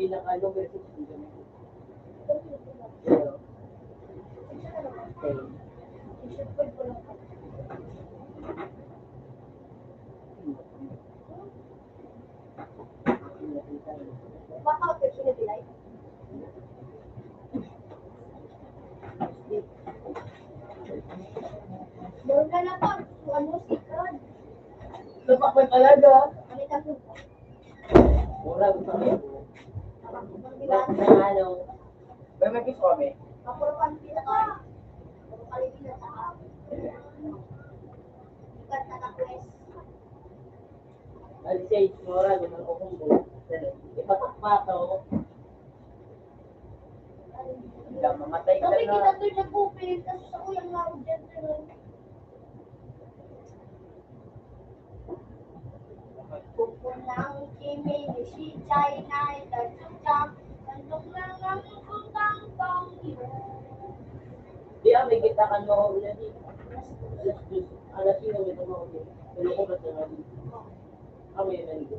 Bilang ano, versus pa talaga. Kami tatlo po. Mura gusto ko yun. Diba? Na ano. May gusto kami. Kapuro kami pila ka. Kapuro kami pila sa ikat na ka-quest. Alisay, mura, naman ko kung ipatakpato. Mamatay ka Sabi na. kita doon nag-open, tapos ako yung laro dyan. Pupunang kimi ni si China, itagutang, tandok lang ang kutang pang Di may kita kan mo ako ulit. Alas yun, may tumaw din. Pero ko ba sa nga? Kami yung naligo.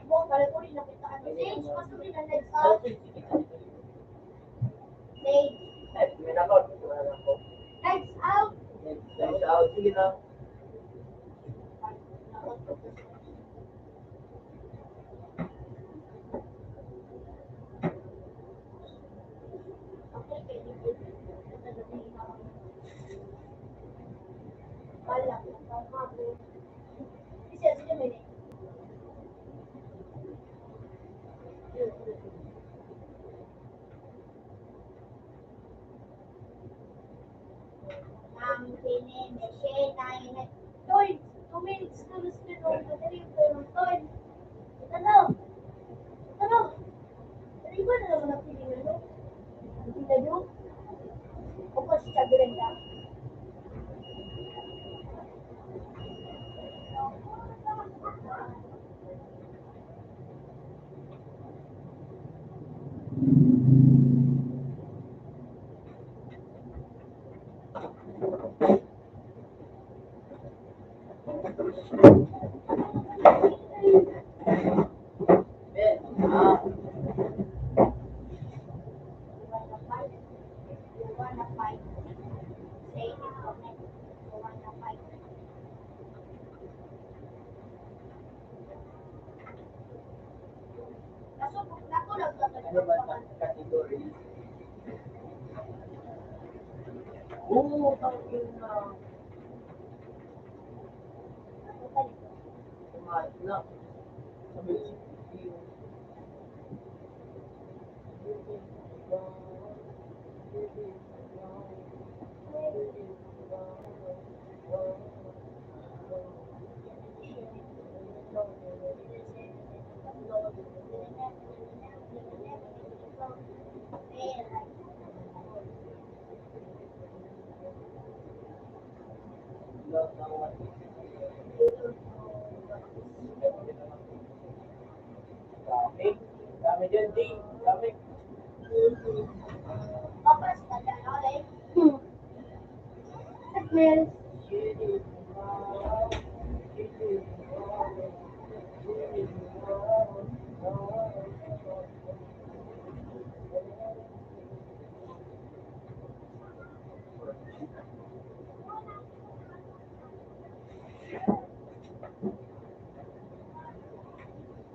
Buong pala ko rin nakita ka na. Sage, mas ko rin ang lights Alas out. yun, sige ka nito. Sage, May nakot. Wala ko. lights out. Lights out. Sige na. Ang pinimeshe na ina. Toy, 2 minutes to the spin on the delivery. Toy, ano? Ano? Ano ba na naman ang pinili mo? Hindi na yun? O pa siya ganda? Ano ba sa category? Oo, tangin na. Kumain na. Sabi ko, dami. Dami dyan, Jane. Dami. Well,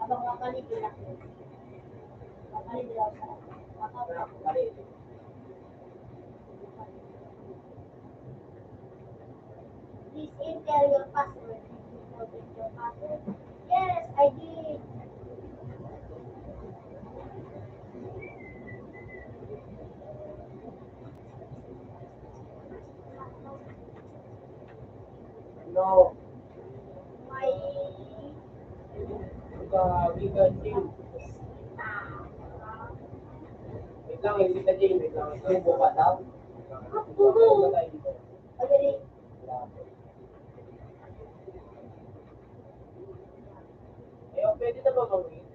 abang makalit lang. Makalit lang sa makalit. Please enter your password. Your password. Yes, I did. No. My Bigan, Jane. Wait lang, hindi ka, Jane. Wait lang. Subo ka daw. already. Ayun, pwede na ba mag-wait?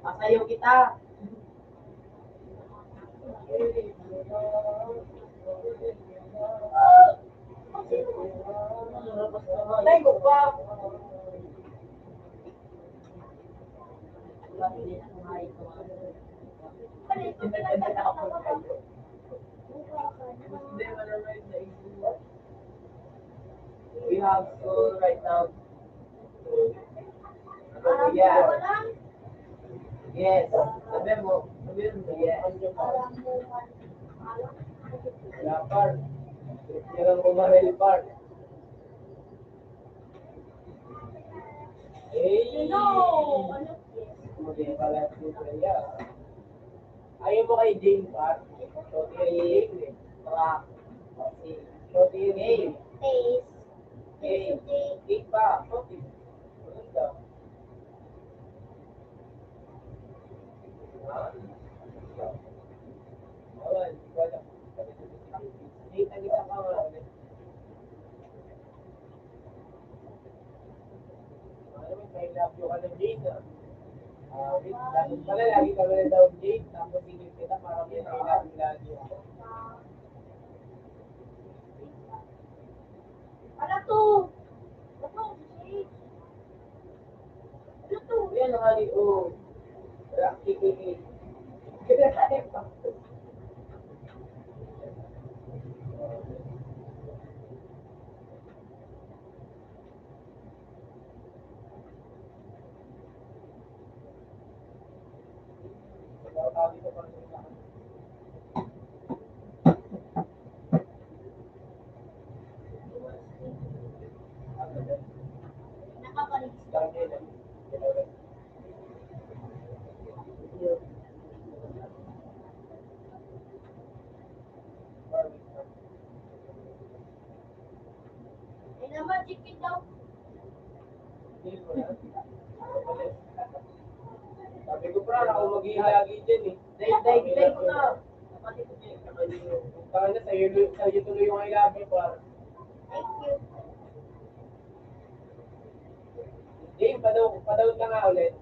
Masayaw kita. Patay ko pa. We have school right now. Yeah. Yes. Sabihin mo, yes. Alam mo man. Wala par. Kailangan ko maril par. Eh, No! Ano? Hindi pala si Freya. Ayaw mo kay Jane par. So, kay Jane eh. Mga so, Jane. Taste. Eh, Jane pa. Okay. Maganda. Ha? Wala, wala. Jane, nagita ka nga ulit. Ano mo, may love you ka na Jane ah. Wait, dapat pala lagi ka na daw Jane. Tapos tingin kita parang yan ay love you lagi ako. Ano to? Ano? Ano to? Yan ang hali, oh. Rocky, Kaya tayo pa. Sabi ko pa rin sa akin. Nakakaligis. Lagi lang. Eh naman, chicken daw. Sabi ko pra, ako mag-iilagi dyan eh. Day ko na. Kaya na, sa'yo tuloy yung I love you, par. Thank you. Dave, padaw ka nga ulit.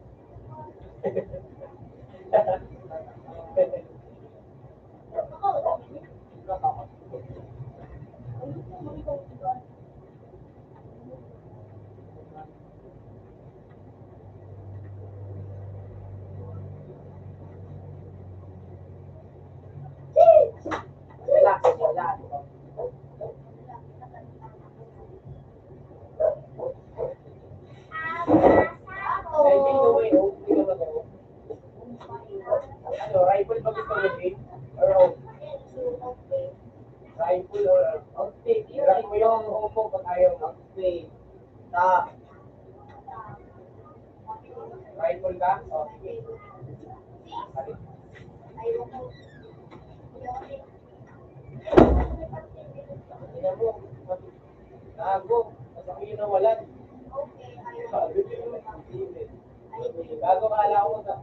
Relax, relax. Ay, take away, oh. Hindi ka mag-oh. Ano, rifle ba gusto mo, Dave? Or oh? Rifle or outfit? Ilagay mo yung home mo pag ayaw mo. Outfit. Top. Rifle ka? Oh, sige. Balik. Tingnan mo. Gago. Masaki yun ang walan. Sabi ko yun. Gago kala ko sa...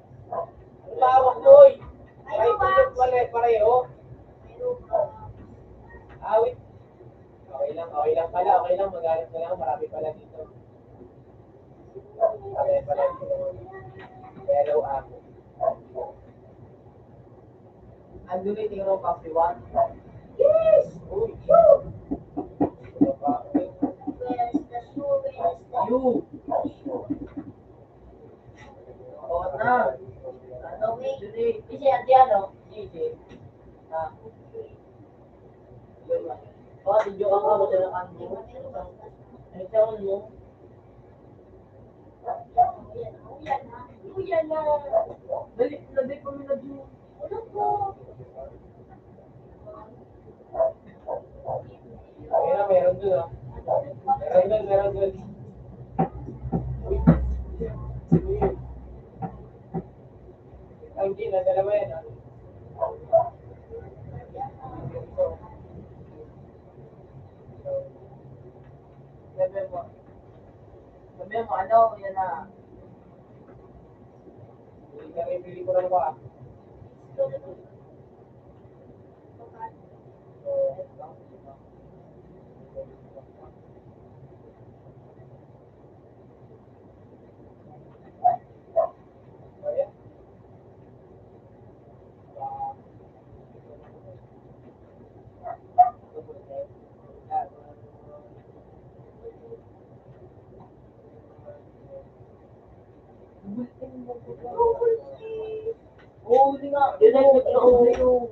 Ano ba hawak mo, oy? Rifle yung pareho. Awit. Okay lang pala. Okay lang, magalit na lang. Marami pala dito. Marami pala dito. Hello, ako. Ando na tingin mo pa si Juan? Yes! Uy! Ano ba? You! Oo na! Ano? Judy? Kasi ano? Gigi? Ha? Yun lang. Oh, video ka mo sa nakanto. Ano siya mo? Dali ko na dyan. Ano po? Ayun na, meron dun ah. Meron dun. Uy. Uy. Ang di na, dalawa yan ah. Sabi mo, ano, yan na. Pili ko na ba? Ayan. Oo, hindi nga. Yun ay nag-oo.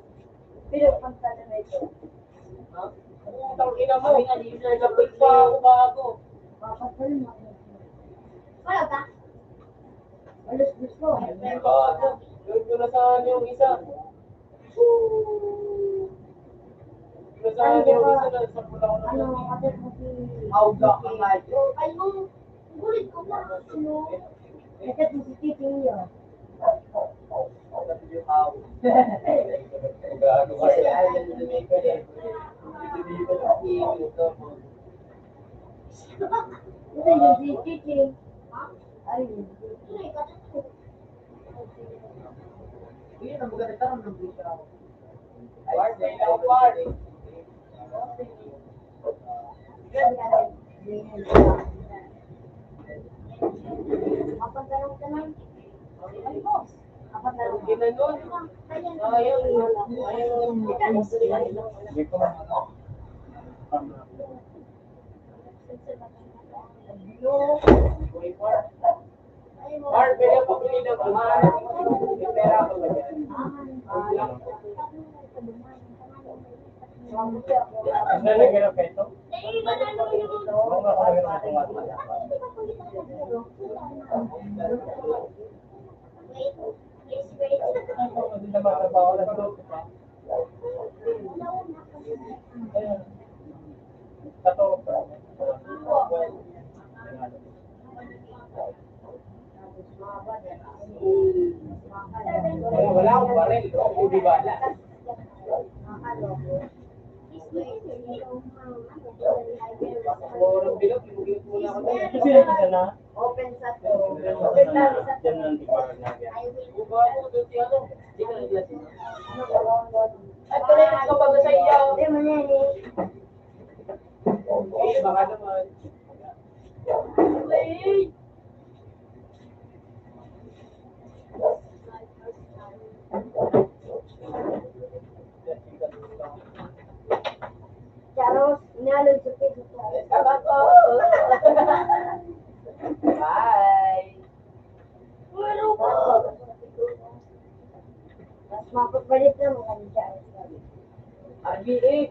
Pinagpagtala na ito. Ha? Tangina mo. Nag-break pa ako bago. Wala ba? Alas gusto. Yun ko nasaan yung isa. Nasaan yung isa na sa pula ko Ano, na. kapit mo si... Auga ka nga yun. Ay, gulit ko na. Ano? Kapit mo si Titi niya. Sabi yung how. Gaano kasi ay nandun ka eh. Hindi ko na ito. Ito yung si Titi. Ay, yun. Hindi na maganda ka ng bisa ako. Ay, say now, Bart. Apat na lang tanong. Ay, boss. Apat na lang. Ginanon. Ayaw. Hindi ko man. Bart, pwede ako pili ng mahal. May pera ako ba yan? Nalagyan ng peso? Oo nga, nalagyan ng peso. Hindi na matabaw na loob pa. Katulog pa. Wala akong baril. Hindi bala. Morong bilog, yung mula ko na. Kasi na. Open sa to. Open na. Diyan lang di ba nagyan. Uba ako doon si ano. Hindi ka naglasin. At ko rin ang kapag sa iyo. Hindi mo na eh. Eh, baka naman. Charos, inalog sa piso ko. Tama ko. Bye. Mas mapapalit na mga ni Charos. RBX.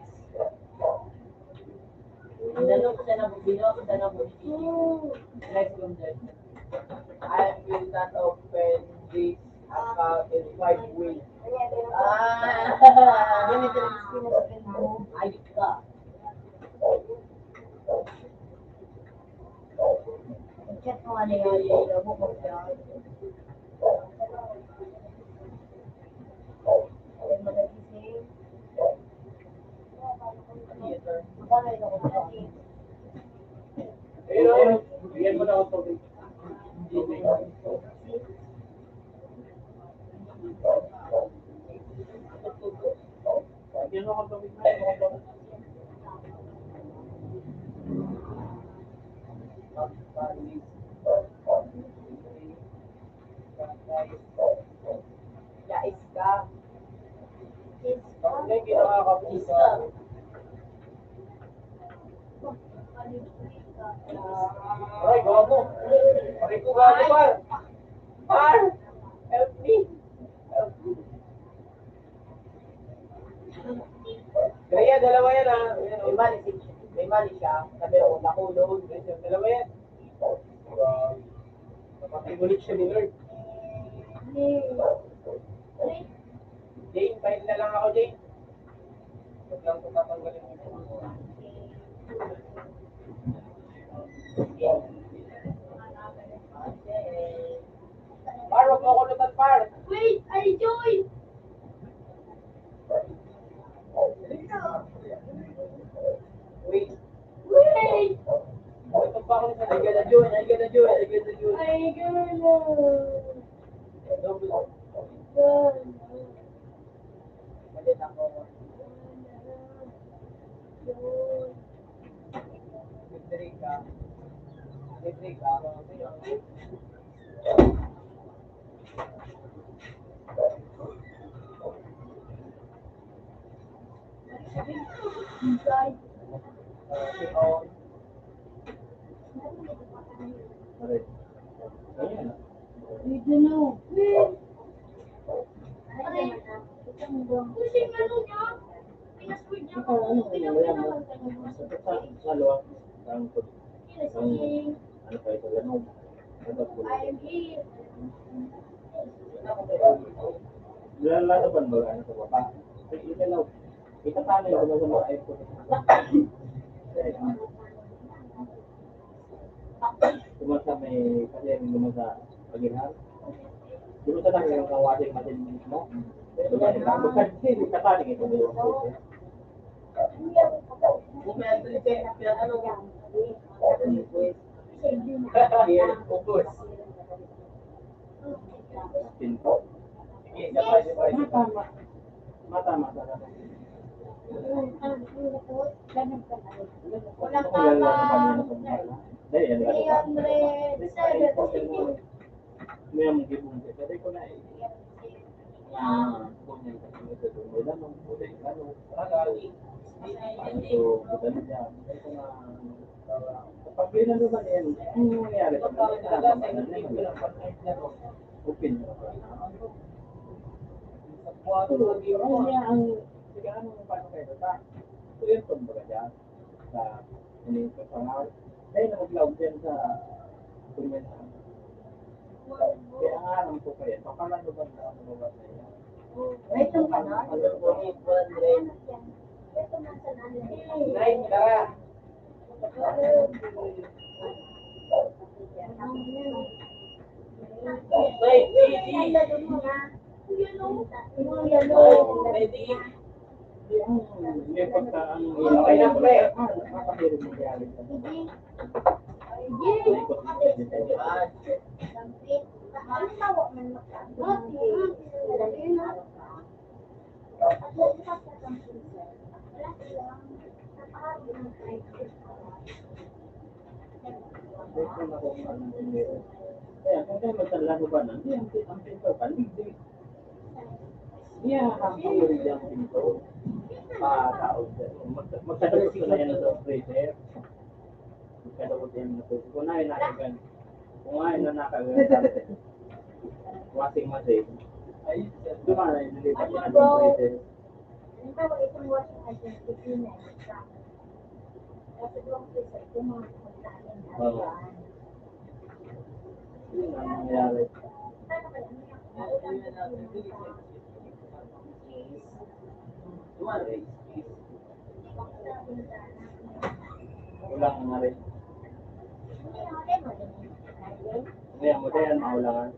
Dalo ko sa nabubino, sa nabubino. Next one then. I will not open this account in 5 weeks. Ganito lang sinasabi mo. Ayos ka. Chat mo ano yun, yung bukog yun. Ay, malagising. Magkano yun ako malagising? Ayun, bigyan mo na ako tubig. Bigyan mo ako tubig na yun. Yais ka. Hindi, ginawa ka pisa. Ay, gago. Aray ko gago, Par. Par! Help me. Help me. Kaya, dalawa yan ah. May mali siya. Sabi ako, nakulog. Dalawa yan. Napakibulit siya ni Lord. Jane, file na lang ako, Jane. Huwag lang ko tatanggalin mo. Par, huwag mo kulutan, Par. Wait, I joined! Wait. Wait! Ito pa ako sa I gotta join, I gotta join, I gotta join. I gonna... Double. Malit ako. Libre ka. Libre ka. Inside. We don't know. Pusing ano niya? Pinasweet niya ako. Pinasweet. Sa luwag, ang ano pa ito, ganun. I am here. Lalaban ba ano sa baba? Italaw. Itatali ko sa mga iPhone. Kumasa may kasi kumasa paginahan. Dito sa lang yung washing machine mismo. Kasi katali ito. Pinto. Mata. Walang tama. Dahil yan lang. 307. May magiging kasi ko na eh. Punya kasi ito may lamang puti ano. So, kita niya. Ito na pag pinaluban yan, ano nangyayari pag open na ba? Ang sigano mo paano kayo ta? So yun po ba dyan? Sa inito sa mga dahil na mag-log dyan sa comment. Kaya ang alam ko kayo, pakalano ba na lumabas na yan? Ito ka na? Ito man sa Nine, tara. Ready? May pagka ang Okay na, pre. nakakahirap nangyari sa kaya kung kayo magsalano ba na, hindi ang pinto pa, hindi. Iya, ang panguri ang pinto. Tao. Magkatapos ko na yan sa freezer. Magkatapos yan na po. Kung na nakagan. Kung nga na nakagan. Washing machine. Ay, dumana yung nilipat na sa freezer. Ano tawag itong washing machine? Pipina. Kasi doon ko sa itong mga pagkain na yan. Yun ang nangyayari. Ulang nga rin. Kaya mo tayo maulangan.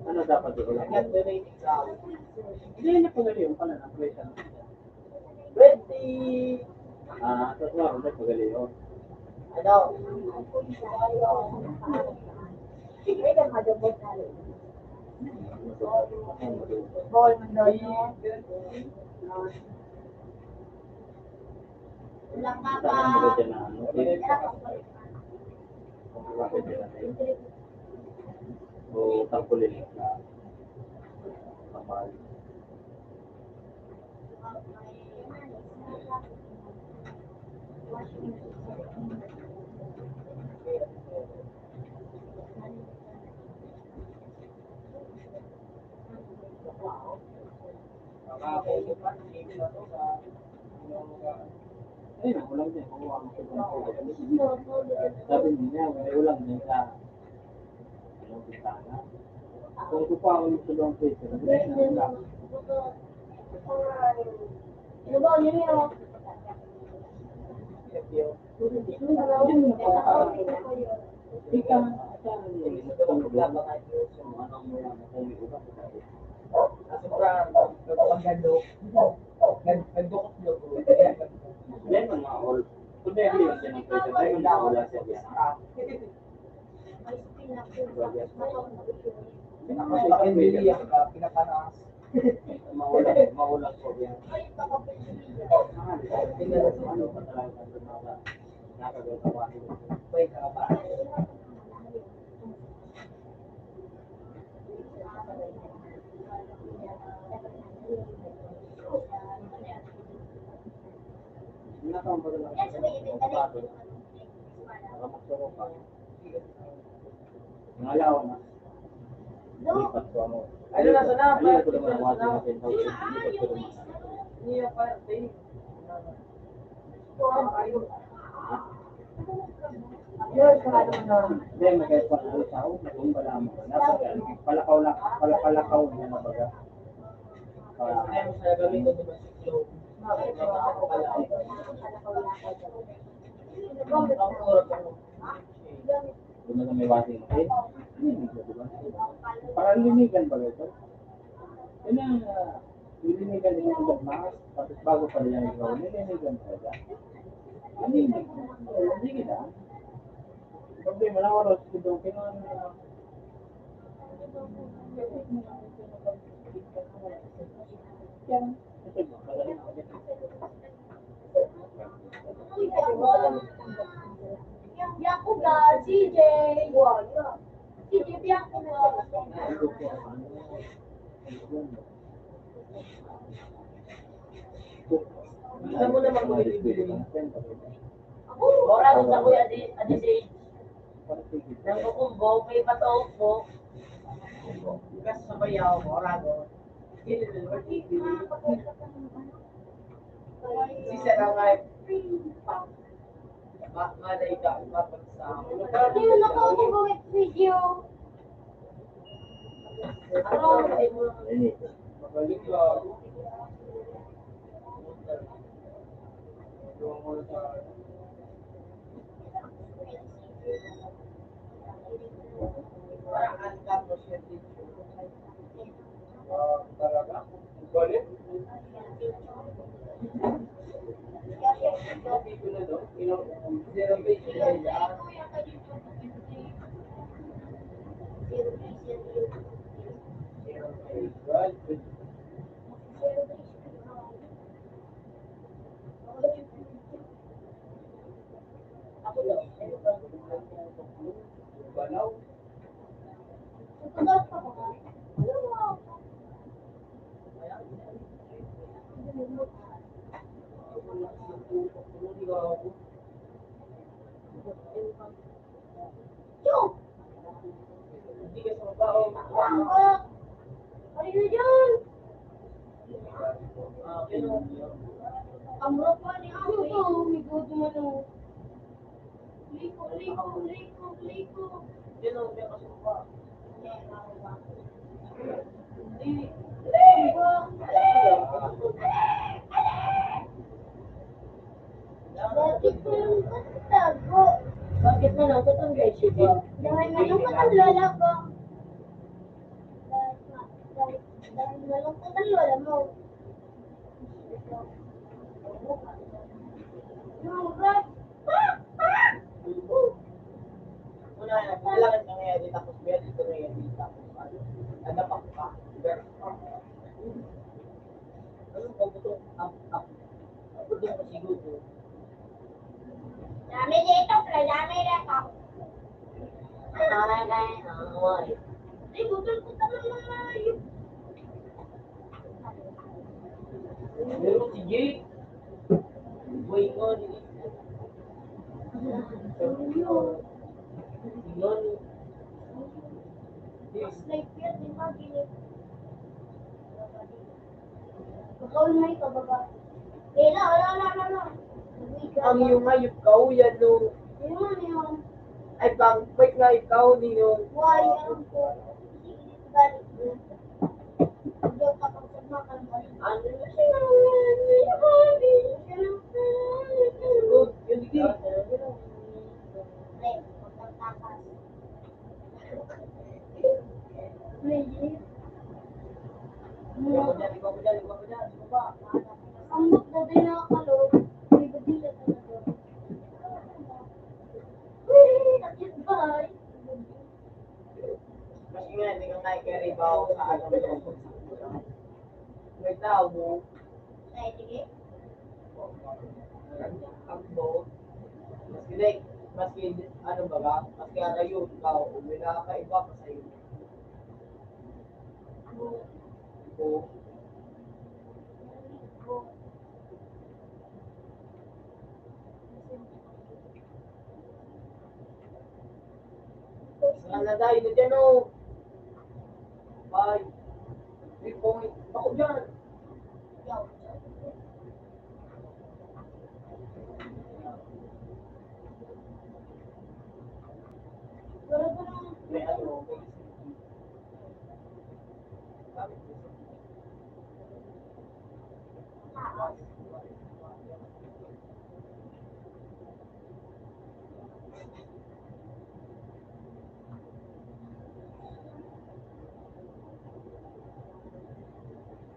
Ano dapat yung ulangan? Hindi na pagali yung pala ng pressure. 20. Sa suwaro na pagali yun. Ano? Ay, ka madabot na rin. Ball mo doon, no? Wala ka pa. O tangkulin ka. Kapal. Ayun, ulang din. Kuha mo sa sabi niya, may ulang din sa bintana. Kung kukuha mo sa long face, Ano ba, yun yun? ika, saan niya? Kung ano mo yan, kung may ulang. Sobrang pagkagandok. Nagdukot nyo. Lemon maul. Kung dahil yung sinang pwede, lemon maul lang siya yan. Pinapanaas. Maulang po yan. Ano pa talaga sa nakagagawa nila. Wait, ba? Nakambara lang siya. Nakamasuro pa. Ngalaw na. Lipat ko ano. Ano nasa na? Aliyo ko naman ang washing machine. Lipat ko naman. Niya pa. Yes, saka naman na, hindi, magkaya pa na tao, kung wala mo. Nasa, palakaw niya na baga. Kaya mo sa gawin ko diba si Joe? Ako pala. Ang oras ako. Kung na may washing machine, diba? Parang linigan ba ito? Yun ang, linigan din ang mas, tapos bago pa rin yung ikaw, linigan talaga. Linigan lang. Problema na oras ko doon, kailangan na yan. Kasi magaling ako dyan. Yakuga, CJ. CJ, Yakuga. Gusto mo naman bumili-bili. Ako, Ora ko sa kuya adi say. Nang kukumbo, may pataw ko. Kasi sa bayaw, ora ko. Si Sarangay. Malay ka, dapat sa Ayun na ako gawin video. ano, hindi mo magaling ka. Parang angkat mo siya dito. Talaga? Galing? Dito na doon? Zero base na yan. Zero base. Good. Ako lang. Balaw. Hindi ka sa mabao. Ano yun? Ganun. Amro pa ni ako. Umigod naman ako. Liko. Ganun, may kasumpa. Hindi. Bakit mo yung katago? Bakit mo lang tutong guys yun? Dahil malungkot ang lola ko. Dahil malungkot ang lola mo. Mura. Una, kailangan kang i-edit tapos i-edit ko na i-edit tapos nadapak ka. Anong pabuto? Ako din ko siguro. Dami dito, pre. Dami dito. Ay. Ay, butol ko naman mga yun. Meron si Jay. Boy ko, Sinon. Yes. Like yun, di ba? Makaulmay ka ba ba? Wala. Ang yung hayop ka, yan no. Yun. Ay, bangkwek nga ikaw, ninyo. Why, ano po? Balik mo. Hindi ka pang magmakan ba? Ano? Good. Good, yun di. Ikaw ko dyan. Ambot na din nakakalog. May badila talaga. Nakit ba? Kasi nga, hindi ka nakikarry ba ako sa ano mo. May tao mo. Ay, sige. Akbo. Maski, ano ba ba? Maski ano yun, ikaw, may nakakaiba pa sa'yo. Oo. Naladay na dyan o. 5. 3 point. Ako dyan.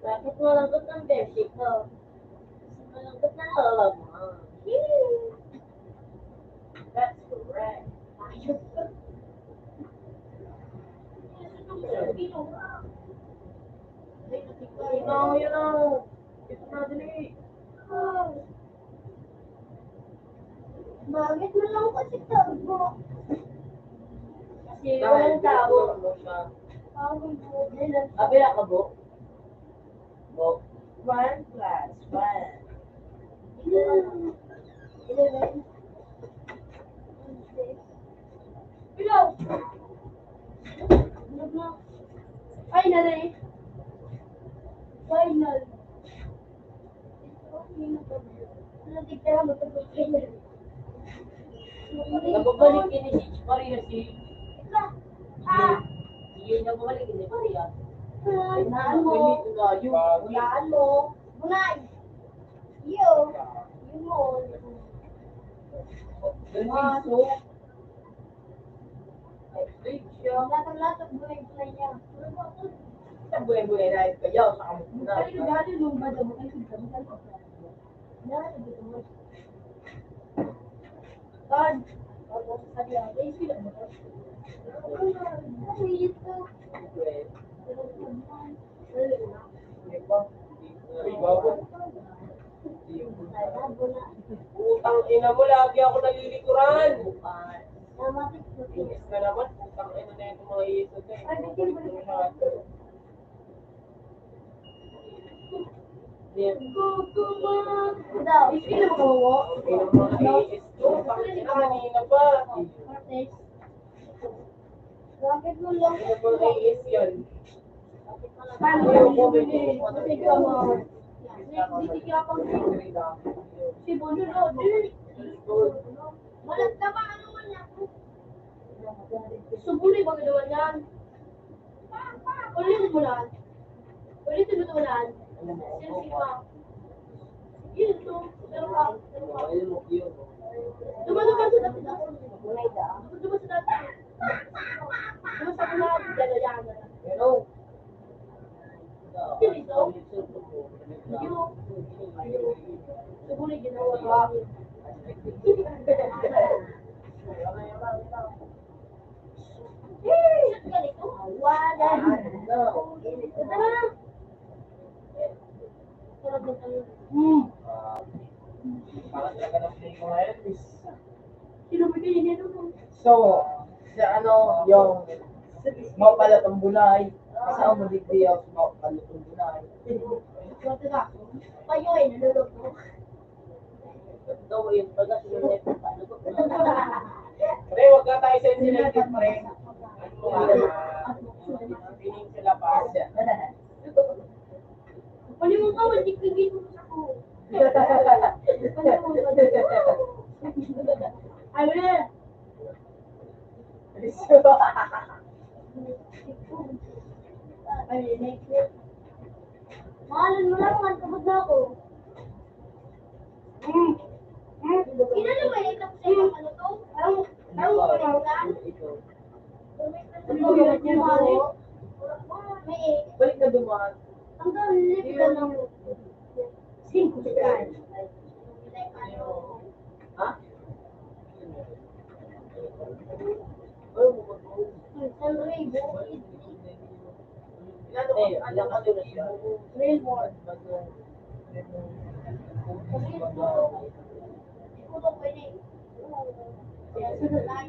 Bakit malambot ang beshi ko? Malambot na lola mo. That's correct. Ayos ka. Yun na. Ito na dali. Bakit mo lang kasi tabo? Kasi walang tabo. Tawag mo. Abila ka, Bo? Bo? 1 plus 1. 11. Ilaw! Finally! Final! Natigtara mo ito final. Nababalik yun si Maria si... Ah! Sige, nababalik yun si Maria. Bunaan mo! Bunaan mo! Bunay! Iyo! Iyo mo! Ganito. Latag-latag bunay-bunay niya. Sa buhay-buhay na ito kayo, sa kamukuna. Ay, dali nung ba daw kayo sa dali dito mo. Tan. Ako sa dia. Ay, sila mo. Ay, ito. Utang ina mo, lagi ako nalilikuran. Dramatic. Inis na naman, utang ina na itong mga iso na Ay, bitin mo na. Daw, sino mo kawo? Inom mga iis ko, utang ina kanina pa. Bakit mo lang? Inom mga iis yan. Paano mo bibili? Kasi ka mo. Hindi ka pang si Bono no. Walang tama ano man yan. Subuli ba ginawa yan? Ulitin mo lang. Ulitin mo lang. Selfie pa. Yun to. Pero ka. Dumaduma sa dati ako. Dumaduma sa dati. Dumaduma sa kulay. Gano'n yan. Pero, Dito. Subuli ginawa ka. Ganito. Wala. Ito na. parang talaga ng play ko ngayon is... Sino ba kayo nito mo? So, sa ano, yung mapalatong bulay. Kasama mo digdi ako sa mapalatong bulay. Swerte ka. Kayo ay naluluto. Ito yun, pagka sinulit, paano ko? Pre, huwag ka tayo sensitive, pre. Ano nga, pining sila pa. Pali mo ka, hindi ka gito sa ko. Ay, wala. Ay, next week. Mahalan mo lang, magkabot na ako. Ina na ba yung tapos sa'yo ano to? Parang mo na ulan? May Balik na dumaan. hanggang lip ka lang. 5 seconds. Ha? Oh, ilan ka doon siya? Real more. Kulong pwede. Kaya sunod lang.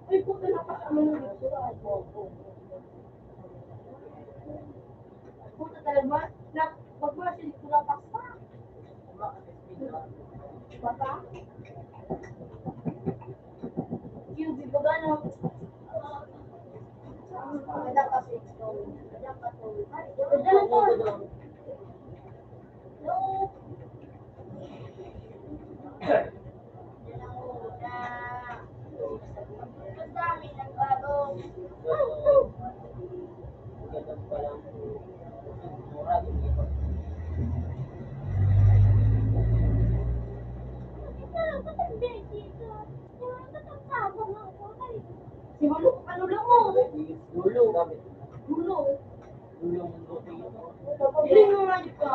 Ay, puta na pa kami ng dito. Puta talaga. Pag-brush, ko na paksa. Bata? QB ba gano'n? Maganda kasi ito. Maganda pa ito. Maganda to. No. Ang dami ng bago. Si Malu, ano lang mo? Dulo kami. Dulo. Dulo ng buti. Hindi mo nga dito.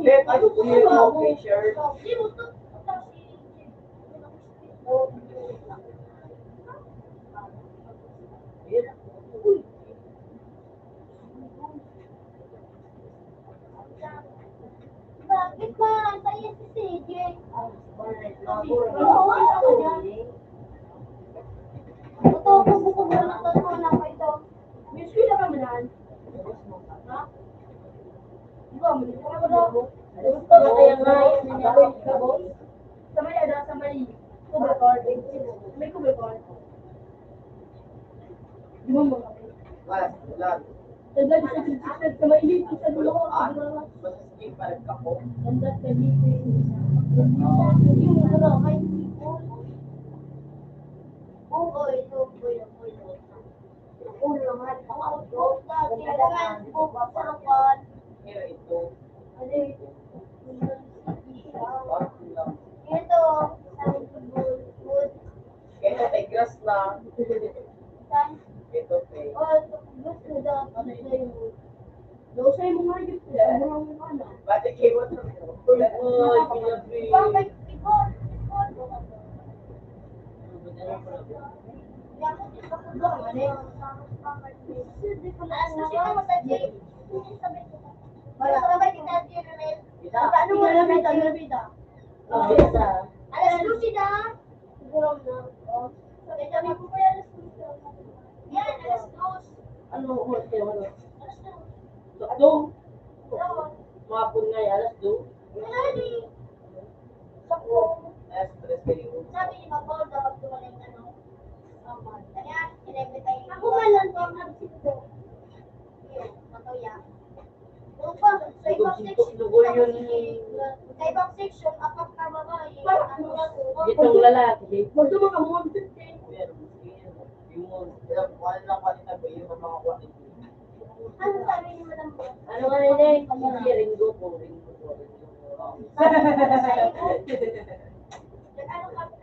Let us see your picture. Bakit ba? Tayo si CJ. Oo, ano ka dyan? Totoo ko buko mo na totoo na ko ito. May sila ka manan. Ha? Iba mo ni ka mo. Ano kaya nga yun niya ka bo? Sa may ada sa may cover card. May cover card. Di mo mo. Wala. Tanda sa may liit sa dulo. Basta sige pa rin ako. Tanda sa liit. Yung ano may Uy, ulo nga ako. Kailangan po pasarukan. Pero ito. Ito, wood. Ito may grass na. Saan? Ito may. Oh, gusto daw. Ano sa'yo? Dosay mo nga yun. Ano mo ano? Bakit kayo ito? Bakit? Ikaw. Alas 12 na. Siguro na. Sabi ko kaya alas 12. Yan, alas 12. Ano mo siya ano? Alas 12. Sakto. Doon. Mapon nga alas 2. Lagi. Sakto. Alas 3 kayo. Sabi ni Mama, dapat tumaling ano. Kaya, inebit tayo. Ako nga lang to, ang nagsito. Yun, matoya. Pero pa, sa ibang section, sa ibang section, apat na babae. Itong lalaki. Magduma ka mo, 15. Yung ilang buwan lang kanina ba yung mga quality. Ano sabi ni Madam Bo? Ano nga nila eh? Kasi ringgo po. Sabi ni Madam Bo? Ano ka sa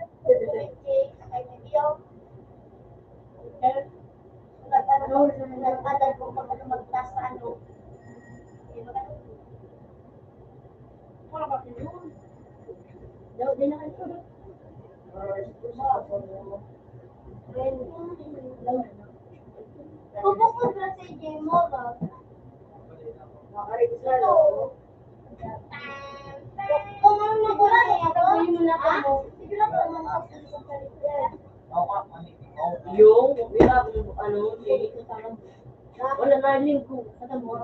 kay Mediyo? Nag-adal ko pa magtas sa ano. Wala ba yun? Daw din na kayo. Pupukod na si J. Mola. Kung ano magulang eh, gagawin mo na ako. Sige lang kung ano ako sa salita. Ako ka, manito. Yung, ano, wala na lingko. Sa mo.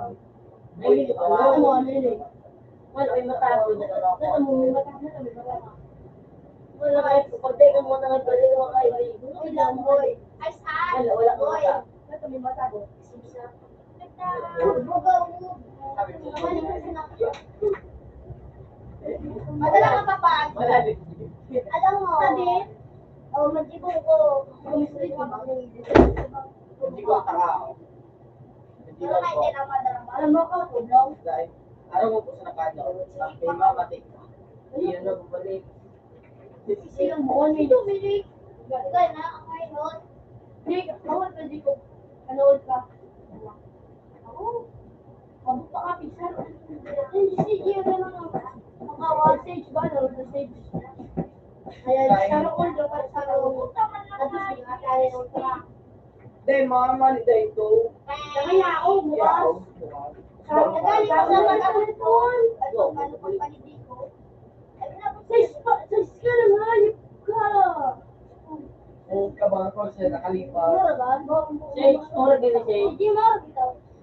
Nailing ko. Ano mo, ano yun eh. Wala, ay matapos. Ano mo, may matapos. Wala kayo, pag teka mo na nagbalik mo kayo. Uy lang, boy. Ay, saan? Wala ko Boy. mata. Ito may matapos. Bugaw mo. Mali kasi na. Madala ka pa pa. Wala din. Alam mo. Sabi? Oh, magibong ko. Kumislit ka ba? Hindi ko taka. Hindi Pero ko kahit ako. din ang madala mo. Alam mo ko, tulong. Dahil, araw mo po sa nakanya. May mamatik. Hindi yun na bumalik. Silang buon ni Dominic. Gagay na ang ngayon. Hindi, awal ka di ko. Anood ka. Ako. Mabuk pa ka, pizza. Si Gio na lang ang makawa stage ba? Naroon sa stage. Kaya sarang all daw para sarang. Tapos yung akala ng truck. Dahil mamamali dahil ito. Kaya ako, bukas. Nagaling ko sa mag-apon. Ano pang palidi ko? Sa ka lang, hayop ka. Kung kabang ko siya nakalipas. Hindi mo.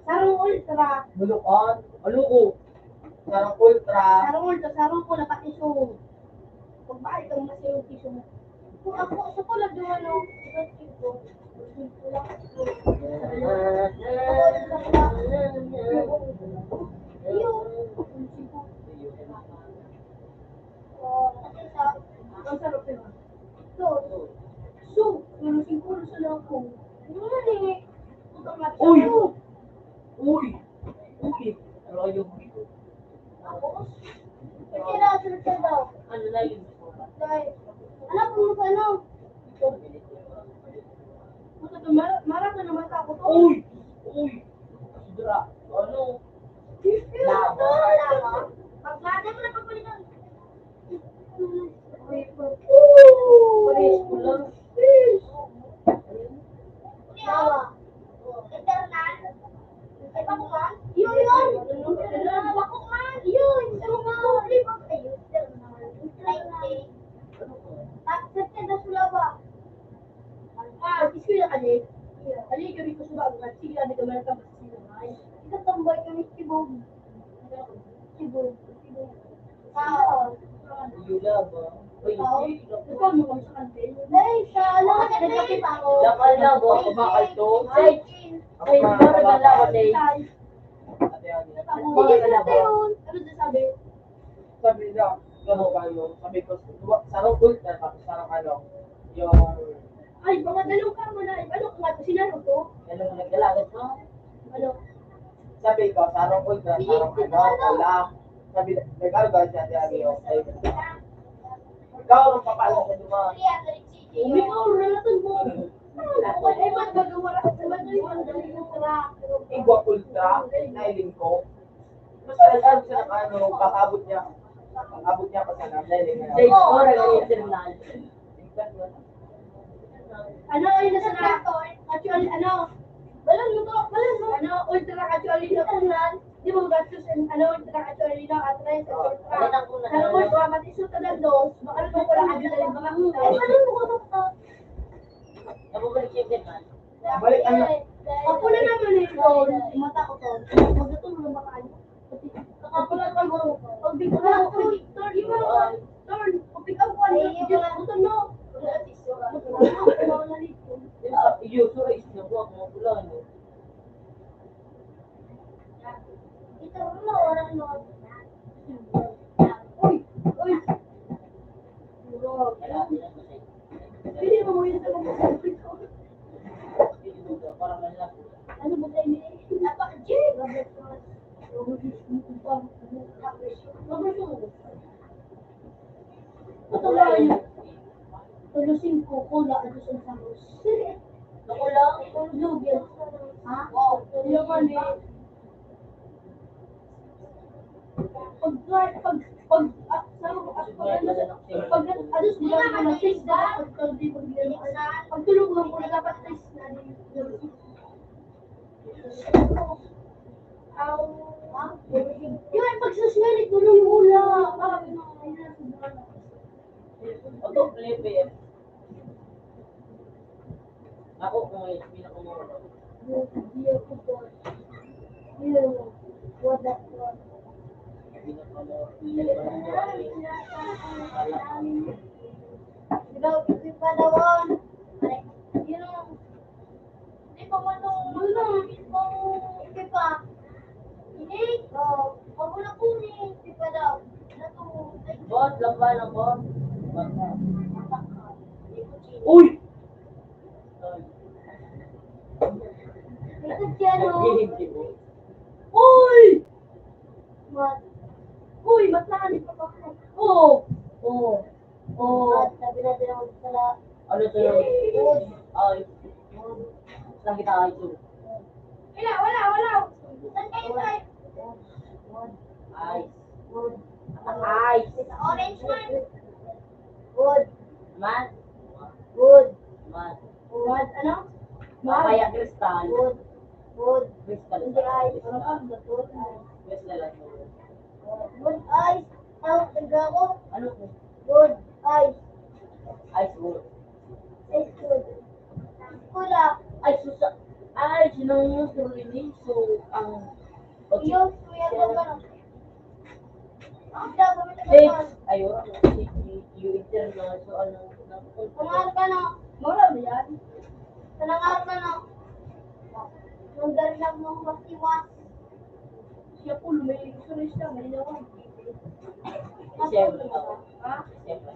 Sarang ultra. Bulukan. Aluko. Sarang ultra. Sarang ko na pati so. Kung bakit kang mas yung piso mo. Kung ako, sa tulad yung ano, ang sarap yun. So, yung siguro sa lang ko. Ano eh? Uy! Uy! Uy! Ano yung dito? Tapos, kaya sunod ka daw. Ano na yun? Dahil, anak mo sa ano? Marami naman ako to. Uy! Uy! Sidra! Ano? Labo. Pagkada mo na pagpalitan. Paris ko lang. Yawa. Internal. Ay, bakuman? Yun, yun. Bakuman. Yun. Ayun, internal. Tapos ka na sila ba? Iskila ka din. Ali kami ko sa bago. Sige, ano ka man ka sila. Ito tambay kami si Bob. Si Bob. Yula ba? Uy, Ikaw mo kami sa kantin. Ay, sa lahat na nagkapit ako. lakal na ba? Kumakal to? Ay, Ay, bakit na lang ako, Dave? Hindi ko yun. Ano na sabi? Sabi niya, gano'n kayo. Sabi ko, sarong gold na, tapos sarong ano, yung, Ay, mga dalawang ka mo na. Ano ka nga? Sinano to? Ano mo nagdalagat mo? Ano? sabi ko, sarong gold na, sarong ano, wala. Sabi, nag-argal siya, sabi ko, ay, ikaw ang papalo sa luma. Umigaw, relatan mo. Ay, ba't gagawa ka sa mga yung daling ng tara? Igwa ultra, nailing ko. Mas nag-argal siya ng ano, pakabot niya. Pakabot niya pa sana, nailing na. Dave, ora na yung internal. Ano yung nasa na? Actually, ano? Balan mo to, balan mo. Ano, ultra actually na kunan. Di mo gastos and ano, ultra actually na atres. Balan ko na. Ano mo, baka matiso ka ng dos. Baka ano mo lang abi na mga kita. Ay, balan mo ko to. Nabubalik yung internal. Balik, ano? Ako na naman ito. Mata ko to. Magkatulong na makaano. Ako na naman ko. Pag bigla na ako, turn, turn. Pag bigla ko, buto mo. Yuso ay sinabuak mo pula, no? Ito mo, orang mo. Uy! Uy! Pili mo mo yun sa mga selfie ko. Ano ba tayo niya? Napaka-jig! Ito lang yun. Tulusin ko, kula, ano sa samos. Nakula? Tulog yan. Ha? Wow. Yung ano eh. Pagtulog lang ko na dapat test na din. Yun, pag sa sinalik, tulong mo lang. Ako, plebe. Ako, kung may pinakumuro. Diba, hindi pa daw. Yun. Hindi pa man nung hindi pa. Hindi. Pag wala po hindi pa daw. Bot, laban ako. Uy! Ito siya, no? Naghihinti mo. Uy! What? Uy, matlakan pa pa. Oo. Oo. Oo. Sabi natin ako sa Ano to yun? Ay. Saan kita ay ito? Wala. Saan kayo tayo? Ay. Ay. Orange man. Wood. Man. Wood. Man. Wood. Ano? Kaya kristal. Wood. Wood. Kristal. Hindi ay. Ano ka? Wood. Kristal lang. Wood ice. Tawag taga ako. Ano po? Wood ice. Ice wood. Ice wood. Kula. Ay, susa. Ay, sinong yung surili. So, ang... Iyo, kuya ko ba na? Hindi, gamit ka Six. ba? Ayun. Yung internal. So, ano? Pangar ka na. Mura ba yan? Panangar ka na. Nung galang ng masiwas. Siya po, may sulis na, may nawag. Siyempre. Ha? Siyempre.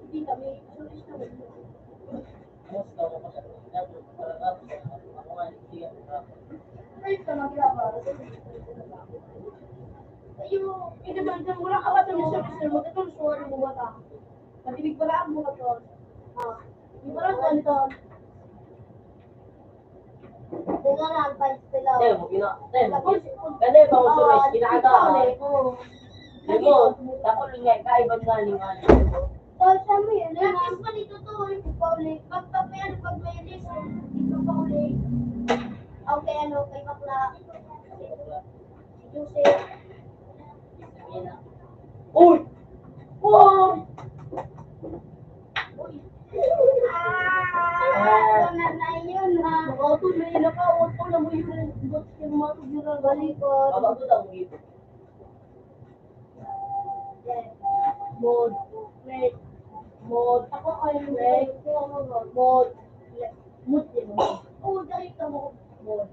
Hindi kami, sulis na, may nawag. Mas tawag ko sa dapat para ako nga siya. Ayo, ini bantuan murah ka ba ito ni Sir Magkatol? Suwari mo ba ta? Matibig pala ang mga tol. Di ba lang tol? Dengaran pa sila. Kasi ba uso na kinakatawan? Di mo, tapos nga, kaiban nga lingan. Tol, sa mo yun. Practice pa dito to. Paulit. Pag may listen, dito paulit. Okay, ano, kay Bakla. Si Joseph. Uy! Uy! Na yun ha. Auto na yun ka. Auto na mo yun. Ba't yung mga tugiran balikot? Babago daw mo ito. Mod. Red. Mod. Ako kayo red. Mod. Mod din mo. Oo, dahil ka mo. Mod.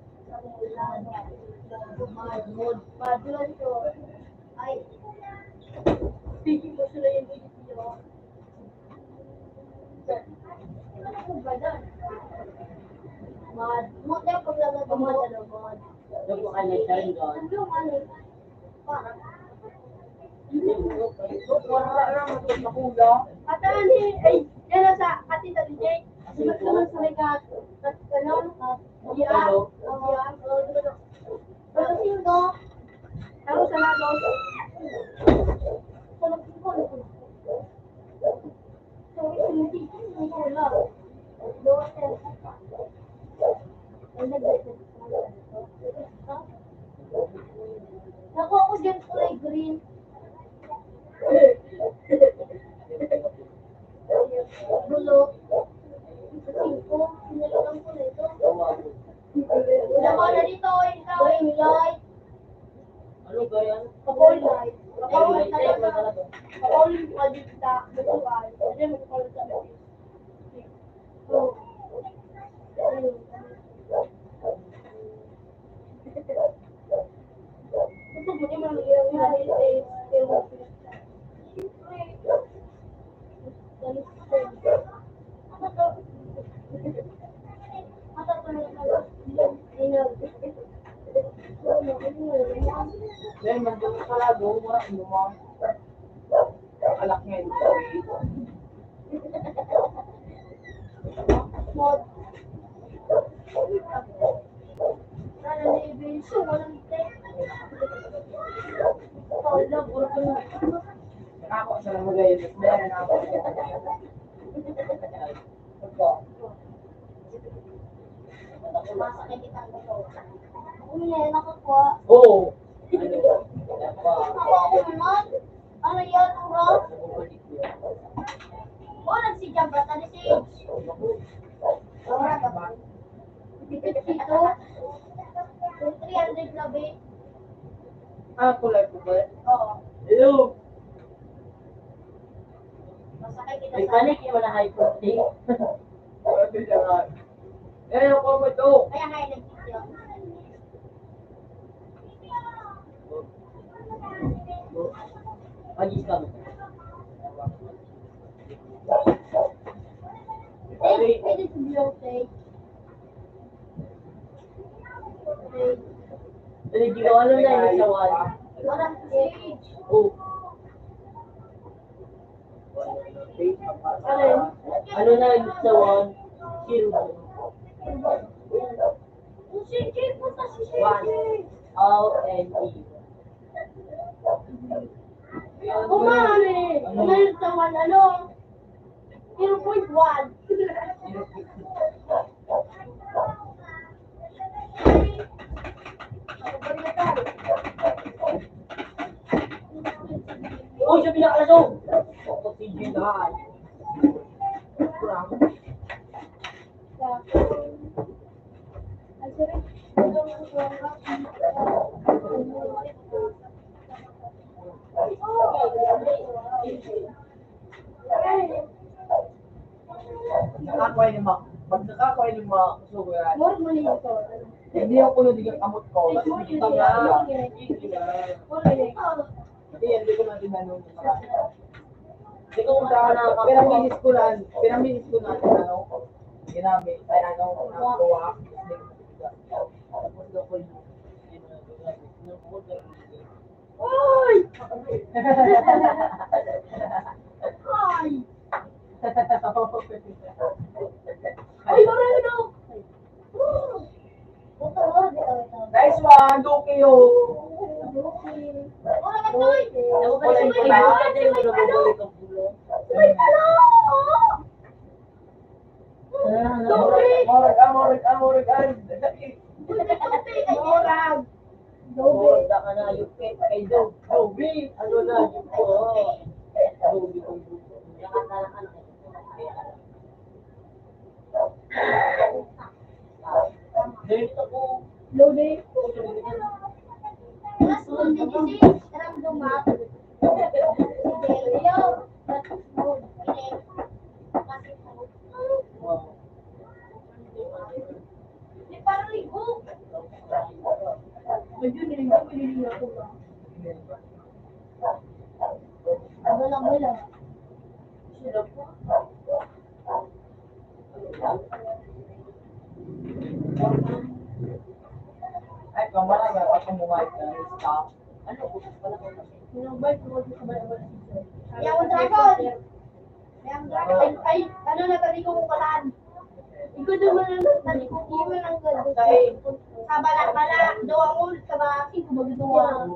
Mod. Modulation. Ay. Speaking mo sila yung video. Mod. Mod na pag lalagay mo. Mod. Doon ko kayo nagsarin doon. Ano ano? Parang. Atan ay yan sa atin sa DJ. Sumat naman sa legat. At kanon ya. Pero sino? Pero sa lalo. Sa lalo. So hindi wala. Naku ako dyan kulay green. Bulo. Singko. Sinalagang ko na ito. Nako na dito. Ikaw yung light. Ano ba yan? Kapol light. Kapol talaga. Kapol yung kalita. Butuan. Kasi magkakalit sa mga. So. Gusto mo niya mga Dahil mandun sa lado, mura mo mo. Alak nga ito. mod. Sana na i-benso, walang tek. Wala, puro ko na. Nakako sa lang magayon. Meron na ako. Masakit itang gusto. Hindi, nakakuha. Oo! Nakuha ko naman. Ano yan, ang rock? O, nagsidyang ba? Tani si Ora ka ba? Dikit dito. 300 labi. Ah, kulay po ba? Oo. Hello! Masakit kita May sa... panik yung mga high protein. Eh, ako mo ito. Kaya nga nagsidyo. Magis ka mo. Pwede sa blow plate. Hindi ko alam na yung sa wall. Walang stage. Oh. Ano na yung sa wall? Zero. Kung stage, punta si One. stage. O-N-E. Kumari. Ngayon sa one, ano? 0.1. Uy, sabi na ka daw! Oxygen na. Kurang. Nakakuha yung mga. Pag nakakuha yung mga suguran. More money ito. Hindi ako kuno di kamot ko. Mas kita nga. Hindi, hindi ko na tinanong yung marami. Hindi ko kung saan nakakakuha. Pinaminis ko na ginamit. Kaya ano, nakuha. Tapos ako yung Ay! Ay, marami na! Nice one, Duki yo. Wala ka, Toy! Ako pa rin yung iba, kasi yung nabubuli kang pulo. May talo! Morag. Morag! Morag ka na yung kay Joby. Ano na yung po? Joby kong buto. Nakatala ka na. Dito ko. Loading. Mas hindi sarap dumat. Yo, di parang ligo. Medyo ako ba? Wala. Sila po. Ay, kamara ba? Pag kumuha ka, stop. Ano ko? Wala ko kasi. Yung bike mo sa bayan. Yung dragon. Yung dragon. Ay, ano na tali ko kalaan. Ikaw naman ang tali ko. Iwan ang gado. Sa bala. Doang ul. Sa baking ko magduwa.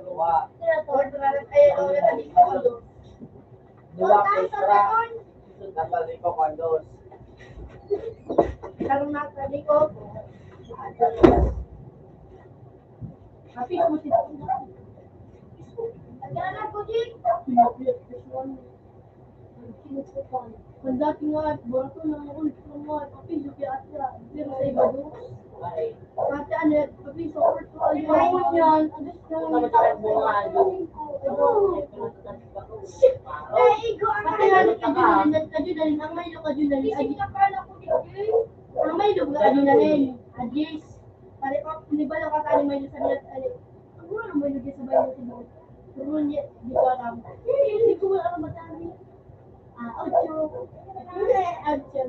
Dua. Ay, ano na tali ko. Dua extra. Natali ko kondos. Karong natali ko. Happy ko si Nagkaroon ko din. Ang dati nga, borato na ako, mga kapis, kaya atya, pero sa iba doon. Ate, ano, kapis, support ko kayo. Ayun yan, agad na. Adunalin, ang may log adunalin. Ang may log adunalin. Adis. Pare ko, hindi ba lang kakali may log sa bilat, ang mura lang may log sa bayan sa doon. Pero hindi ko alam. Hindi ko alam matami. Ocho. Ocho.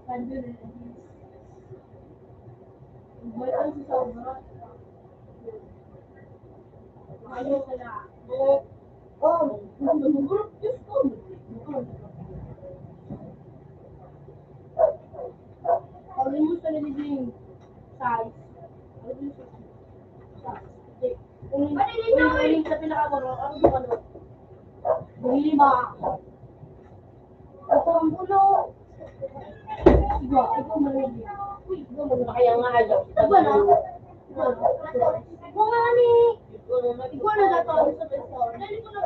Pandun. Buat ang sobra. Ano ka na? Group just come. Pagin mo sa nagiging size. Uling sa pinakamuro, ang ano? Lima. Ako ang puno. Ikaw malagi. Uy, ikaw malagi. Kaya nga ayaw. Ikaw na. Ikaw nga ni. Ikaw na dato sa peso. Ikaw na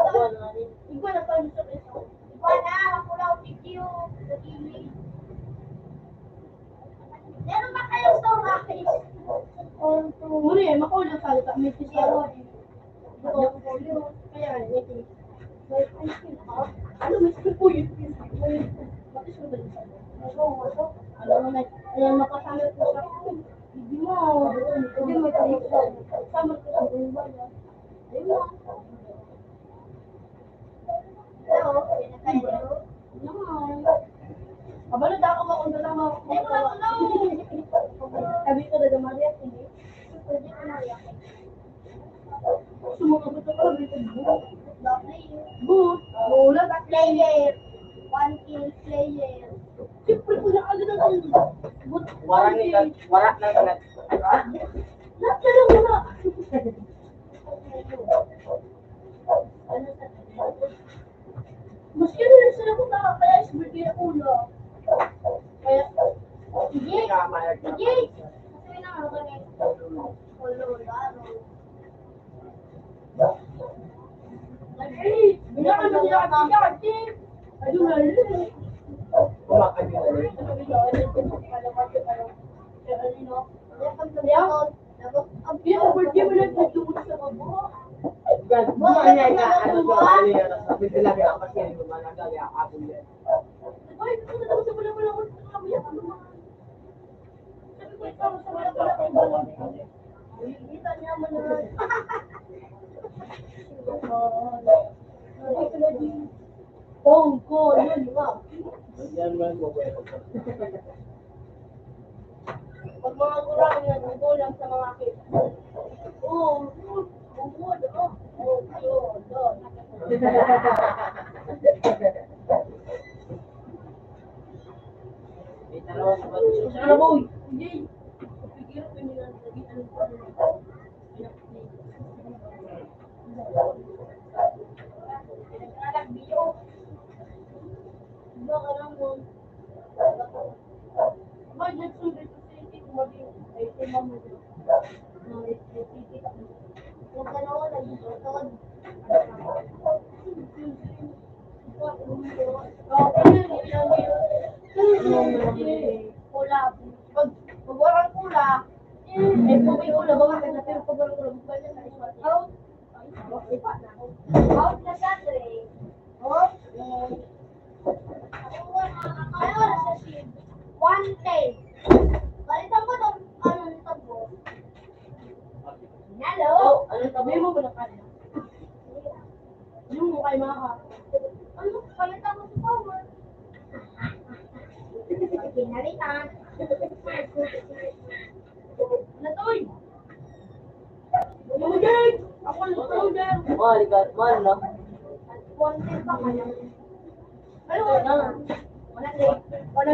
dato sa peso. Ikaw na, makulaw, thank you. Sa TV. Meron ba kayong stories? Muli, makulang sa alita. May tisya. Kaya, wait. Ano, may sipo yun. Bakit mo ba? Alam mo na, ayan, mapasama ko sa hindi mo tayo. Sama ko sa buwan. Ayun mo. Hello? Naman. Kabalot ako ba kung dalawa ako? Ay, wala ko lang. Sabi ko na Maria, hindi. Pwede ko Maria. Sumakabot ako, sabi ko, boot. Mula ka player. One kill player. Siyempre ko na agad ang boot. Warak na kalat. Nasa lang na. Maski na lang sila kung nakakaya is birthday na ulo. Kaya, sige. Sige. Kasi na ano ka na ulo, lalo. Binakan mo nila kasi. Ayun na rin. Kumakan nyo na rin. Ang birthday mo lang nagtungkol sa babo. Gumanya ka, ano ba? Sabi sila kaya kasi hindi ko managali ang ako yan. Ay, gusto na daw sa wala ko sa kamaya ka naman. Sabi ko, ikaw sa wala ko bala. Kita niya mo na. Ko, yun nga. Yan man mo ba? Pag mga kurang yan, gulang sa mga kita. Oo, bumod. Ayun, doon. May dalawa sa bato. Sana boy! Hindi. Pipigil ko nila sa gitan ko. Pinagkalag biyo. Iba ka lang mo. Budget sulit sa city kung maging ay tumam mo dito. Yung dalawa nag-isotod. Pula. Pag walang pula, eh kung may pula, bawa ka na, pero pag walang pula, magpapal na sa isot. Out na sa tray. Out. Ano na sa ship? 110. Balitan ko doon, ano nito po? Hello? Ano Sabi mo ba na kanya? Yung mo kay Maka. Ano? Palitan ko sa power. Pinalitan. Natoy! Lumagay! Ako ang loader! Mahal no? 110 pa kaya. Ano na? 100. 100. Wala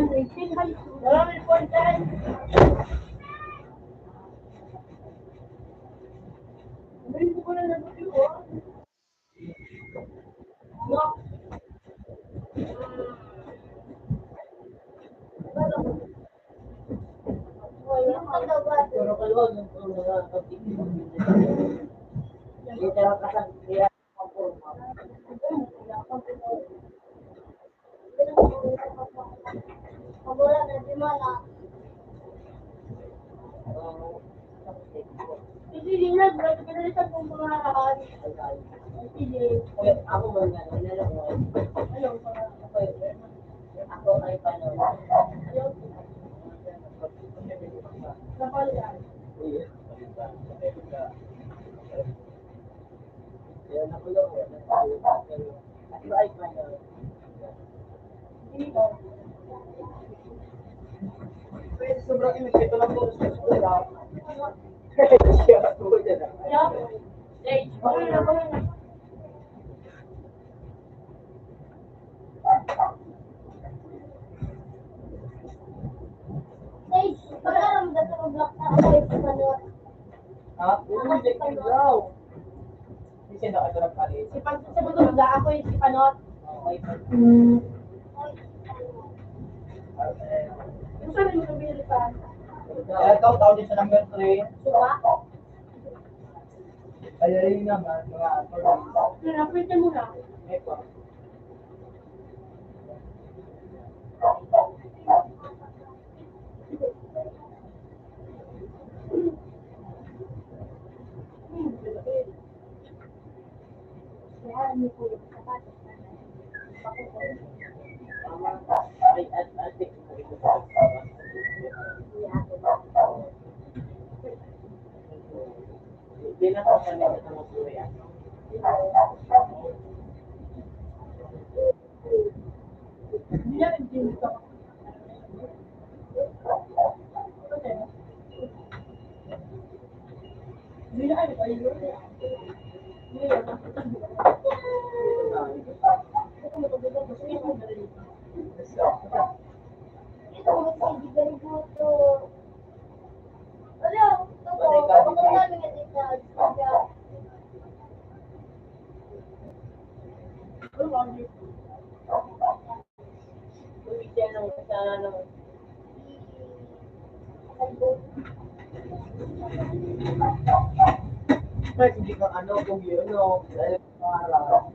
may 110. Hindi ko na nabutiw, ah. Lock. Pero kalwag ng mga kapitid. Hindi tara kasan. Kaya ang forma. Wala na di mana. Hindi na, grabe pinalitan kong mga haraan. Hindi. Kaya ako man nga, nilalak mo. Ayaw pa. Ako ay paano. Ayaw. Napalitan. Kaya nakulong ko. Ako ay paano. Dito. Pwede sobrang imikito lang po sa school. Yeah. Stage. Ano na ba yun? Stage. Wala naman dito ng block na ako yung panot. Ha? Hindi ko daw. Hindi siya nakatarap pa rin. Si Panot sa Budulga, ako yung si Panot. Yung sabi mo ng binilipan. Kaya taon din sa number 3. Suwa? Kaya rin naman, mga tournaments. Pinapwerte mo na. May pa. Kaya ano po yung sapatos na Ay, atik. Hindi na ako kanina sa mga suya. Hindi na nag-gym ka. Hindi na ano kayo. Hindi na. Ito mo ito mo sige mo dali. Ito mo sige dali mo to. Hello, ito po. Ako na lang yung dito. Ano ba yun? Uwi siya ng sa ano. Kahit hindi ka ano, kung yun, no. Dahil mga araw.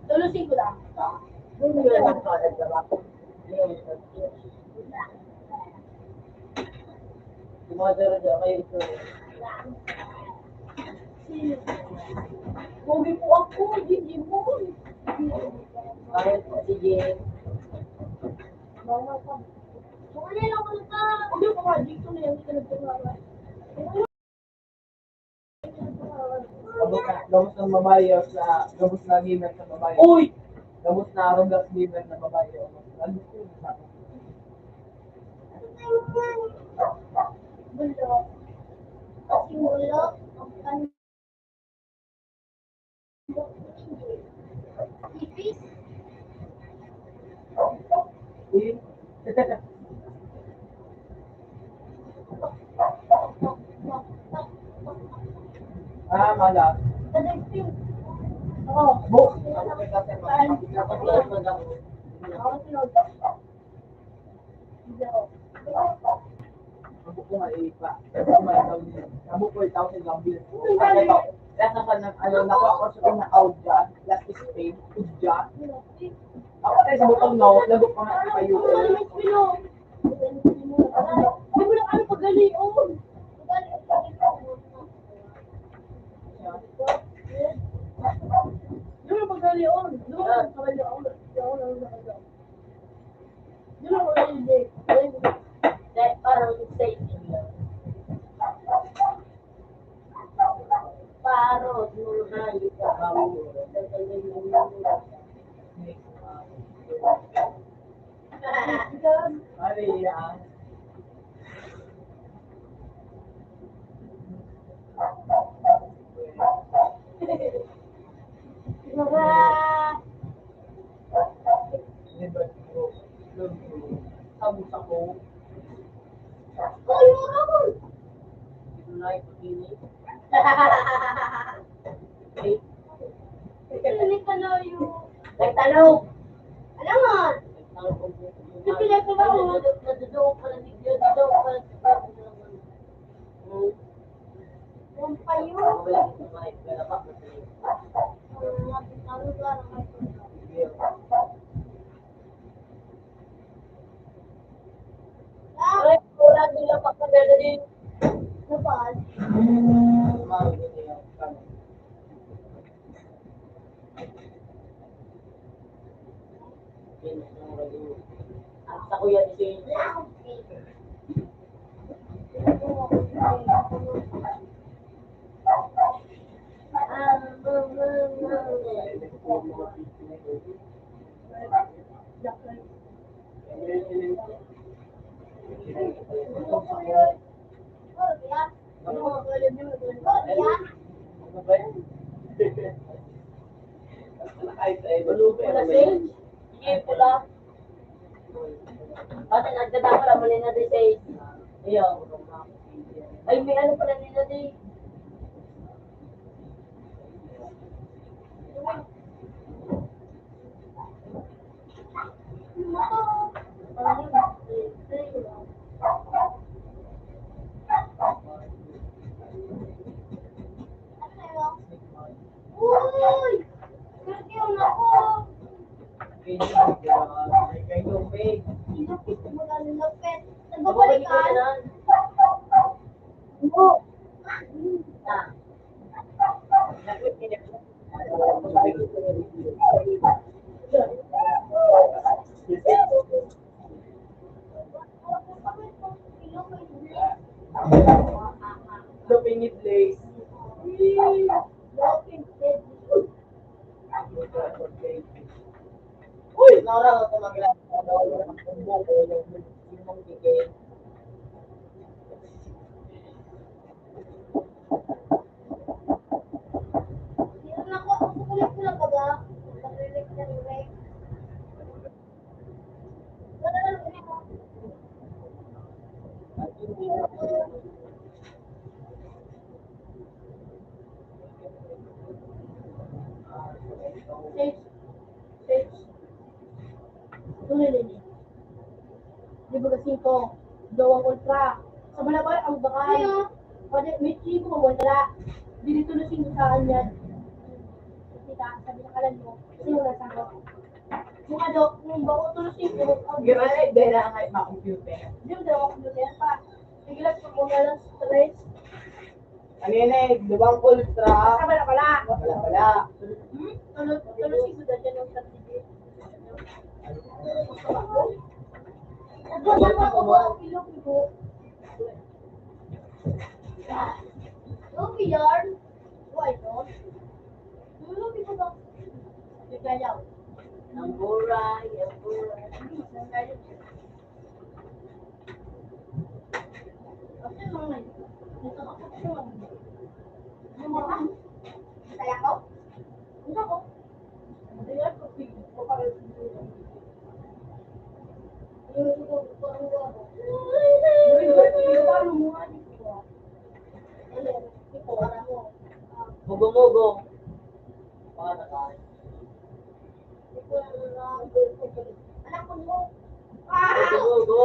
Lulusin ko lang. Hindi na lang kagad na ba? Dumadara-dara kayo ito. Pogi po ako, hindi mo. Kahit sige. Wala lang ako sa... Hindi ko nga, dito na yan. Gabos na mamayos na, gabos na gamer sa babae. Uy! Gamot na araw gas liver na babae. Ano ko sa Bulok. Kasi bulok, ang pandok. Ipis. malas. Kadagping. Oo. Bo. Ako sunod. Bulok. Ako ko maipa. Ako ko itaw sa gambil. Last na ng ano nako ako sa na-out dyan. Last is Spain. Udja. Ako tayo sa butong no. Lago pa nga kayo. Di mo lang ano pagalion. Di mo lang pagalion. Di mo lang pagalion. Di mo lang pagalion. Parang safe. Parang muna yung Maria. Mga Sabos ako. Ay, mga kapal! Like ini. Hindi ka na yung... Nagtanong. Alam mo! Pipili ko ba ako? Nadudok pa na video. Nadudok pa na Yung payo. wala ko sa mic. Wala pa. Ano ba? Ay, wala nila pa ka din. Napal. Sa kuya si wala sales. Sige pula. Kasi nagdada pala mali na din sales. Iyo. Ay, may ano pala nila din. Uy! Kasi yun ako. Inapit mo na nilapit. Nagbabalikan. Oo. Lupingit place. Uy! Naurang ako maglalaro. Yung buko, yung bigay. Meron ako. Ang kukulit-kulit ka ba? Pag-relate na relate. Wala lang ulit mo. Sage. Sage. Tuloy din eh. Di ba kasi ko, dawang ultra. Sa malabay, ang bakay. Pwede, may chiko mo wala. Dito na sinusaan yan. Kita, sabi na kalan mo. Sino na sa ko? Kung ano, kung bako tulusin ko, Gimana dahil na kahit ma-computer. di ba daw ako doon pa? Sigilas ko mga lang stress. Kanina dubang ultra. Kasama na pala. Wala. Tulusin ko dyan yung certificate. Nagpasama ko mo, ilong ko. Okay, yarn. Why not? Tulog ito ba? Ikayaw. Ano ko? Tingnan ko, tingnan ko para Yung ito, parang ako. paano mo nga dito? Ayun, ito, para mo. Mugo-mugo. Para kain. Ito, anak ko mo. Mugo-mugo.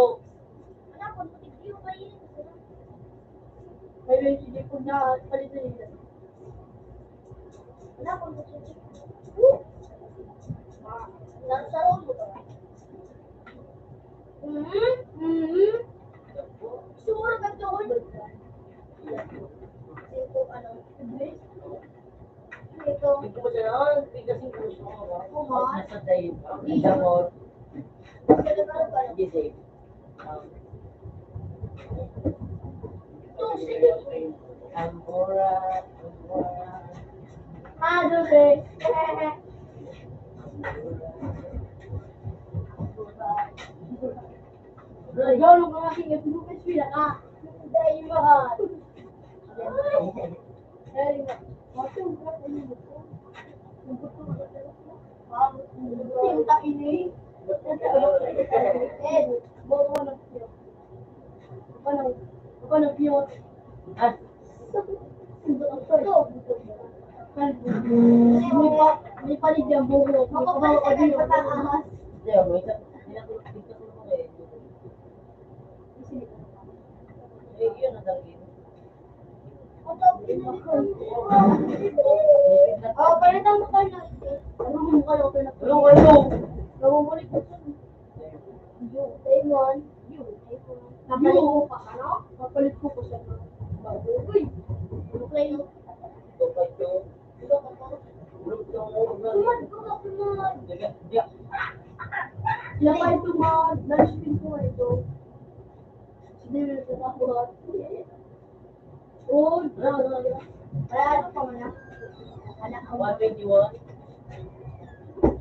Anak ko, tigil mo kayo. May hindi ko na palit na nila. Anak ko, tigil. Nasa roon mo ba? Siguro ka doon. Ito, ano? Ito. Hindi ko siya naman. Tigasin ko siya. Kumot. Nasa dayo. Isa mo. Ganun ba? Hindi safe. Ito, sige. Ambora. Madure. Gawin ko nga kaya tulo ka sila ka. Dahil mahal. Dahil nga, mato nga ko yung buto. Yung buto nga Sinta ini. Eh, bawa na siya. Apa na piyo? Ah, May palig yung buho. Makapal ka ng pataas. hindi ako. Tingka ko naman eh. Yun ang daging. Oh, palitan mo ka na. Ano mo ka lang na Tulong kayo! nawawalik ko sa Damon. Napalit ko pa, ano? Napalit ko po siya. Uy! Play mo. Tulong kayo. Tulong Kumad. Sila pa ito mga dashpin ko ito. Sila na sa lahat. Oh, Kaya ano pa man ah? Anak ko. 121.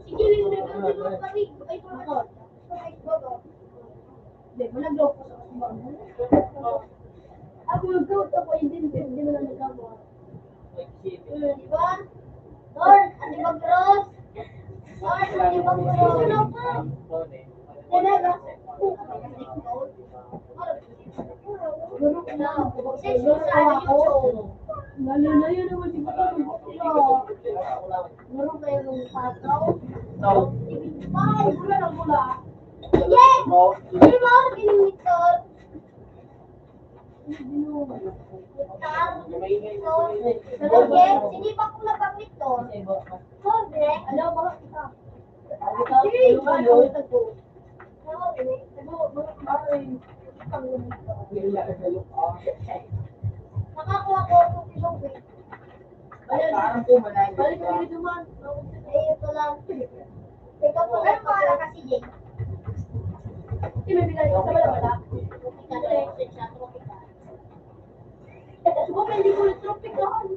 Sige, libre ka. Sige, panig. Ay, kumad. Ay, bago. hindi, malaglaw ko sa kasama. Ako nag-out ako, hindi mo na nagagawa. Di ba? Lord, ano ba cross? Lord, ano ba cross? Ano pa? Talaga? Guro ko na. Six mo sa YouTube. Nalalayo naman si Bato. Meron kayo ng pataw? So, Bye! Wala na mula. Sige! Hindi mo ako kinimitor. Sige, sige ba kung napag-mitor? Hindi. Ano ba kita? Sige, Ano ba ito? nakakuha ko kung isang week. Parang po manay. Balik ka dito man. Eh, ito lang. Teka po, ano para kasi Jay? Hindi may bigay sa bala-bala. Subo hindi ko tropic lang.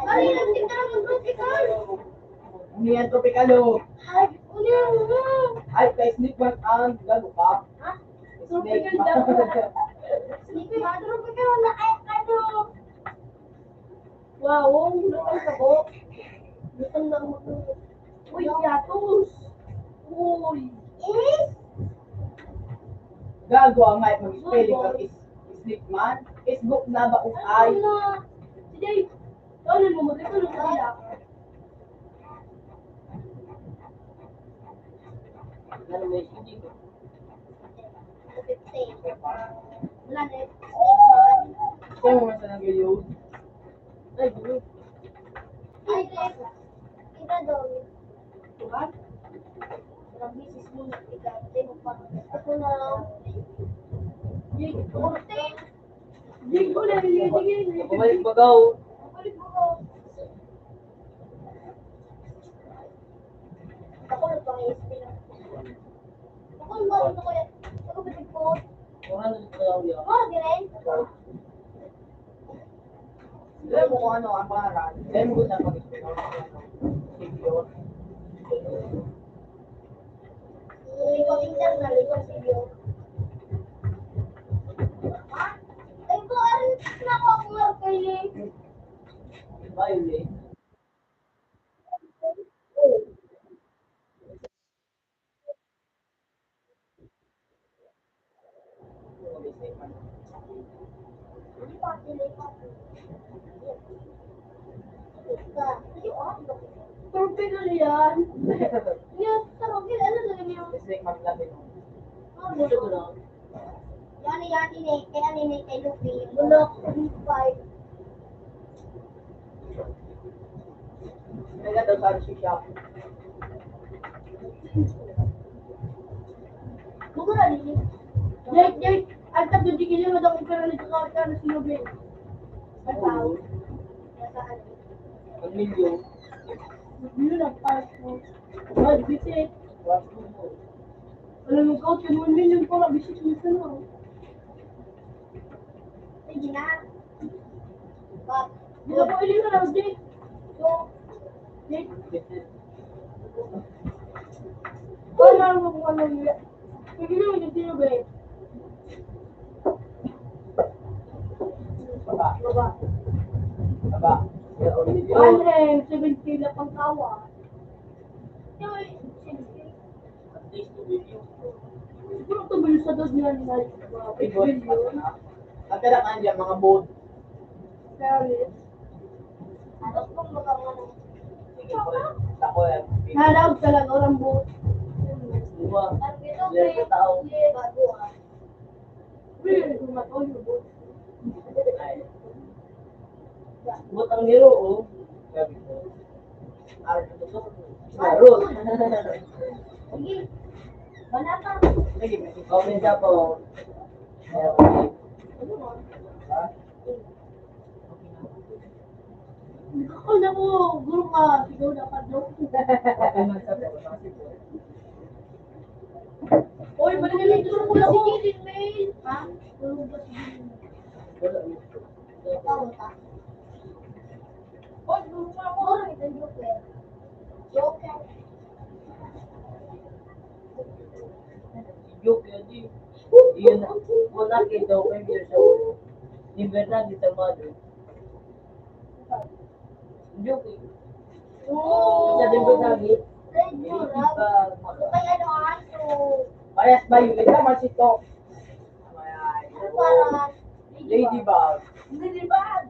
Ay, nagtita ng tropical! Ano yan, tropicalo? Ay, ano mo? Ay, kay Sneak One ang galo ka. Ha? Tropical Hindi ba? Tropical na ay ano? Wow, lutang ka po. Lutang lang mo. Uy, yatos. Uy. Eh? Gago ang mic mag-spelling ka is Sneak Man. Facebook na ba ay? Ano? Sige, ano mo mag-ito ng kanila? ano may hindi ko. Wala na eh. Snake Kaya mo man sa nag-yun. Ay, gulo. man. Ay, iba daw. Diba? Parang misis mo na ikate mo pa. Ako na. Jig, Kurte. jig ko na, jig. Bumalik bagaw. Balik mo ko. Ako na pang-isip na. Ako na ba? Ako yan. Ako ba nag-post? Kung ano sa bagaw yan. Oh, ganun. Alam mo kung ano ang pangalan. Then, kung saan mag-spell. Likod internal, likod video. Ha? Ay, ko, arin na ako. Violet. Violet. Torpedo yan. Yan, tarogil, ano na yun? Mistake man lang yun. Ito ko lang. Yan, kaya ni kay Luffy. Bulok, 5. Kaya daw sa si Shop. Buko na din. Jake, ang tabi di kanya na akong pera nito ka na sinubi. Ang tao. Nasaan? Ang milyon. Yun na, park mo. Mas bisit. Alam mo ko, 1 million ko na bisit mo sa no. Sige na. Bak. Di na po ilin na lang, Jake. So, Jake. Kaya mo kung ano yun. Sige na, yung sinubi. Baba. Aba. Ang milyon. 170 na pang tawa. Yung 70. At least 2 million. Siguro ito ba yung sa dos niya na Ay, boss. Ang kaya kanya mga boat. Paris? Ano kung makakano? Sige po. Ako yan. Hanap talaga orang buot. Diba? Ang ito Ilan na tao? bago ah. Really, kumataw yung buot. Ay. Boat ang niro, oh. Sabi ko. Arot. Sige. Banata. Sige, okay siya po. Ako na ko, guru ka. Sigaw na ka daw. Oy, balik na lang tulong ko lang si Jilin, May. Ha? Tulong ba si Jilin? Tawag ka. Oy, tulong ka ako. Oy, ito Joker. Joker. Joke yun. Yun, wala kita ko 5 years old. Di verdad, di tamado. Joke yun. Sa din ba sabi? Red Bull, kay ano aso. Parehas ba yun? Ito naman si Tok. Ano para? Ladybug. Ladybug.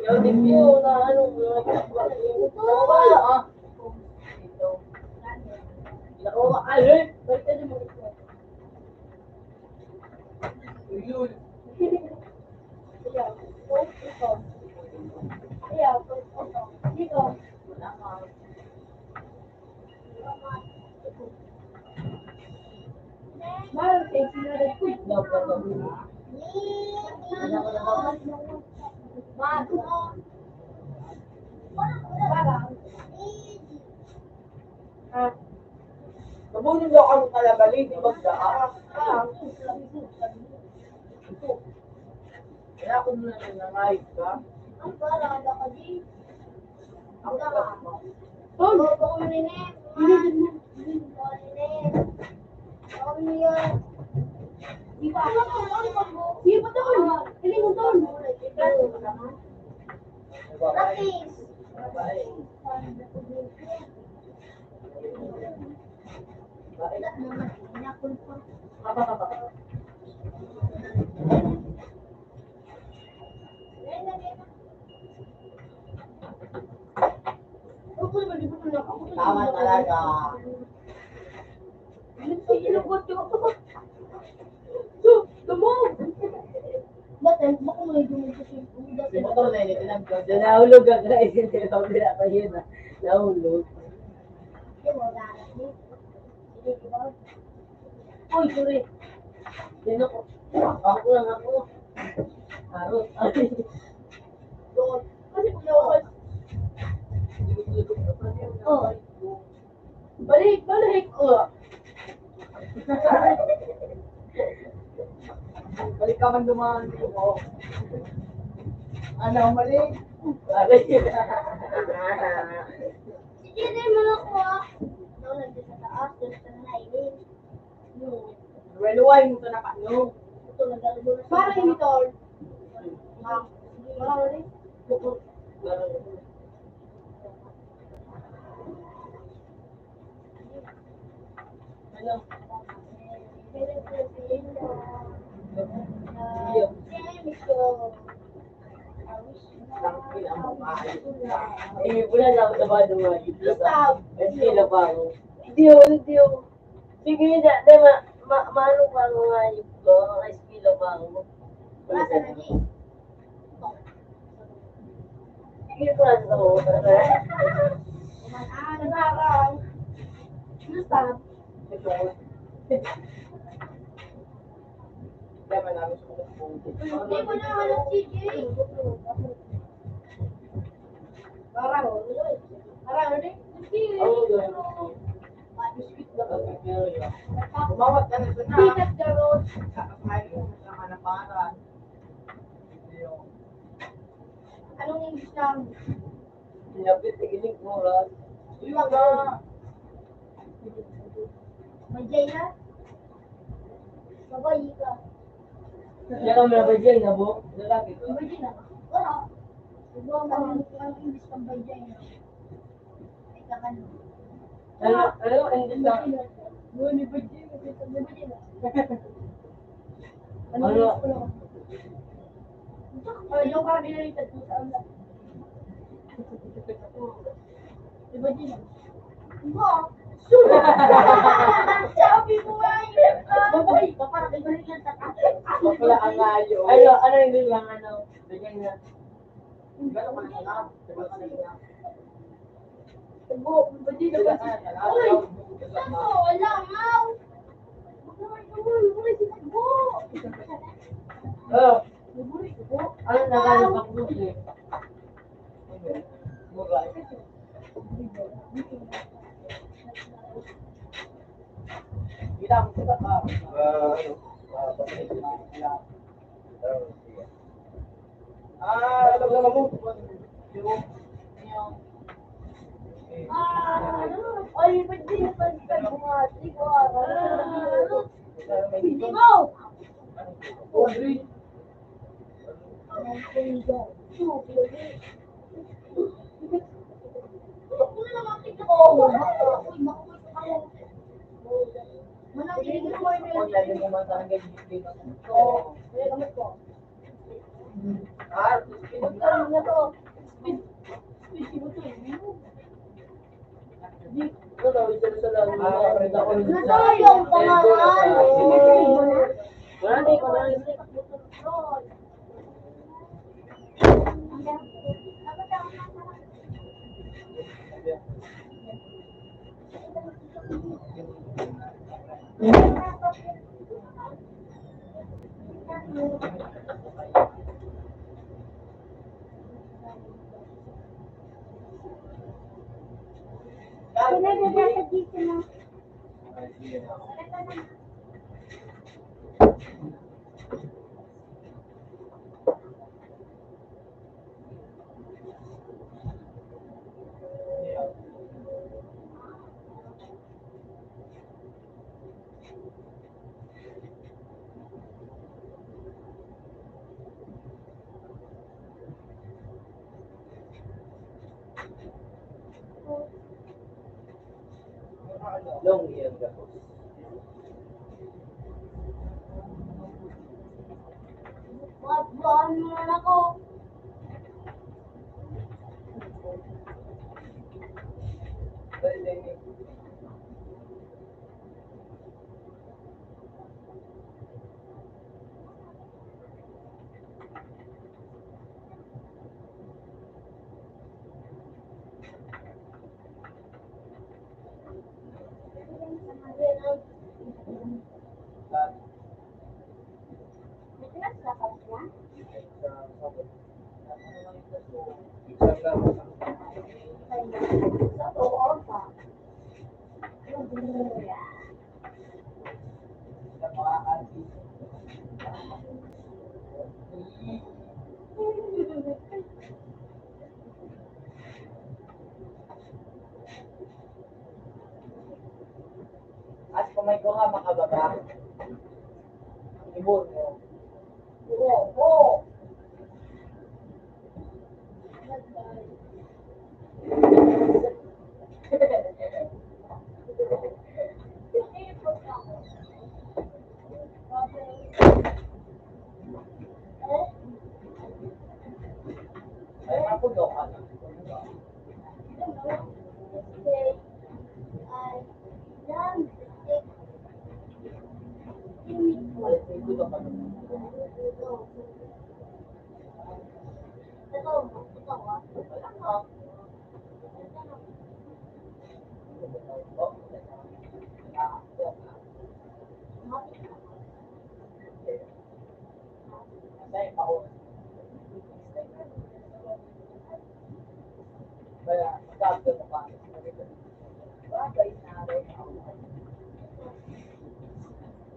Yung review na ano, wala ah. Ito. Nakuha, ay, balik ka din mo. Yun. Wala ka. Daw ka daw. Kabunin daw kami kalabali, di ba daan? Kaya ako muna nangayip ka. Tama talaga. Si motor na yun, tinagdag. Nahulog ang guys, hindi ako pinapahid na. Nahulog. Uy, sorry. Sino ko? Ako lang ako. Arot. Kasi paglawas. Oh. Balik. Oh. Balik ka man dumaan ko. Ano, mali? Aray. Sige, na mo ako ah. Nandito sa taas. Buhay mo ito na paano. Ito naglalaro na. Parang hindi tol. Wala ko rin. Ano? Wala na ako sa bado mo. Hindi na pa ako. Hindi ako. Sige, maano pa ako nga yung ko, mga eskilo pa ako. Sige po lang ako. Kaya namin sa mga Hindi mo na alam si Jay. Parang ano eh? Umawat ka na ito na. Peanut garot. Kakasahin mo naman ng pangalan. Anong English na? Sinapit, tigiling mo, Ras. Ilang ka. May Jay na? Babayi ka. Yan ang mga bagay na po. Lalaki ko. May Jay na? Wala. Siguro ang English ng may Jay na. Ay kakan. Ano, hindi lang. May Jay na. May Jay na. Ano? Yung parang binaliktad ko sa ulan. Diba din? Diba? Sabi mo nga yun. Babae ka, parang ibaliktad sa akin. Wala ang ngayo. Ano yung lang, ano? Bagay na. Gano'n ka na lang. Diba ka na lang. Diba? Diba din? Uy! Ako, wala nga. Uy, sinagbo. Oh, Diba? ano nagalok ako eh. Mura. Kita mo kita ka. Alam naman mo. Ay, ba't di na pagkakal bumati ko? Hindi mo! Audrey. Online mo man sa hanggang dito. Ah, Ano, isa lang. Natayong pangalan! Wala na ko na. Long yan ka. Buwan mo na ako. At kung may kuha makababa. Ibon mo. Ay, ako daw ka na. May gusto ka na. Wala na. Masaya pa ako. Kaya, sabi ko pa. Bagay na rin ako.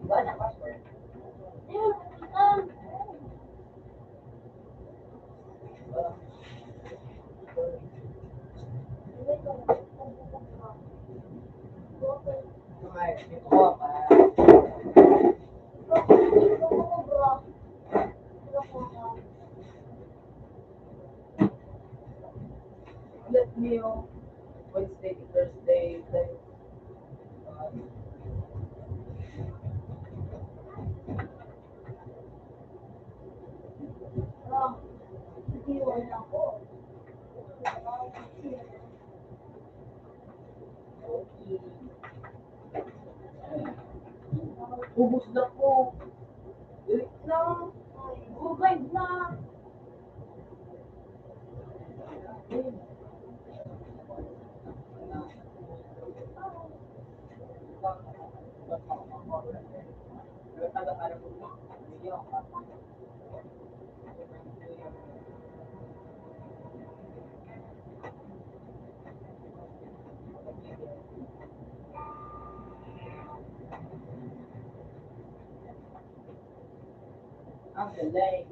Iba na, pastor. Let me know Wednesday, Thursday, ubus na po. Dilit na. Ubay na. Ang galing.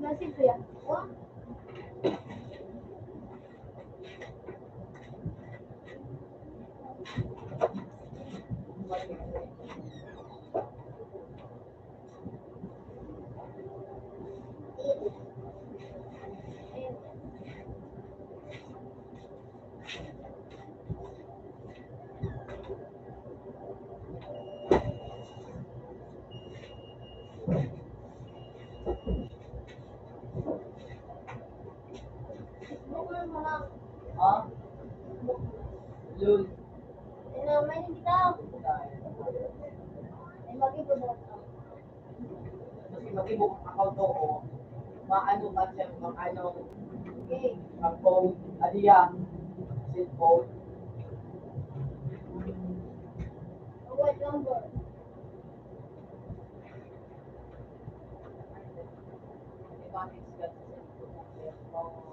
Masih ya? Ha? Lul. Main kita. Lagi beberapa. Kasi mag-ibok account ko, maano ba siya, mag-ano, Okay. mag-phone, aliya, cellphone. What number? Economics ka sa cellphone.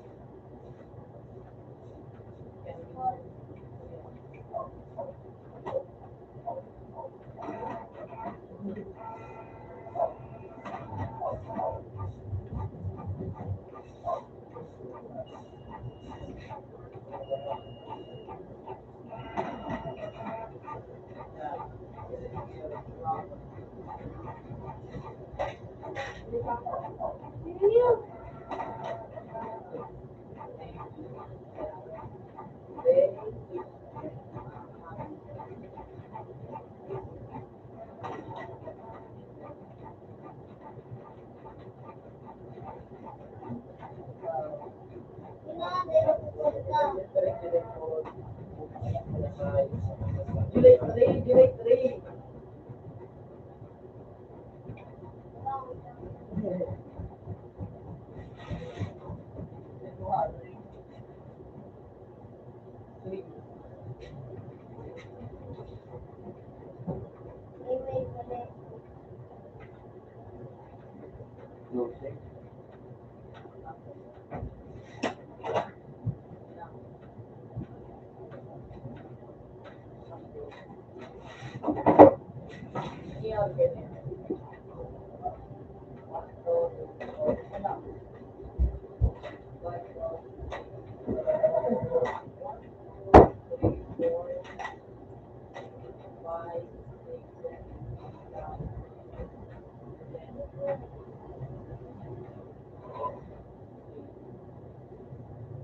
Delete. ganyan. Ano?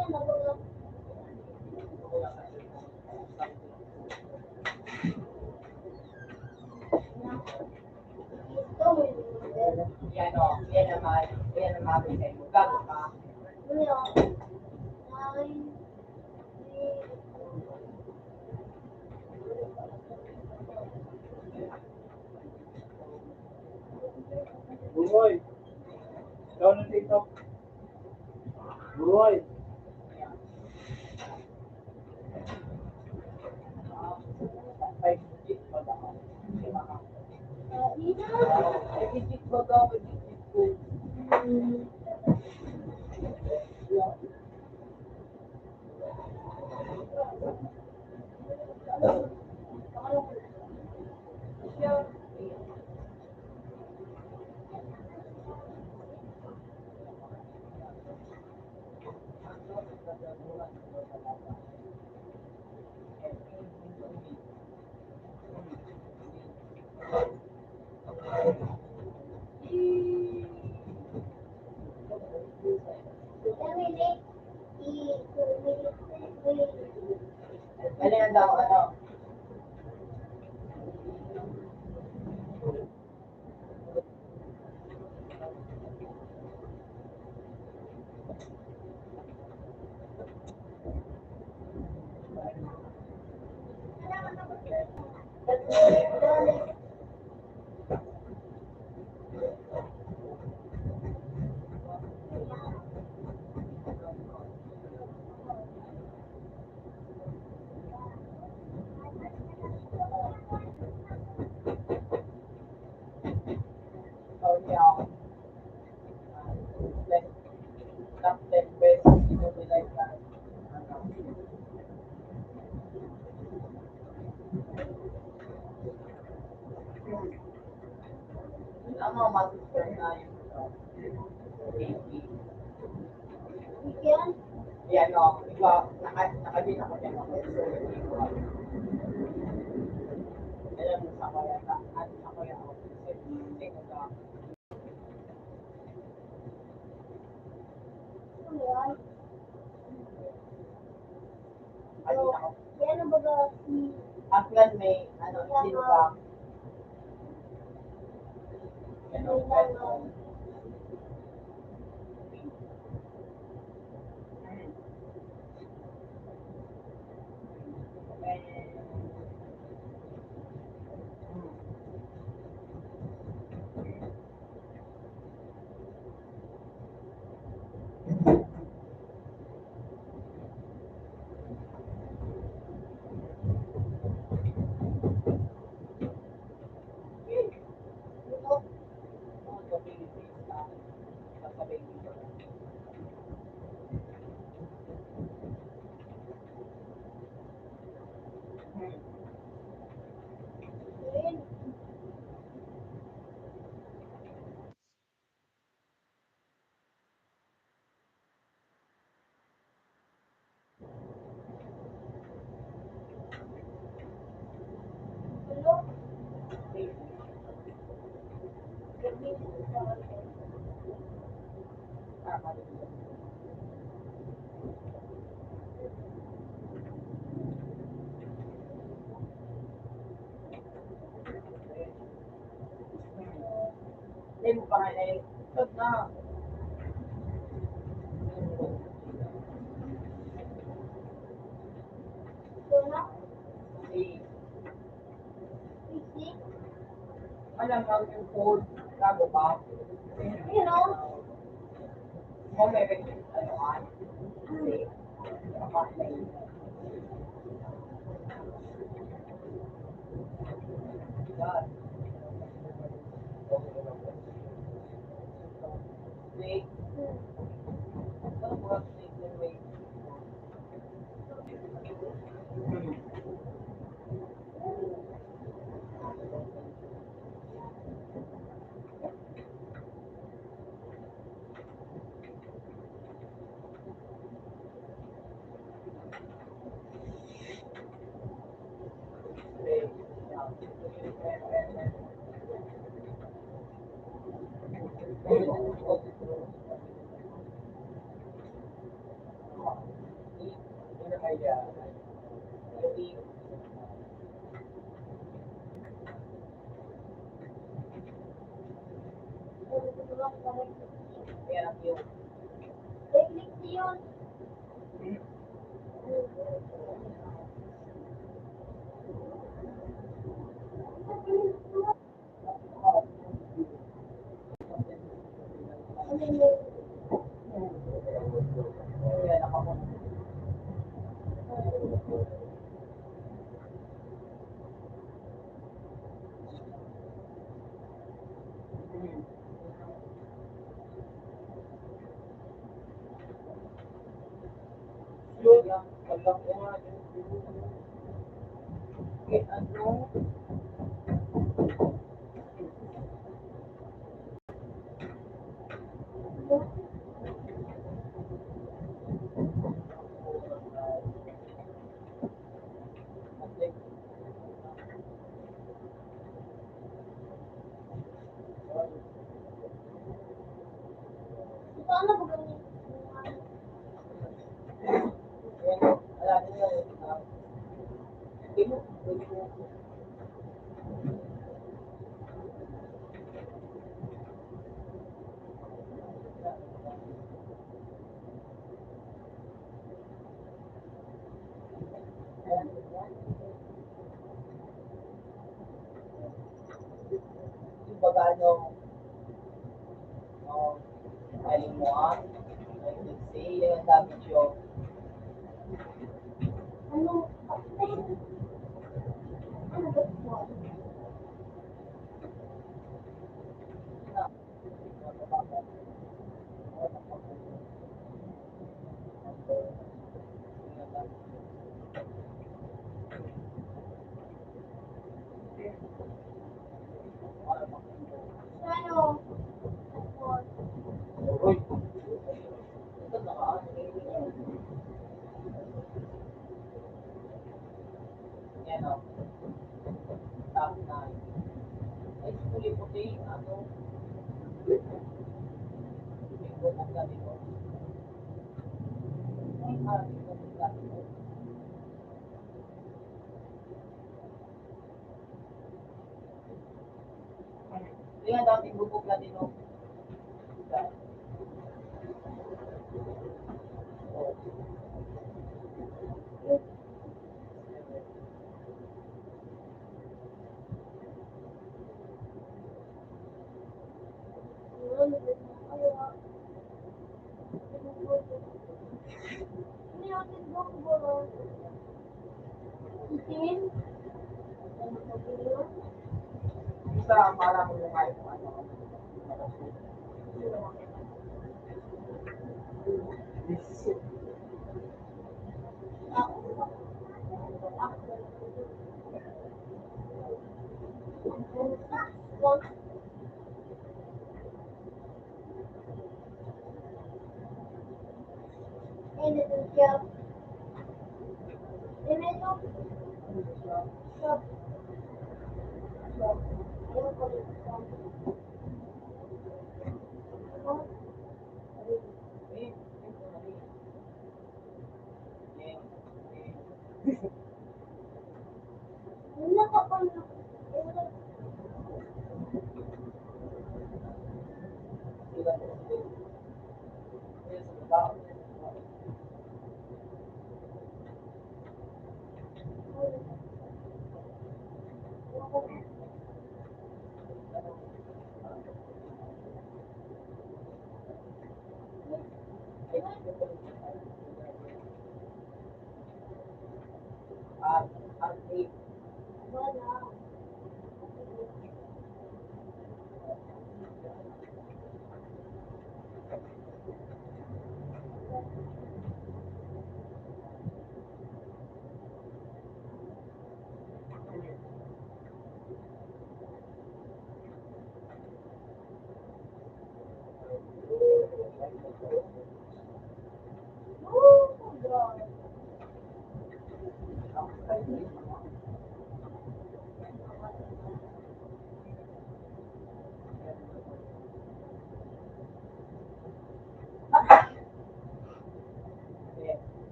Yan, nagulo. Ito, may number. Yan ang mabig sa'yo. Gago ka. Ano? 9, 3, Buhay. Ikaw na dito. Buhay. Ay, digit ba daw? ina. Ay, digit ba daw? Ay, digit ko. Ano yan daw, ano? Oh, yeah. Like, top 10 best movie like that. Ang mga master na yun. Yan. Yan o, iba, nakabin ako dyan ako. Alam mo sa kaya, ano sa kaya ako. Ano yan? Ano ako. Yan ang baga si Aflan may, ano, sinigang. Ano, Kailangan. Yan. Ano? Hindi mo pa nga eh. Ito na. Ito na. Kasi, Easy. alam mo yung food, bago pa. You know? Kung may ano ka, kasi, makain. God. Wait. Ano ba? Wait. Teknik yun. Paano ba gawin? Ano? Ano ba ito? Ano?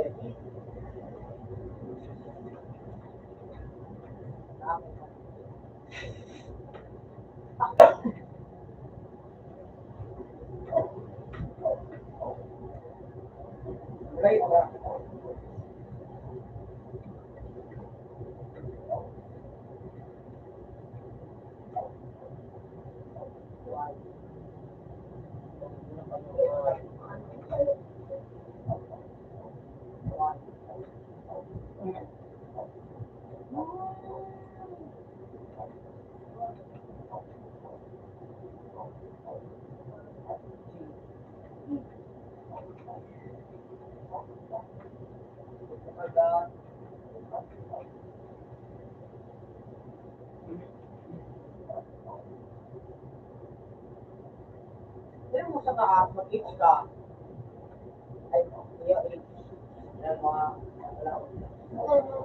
Right ba? Pero mo sa taas, mag-itch ka. Ay, iya, itch. Yan, mga, wala ko. Ano?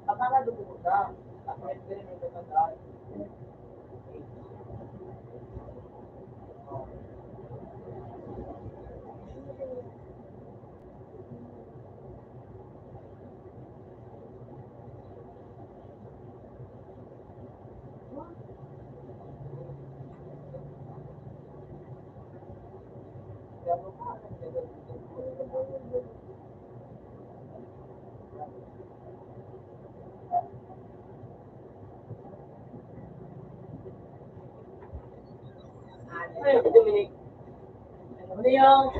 Akala dugo na. Ako rin may katandaan. Ay, Dominic. Ano yung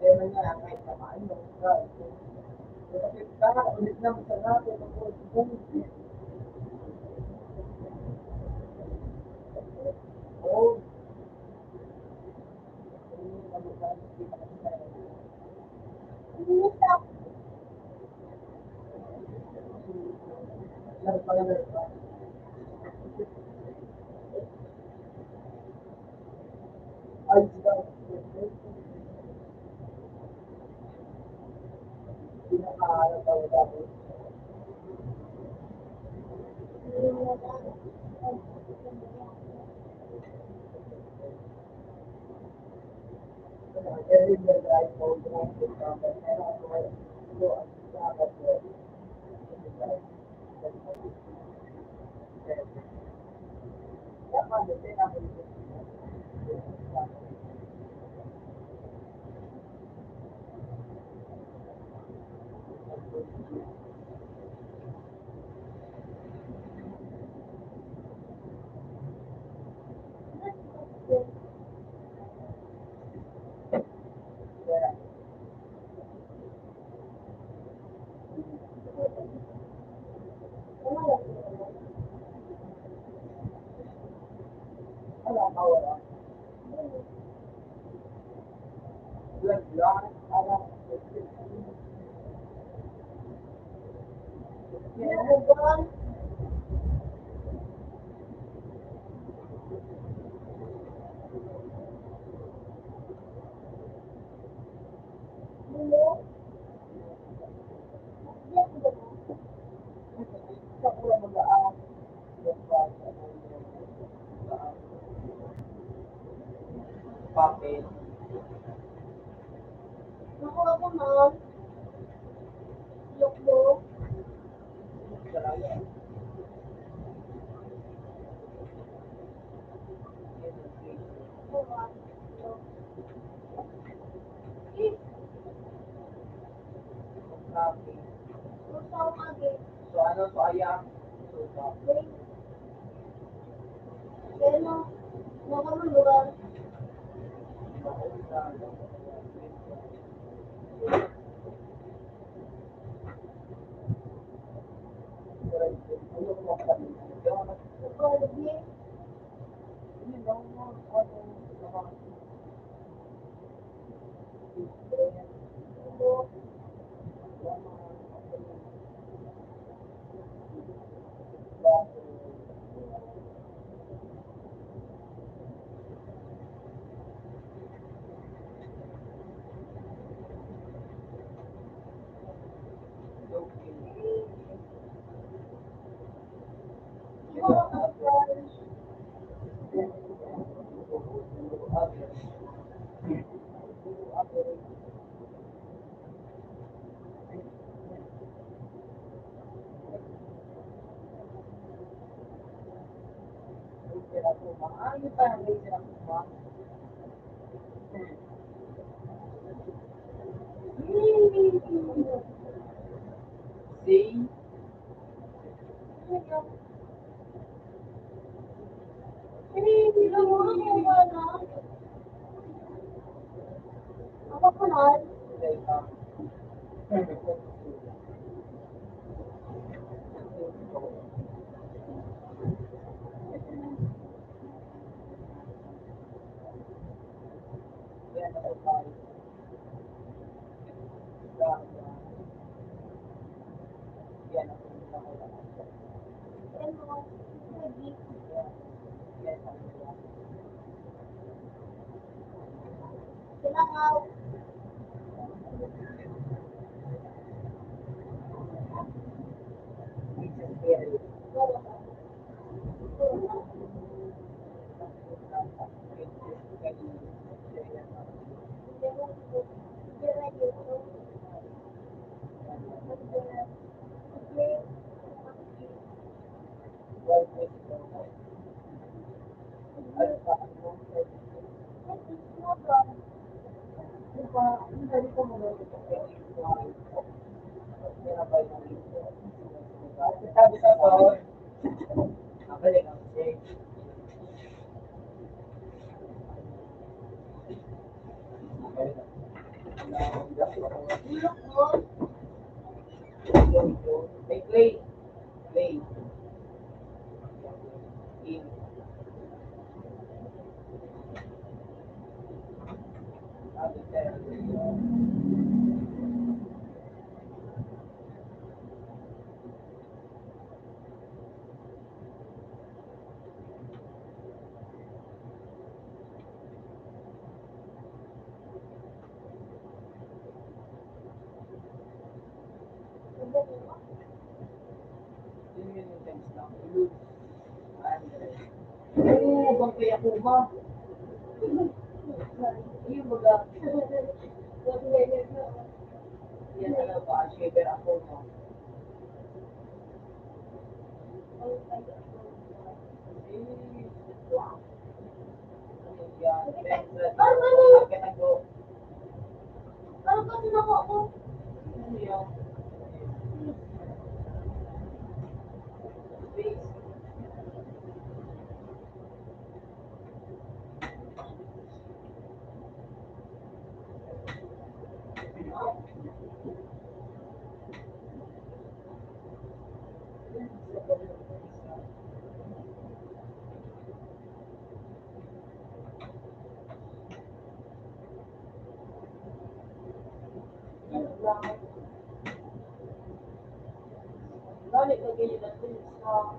Lemon na lang kahit samain mo. Kapit ka, ulit na masarap. Oh, laro pa lang laro pa. Ay, sila. Pinakaharap pa wala ko. Every day drive mo, pero ako ay ito ang dapat mo. Dapat, hindi na ako ito. Kaya, wala ka wala. Lang, para sa pula mag-aas. Papel. Nakuha ko, ma'am. Look. Talaga. Papel. So ano, so ayam. So papel. ano, mga lugar. Jollibee. Ano pa ang may sila kuma? See? Ako pa nun. Silangaw. Sabi sa ko, nabalik ang check. Hey, Clay. Clay. In. Sabi sa yun yung intense lang. Ilus. Oo, bang kaya ko ba? Yung baga, yan ano ba, shaver ako mo. Wow. Yan, akin ang go. Parang kasi nako ako. Ano yan? Face. Balik lagi yun natin sa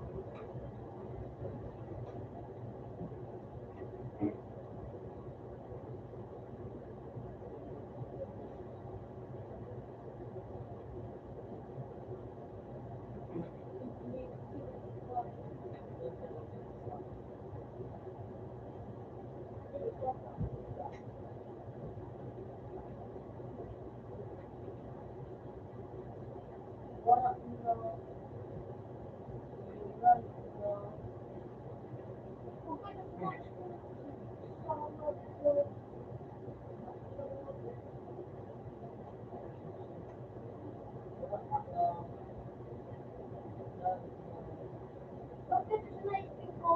Bakit naisip ko?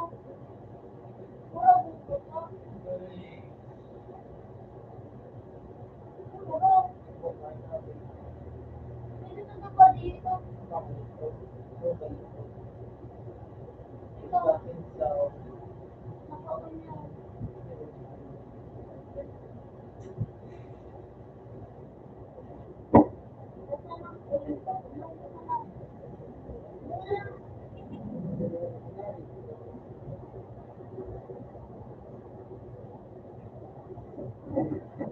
Napaulan.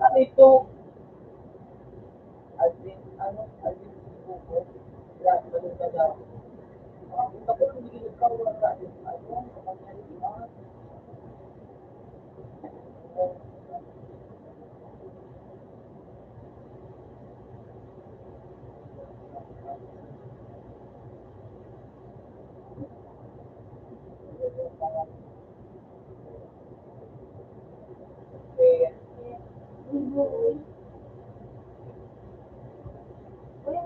Ano ito? Uy,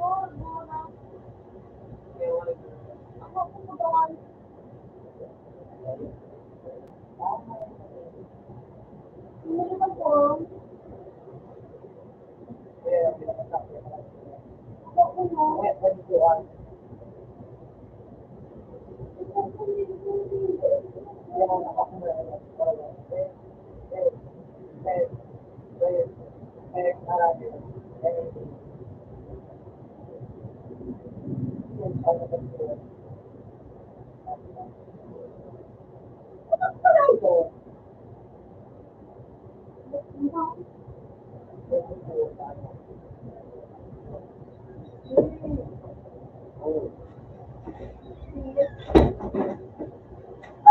wag mo na. Ako, pupuntawan. Ano naman po? Ako po mo.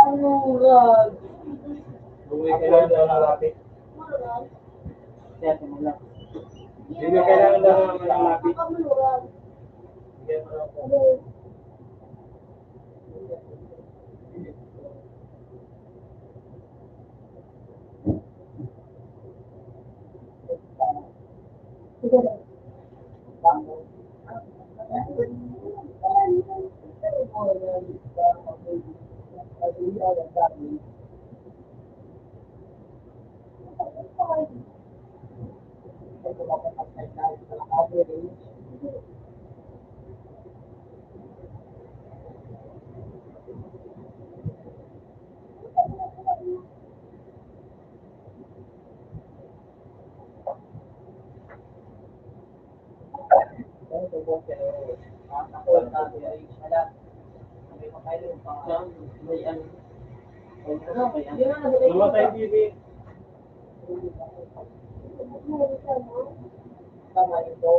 Ano rag? Bumi kailangan daw ng lapis. Kaya tumulak. Bumi kailangan daw ng lapis. Kakamuluran. Bigyan mo lang po. Ano? May ano? Namatay TV. Tama ito.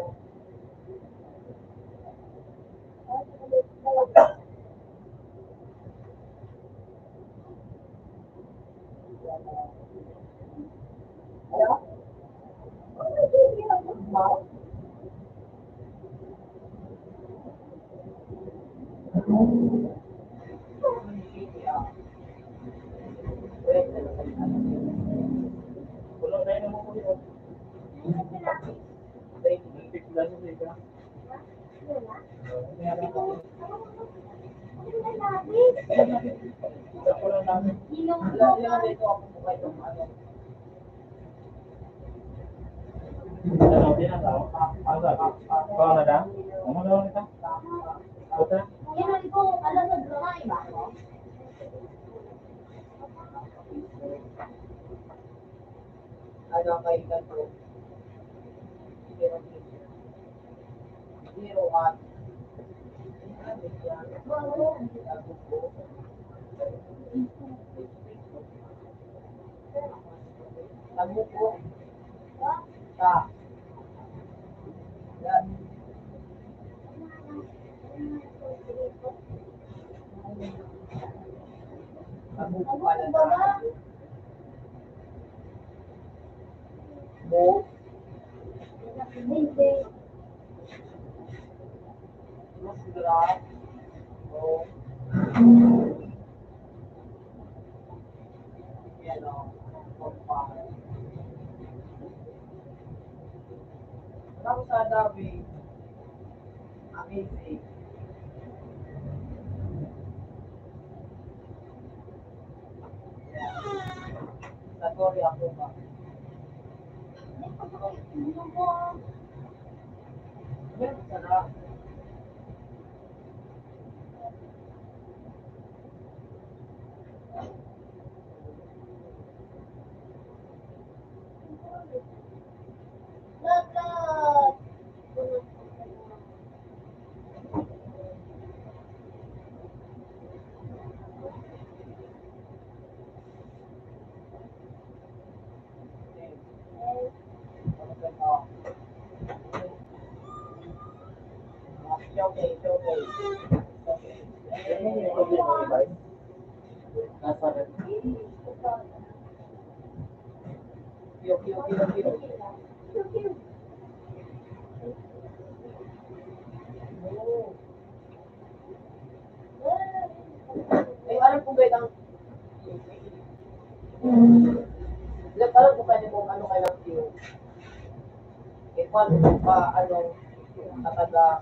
Kulang tayo naman po yun. Six glasses eh ka. Isa ko lang namin. Ano, tinatawa? Ang sabi? Baka na lang? Ano na lang ito? Puta? Ano kay ganito? 01. Kamu po. Ka. Yan. Kamu po pala sa radyo. Mo. Hindi. Lusgra. O. Yan o. Kumpara. Kamu sa dami. Amazing. Sa Tori ako ba? Meron sarap. Dapat. Okay. Yan yung problema ni Bart. Nasa rin. Eh, alam ko ba ang alam ko pwede kung ano kailang view. Eh, paano kung pa, nakaga,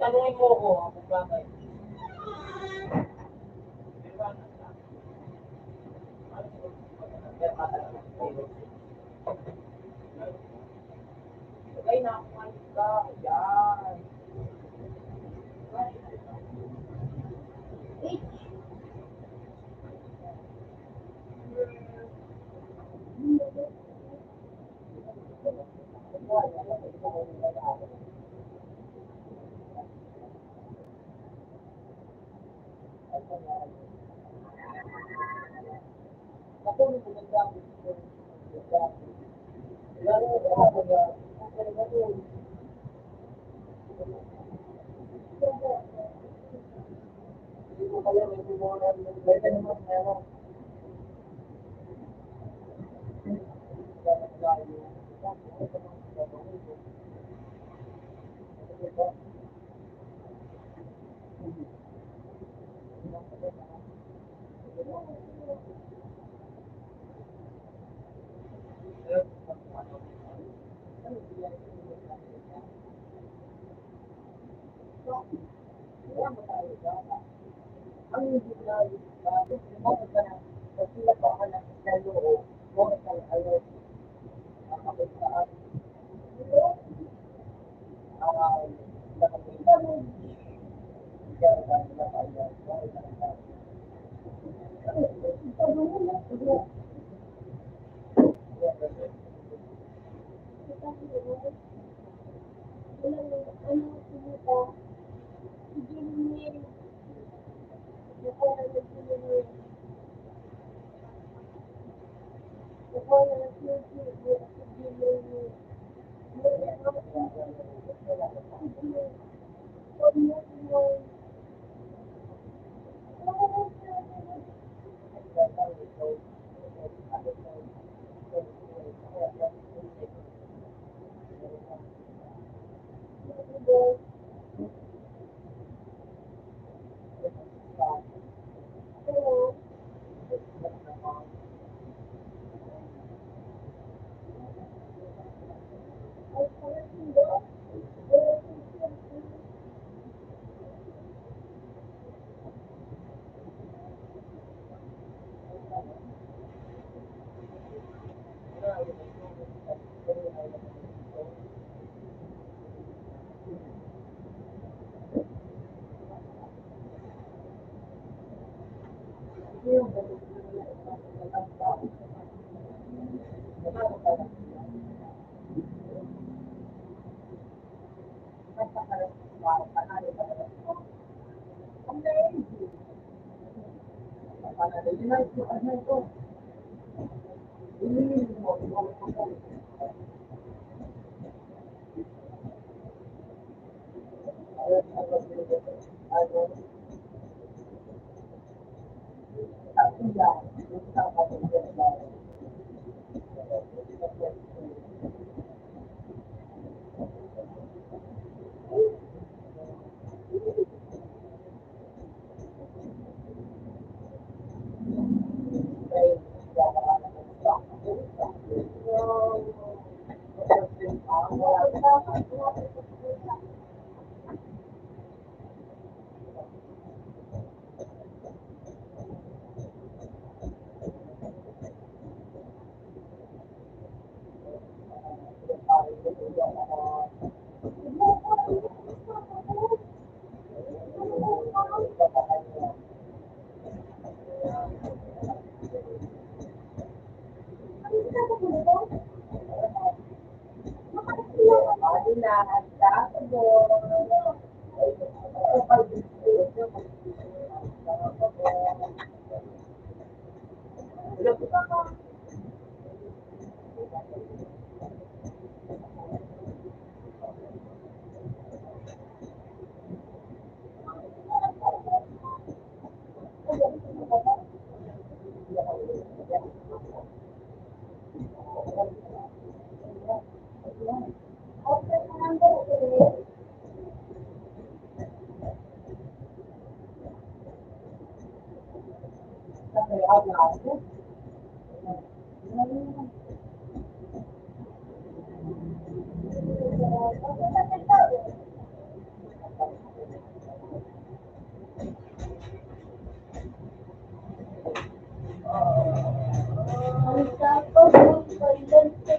tanungin mo ko kung bakit. Ay, nakuha ka. Yan. Ang tapos ng pagdating ko.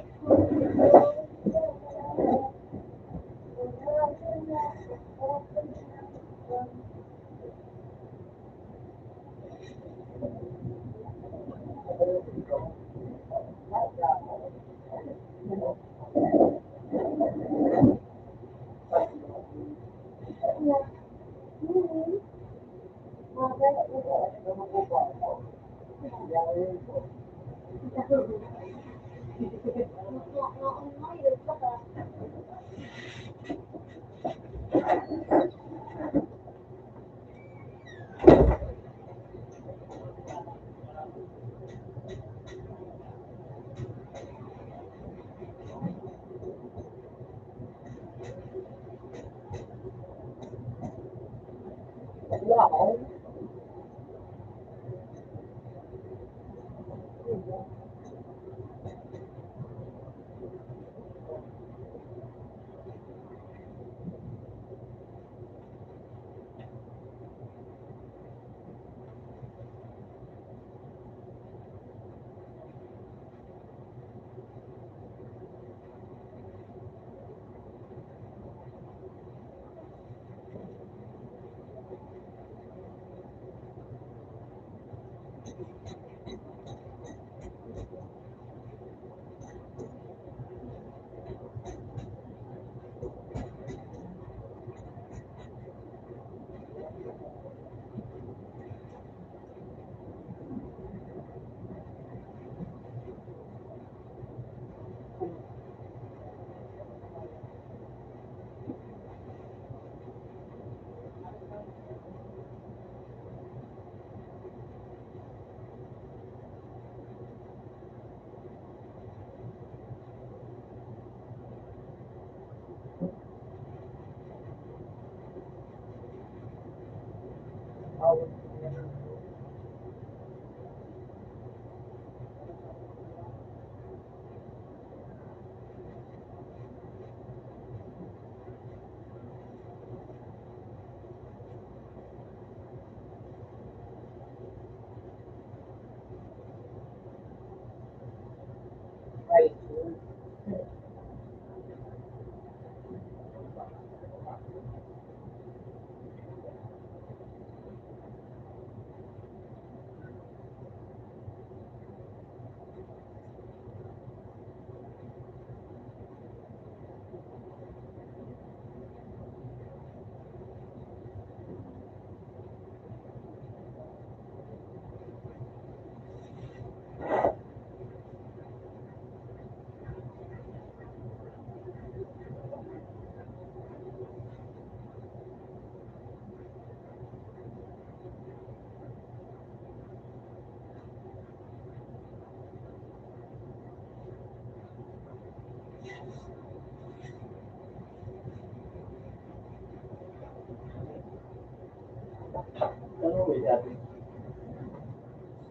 Pwede natin.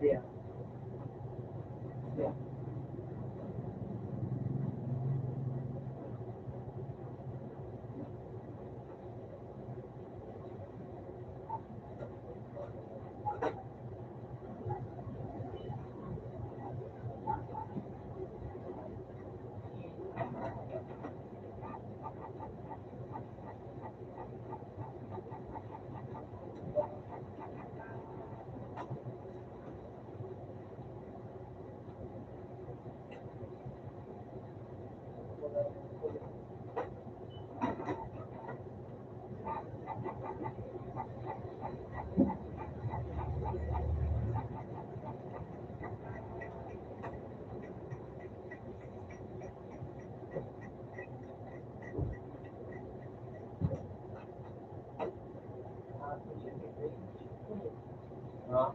Yeah. Yeah. Ah,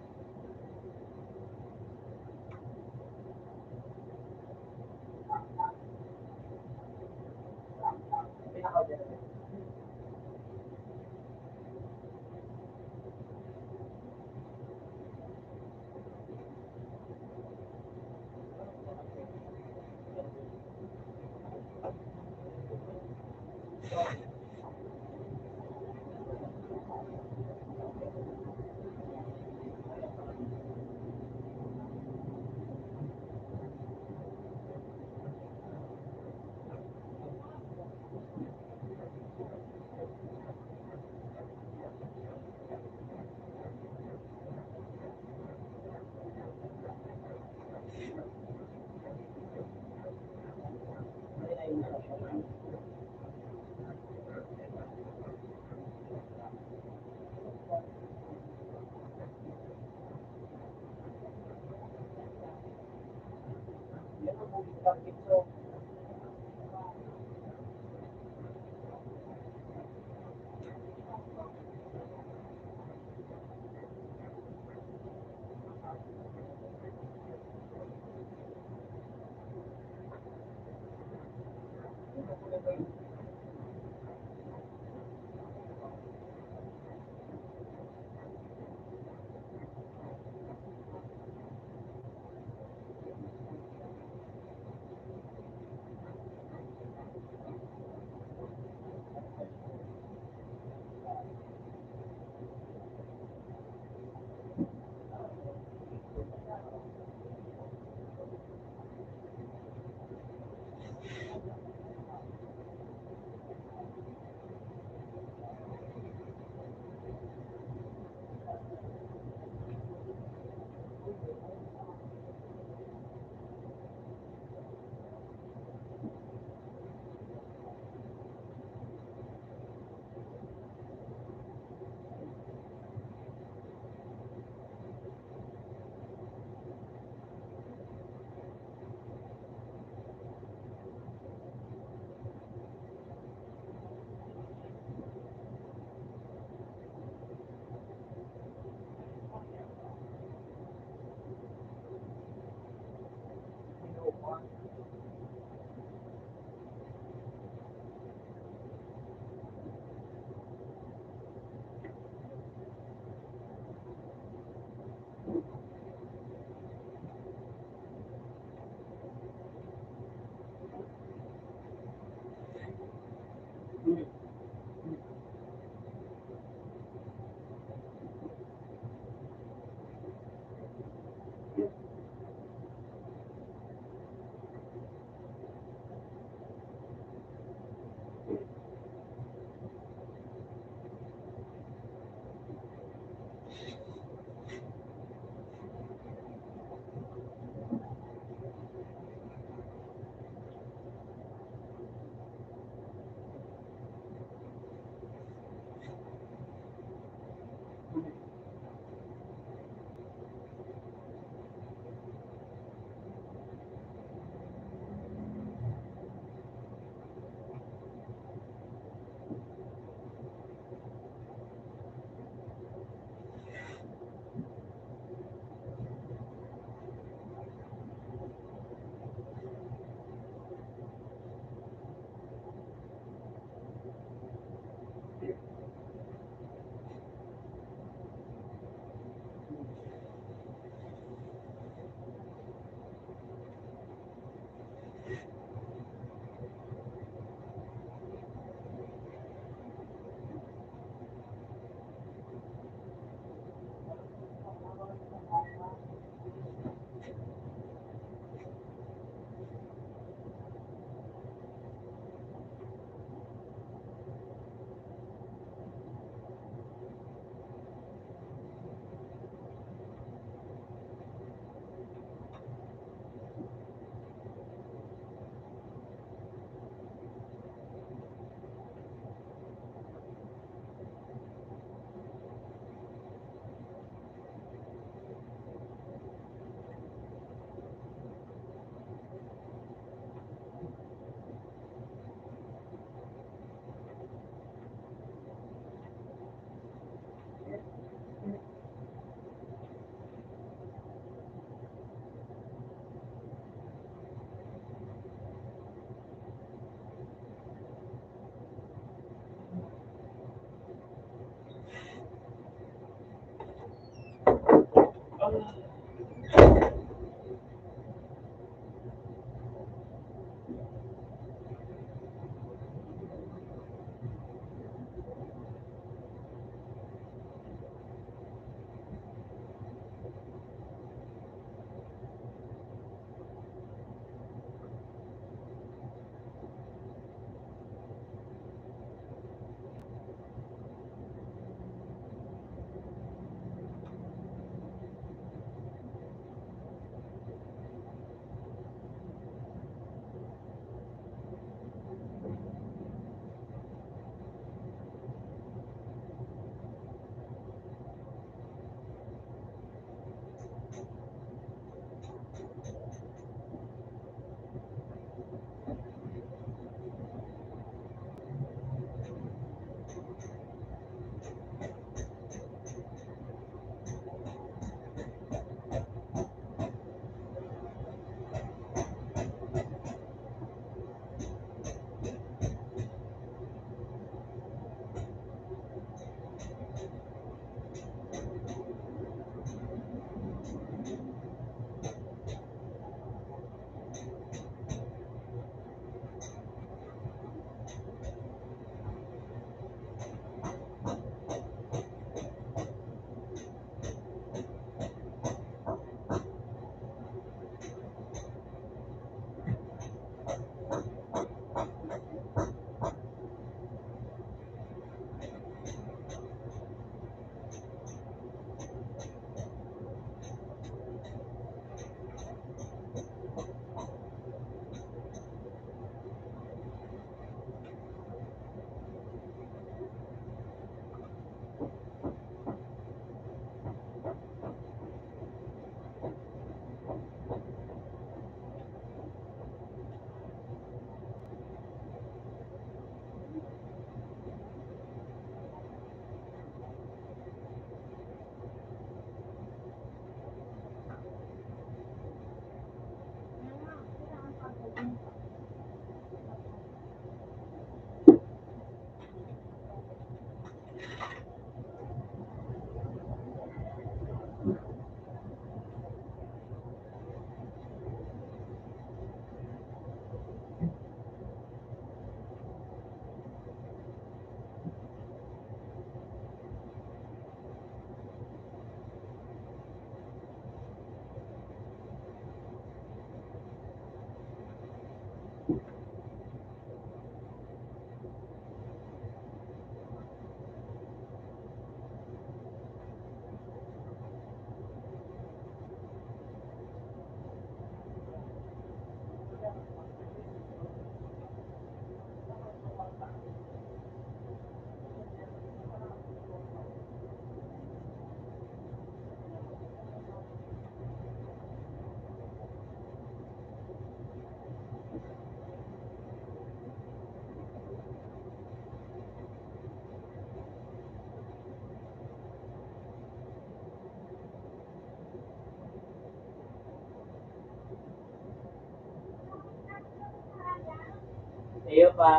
Iyo pa.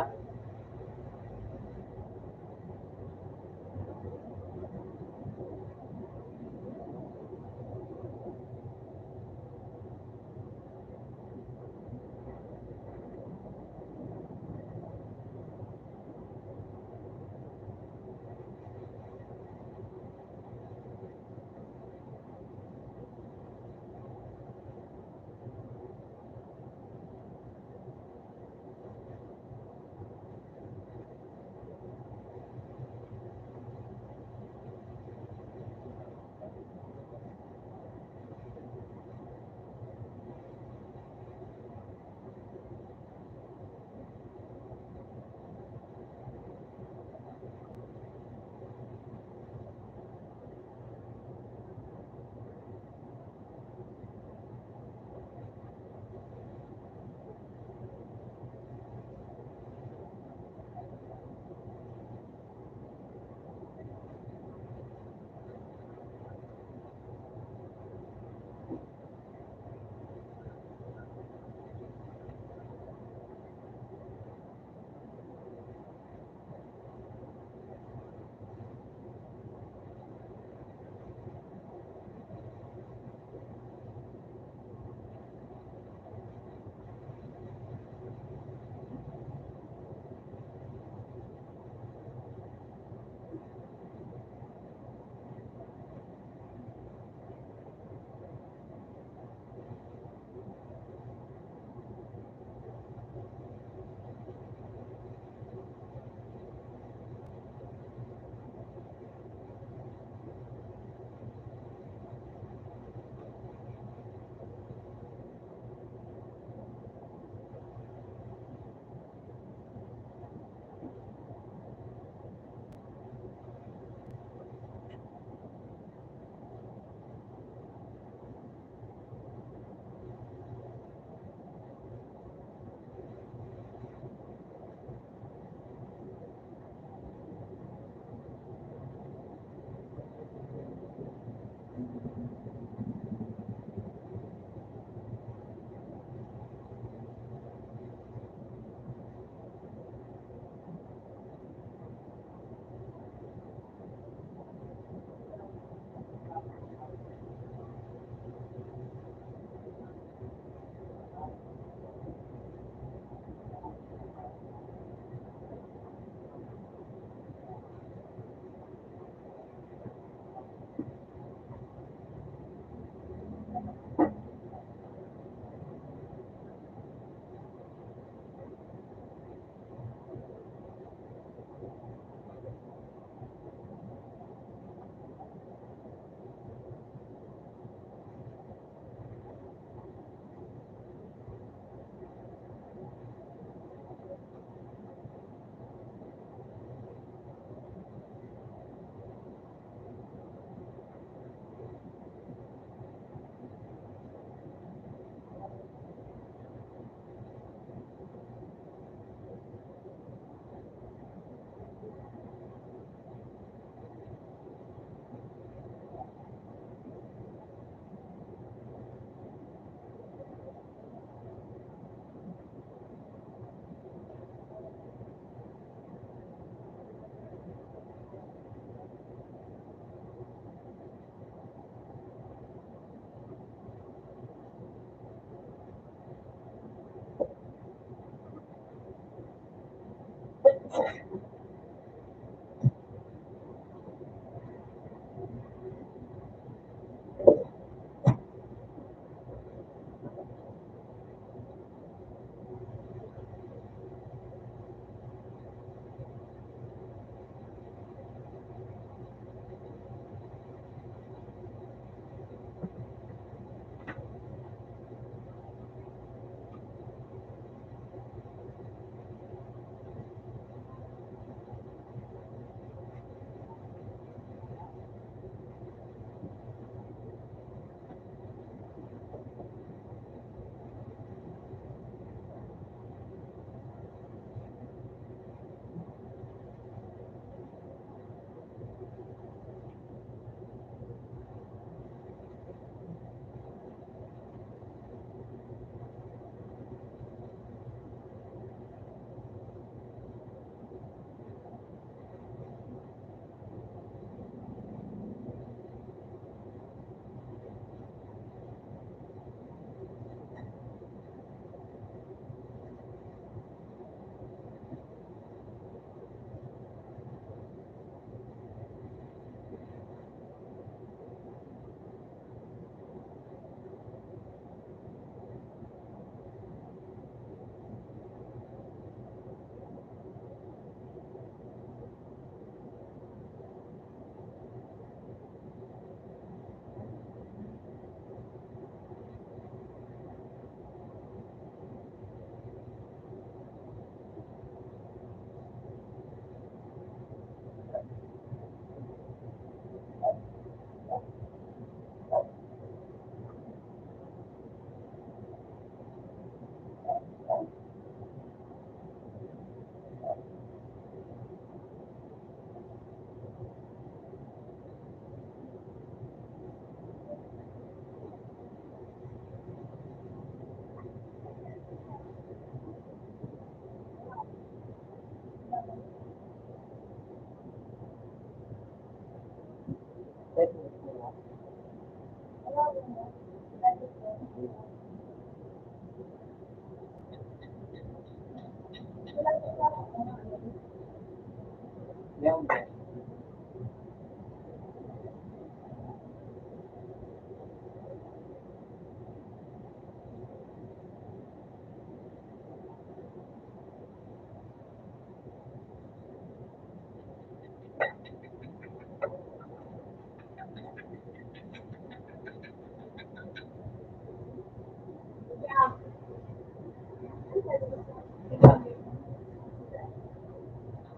Yan.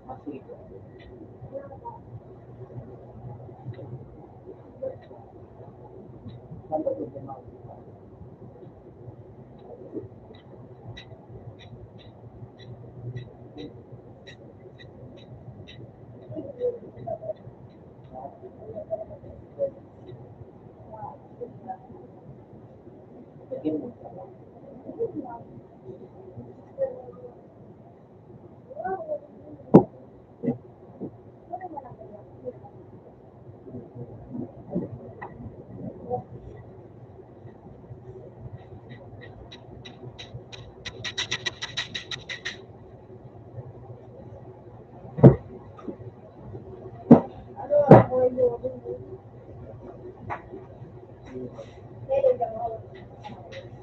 Masih. Sampai di Jamal. Begini.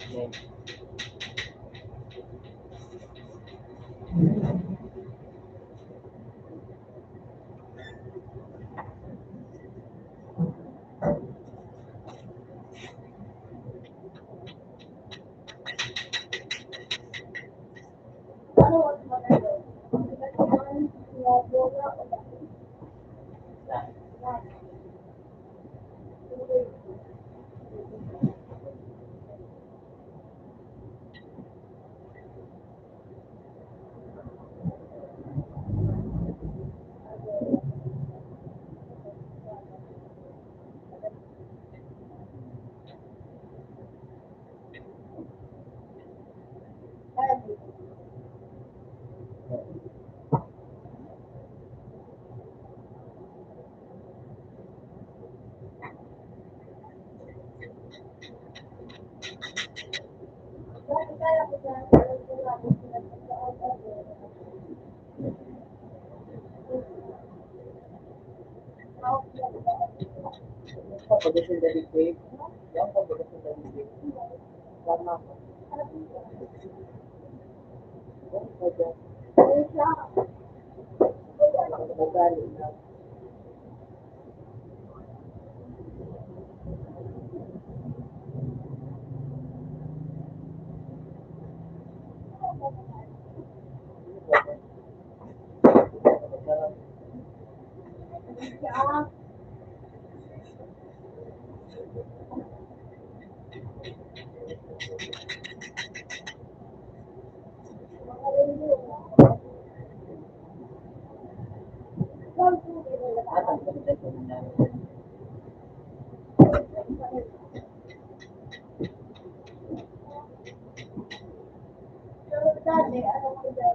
Yan. Pagdating dari cake, yang pagdating dari cake, warna apa? Oh, saja. Madali na. At ang pagdating na ako, kaya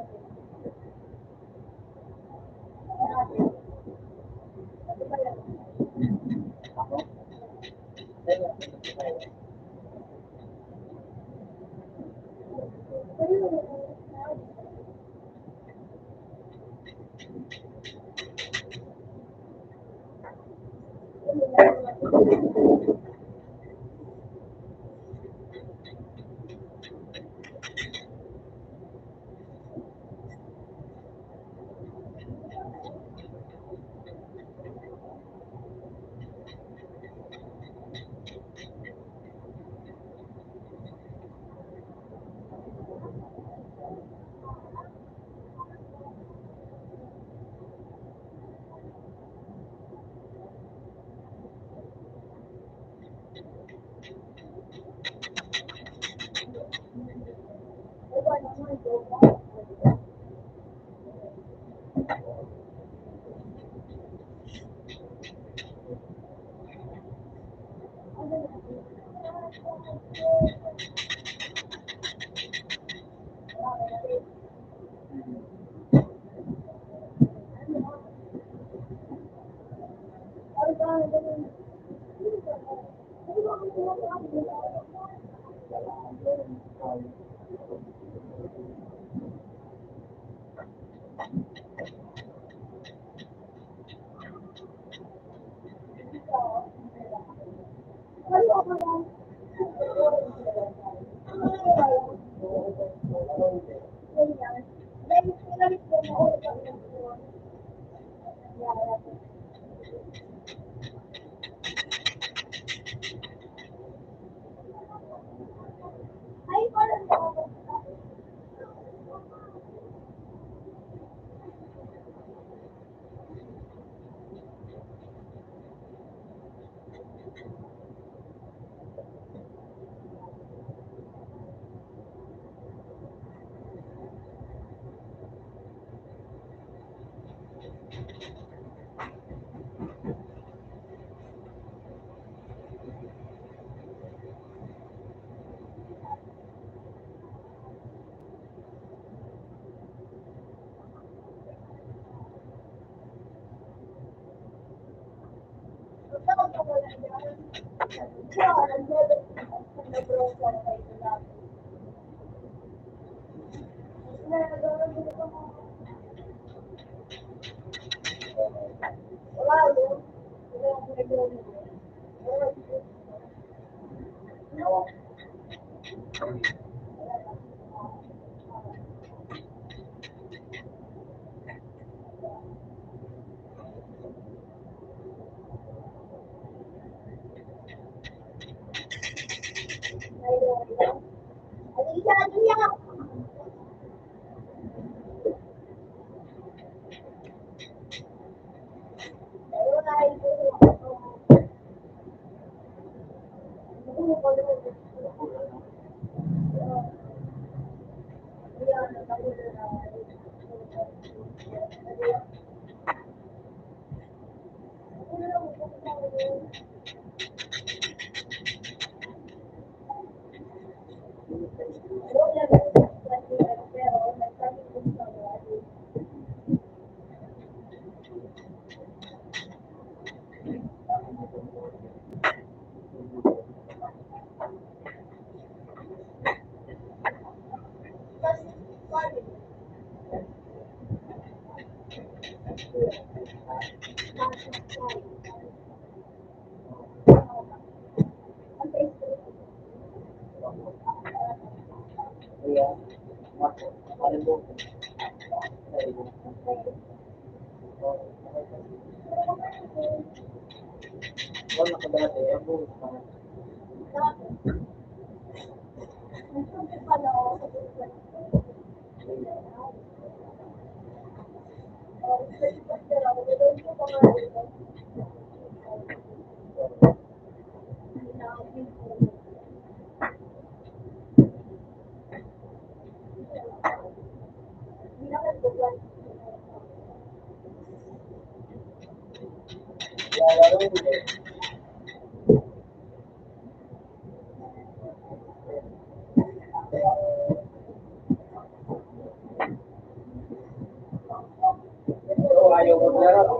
Ayaw maglaro.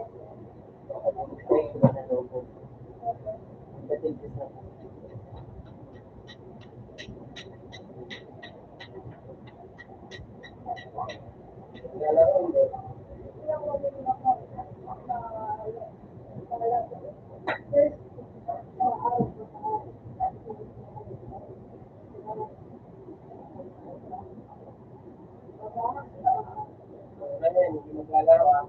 Maglalaro ah.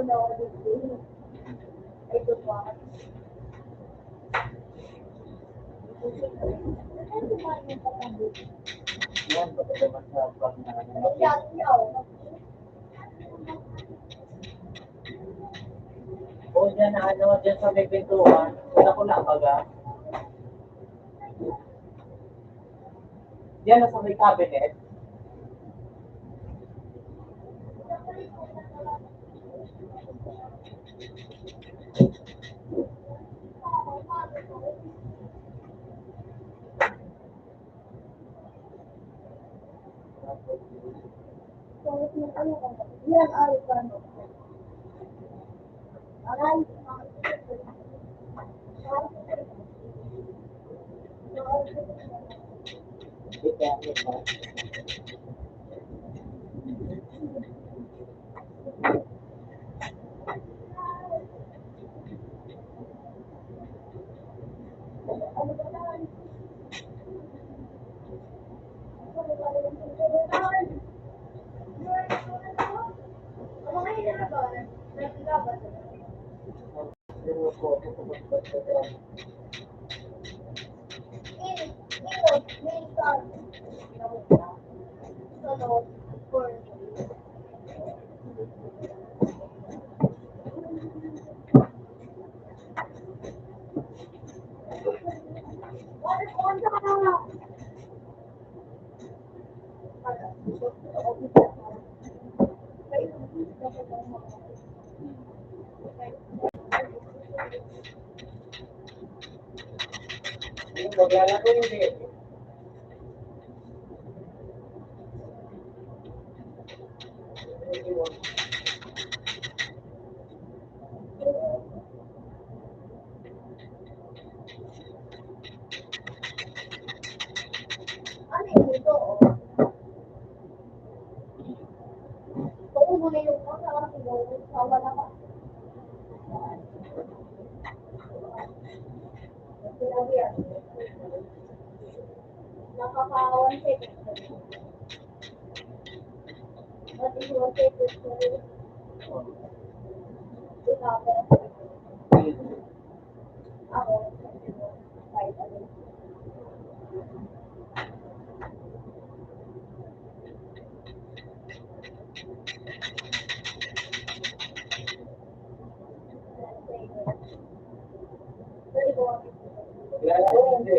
daw ako dito. Ay, ito po ako. Ano kumain yung patabi? Yan, pagkadaman sa pag na Iyak niya ako. o dyan na ano, dyan sa may pintuan, wala ko na baga. Yan na sa may cabinet. Yan ay ano. Aray. Maglalaro hindi. Ano yung ito? Oo, muna yung mga wala ka. Sinabi yan. Nakaka-1 second. What is 1 second? Ikaw. Ako. 5 again. Maglalaro hindi.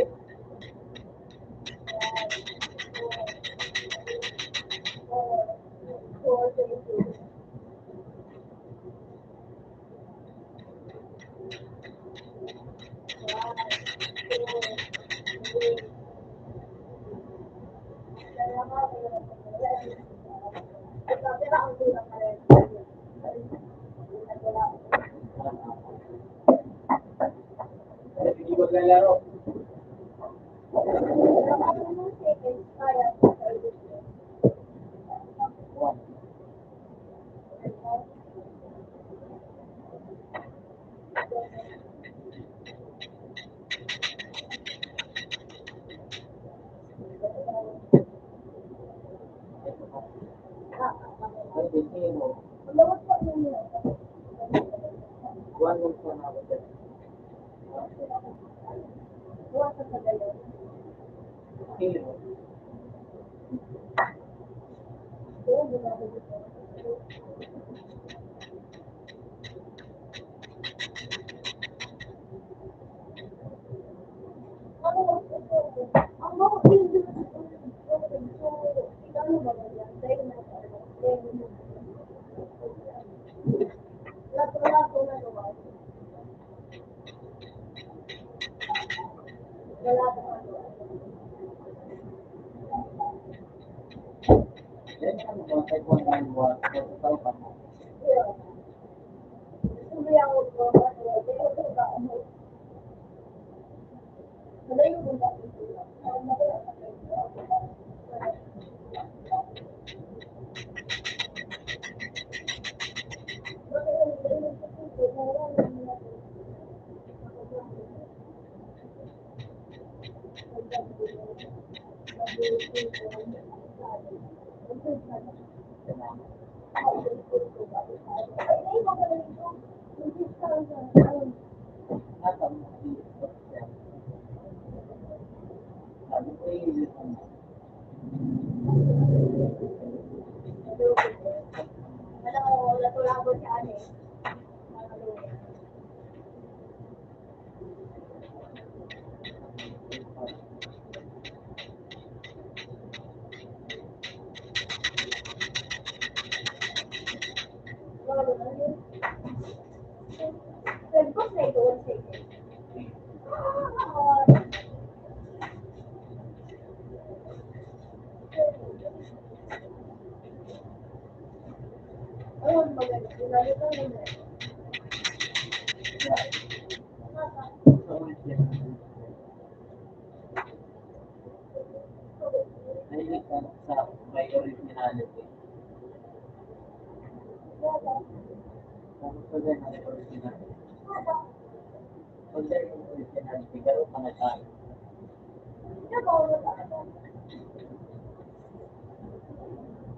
Hindi maglalaro. Alam mo, wala ko lang sa ano eh. Nag-book na ito, 1 second. Ayun, maganda. Ginalito na yun. Nahilig ka sa may originality. Tapos pag may originality. Pag yung originality, garo ka na tayo.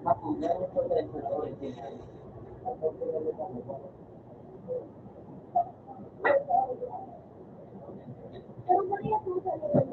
Ako, garo ko rin sa originality. Kapag pinalo ka mo ba? Pero Maria po sa nila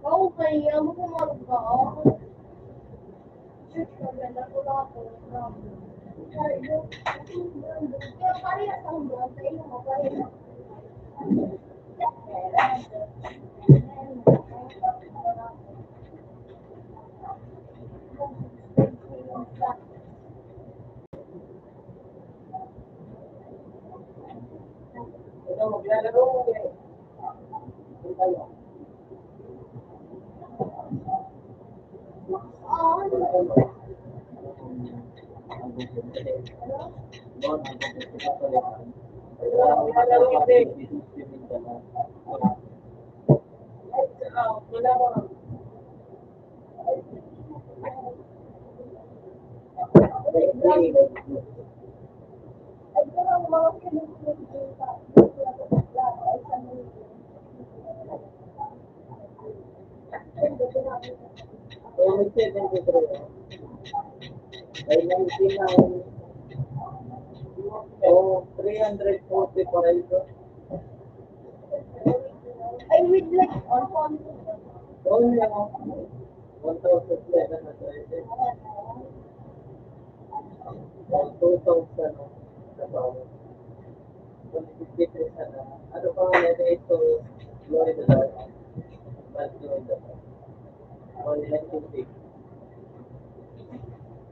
okay, mo kumarap ka. Shoot ka, ganda ko lang ako. Kaya parehas ang buwan sa iyo mo, parehas. Ito, maglalaro mo eh. Ito tayo. Wala mo. Ay, 99. Oh, 340 pa rin ito. I would like on phone. Oh, lang ako. 1,007 na ito. 2,000 sa bawat. 153 sana. Ano pa nga nito ito? Florida daw. Bad Florida. 196.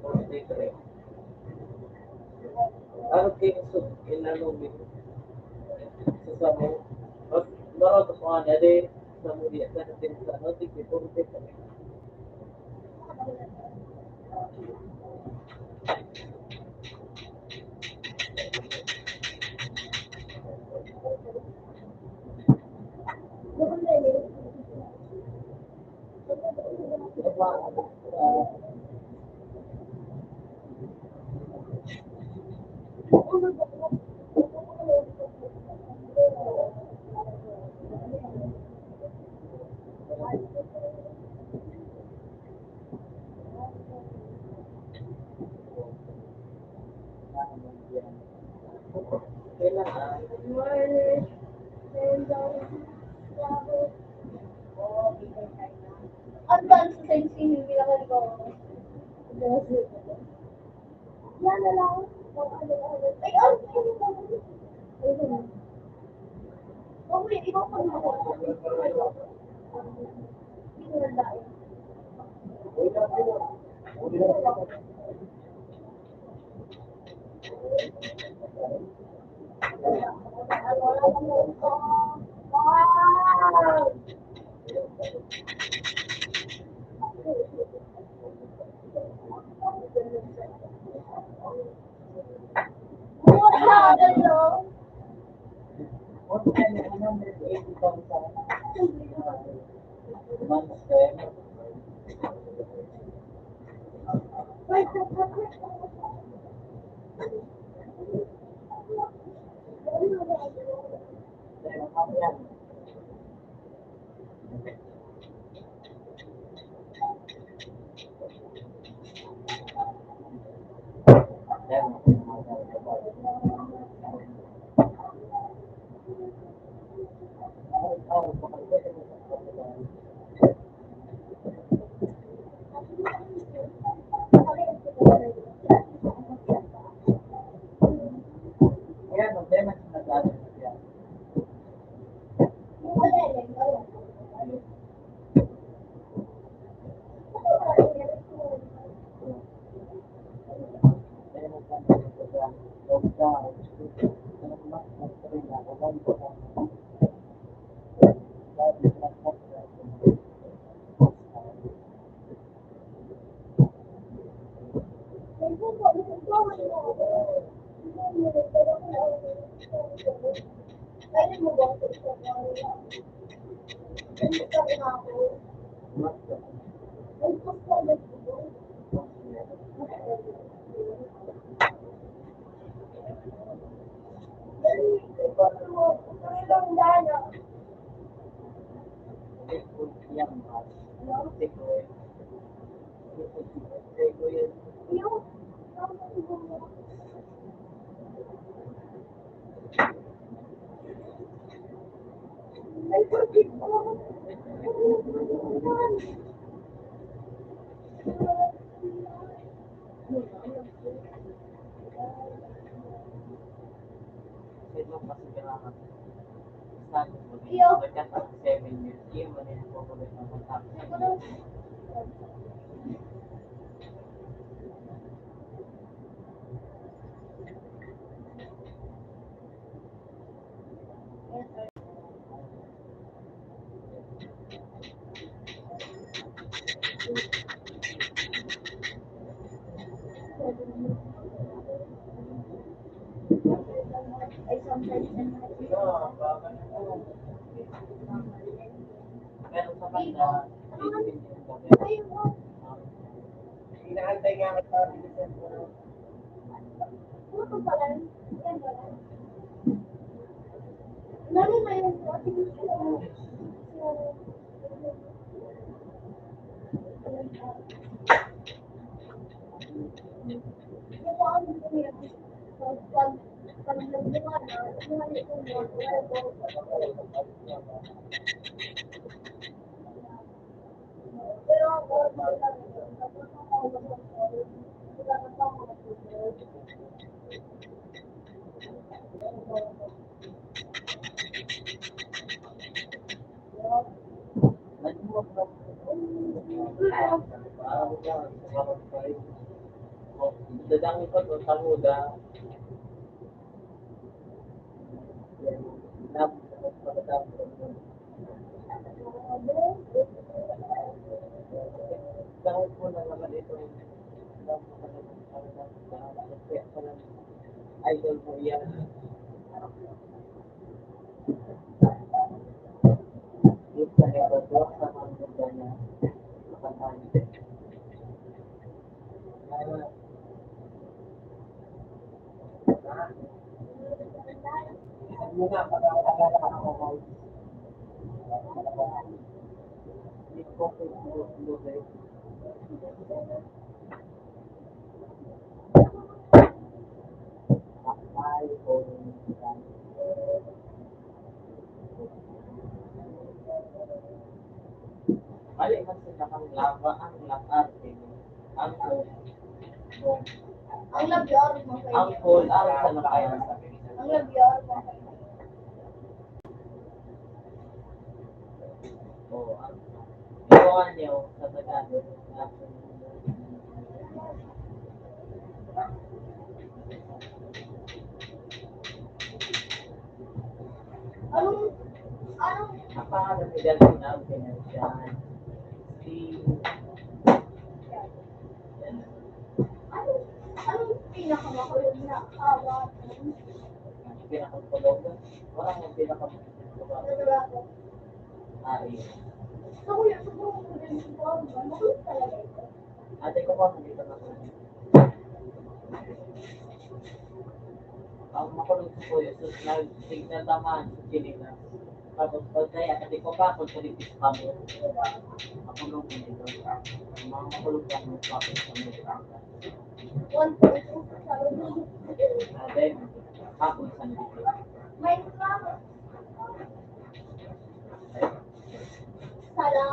43. Ano kayo sa inanong sa samo? Barat ako nga na rin sa muli at natin sa ano, tigil po rin kami. Kailangan. Advance sa hindi lang ako. Yan na lang. Ay, okay, ikaw pa mo. Wow! Wow! What kind of 180,000? Monster. Ayan, problema sa nagdaan siya. Pero sa kanya, Inaantay nga kita. dadang ko to sa muda. Kahit mo na naman ito, idol mo yan. Yung sa ito, sa mga muda niya, makakain. Muna, pagkakagala ka ako. Hindi ko pinulog. Ay, mali man sila kang lava ang lakas ang Ang labiyor mo ang cool ang sa nakaya sa Ang labiyor mo o ang iwan niyo sa Tagalog Anong ang pangalan ni Delphine ang pinasyan si anong pinakamakulog na awat pinakakulog walang yung pinakakulog ay So, kuya, siguro kung ganito po, makulit talaga ito. Ate ko pa, dito na po. Ang makulong ko po yun, so nag-signal naman sa Chilina. Tapos pag kaya, ate ko pa, kung sa litis pa mo, makulong ko dito. Ang mga makulong ka mo, tapos sa mga 1.2 sa loob. then, hapon sa litis. May drama. Sala.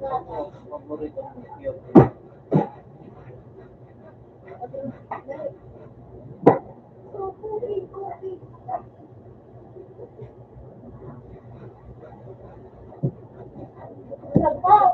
Ako, paborito mo, yun. K-pop,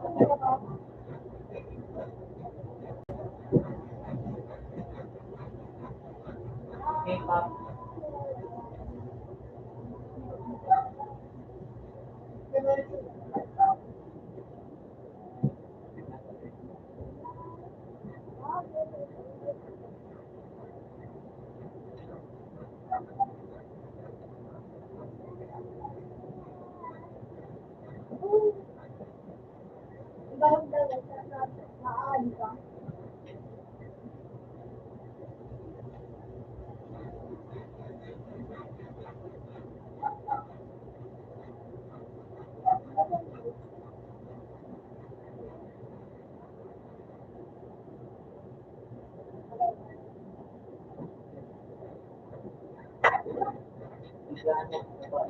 biglaan mo, diba?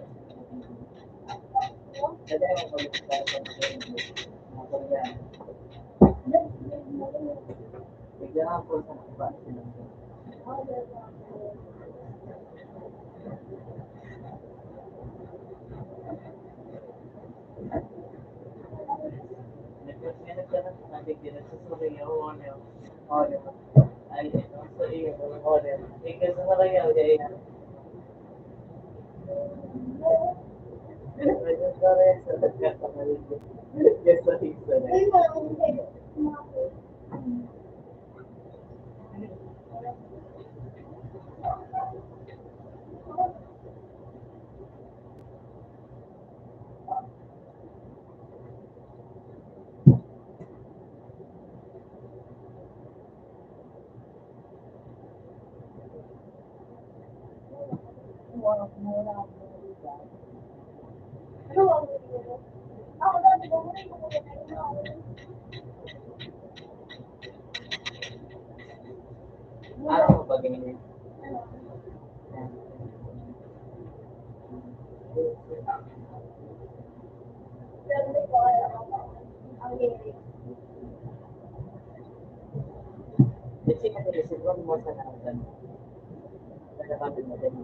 Dati ako mag-start sa mga Korean. Biglaan po sa iba sila. Nag-minute ka na sa natin, kinasusuloy ako, ano, ano, ay, ito, so, iyo, ano, ikaw sa Korea, kaya, medyo sorry, sa nagkakamalit. Yes, sa isa na. Ano mo ba ganyan? Kasi nga nila, siguro mo sa natin. Nagkakabi mo din.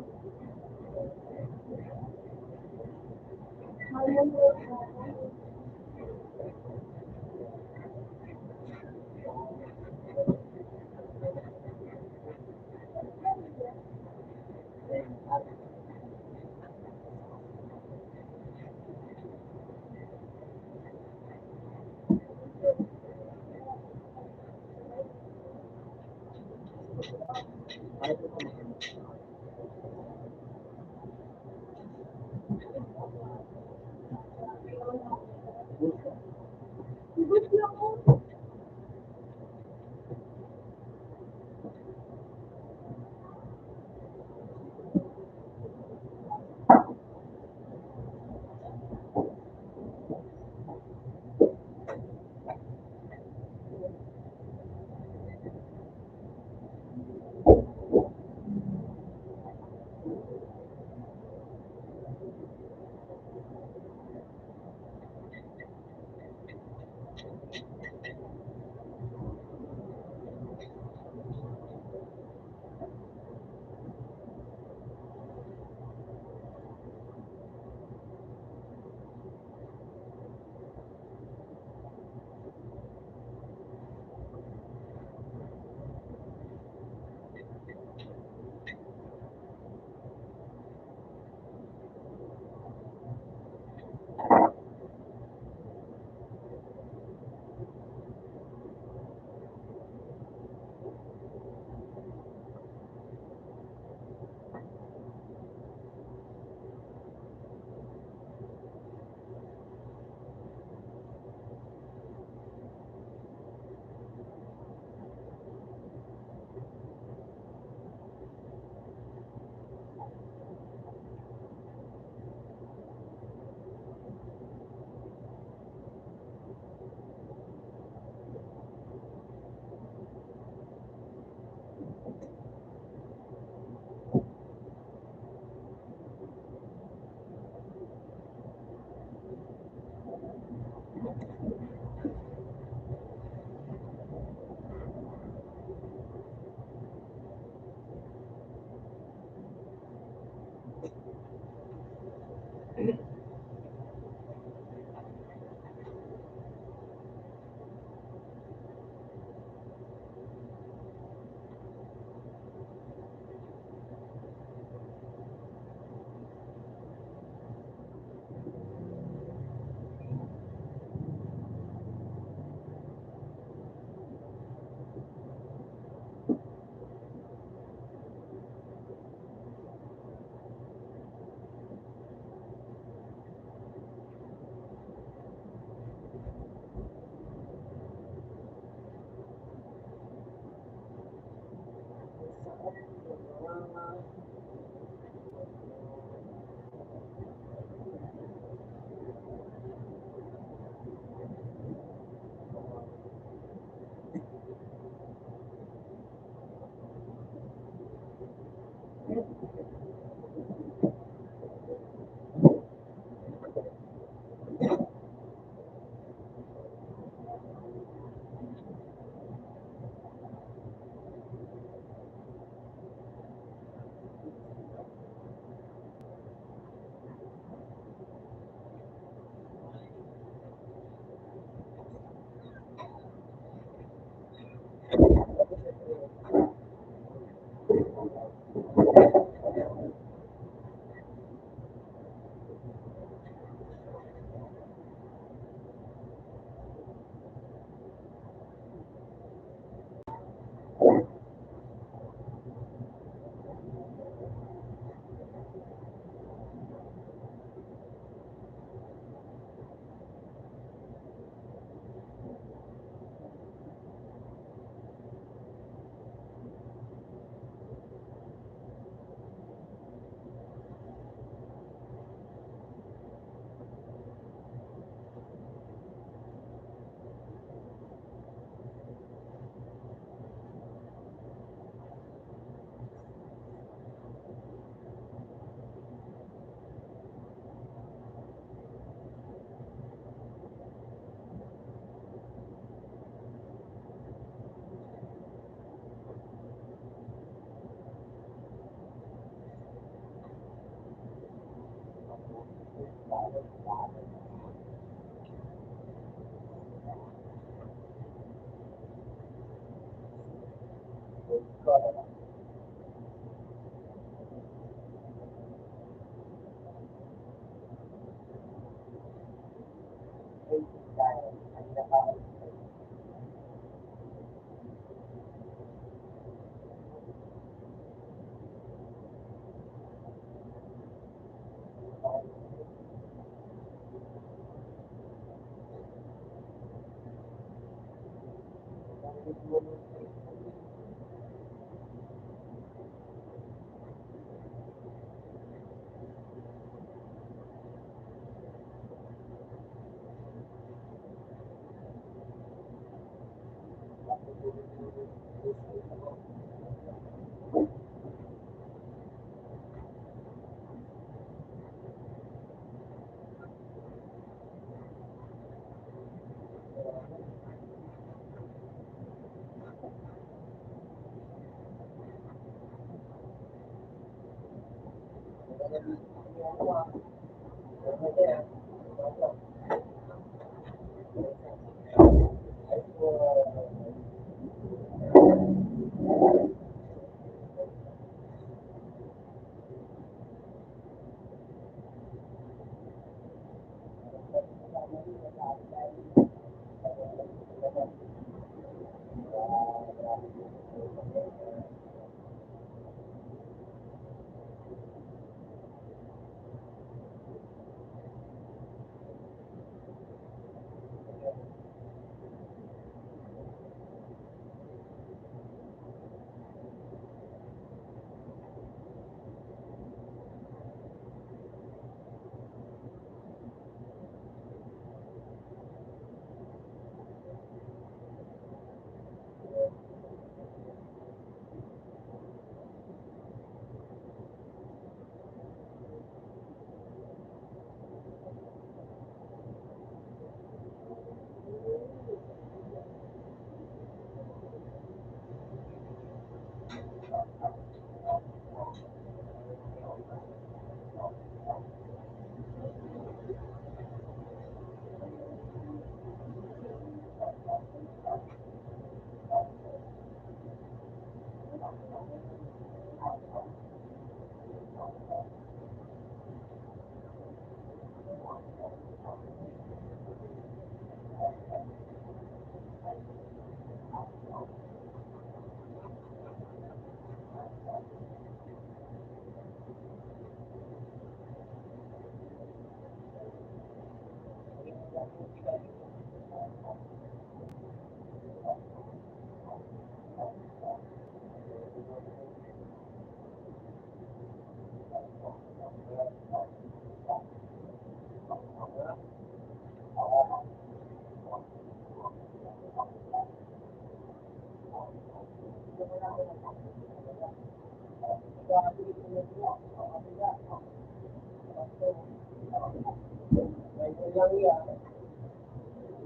lang yan.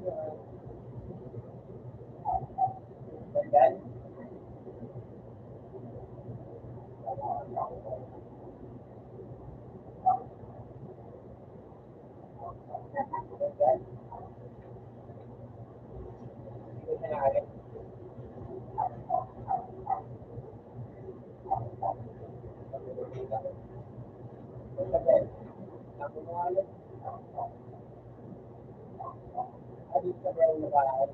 Yan. Yan. Hindi ko sinakali. Sabi, ako mo alam. Alis ka ba yung nabahay?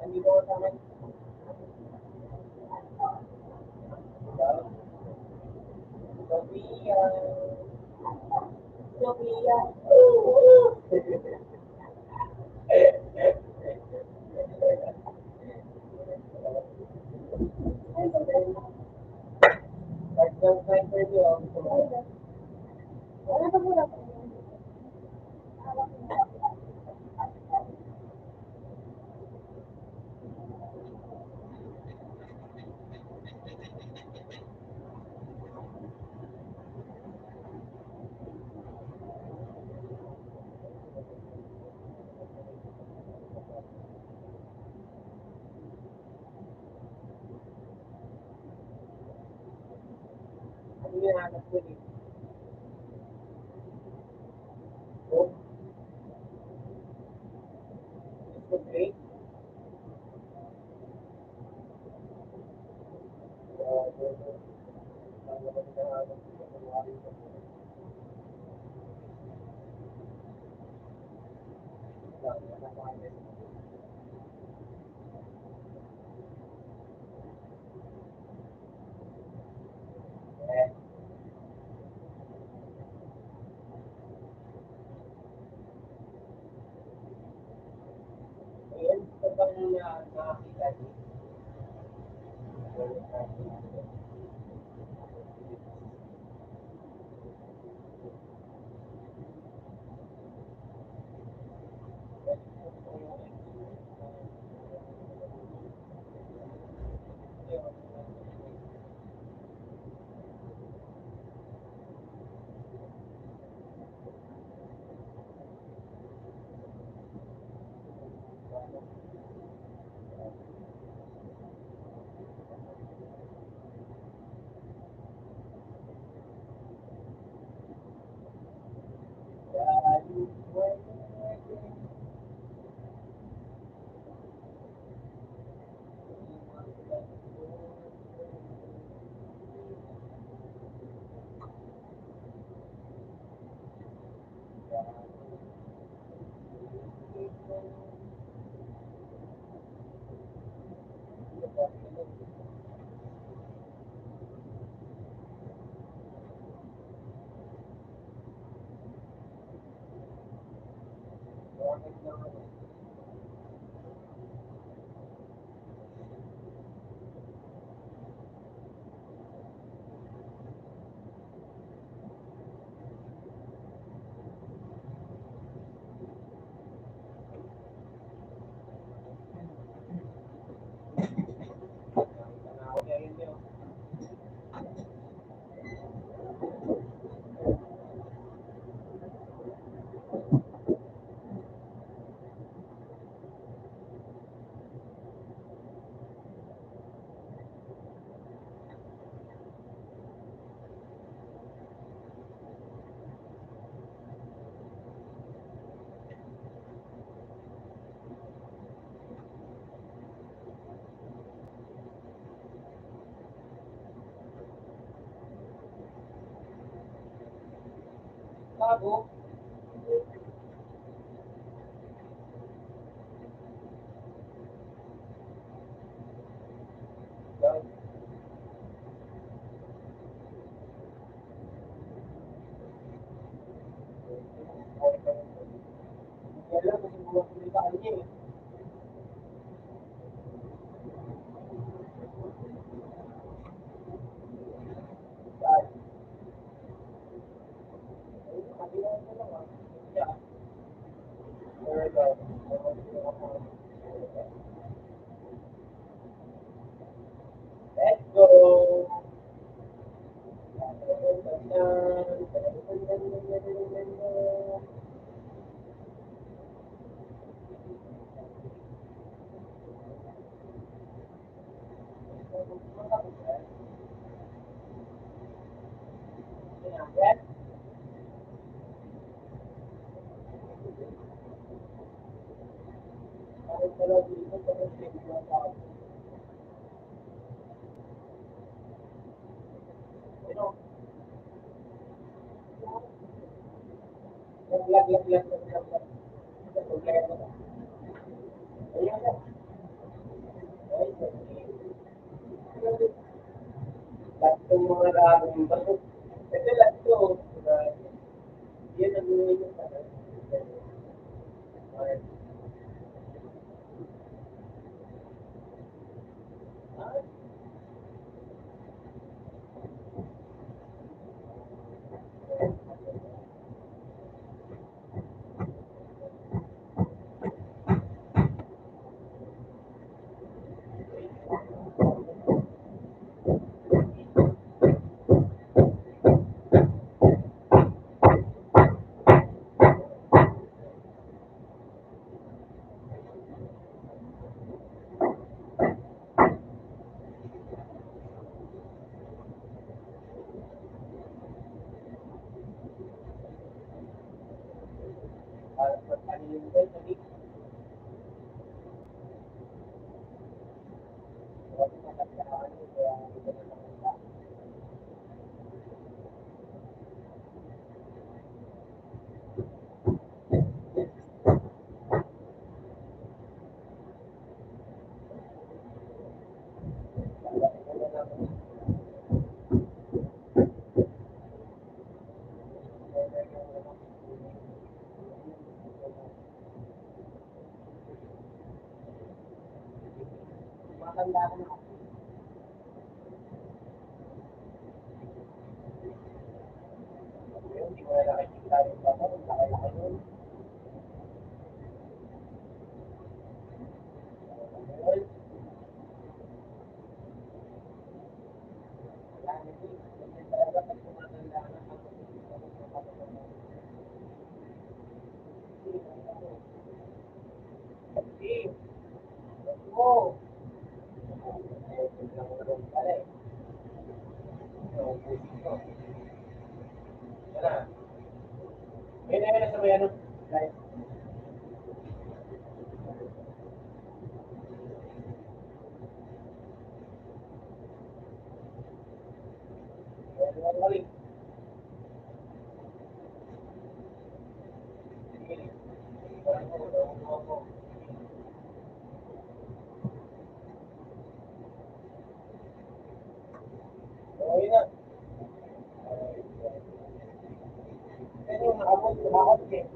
Nandito ko sa amin. Sophia. Sophia. Nag-jump sniper niyo. Wala pa muna. Ano yung hanap ko dito? Oh, gusto great. Ayan, ito bang nakakita niyo? Bago. Kaya kasi mga kumita niya eh. Ay, kabilang ko lang ah. Yeah. Let's go. Lahat ng mga raming bato. Ito lahat to. Yan ang mga yung matanda ko na. Hindi ko na nakikita rin ba mo, laki-laki nun. Wala na din. Hindi talaga pag tumatanda na Steve, mo. Biglang ulong pala eh. Yan na. Ayun na yun sa may ano. Guys, balik. Ayun na. Yan yung nakabot, tumakot eh.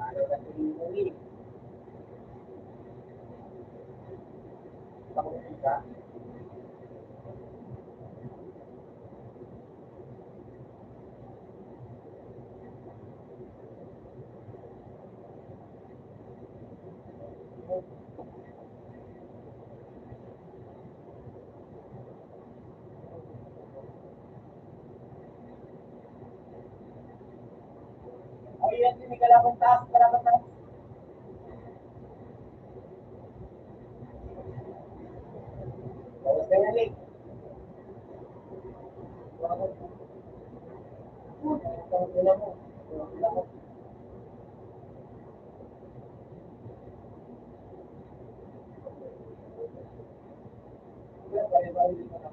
Ano kasi yung uli? Takot ka? Ay, yan, hindi ka lang taas, kalaban taas. Bawas ka yan, eh. Ang ina mo. Ang ina mo. Bali-bali ka na.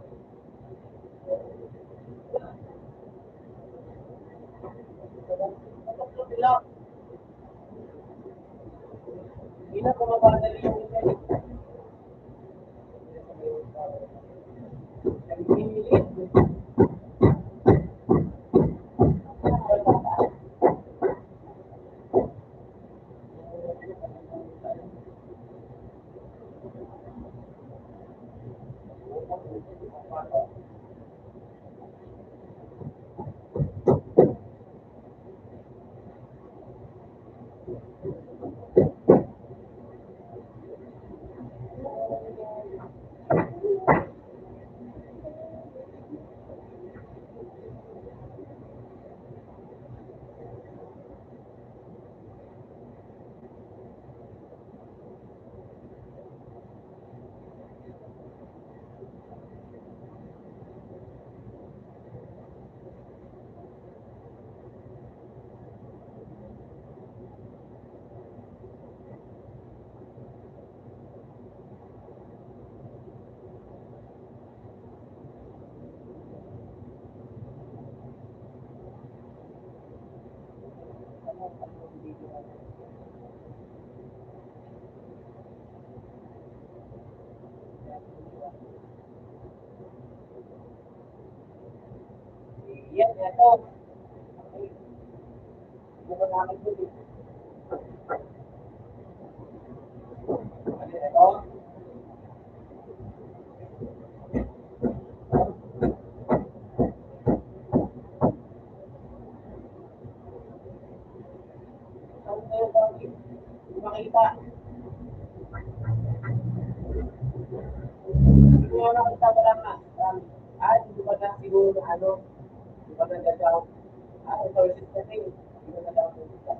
Tapos sila, hindi na kumapadali yung isa, eh. Nagpinilit. Yan, ito. Bukan namin po, eh. Ano ito? Saan kayo kami? Hindi makita. Hindi ko nga nakita, wala nga. Hindi ba na siguro na ano? Hindi ba na ganda ako? Resources kasi. Hindi ba na daw ako sa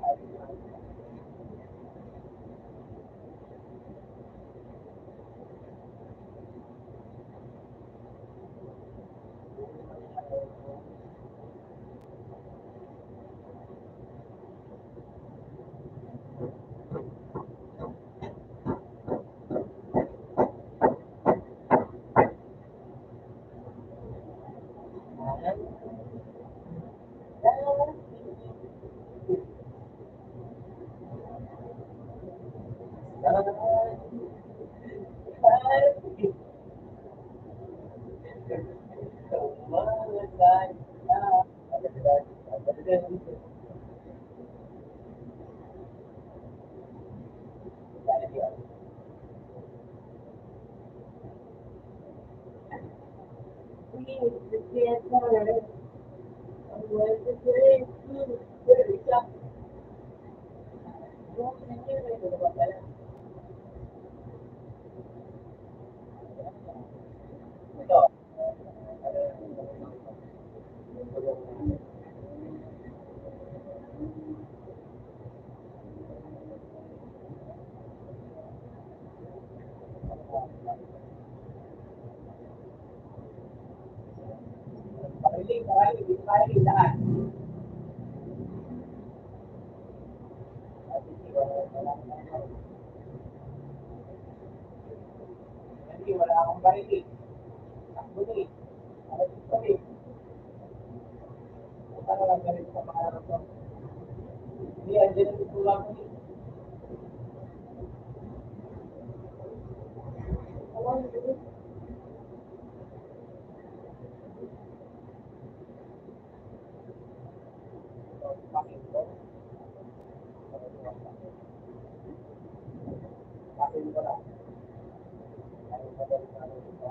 Pariling, pariling, pariling lahat. Para lang ganito sa pangarap ko. Hindi, andyan ang tulang ko. Pakin ko. Pakin ko lang. Ayaw ko lang sa ano dito.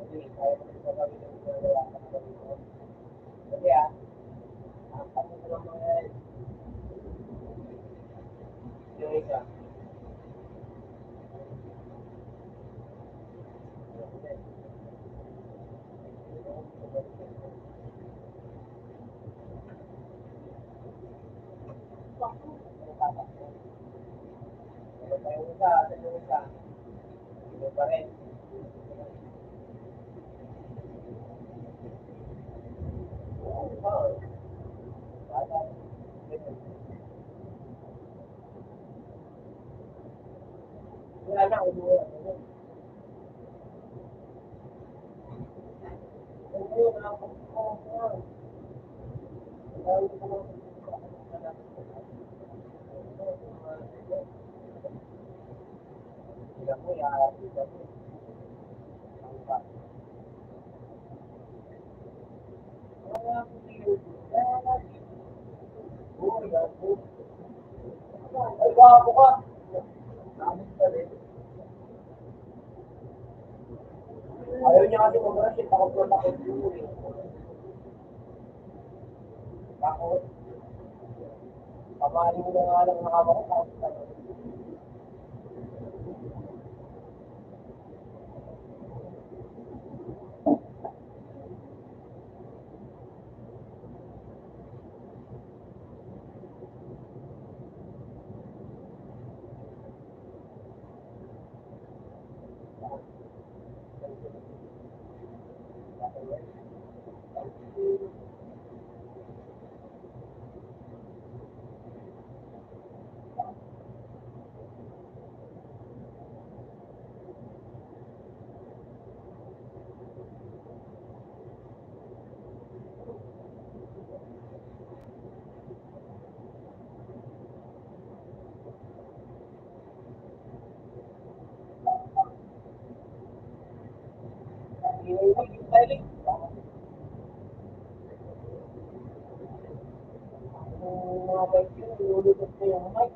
Hindi, kaya ko rin sa gawin ng ginagawa ko na dito. Kasi ang pakin ko lang mga yung isa. Pero pa yung isa, yung isa. Hindi pa rin. Wala na, umuwi. Umuwi na ako. Ay, gwapo ka. Ayaw niya kasi mag-rush, takot na takot yun eh. Takot. Pamali mo na nga lang nakama ko, takot ka na. Yung styling. Yung mga bike yun, nilulutot ko yung mic.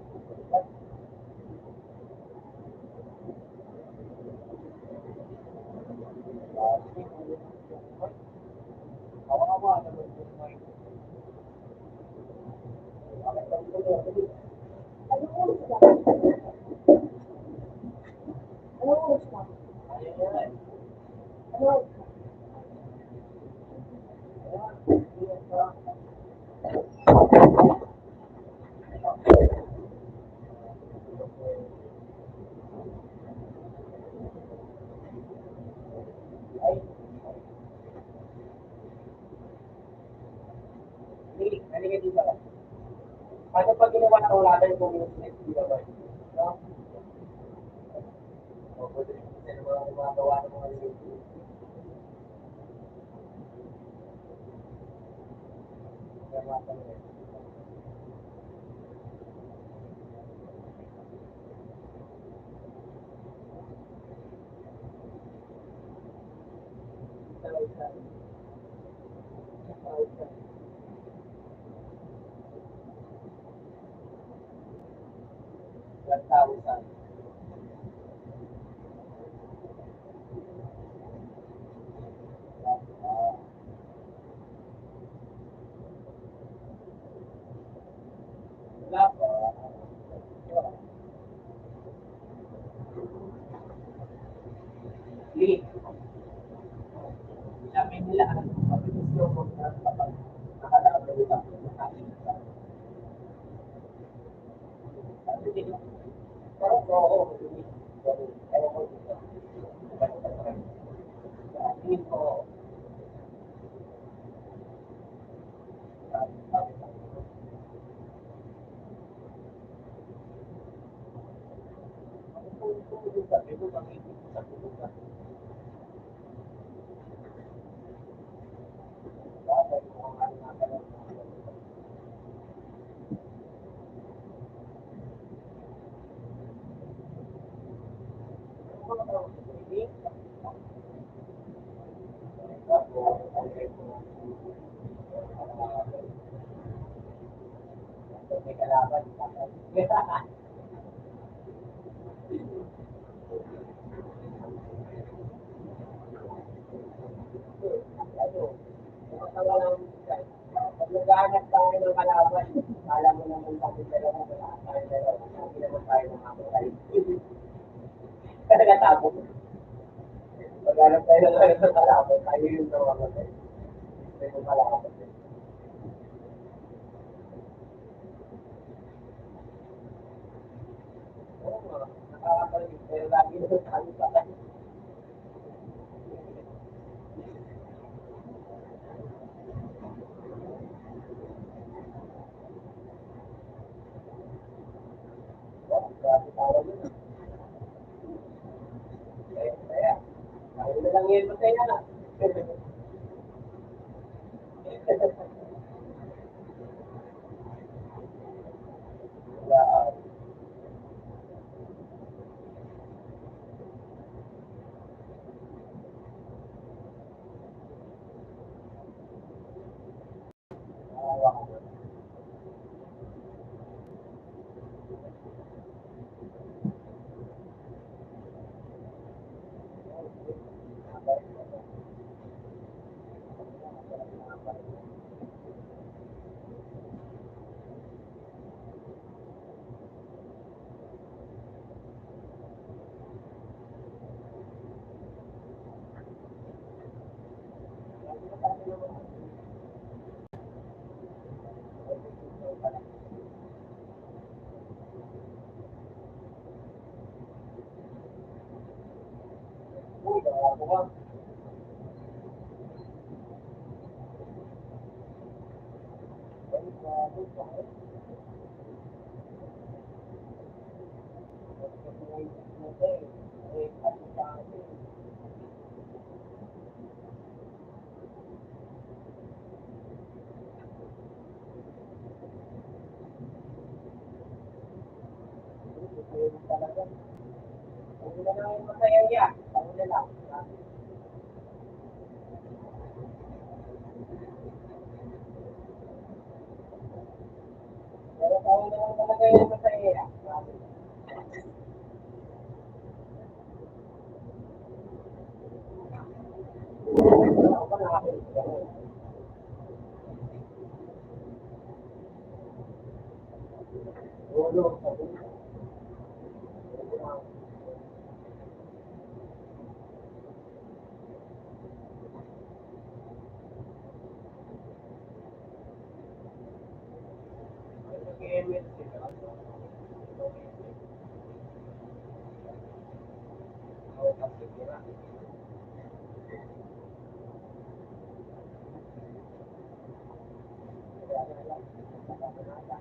Kawawa naman yung mic. Bakit ang gulo? Anong oras ba? Anong oras ba? Ayaw niya eh. Anong oras ba? Ay, hindi, halika dito ka. Ano pag ginawa na wala tayong commitment, di ba ba? No? O, pwede rin mga gumagawa ng mga review. Kaya matanong. Wala pa. Lee, sabi nila, mabilis yung kapag nakalaban nila. Pero oo, mabilis. Kaya ko dito. Sabi ko, sabi ko, May kalaban. Ano, nakatawa lang minsan. Pag naghahanap tayo ng kalaban, kala mo naman kami dalawa, wala tayo dalawa. Hindi naman tayo makakatay. Nagkatapos. Paghanap tayo ng kalaban, tayo yung nawamatay. Tayo yung kalaban. Oo nga, nakakapagod. Pero lagi naman tayo sa kanya. Grabe tayo dun. Kaya, tayo na lang yun masaya na. Wala, awa ka na. Uy, gago ka. Ay, gago ka. Ay, ano sa akin? Ayun talaga. Huwag na lang yung masaya niya. Ako na lang. Pero ako na lang talaga yung masaya niya. Ako pa nakakinig ako. Ulo, sabi ko. Nag-ML sila. Ako kasi sila. Kaya na lang. Nakakanaga.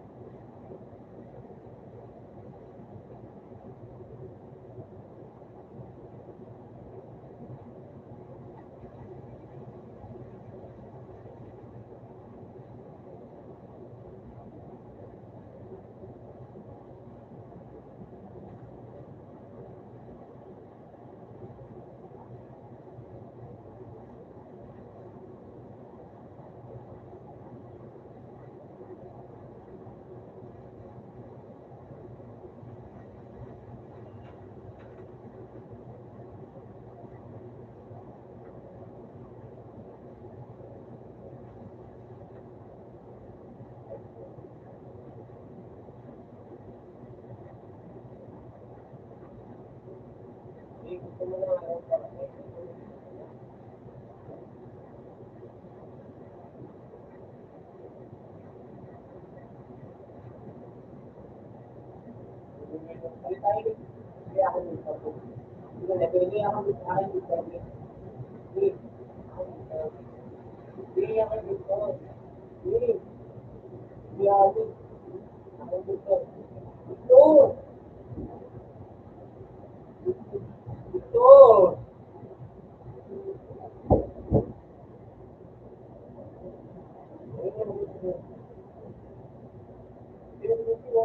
Hindi gusto mo na ako para ay tayo. Kaya ako dito. Hindi na, pwede ako dito. Akin dito. Hindi. Hindi ako dito. Hindi. Hindi ako dito. Ako dito. Dito. Dito. Dito.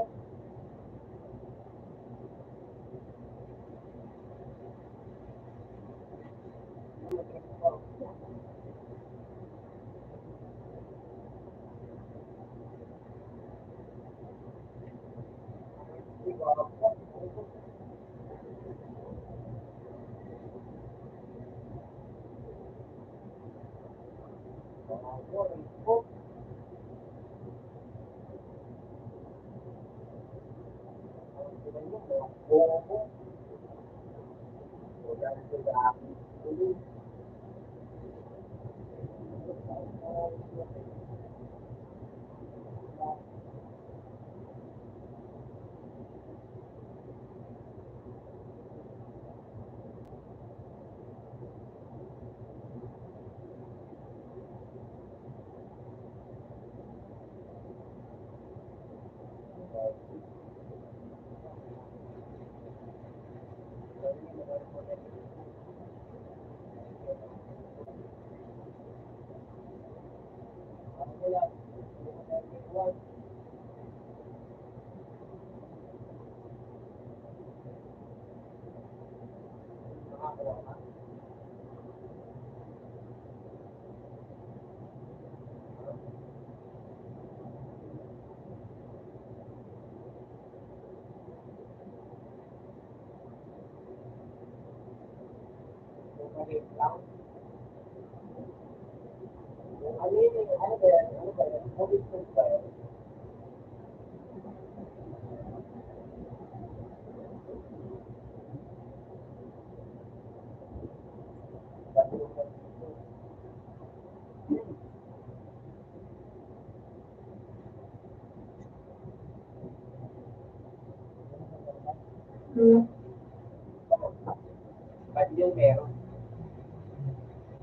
Bad yung meron.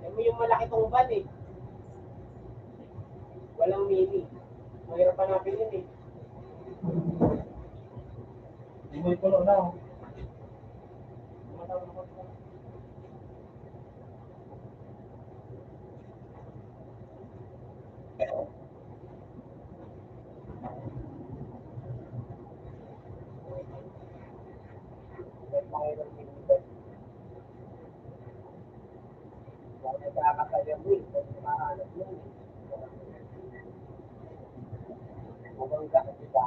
Alam mo yung malaki tong bad eh. Walang mini. Mahirap hanapin yun eh. Hindi mo itulo na. Nakakasaya mo eh. Kung mahanap mo eh. Bumangga ka diba?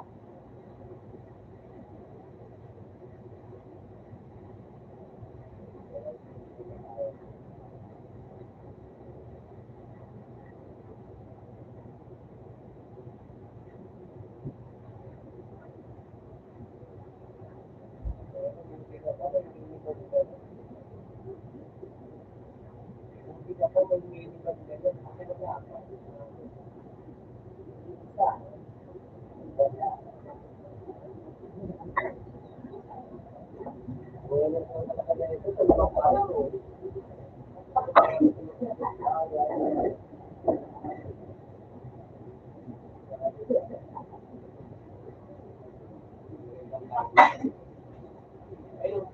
Hindi ka pa mag-minimum ganyan. Kasi wala ka. Isa. Wala. Wala ko sa kanya ito. Sa mga paano. Ayun.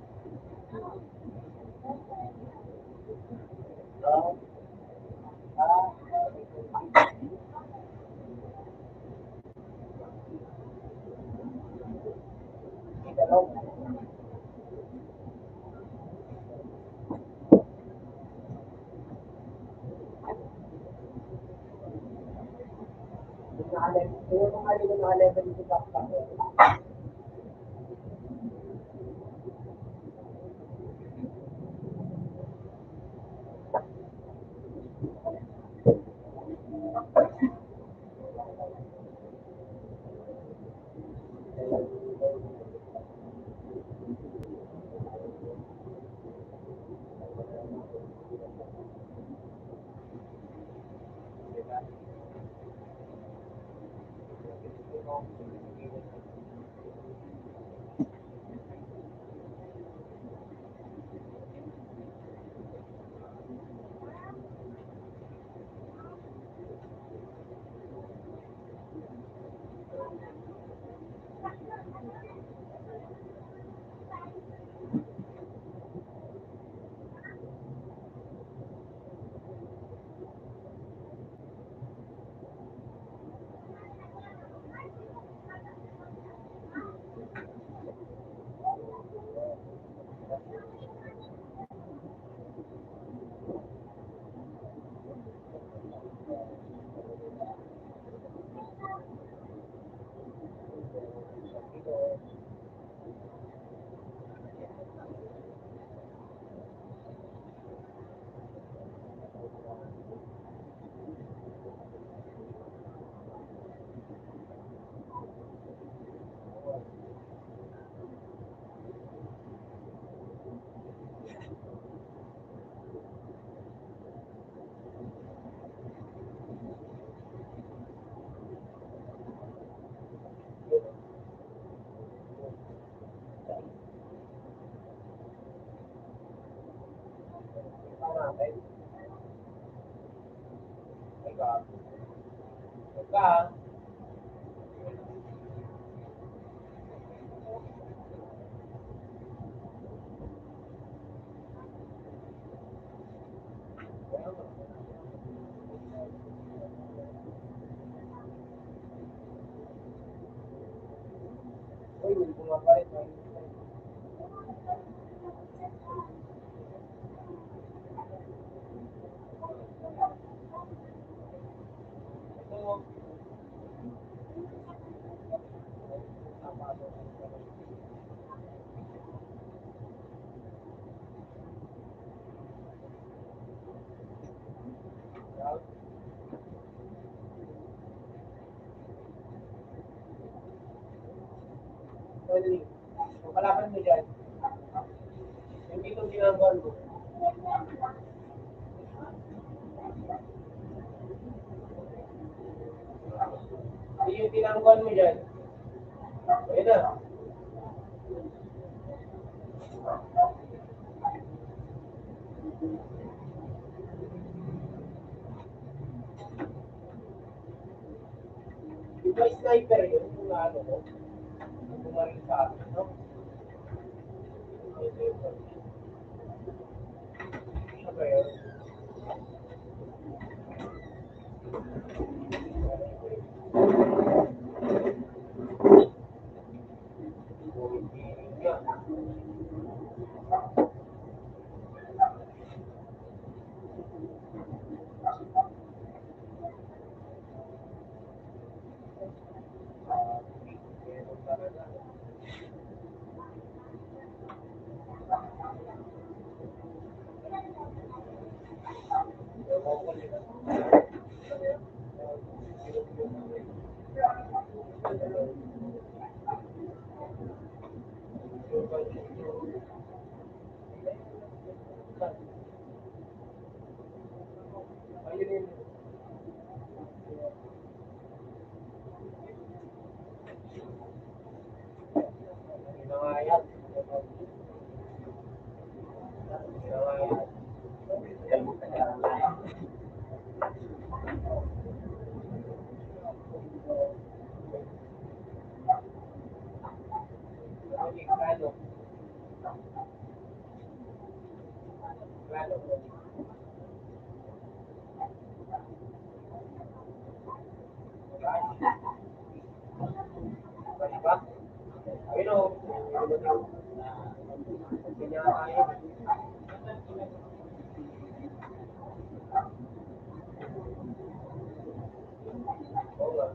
Ito natin. Teka. Teka. Uy, hindi ko mapalit. Ito. Pwede. Kung kalaban mo dyan, hindi ito ginagawa mo. Hindi yung tinangguan mo dyan. Ayun na. Yung may sniper yun, yung ano mo, yung bumaril sa akin, no? Siya ba yun? Ayun yun. Yun na nga yan. Yun na nga yan. Plano. Plano. Bali ba? Ayun o. Kanya tayo. Oo nga.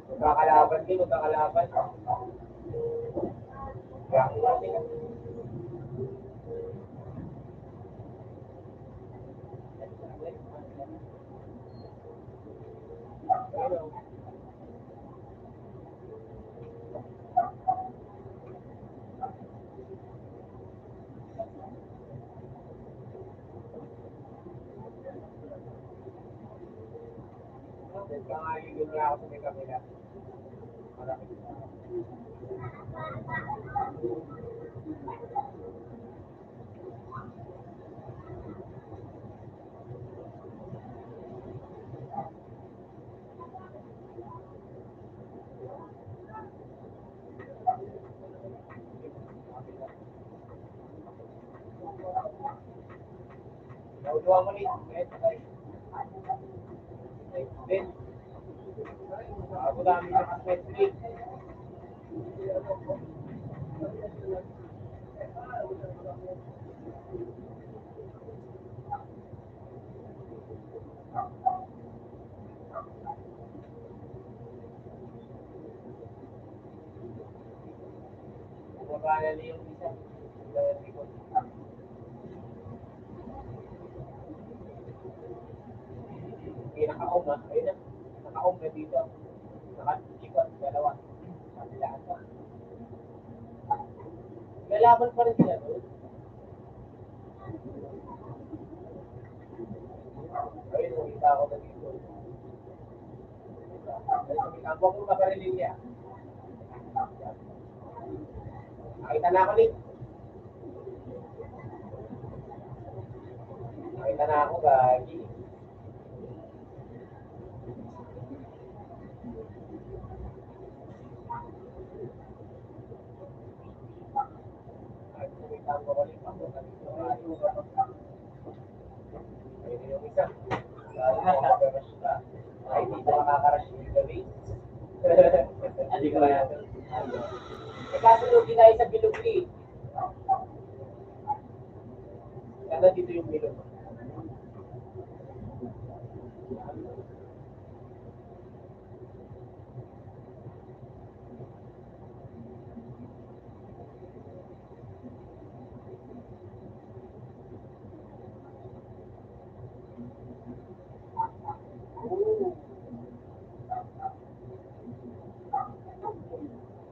Magkakalaban din, magkakalaban. Kaya ako natin. Ayun o. Nagkakaligon nga ako sa may kabila. Malaki. Nauduan mo rin. Then, ako dami ng accessories. Bumaba na yung isa. Dalawang likod. Okay, naka-om ha. Ayun na. Naka-om na dito. Naka-ikot. Dalawa. Kabilaan pa. Lalaban pa rin sila doon. Ayun, nakita ako na dito. Ang huwag mong makarilin niya. Nakita na ako rin. Nakita na ako, gagi. Ay, kumita ko ulit ako. Ayun yung isa. Makakarash ka. Ay, hindi ko makakarash yung gabi. Hindi ko kaya. Eh, kaso lugi tayo sa bilugli. Kaya dito yung bilog.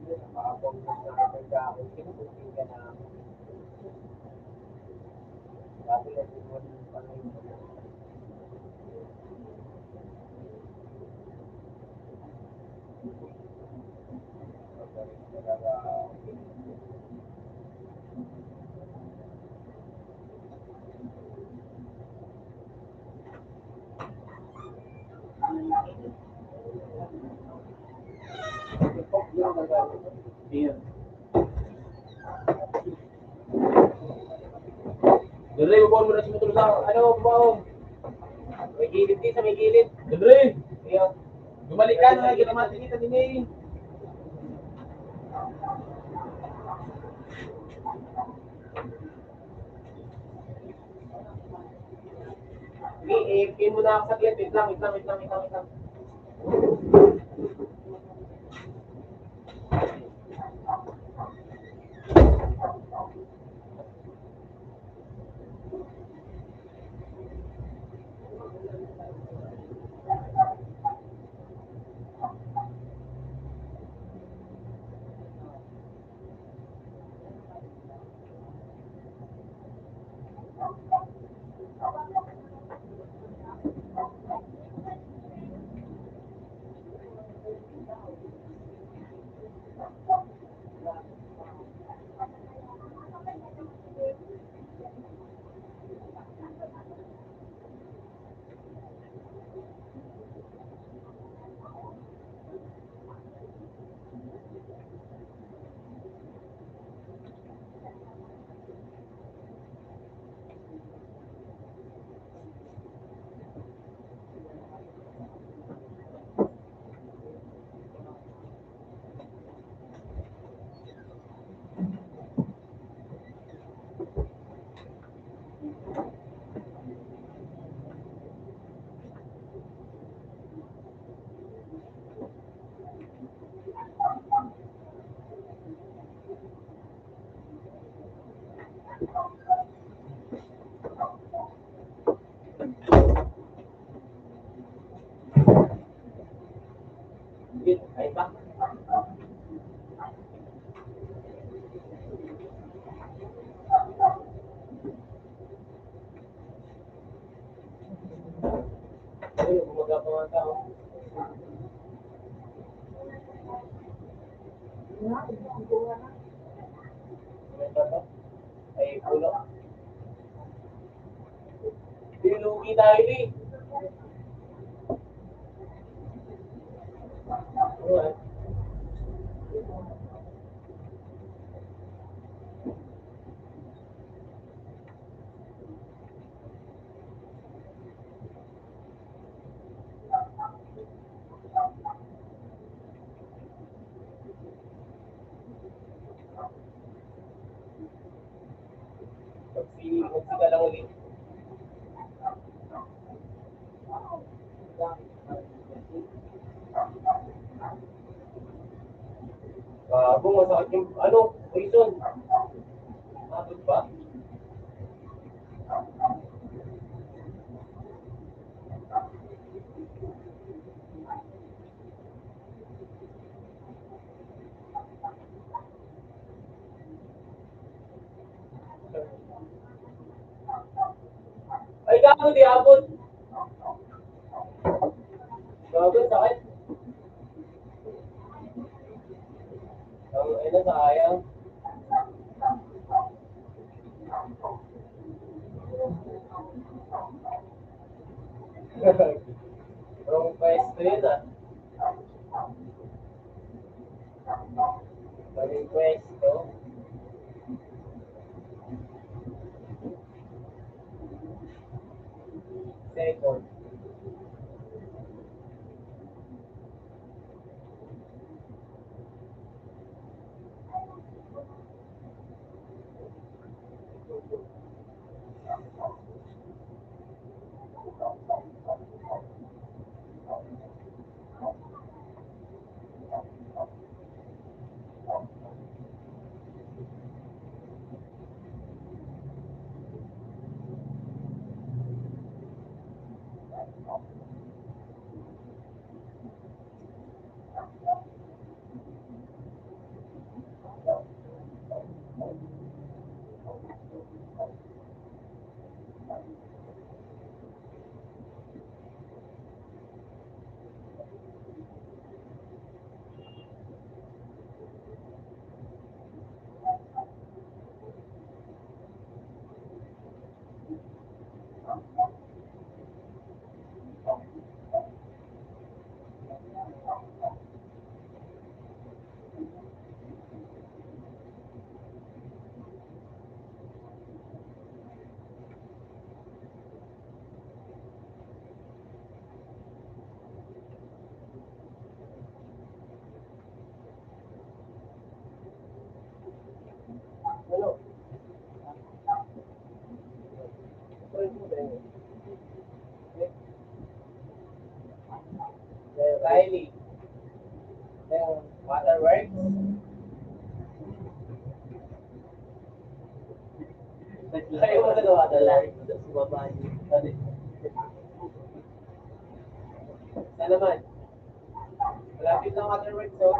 Makapagpapos na kapag ako, kinukutin ka na. Dati yung buwan pa na yung Iyon. Dre, bubuan mo na si Mutol sa ano, bubuan. may gilid din sa may gilid. Dre, Ayun. gumalik ka na, ginamati kita din eh. I-pin mo na ako sa clip. Wait lang. Sige, kahit pa. Ayun, bumaga pa mga tao. Ano ba to? Ay, pulo. Dilugi tayo eh. Alright. Magsi ka lang ulit. Bago, masakit yung, ano, poison. Mabot ba? Ay, gago, di abot. Gago, sakit. Ang ina, sayang. Wrong pwesto yun ah. Maling pwesto. Second. Ano? Pwede mo ba yun? Riley. Waterworks. Ayaw mo na waterworks. Sa baba niyo. Saan naman? Malapit ng waterworks, so.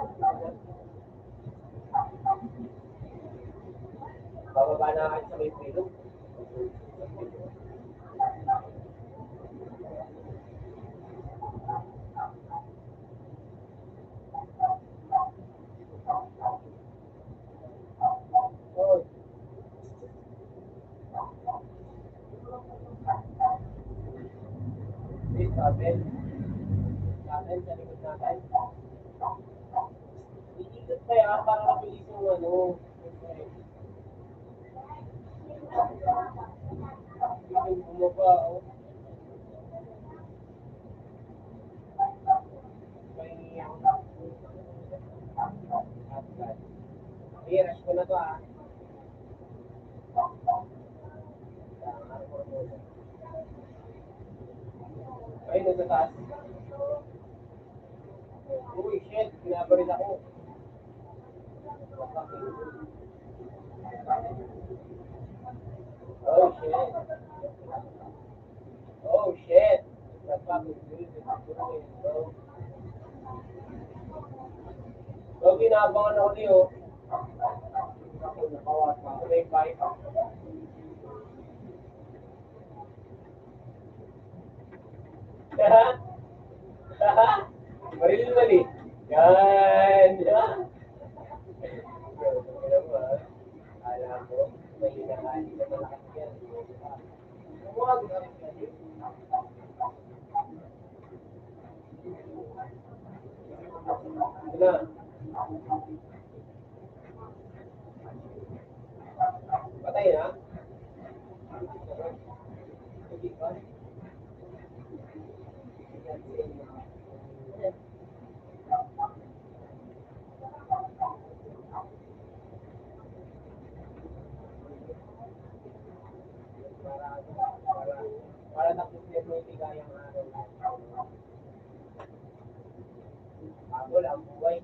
Bababa na kayo sa may pilo. Oh, wait, Abel. Abel, sa likod natin. Iikot pa yan para mabilis yung ano. Yung bumaba, oh. May rush ko na to ah. Ay, nasa taas. Uy, shit, pinabaril ako. Oh, shit. Oh, shit. That's not good. So, ginaabangan ako niyo. Ako, nakawas pa. May pipe. Baril mali. Yan. Alam mo, may hinahali na malakas yan. Huwag na rin yan. Na, patay na. Hindi pa. Para nakusip mo yung tigayang araw. Habol ang buhay.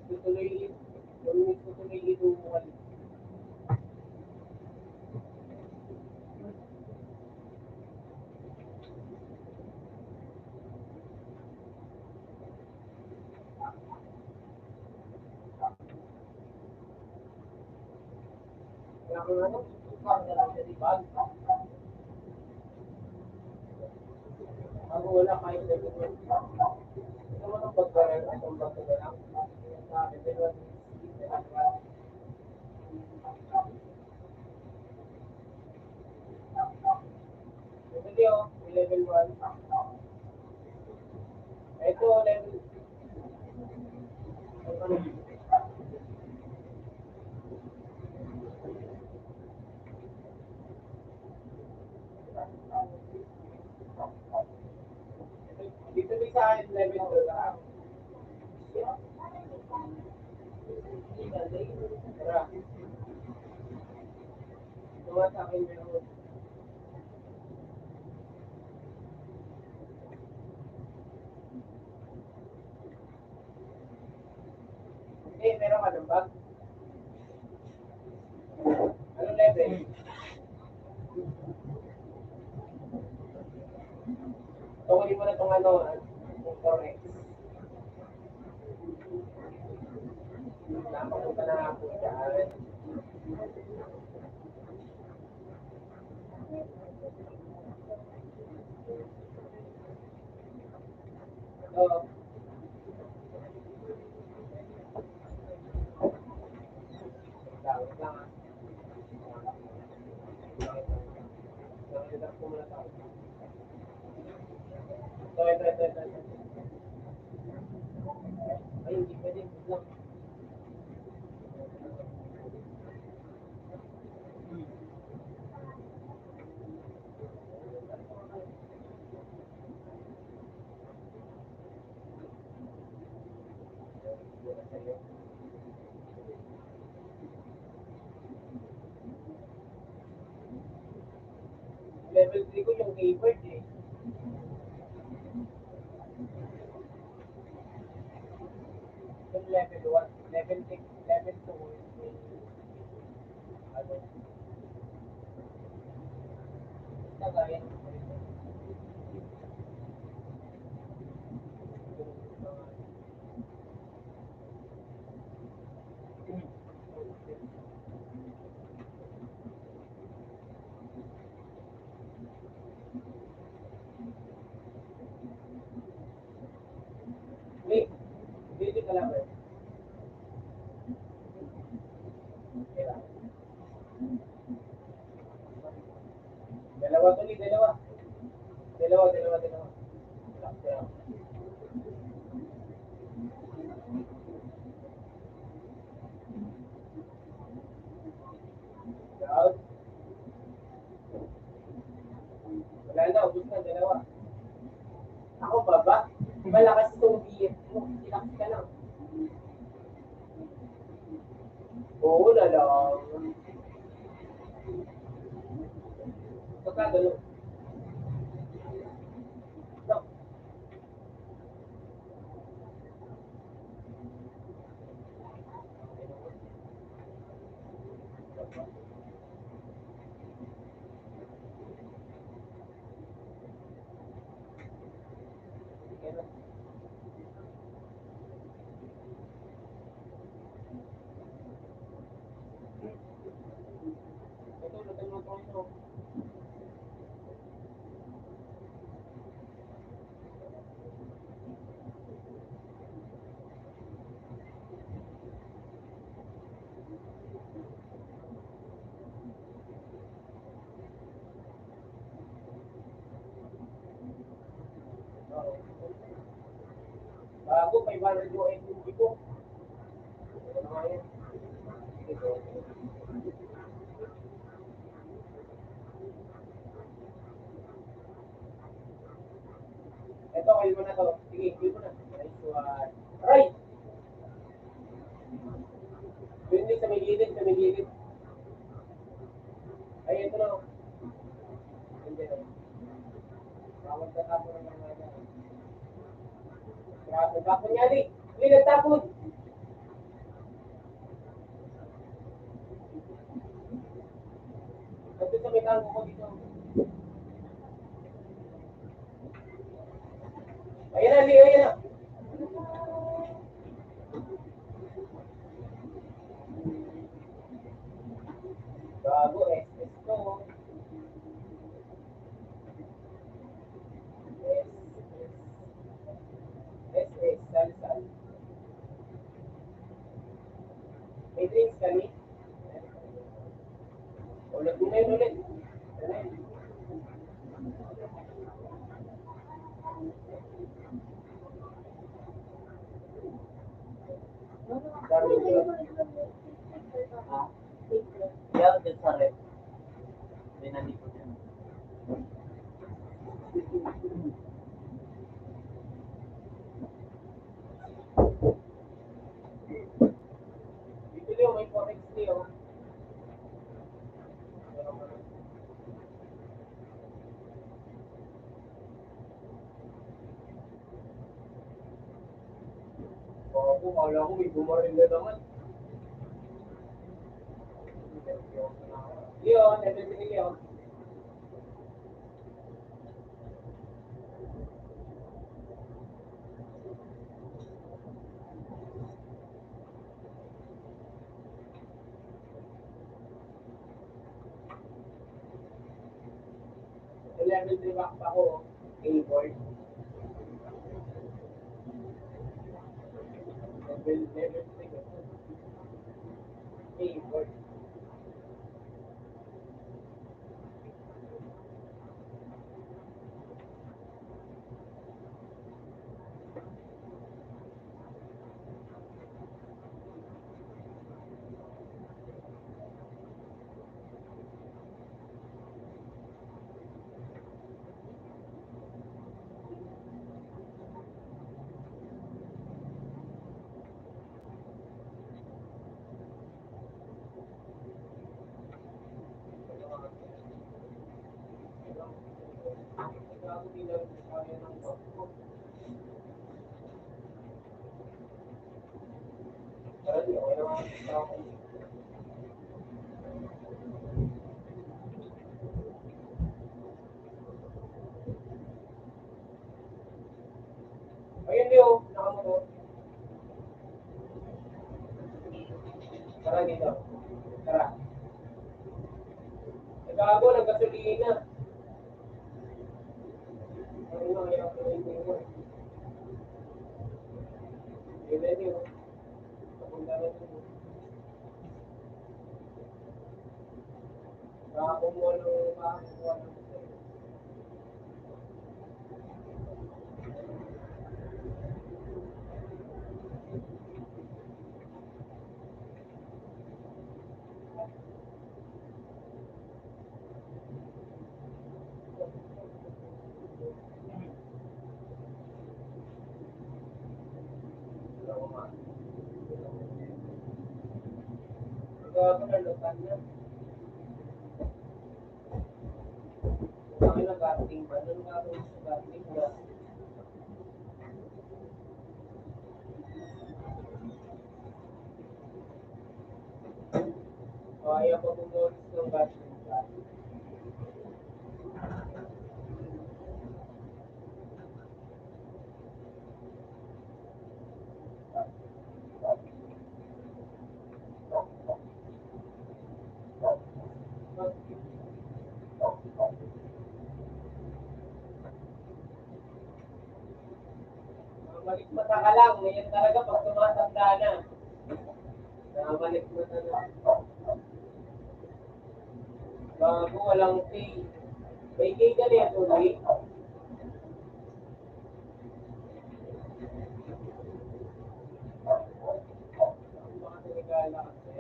Tutuloy ito mo. kang ano, sukar na lang siya di bag. Ako wala kahit level 1. Ito mo nang pagkaroon at ang bago na lang. Sa level 1, level 1. Ito di oh, may level 1. Ito level. Dito din sa akin level 2 na. Tara. Ito nga sa akin meron. Eh, meron ka ng bag? Anong level? Tungkulin mo na itong ano, yung correct. Napapunta na ako dyan. Ito. Wait lang ah. Nakalimutan ko muna ito. Ito. Ay, hindi pwede. Wait lang. Level 3 ko yung keyword eh. Yung level 1, level 6, level 2 is ano, nagaya ng wait, hindi ka lang eh. Kaya, dalawa to ni, dalawa. Dalawa. Kaya, out. Wala na, ubus na, dalawa. Ako baba, malakas itong BF mo, relax ka lang. Oo na lang. Pagkagalo. No. Ito, lutan mo ito. Bago, 500 yung SUV ko. Ano nga yun? Ito. Ito, kayo mo na to. Sige, kayo mo na. Nice one. Right! Yun din sa may gilid. Ay, ito na. Hindi na. Bawal ka tapon ng mga yan. Grabe, tapon niya di. Hindi nagtapon. Ito sa may tango ko dito. Ayan na, Lee, ayan na. Dito Leo, may forex Leo. Bago, kala ko may bumaril na naman. Leo, nandun si Leo. Level 3 back pa ako. A-board. Level 3 ko. A-board. Bago bilang kaya ng bako. Ay, okay naman sa akin. Ayun Leo, nakamotor. Tara dito. Tara. Nagago, nagkasulina. Ayun na, kaya ako na mo. Yun na Leo. Papunta na dito. Kakakuha ng Gago na lutan na. Bakit nag-acting ba? Anong gagawin sa acting ba? Kaya pa bumulis ng acting ba? Balik mata ka lang. Ngayon talaga pag tumatanda na. Balik mata na. Bago walang pay. May pay ka rin, tuloy. Baka tinigala kasi.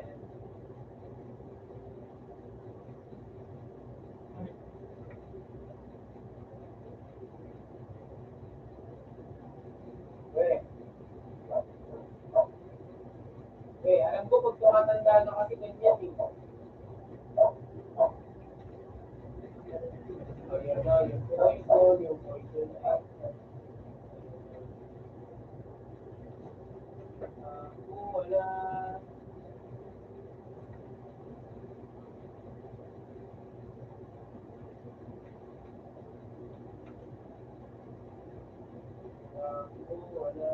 Eh. Alam ko pag tumatanda na kasi ganyan eh. Ayan na, yung poison. Wala. Wala.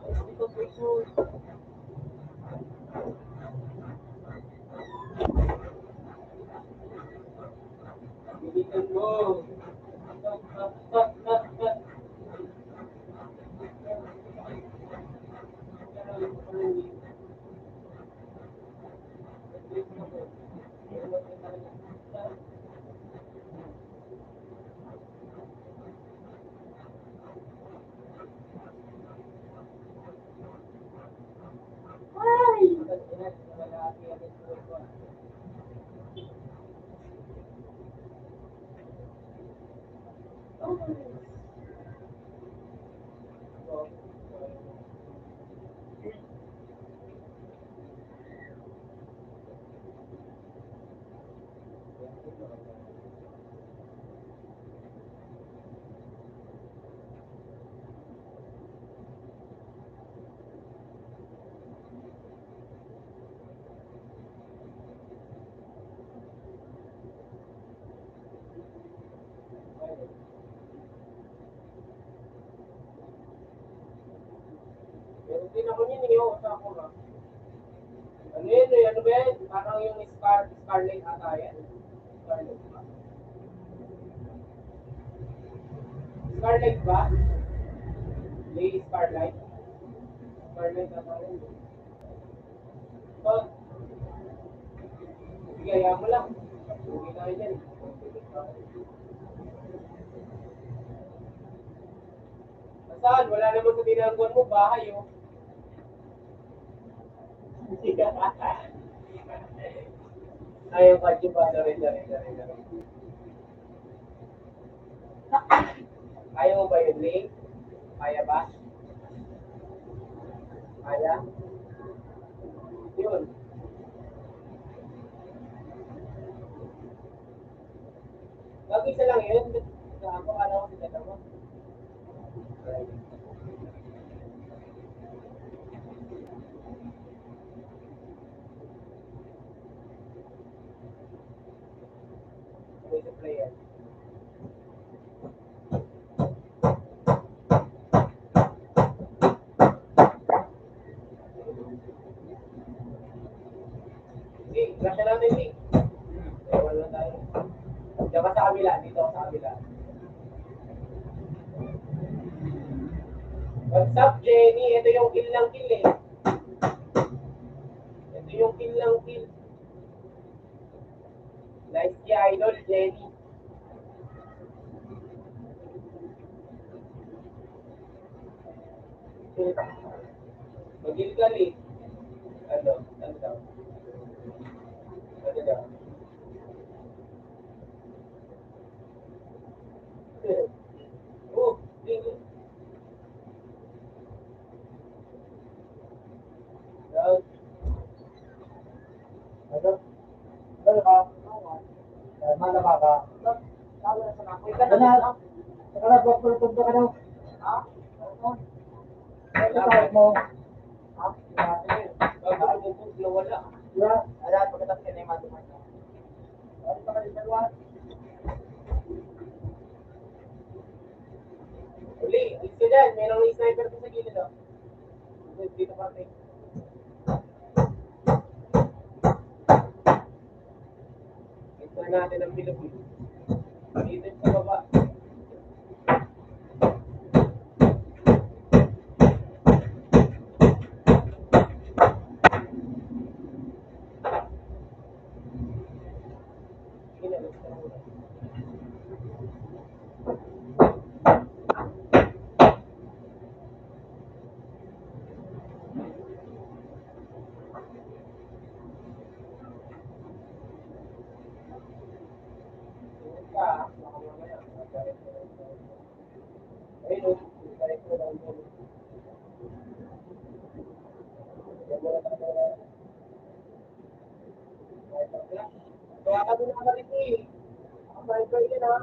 Ito poison. Bilisan mo. Meron din ako yun, yung sa ako na. Ano yun, ano ba yan? Parang yung Scarlet ata yan. Scarlet ba? Scarlet ba? Lady Scarlet? Scarlet ata yan. So, sige, ayaw mo lang. Hindi tayo dyan. Saan? Wala naman sa tinangguan mo, bahay oh. Ayaw ka, di ba? Sorry. Ayaw mo ba yun, Lee? Kaya ba? Kaya? Yun. Mag-isa lang yun. Ako, alam ko si tata mo. May supply yan. Lee, grasya natin, Lee. Ewan lang tayo. Diyan ka sa kabila, dito ako sa kabila. What's up, Jenny? Ito yung kill lang kill eh. Ito yung kill lang kill. Nice key idol, Jenny. Magil ka, Lee. Ano daw? Ano daw? Oh, Lee. Daw. Ano? Ano ka? Mana ka? Kana pagpultog ka daw. Ha? Ano mo? Ha? Bago mo na wala. Ya, ada pagkatapos ka na yung matuman. Ano pa ka dalawa? Uli, alis ka dyan. Mayroong sniper ko sa gilid oh. Dito pa rin. Ito natin ang bilog. Dito sa baba. Kaya kami nakabalik eh. Sniper yun ha.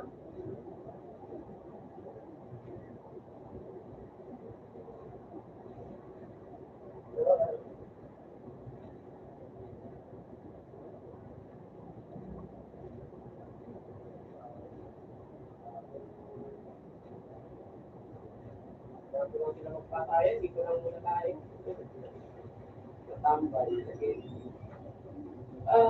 Bago lang sila magpatayan, dito lang muna tayo. Natambay. Ah,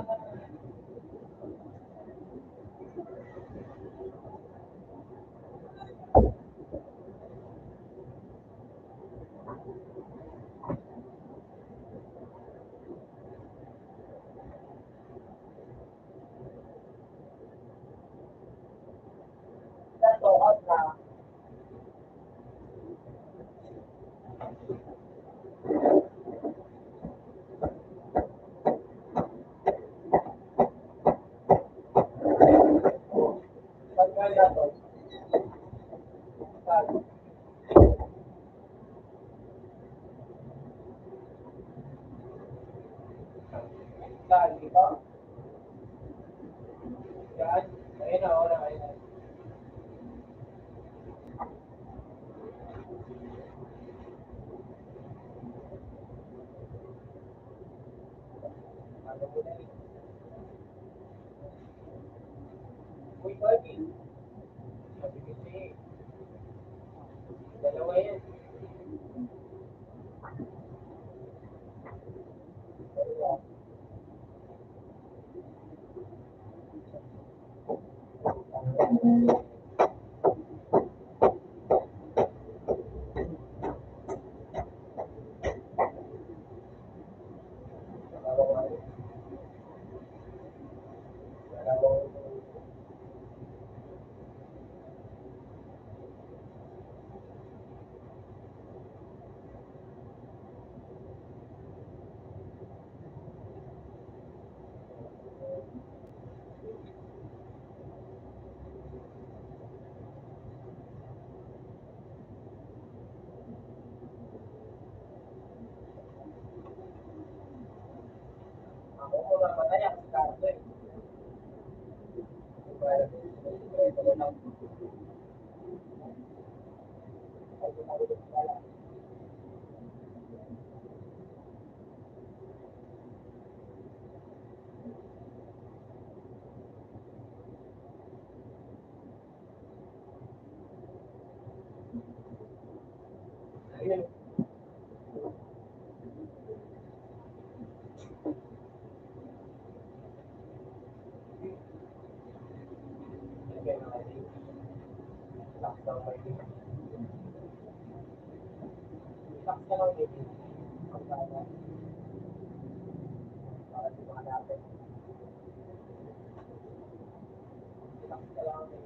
Ito, out na. Saan, di ba? Yan. Ayun na, wala, ayun. Ano mo na eh. Uy, Bobby. Sabi kasi, dalawa yan. Dalawang ako mga matay ang karto eh. Ayun. Ayun, ayun. Lockdown pa yun. Lockdown din. Pagkala. Para di makalapit. Lockdown din.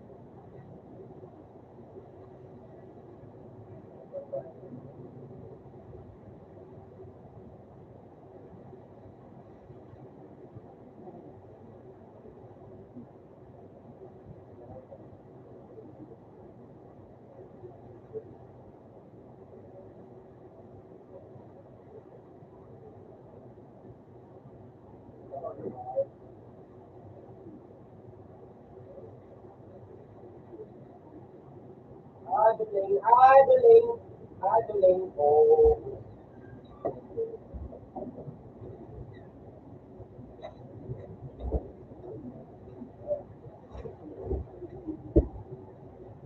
Aduling, aduling, aduling ko.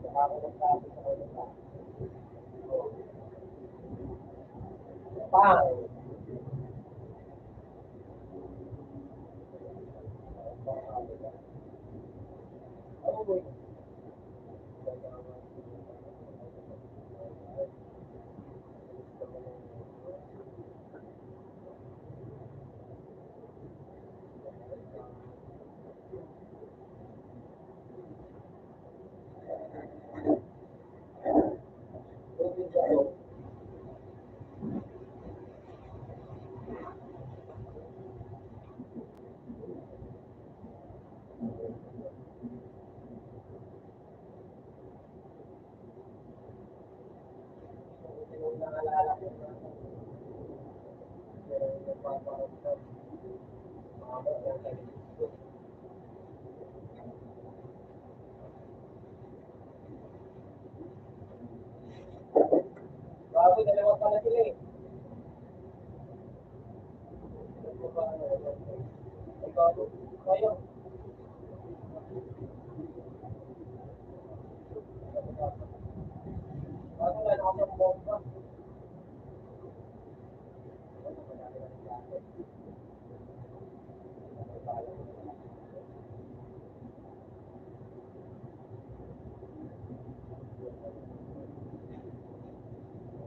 Nakakapagsabi sa kanila. Pang! Oh, naalala ko na. Nagpaparamdam. Bago, dalawa pala sila eh. Ikaw, kayo. Bago, wala na akong bomba.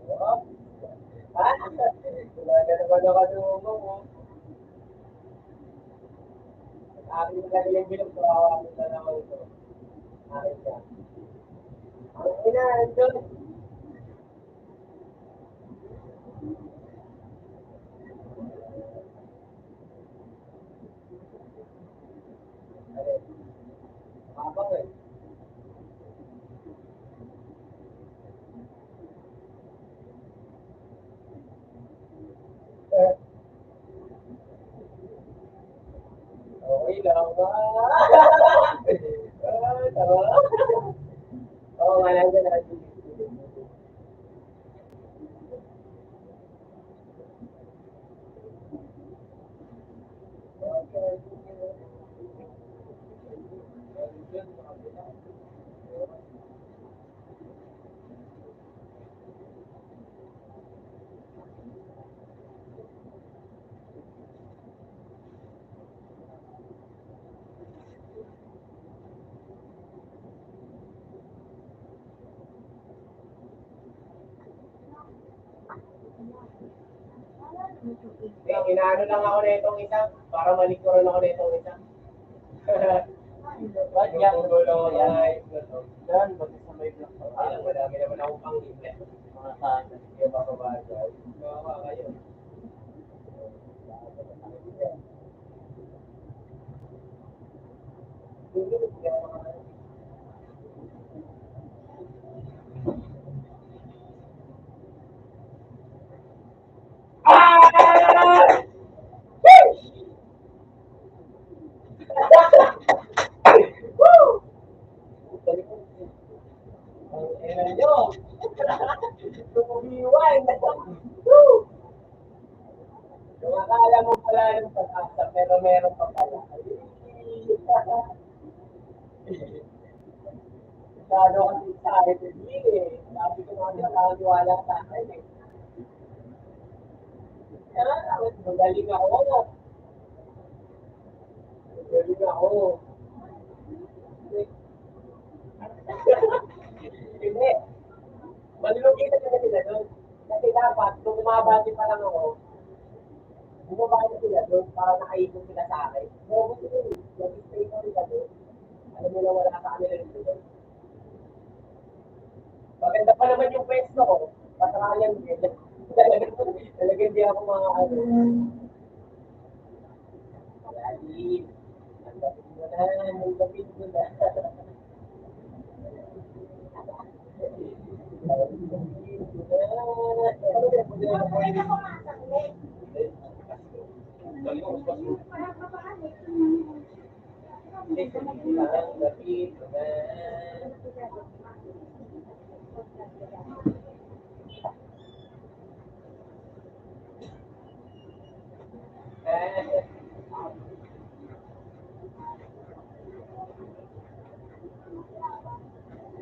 Oh, ha? Wala ka naman nakatulong mo. Akin na lang yung bilog ko, hawakan na lang ako ito. Akin ka. Ang ina, andun. Habang eh. Tama. Tama. Oo, nga lang na. Inaano lang ako na itong isa para malikuran ako na itong isa. Ba't yan? Gulo ako na Yan, magkasamay block pa. Ay, madami naman akong pang-himla. Mga saan. Kaya baka bagay. Baka kayo. Akala mo pala yung pag-asa, pero meron pa pala. Masyado kasi sa akin eh. Sabi ko nga siya, nakatiwala sa akin eh. Kaya magaling ako. Magaling ako. Hindi. Malulugi na sila doon. Kasi dapat, nung umabati pa lang ako, bumabati sila doon para nakaikot sila sa akin. Pero gusto ko yun, nag-stay ko sila doon. Alam mo na wala sa kanila rin doon. Maganda pa naman yung pwesto ko. Pasarangan din. Talagang di ako mga ano. Malalim. Ang lapit mo na. Ang lapit mo na. Okay na kumasakit.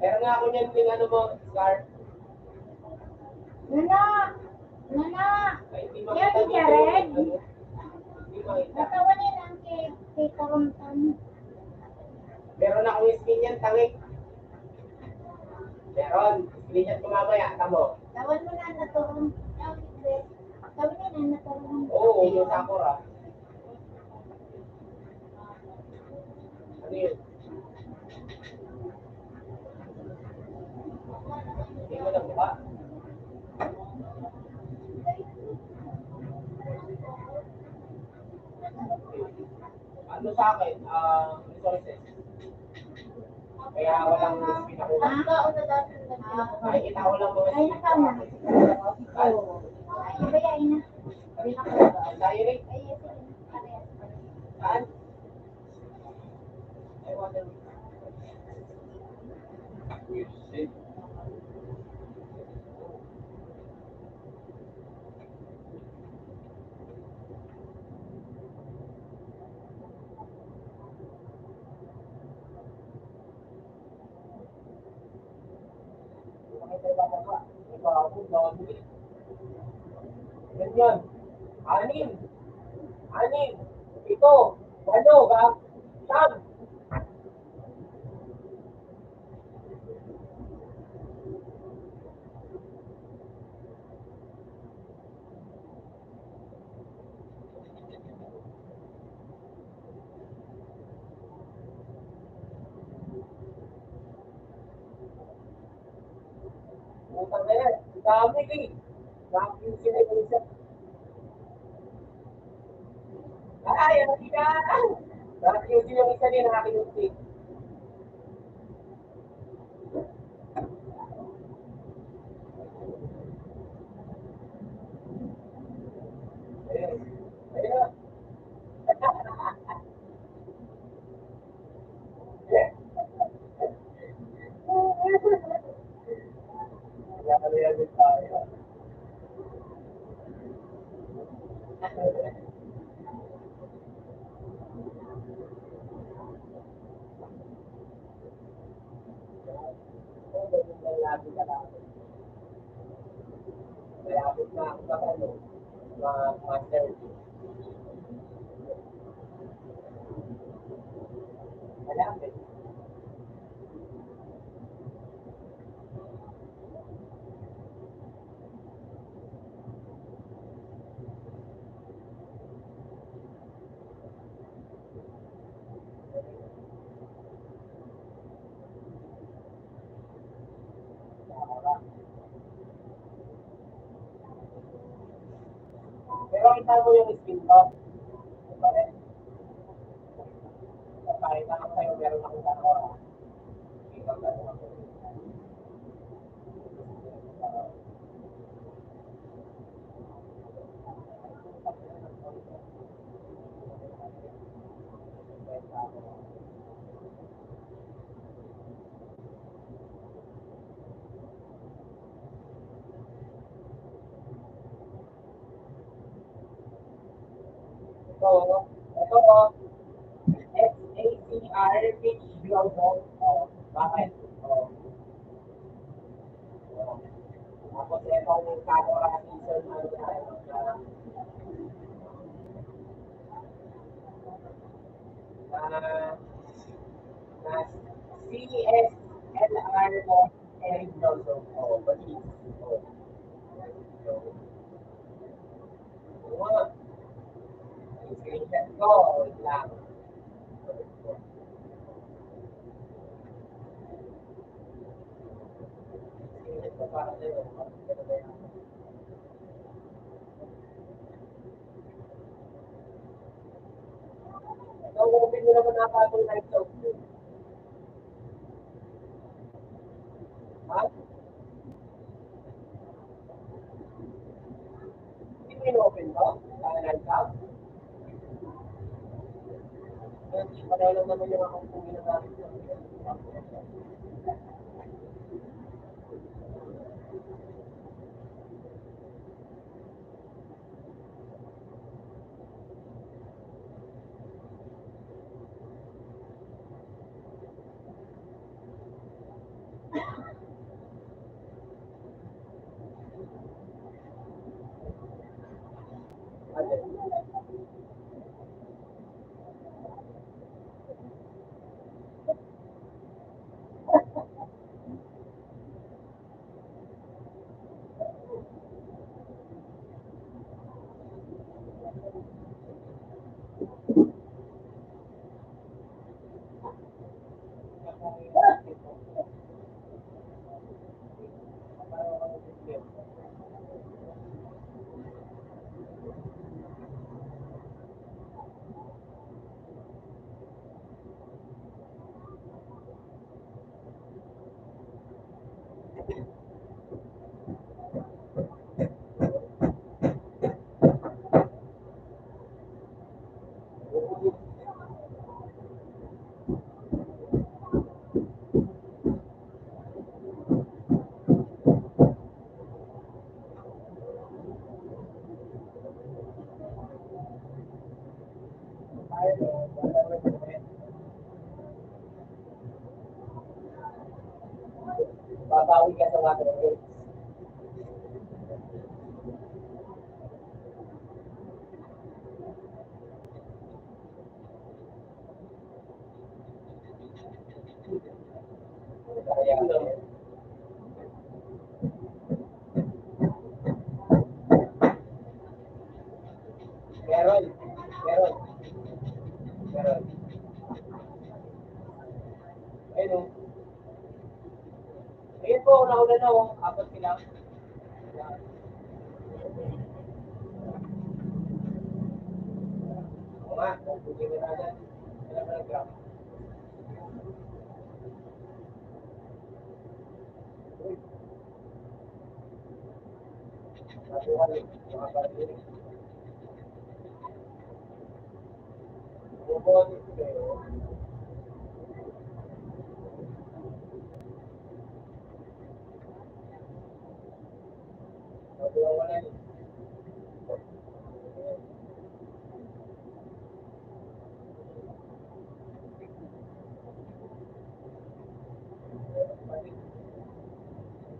Meron nga ako niyan yung ano mo, Scar. Nana! Nana! Ay, hindi Yan makita si dito. Jared. Ano? Hindi makita. Natawa niya lang kay Karamtan. Meron akong skin yan, tangik. Meron. Skin yan kumamaya, tamo. Tawan mo na naturon. Tawag niya na naturon. Oo, yung Sakura. Ano yun? Hindi mo lang ba? Ano sa akin? Resources. Kaya walang skin ako. Ang kao na dati Nakikita ko lang mga ay, skin nakaw na. ako. Ay, bayain na. Tayo rin. Ay, sige. Parehas. Saan? Ay, water. Ganyan. Anim. Anim. Ito. Walo. Siyam. Utang na yan. Dami eh. Dami sila yung isa. Ay, ano sila? Dami yung sila yung isa din ang aking ulti. Ayun. Ayun. Nakakalayan din tayo. Malapit ka lang. Malapit na ako sa ano, master. Malapit. Pero kita mo yung skin ko. Bakit? Pakita ko sa'yo, meron akong dalawa. Ikaw dalawa ko. Ito, SACR, Pitch Global. Bakit? Oh. Tapos itong camera season, na CSLR mo, Eric Johnson. Oh, bali. Oh. Mga, screenshot ko, wait lang. Screenshot ko para sa'yo. Ito, open mo naman na itong live talk. Ha? Hindi mo in-open to? Live talk? Wala lang naman yung akong kung ginagamit ko. Babawi ka sa water rate. Kaya, meron. Meron. Meron. Ayun o. Ayun po, nauna na o. Apat sila. Oo nga, buti mo na agad. Alam mo na graph. Nakuha rin. Nakapagin. Bubot. Pero, wala eh.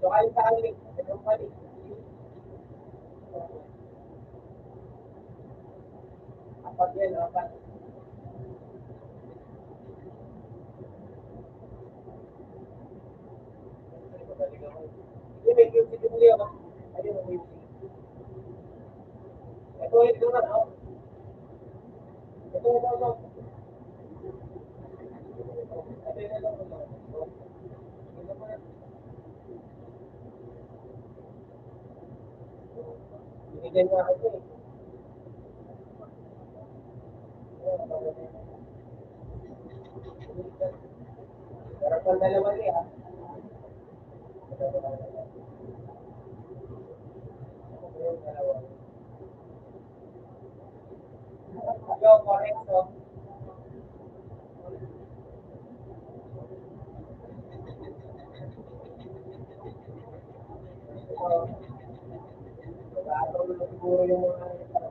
So, kayo sa amin, ito pa rin. Apat yan, apat. Hindi, may QC din ulit ako. Ayun, may QC. Ito, ito na, oh. Ito, ito, ito. Ito, ito, ito. Ito pa na. Binigyan nga ako eh. Sarap ng dalawa niya, ah. Yung dalawa. Yo, correcto. So, magkakaroon na siguro yung mga ito.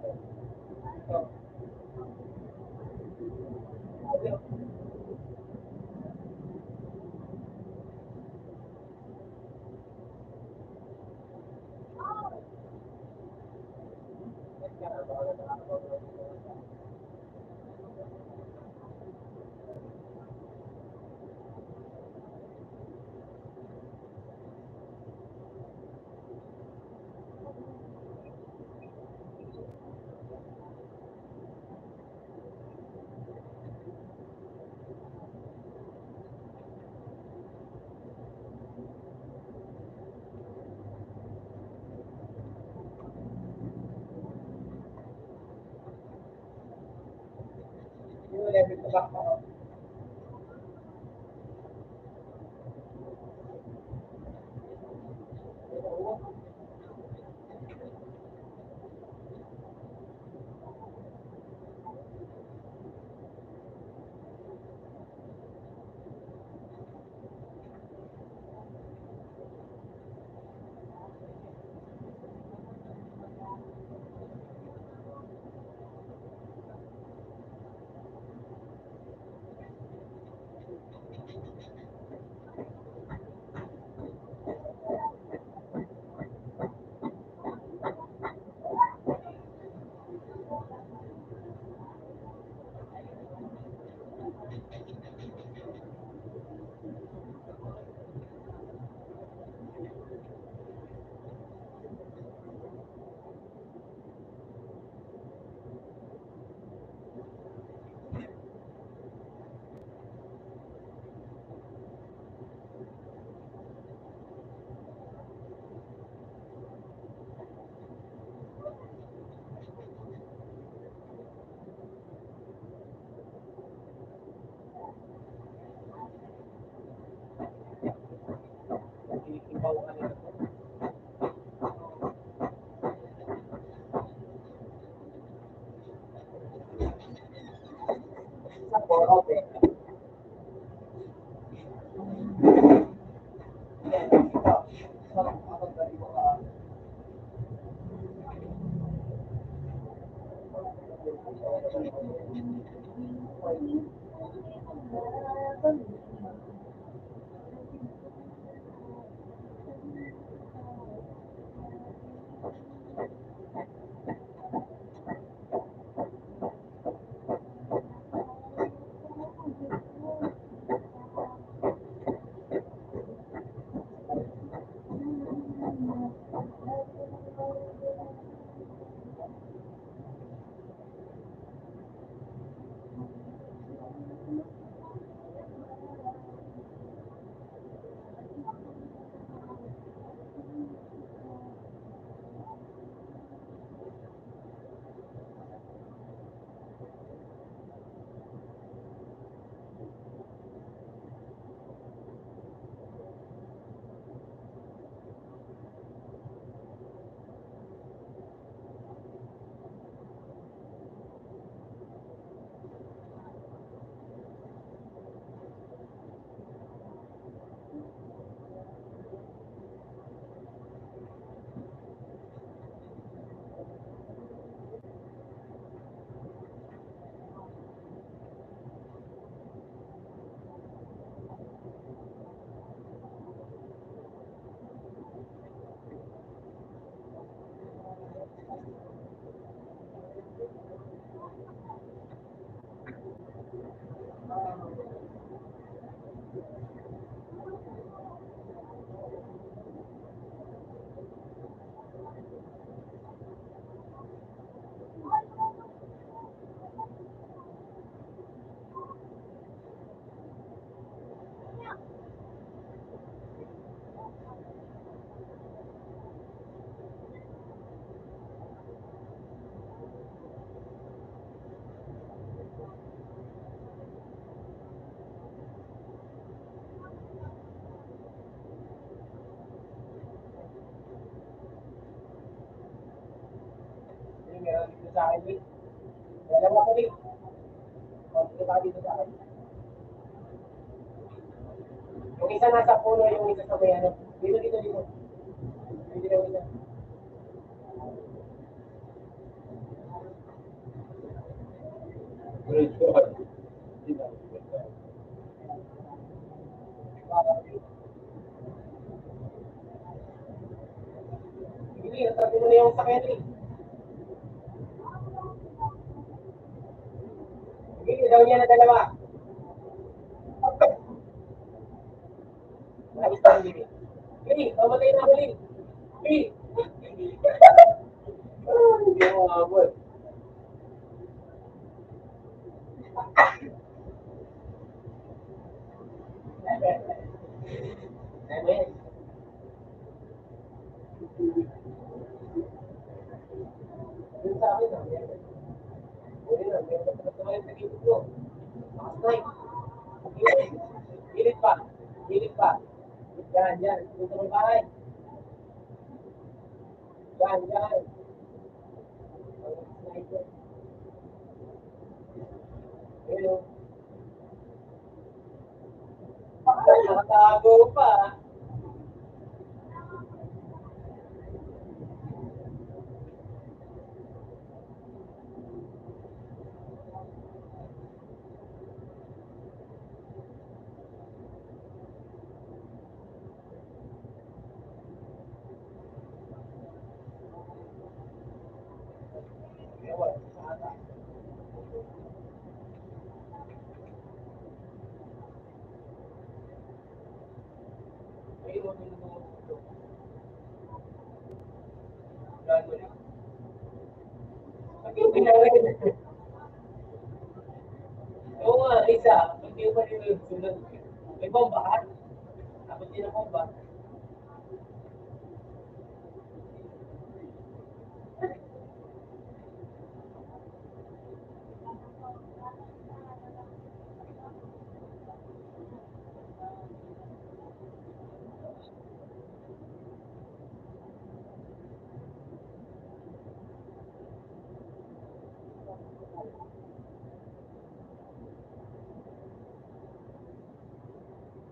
Yung level sa back ako. Ibaw ka nila. Sa 4 open. Yan, ito. Sarap ako dali ko ka. sa akin, eh. Dalawa ko, eh. Dito ka dito sa akin. Yung isa nasa puno, yung isa sa may ano. Dito, dito, dito. Dito, dito, dito. Hindi, natabi mo na yung sakyan, eh. Hindi, daw niya na dalawa. Nakis pa yung bibig. Hindi, mamatay na ako, Lin. Hindi. Hindi ako makabot. Ano yan? Yun sa akin, ah. Yun na, meron ka pa naman sa gilid mo. Lakas na, eh. Gilid. Gilid pa. Gilid pa. Yan, yan. Dito ng bahay. Yan, yan. Sniper. Ayun. Nakatago pa. Ewan, sana. Ayun, yung dito. Yan mo rin. Bakit yung pinarahin? Oo nga, isa. Hindi ko pa rin sunod. May bomba ka? Tapos din ang bomba.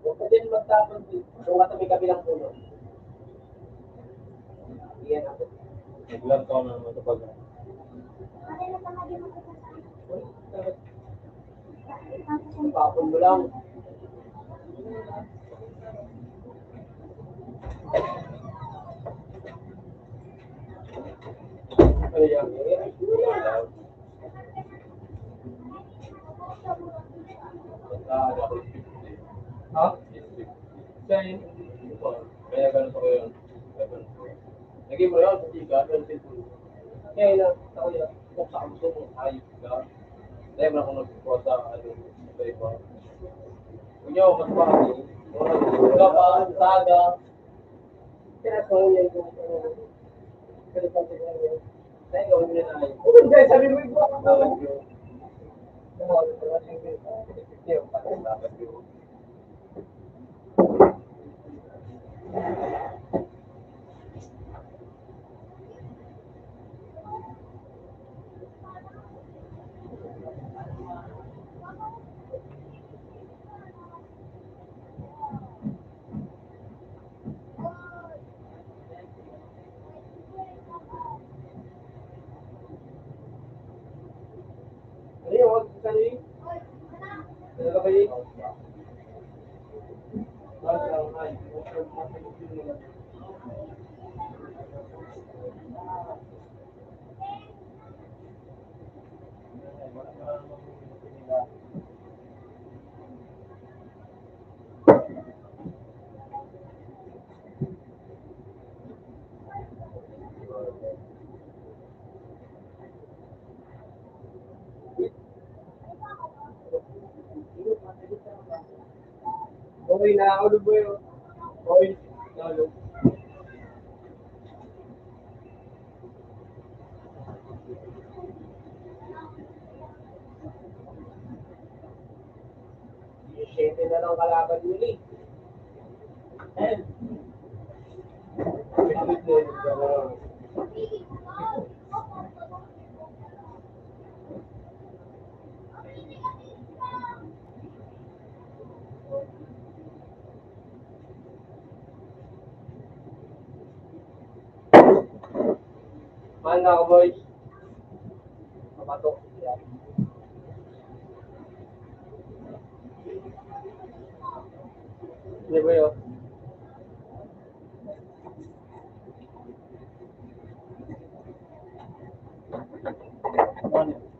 Huwag ka din magtapon dito. Kung ka sa may kabilang puno. Iyan ako. Naglang ka na matapag. Uy, bakit? Tapon mo lang. Ayan, eh. Ha? Saan? Kaya ganun ako yun. Lagi mo yun, hindi ka, pero simple. Kaya yun, ako yun. Kung sa gusto mo, ayos ka. Dahil mo na kung nagpupo sa iba. Kung nyo, mas bakit, wala pa, saga. Tinatawag niya yung pero pag sinabi, Dahil gawin mo na ayos. hindi, sabi mo yung buwan Tawag naman. yun. Dapat yun. Ano yung wag sa kanil? Ano ka ba yun? Okay, nakakaulog mo yun. Okay, nakakaulog. Yung 7 na lang kalaban yun eh. Mahal na ako, boys. Papatok. Yan. Hindi ba yun? Ano?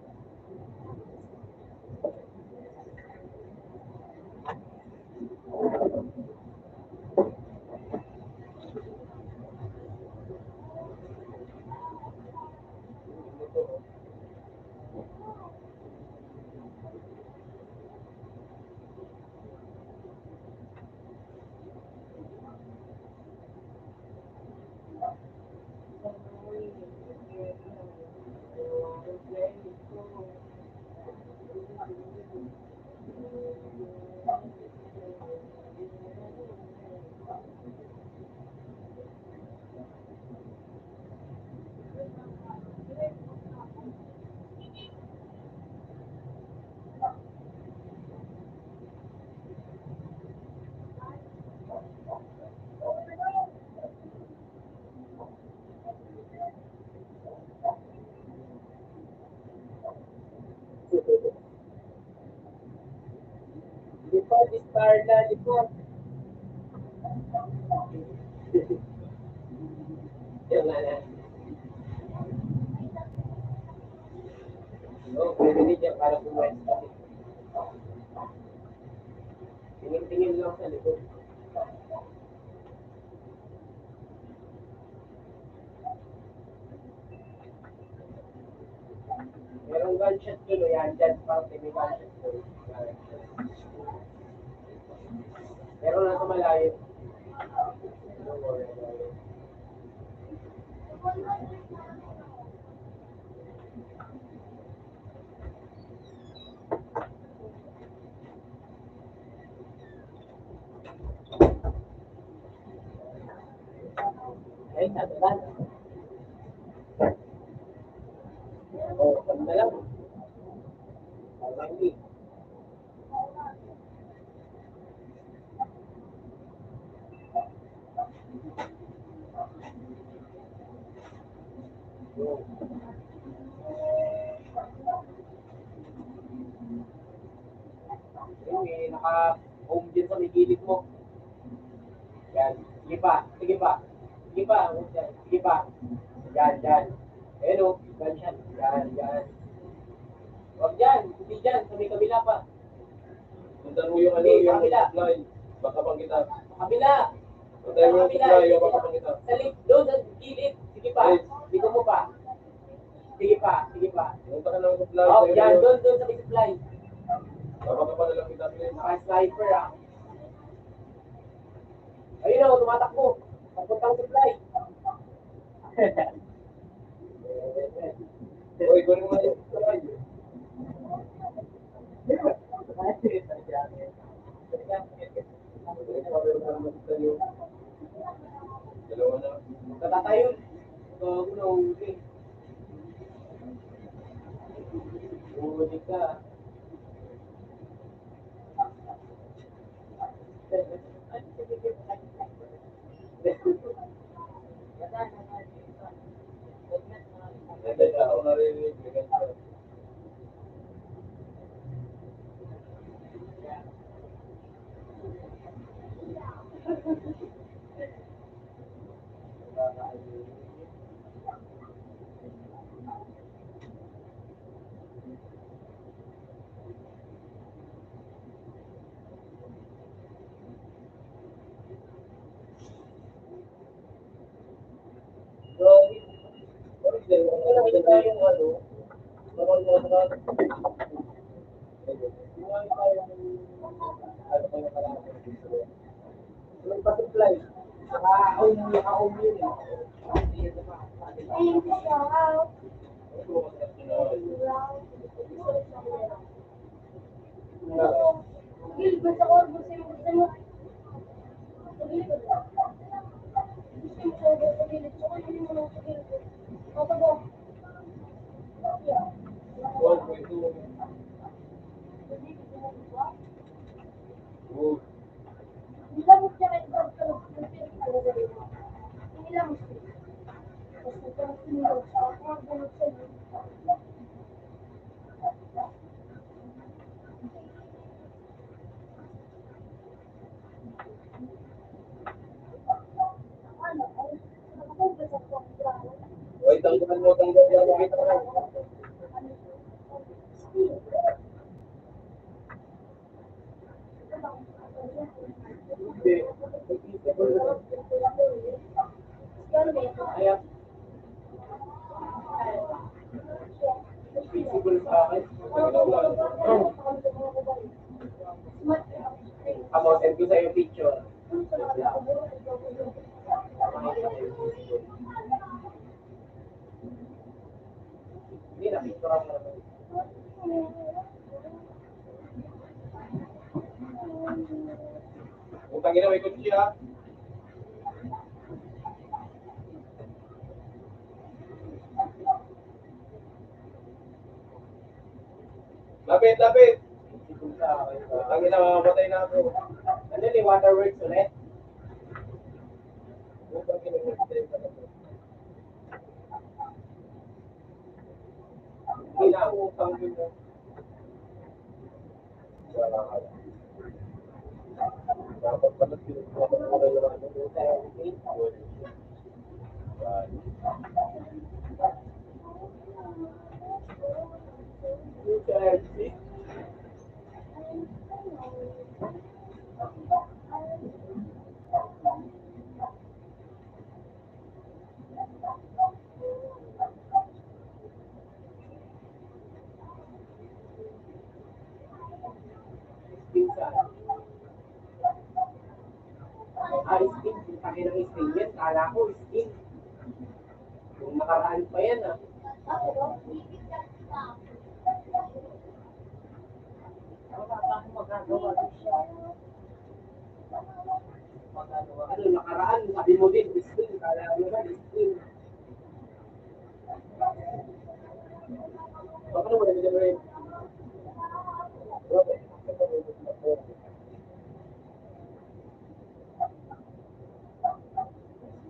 Lipad, Isparla, lipad. Yan nga na. Oo, pwede din yan para pumayos ka. Tingin-tingin lang sa likod. Merong gunshot doon, o yan, dyan pa, may gunshot doon. Meron na sa malayo. Ay, natagal. Oo, ganda lang. Malaki. Yung naka-home dyan sa may gilid mo. Yan. Sige pa. Sige pa. Sige pa. Sige pa. Yan, yan. Ayun o. Ganyan. Yan, yan. Huwag dyan. Hindi dyan. Sa may kabila pa. Punta mo yung ano, Hindi, yung kabila. supply. Baka pang kita. Sa kabila. Punta mo yung supply, yung baka pang kita. Sa lip. Doon sa gilid. Sige pa. Sige mo pa. Sige pa. Sige pa. Punta ka ng supply. Oh, yan. Doon sa may supply. Baka pa na lang kita. Naka-sniper ah. Ayun o, tumatakbo. Papuntang supply. Uy, kunin mo na yung supply. Dalawa na. Tatatayo. So, huli. Huli ka. Hindi, ako narinig. So, wala kita yung ano, supply. Naka-own yun eh. Thank you, wow. Gil, basta ko, gusto mo, gusto mo. Sa gilid ko. Gusto mo, sa gilid. So, kung hindi mo lang sa gilid ko. Ako ba? Yeah. 1.2. Oh. Hindi lang mo siya kahit sa hindi lang mo siya. Tapos nagkaroon sinulog siya. tanggal mo, tanggal mo, kita ko lang. Hindi. Kaya, visible sa akin. Ako, send ko sa'yo picture. Hindi na, picture ako naman. Utang ina, may kutsi ha. Lapit, lapit. Utang ina, mamamatay na ako. Ano ni Waterworks ulit? Hindi na ako utang ina. Dapat pala sinusuwa ko muna yung ano mo. Chelsea? Pinsan. Skin. Pinsakin ng skin yan. Kala ko skin. Yung nakaraan pa yan ah. Wala pa akong magagawa. Ano, nakaraan, sabi mo din, skin. Kala mo ba, skin. Baka naman, hindi naman rin. Okay.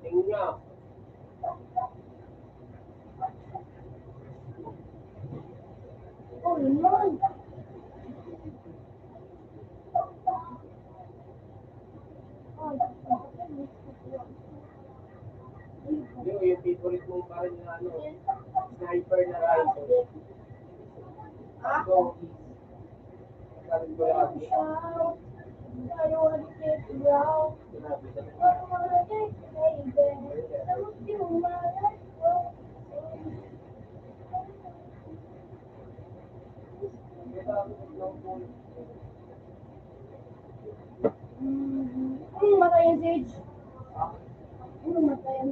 Tingin niya. Oh, no. Yung favorite mong parang na ano, sniper na rifle. So, nagkaroon ko lagi. I don't want to get brown. Sinabi sa I don't want to get baby. I want you in my life. Matayan, Sage. Matayan.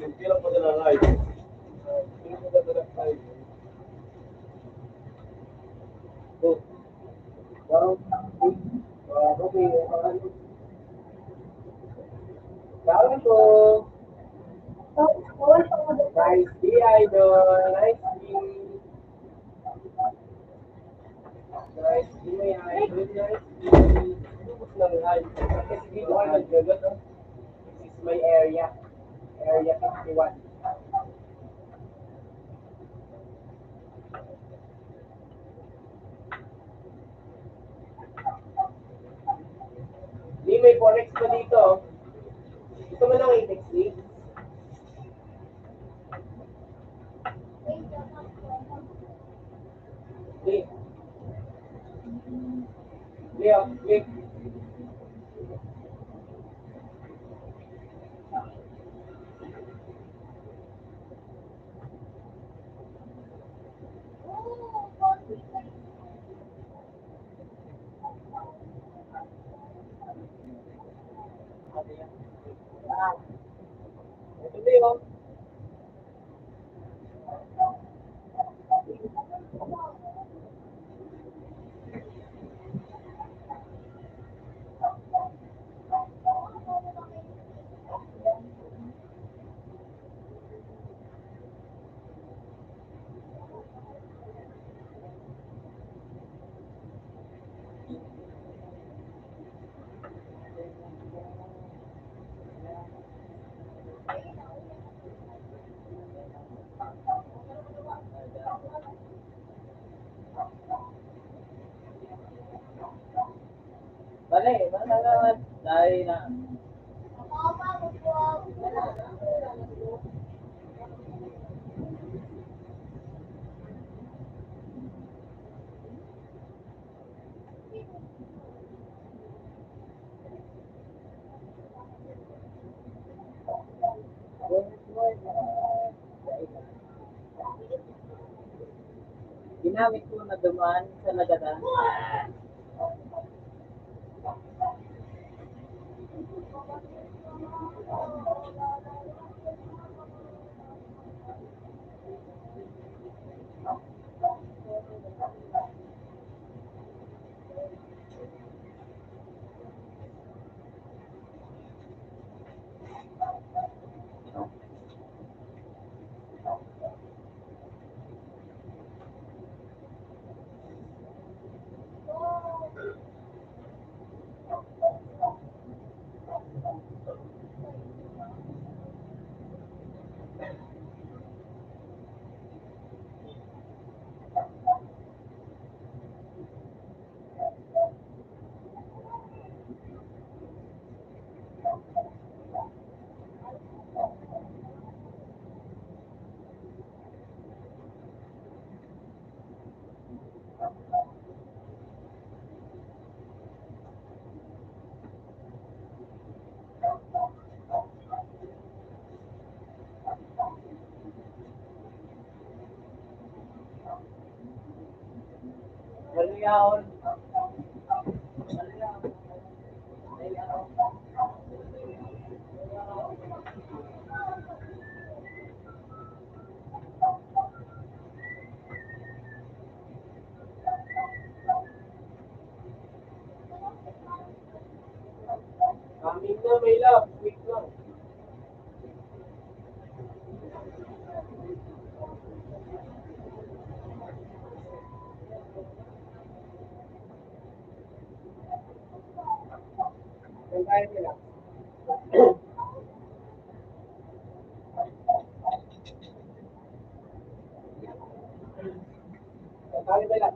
yung kailan pa sila live. Kailan pa sila live. So, okay. Sabi ko, nice day, idol. Nice day. Nice day, idol. Nice day. Lubos ng live. Kasi dito kayo nagdagat. This is my area. Area 51. Di may forex pa dito. Gusto mo ng Apex League? Di. Leo, click. tayo na. Mama, magwag. Ginamit ko na dumaan sa nagatan. Maluyaon. Coming na, may love. Wait lang. Saan tayo nila? Saan tayo nila?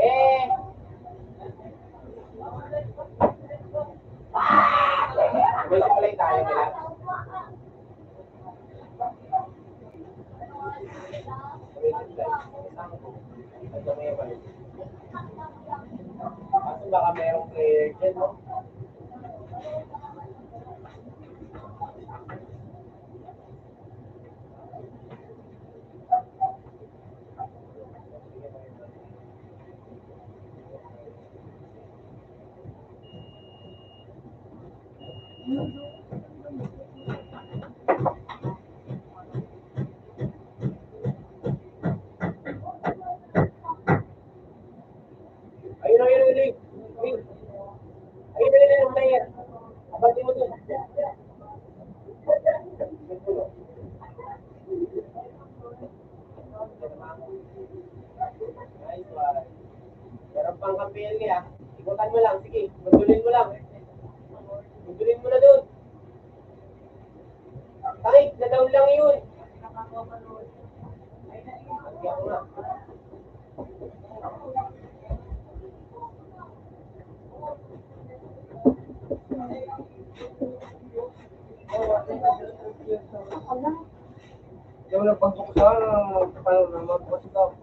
Eh! Wala pala tayo nila. Kaso baka merong player dyan, no? Ayun, ayun, ayun, ayun. Ayun, ayun, ayun, ayun, player. Abati mo dun. Nice one. Meron pang kampiyan niya. Ikutan mo lang, sige. Gundulin mo lang. Gundulin mo na dun. Takik, na-down lang yun. Hindi ako nga. Yung nagpasok sa paano naman po sila.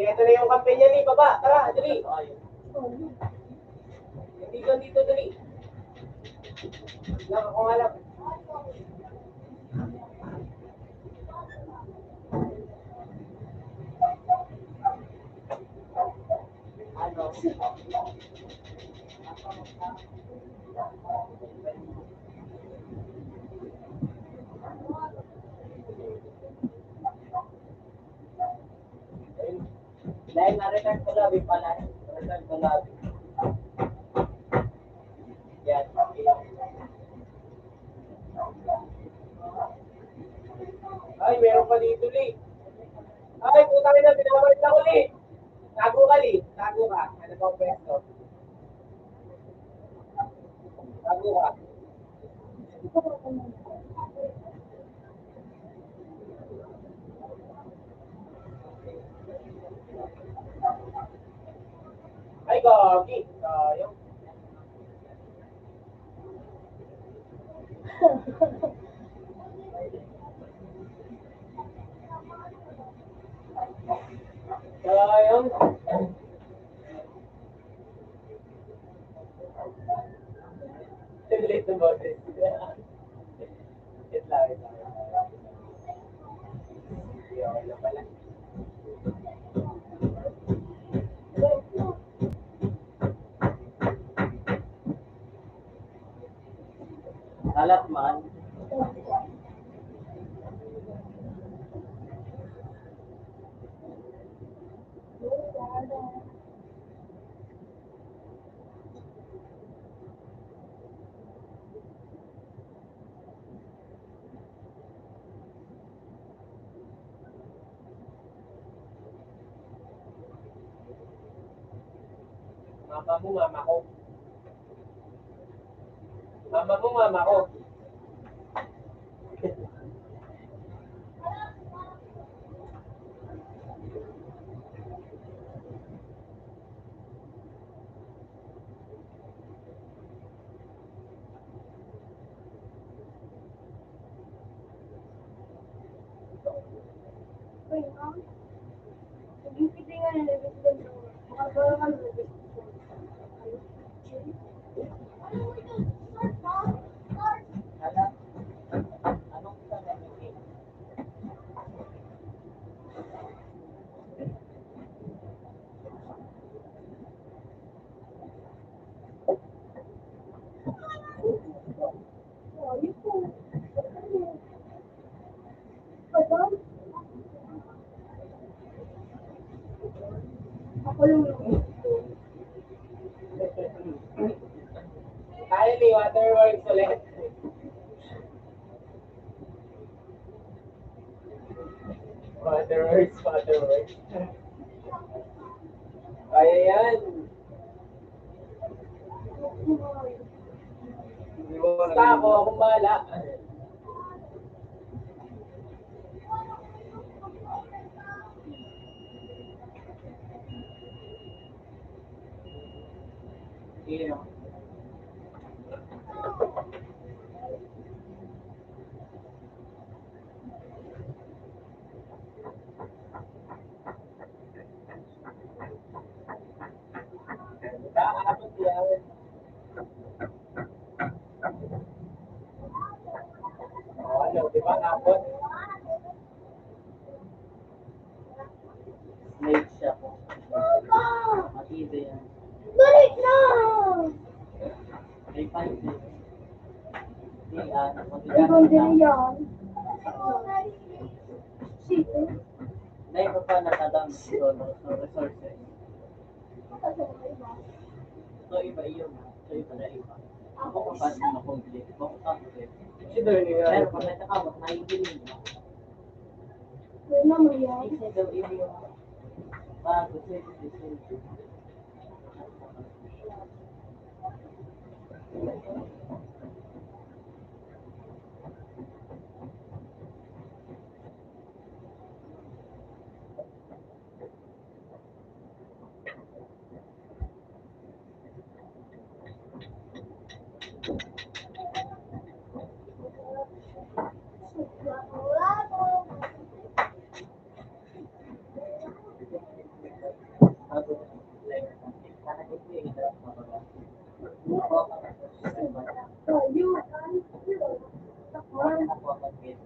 Ito na yung kampiyan niya ni baba. Tara, dali. Dito, dito, dali. Lang ako nga lang. Ano? Dahil na-return ko labi pala. Saan ba natin? Yan. Ay, meron pa dito, Lee. Ay, puta ka na, binabalik ako, Lee. Tago ka, Lee. Tago ka. Ano bang pwesto? Tago ka. Ay, gagi. Sayang. Sayang. Late na boses. Wait lang, wait lang. Hindi, okay na pala. Alat man. Mama mo, mama ko. Mama mo, mama ko. Wait, yung pitingan na labis ko na. Makagawa ka ng labis ko. Ano mo ito? Start ba? Start. Alam, anong sa namin? Ayun po. Padam. Ako lang yung Kaya, Lee, waterworks ulit. Waterworks, waterworks. Kaya yan. Basta ako, akong bahala. Iyo. Kaabot yan. O, ano, di ba, abot? Snake siya. Papa! Matibay yan. Balik na! May pipe din. Di, Ay, kundi yan. Sige. Dahil pa pa nakadam so resources. So iba yun. So iba na iba. Ako pa pa na complete. Ako pa complete. Si Bernie nga. Pero pag may nakawat, naibilin mo. Wala naman yan. Isa daw iba yung bago sa ito. Bago like sana ito yung ito mabaga. You. Ako ang mag-get.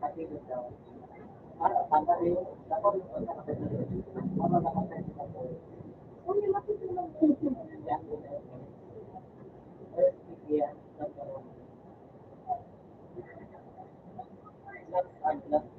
Kasi doon daw. Tanda rin. Ako rin po nakapagod. Ano nakapagod ako. Uy, matutulog. Yan po na yun. First week yan. Last and last.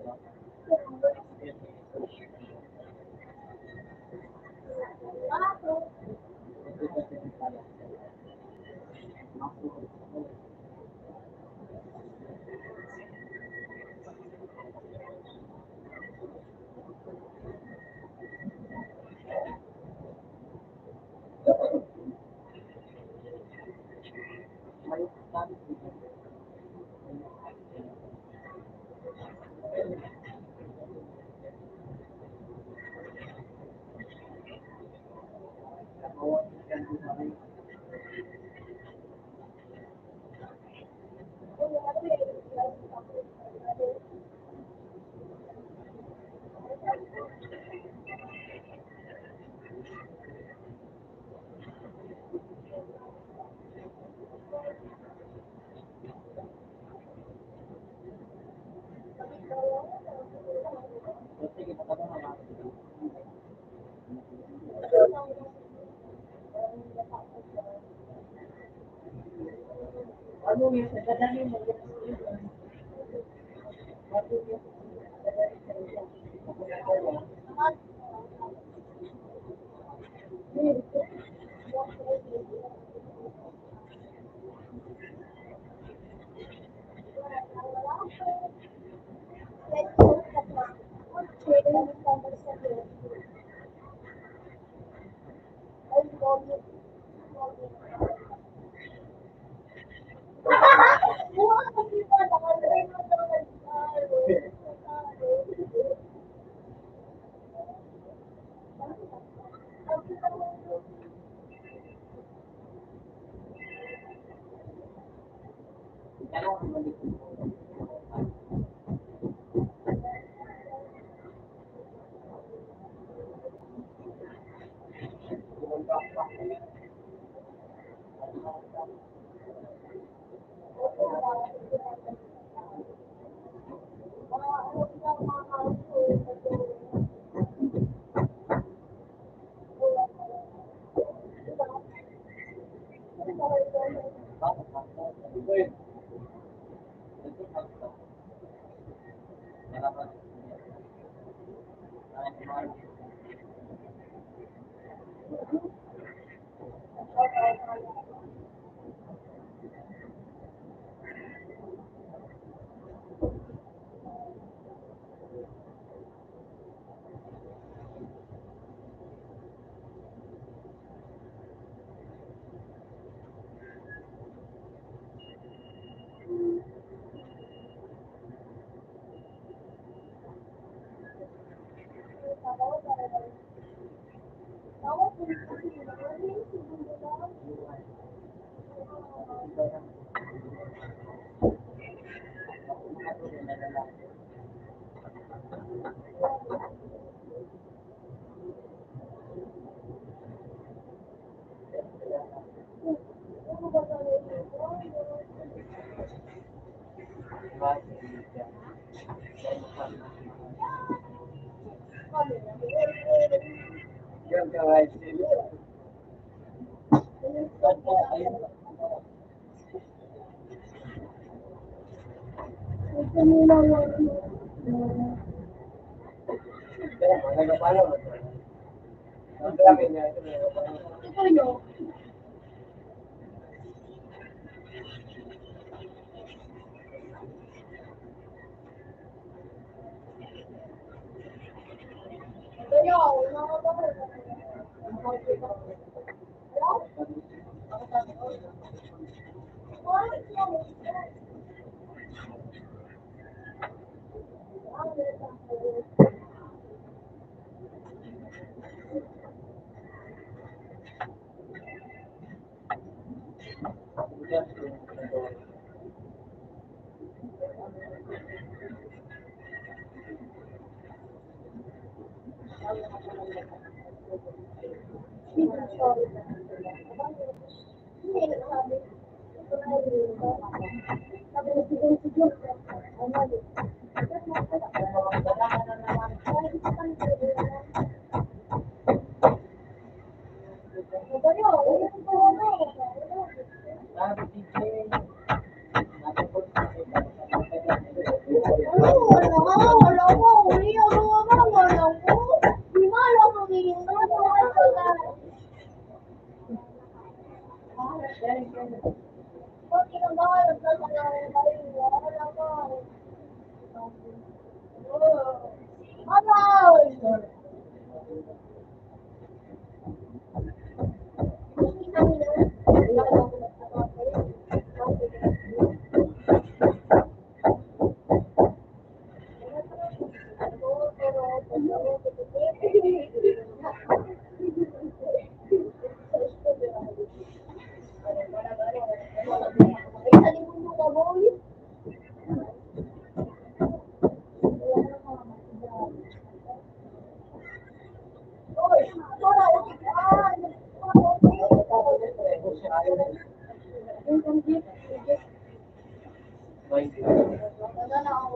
Ano yung dadali mo?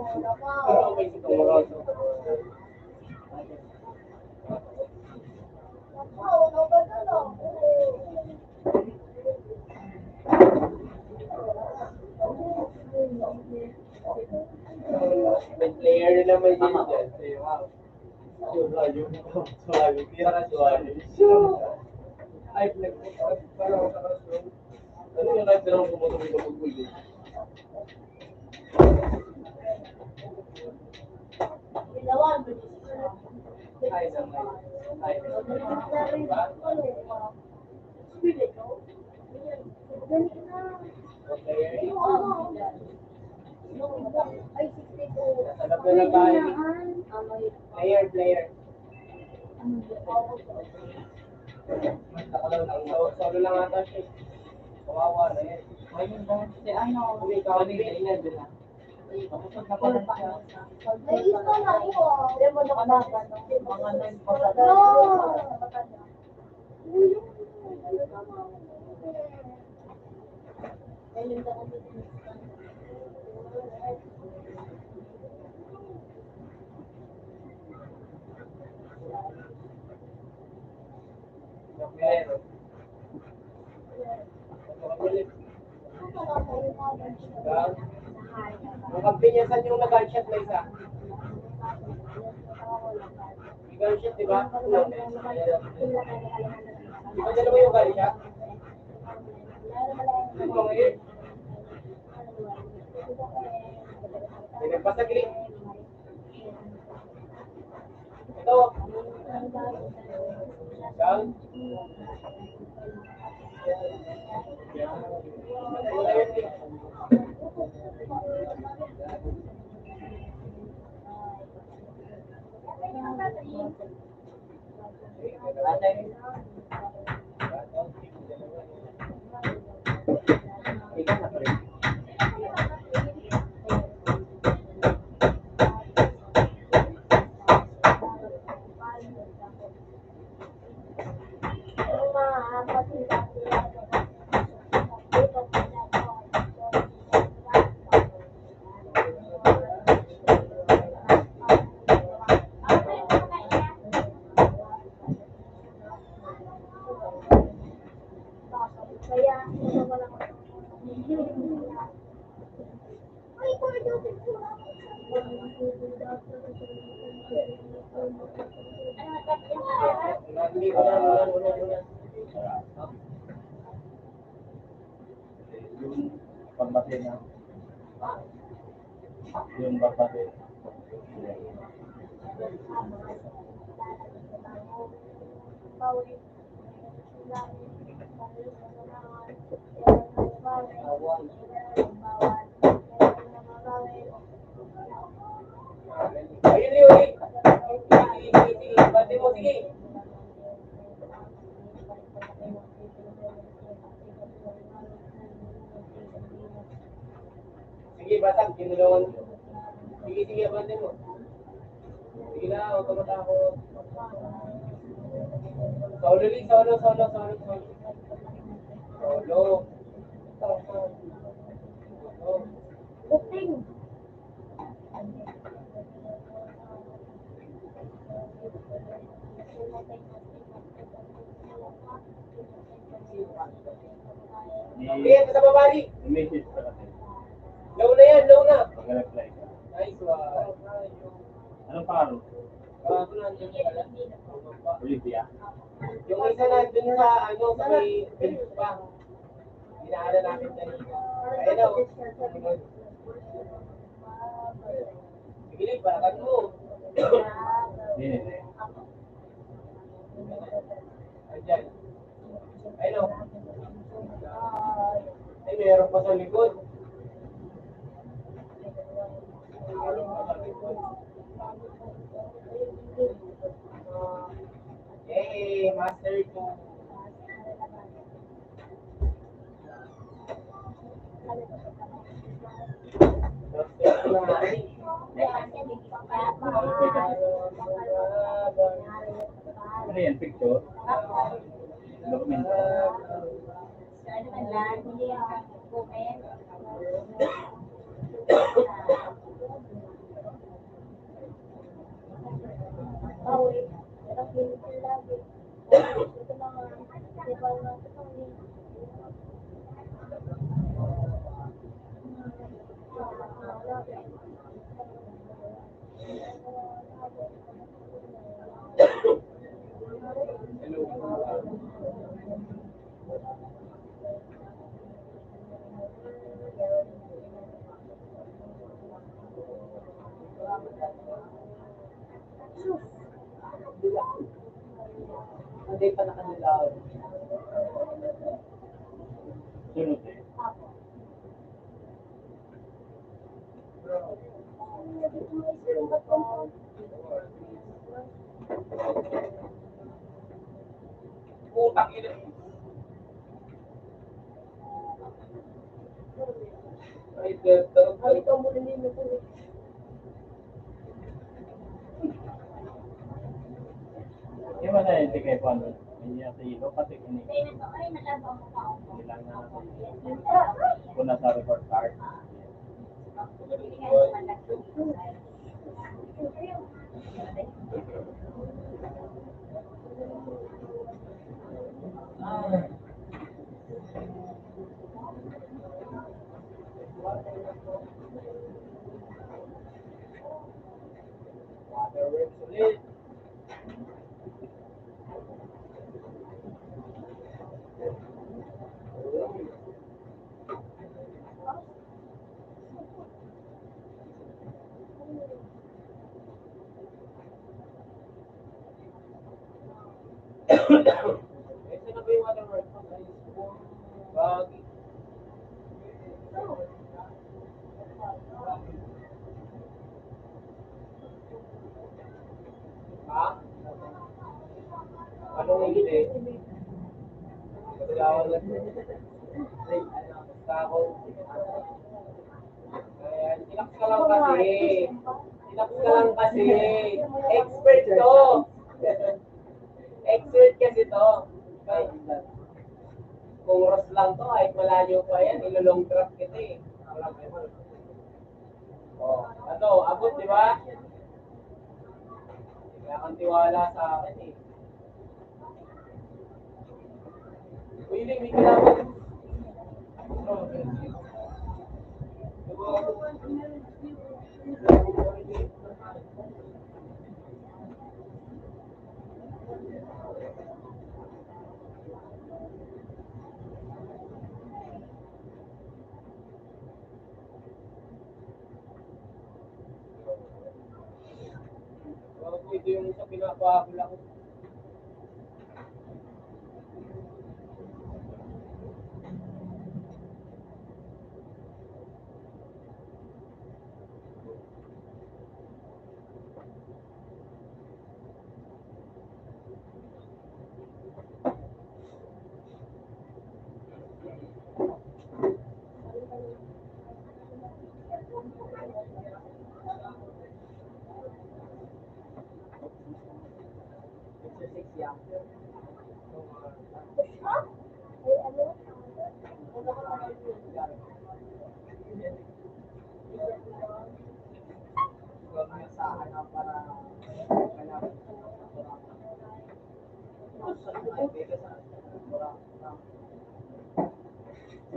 Pero may siguro. May player nila may dito dyan. Wow. Ay, parang sa classroom. Ano yung live na lang tumutulong ng pagpuli? Ay, naman. Ay, Sagot na lang tayo. Player. Solo lang ata siya. Kawawa na yan. Si ano, Ikaw, kanina din na. Tapos napalan siya. Mga 9 pa sa Player. Ang kampanyasan yung nag-gunshot na isa. Yung gunshot, di ba? Di ba dalawa yung gunshot? Yung mga yun. May nagpasagli. Ito. Down. Wala yun eh. Ikaw na pa rin. Hindi ko na. Yung pambate na. Yung babate. Ayun yun. Sige. Bati mo, sige. Sige, batang. Kinulawan. Sige, bati mo. Sige na, huwag ka matakot. Solo. Buting. Sige, sa babali. I-message ka natin. Low na yan, low na. Pag-reply ka. Nice one. Anong pangalan? Ito nandiyan pala. Olivia. Yung isa nandun sa, sa may bench pa. Dinaanan natin kanina. Ayun o. Sige, balakan mo. Hindi. Ayan. Ayun o. Ay, meron pa sa likod. Yay! Master 2. Ano yan? Picture? Document. Hindi pa nakanilaw. Sunod eh. Putang ina. Ay, Halika mo na nino ko. Yung mana hindi kayo pa ano. Hindi na sa ilo kasi kini. Ay, nalabang mo pa ako. Kailangan na sa ilo. Kung nasa report card. Waterworks ulit. Ito na ba yung waterworks? Bagi. Ha? Anong hindi? Pagkawan lang. Basta ako. Ayan, relax ka lang kasi. Relax ka lang kasi. Expert to. Expert kasi to. Ay, kung Ross lang to, kahit malayo pa yan, ilolong drop kita eh. Oh, ano, abot di ba? Kaya kang tiwala sa akin eh. Uy, may kailangan. Ito yung sa pinapahagula ko.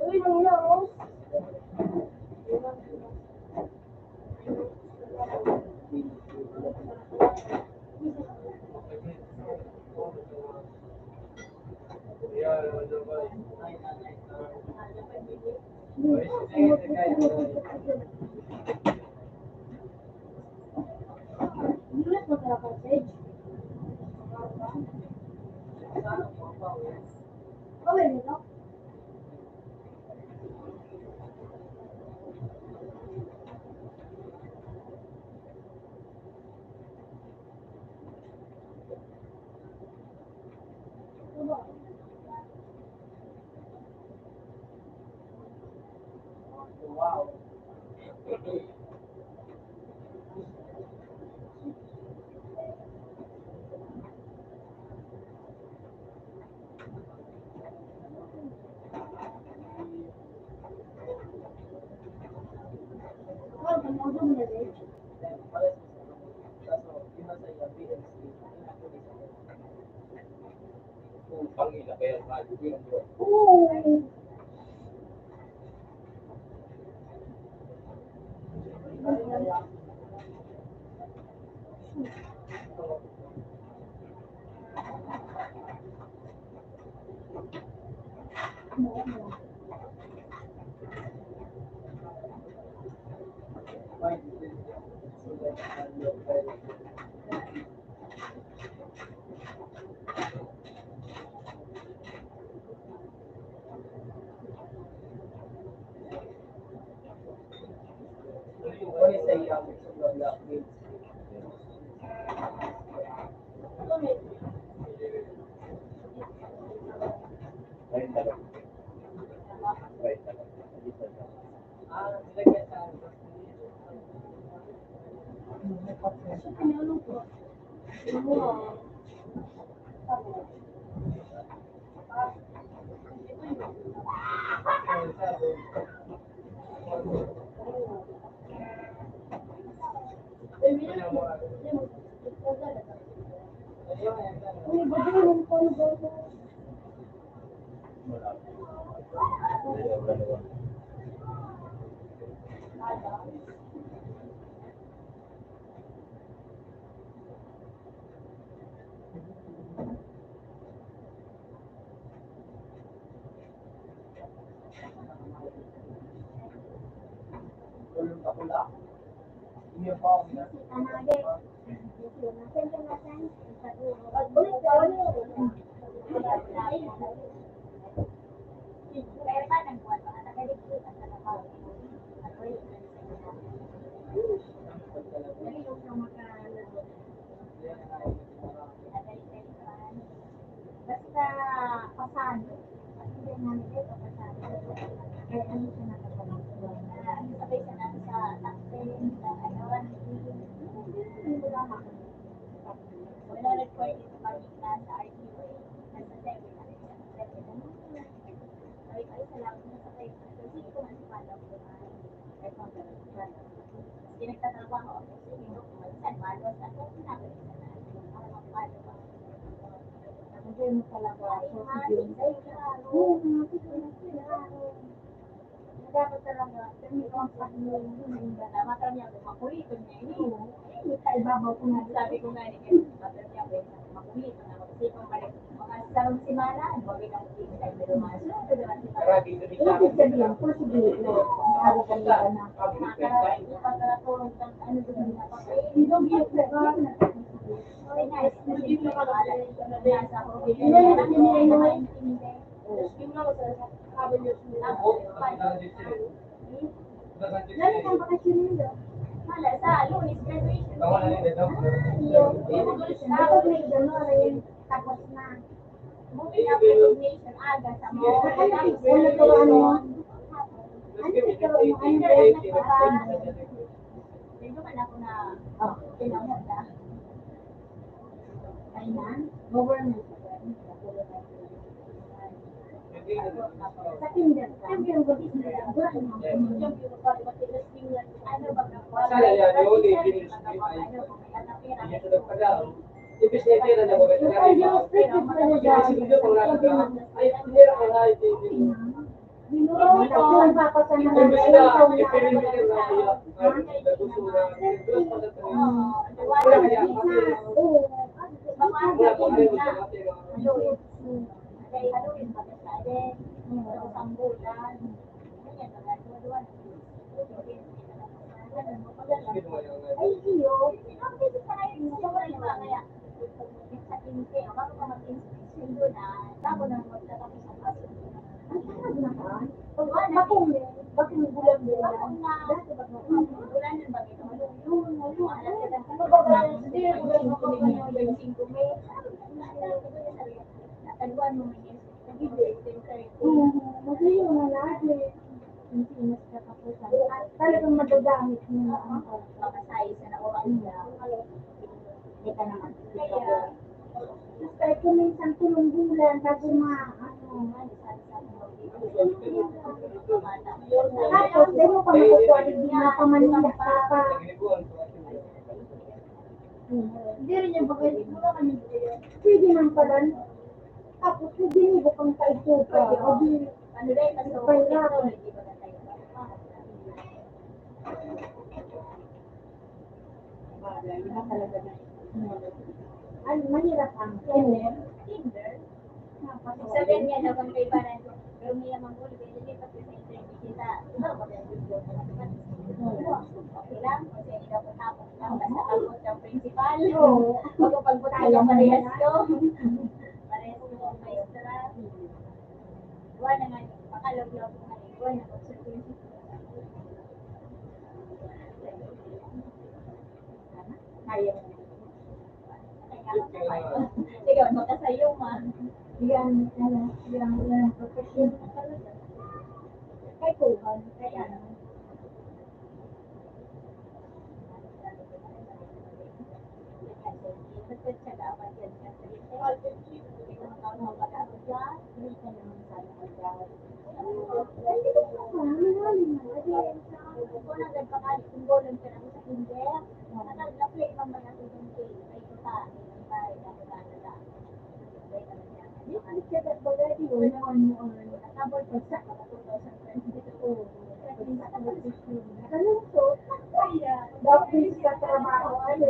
Uy, nangyari. Nulat mo talaga, Sage. Gawin mo to. Wow. Oh, panood mo na, Sage. Pangina kaya sabi ko yung buwan. Oo. What is a young black kids? Right talaga. Right talaga. Nilagyan sa Wala. Wala naman. tulong ka pula. Hindi pa ako na. Basta pasado. Hindi namin ito pasado. Kaya ano siya nakapagod. Sabay siya namin sa taxing, sa ano, wala record ito kami na sa RTO. Nasa 7 kami sa 7. Sabi ko, salamat na sa kayo. Kasi ko man si Pala ko na kasi nagtatrabaho ako sa inyo kung saan malos ako, pinagalit na natin. Para mapalo ako. Hindi mo talaga ako. Dapat talaga, kami ang pag-iwing na matram niya, makulit niya yun. Ibabaw ko na, sabi ko nga niya, matram niya, makulit na ako. Kasi kung balik, mga sarong simana, ang bagay ng team, ay may lumas. So, diba si Pala? Ibig sabihin, possible na. Maaari ka nila na. Makakarating pa sa tulong ng ano doon na papay. Hindi doon yung pwede na. Ay, nice. Hindi mo makakala. Nasa ako. Hindi mo maintindihan. Yung mga sa habang yung lalo kang bakasyon nila. Mala, sa Lunes graduation. Dapat may gano'n rin. Tapos na. Moving up recognition. Aga sa mga. Ano to ano? Ano ito? Ano medyo man ako na pinamot na. Ay na? Government. Sa Tinder ka. Tinder ko din nila. Ano ba na? Sana yan, yung hindi ibig sabihin na maganda na rin. Ibig sabihin ay hindi ako na Ang papasa na ibig naman. sila ipinimigil na iya ay gusto na wala kaya kasi wala kung ano sa matira. Ay, iyo. Ang pwede sa kayo. Sobrang iba kaya. Sa kinti, bago ka mag-inscription doon bago na magtatapos ang kaso. Ang sarap na ka? Bakong bulan-bulan? Dati ba bulan yung bagay ko? Yung alam ka lang. Hindi, bulan mo kung ano yung 5 May. Nataluan mo may magaling mo na lagi. Hindi mas kakapusan. Talagang madagamit mo na ang pagkasay sa naoran niya. Hindi ka naman. Kahit kung minsan tulong bulan, bago tapos, dahil mo pa makukuha, hindi na pa manila ka pa. Hindi rin yung bagay, siguro kami pwede man pala. Tapos yung binibo kang kaito ka. O di, ano rin, kasi ito, hindi ba na tayo? Bagay, iba talaga na. Ano, mahirap ang Tinder. Tinder? Sabihin niya daw kung kay parang pero may naman ko, hindi pa pinag-interview kita. Okay lang, kasi hindi daw patapos lang, basta ako siyang principal. Magpapagbuti lang parehas ko. Parehas ko ang maestra. Buwan na nga, pakalog-log ko nga, buwan na mag-service. Kaya mo. Ikaw, makasayo ma. Yan, professional talaga. Kay Tuhan, kaya ano. Dapat sa trabaho, ano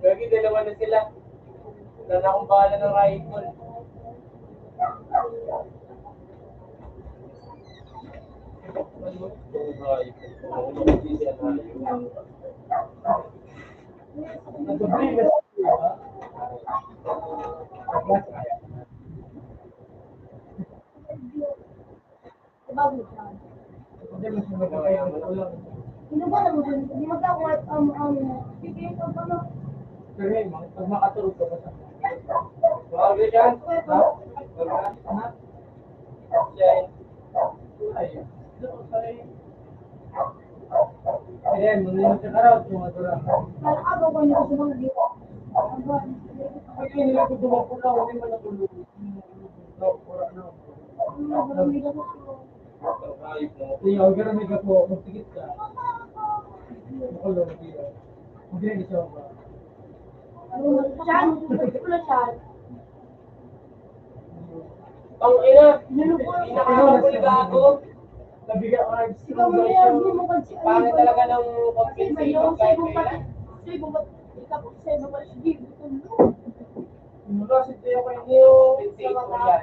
Gagi, dalawa na sila. Wala na akong bahala ng rifle. Hindi ba na mo din? Hindi mag-awat bigay ko ba no? Pero hey, pag makatulog ka pa sa Mga dyan? Yan. Ayan, manunod ka raw, tumadura. Malakabaw ko niyo sa mga dito. Ay, nila ko dumapula, hindi man natulog. Iya, huwag ka may gapo, magtigit ka. Makulong, iya. Hindi na siya ba? Saan? Wala saan? Ang ina, pinakakapulga ako. Nabiga ka, Ikaw mo yan, hindi mo kasi Pangit talaga ng compensation kahit kailan. mula si Teo kayo Compensation yan.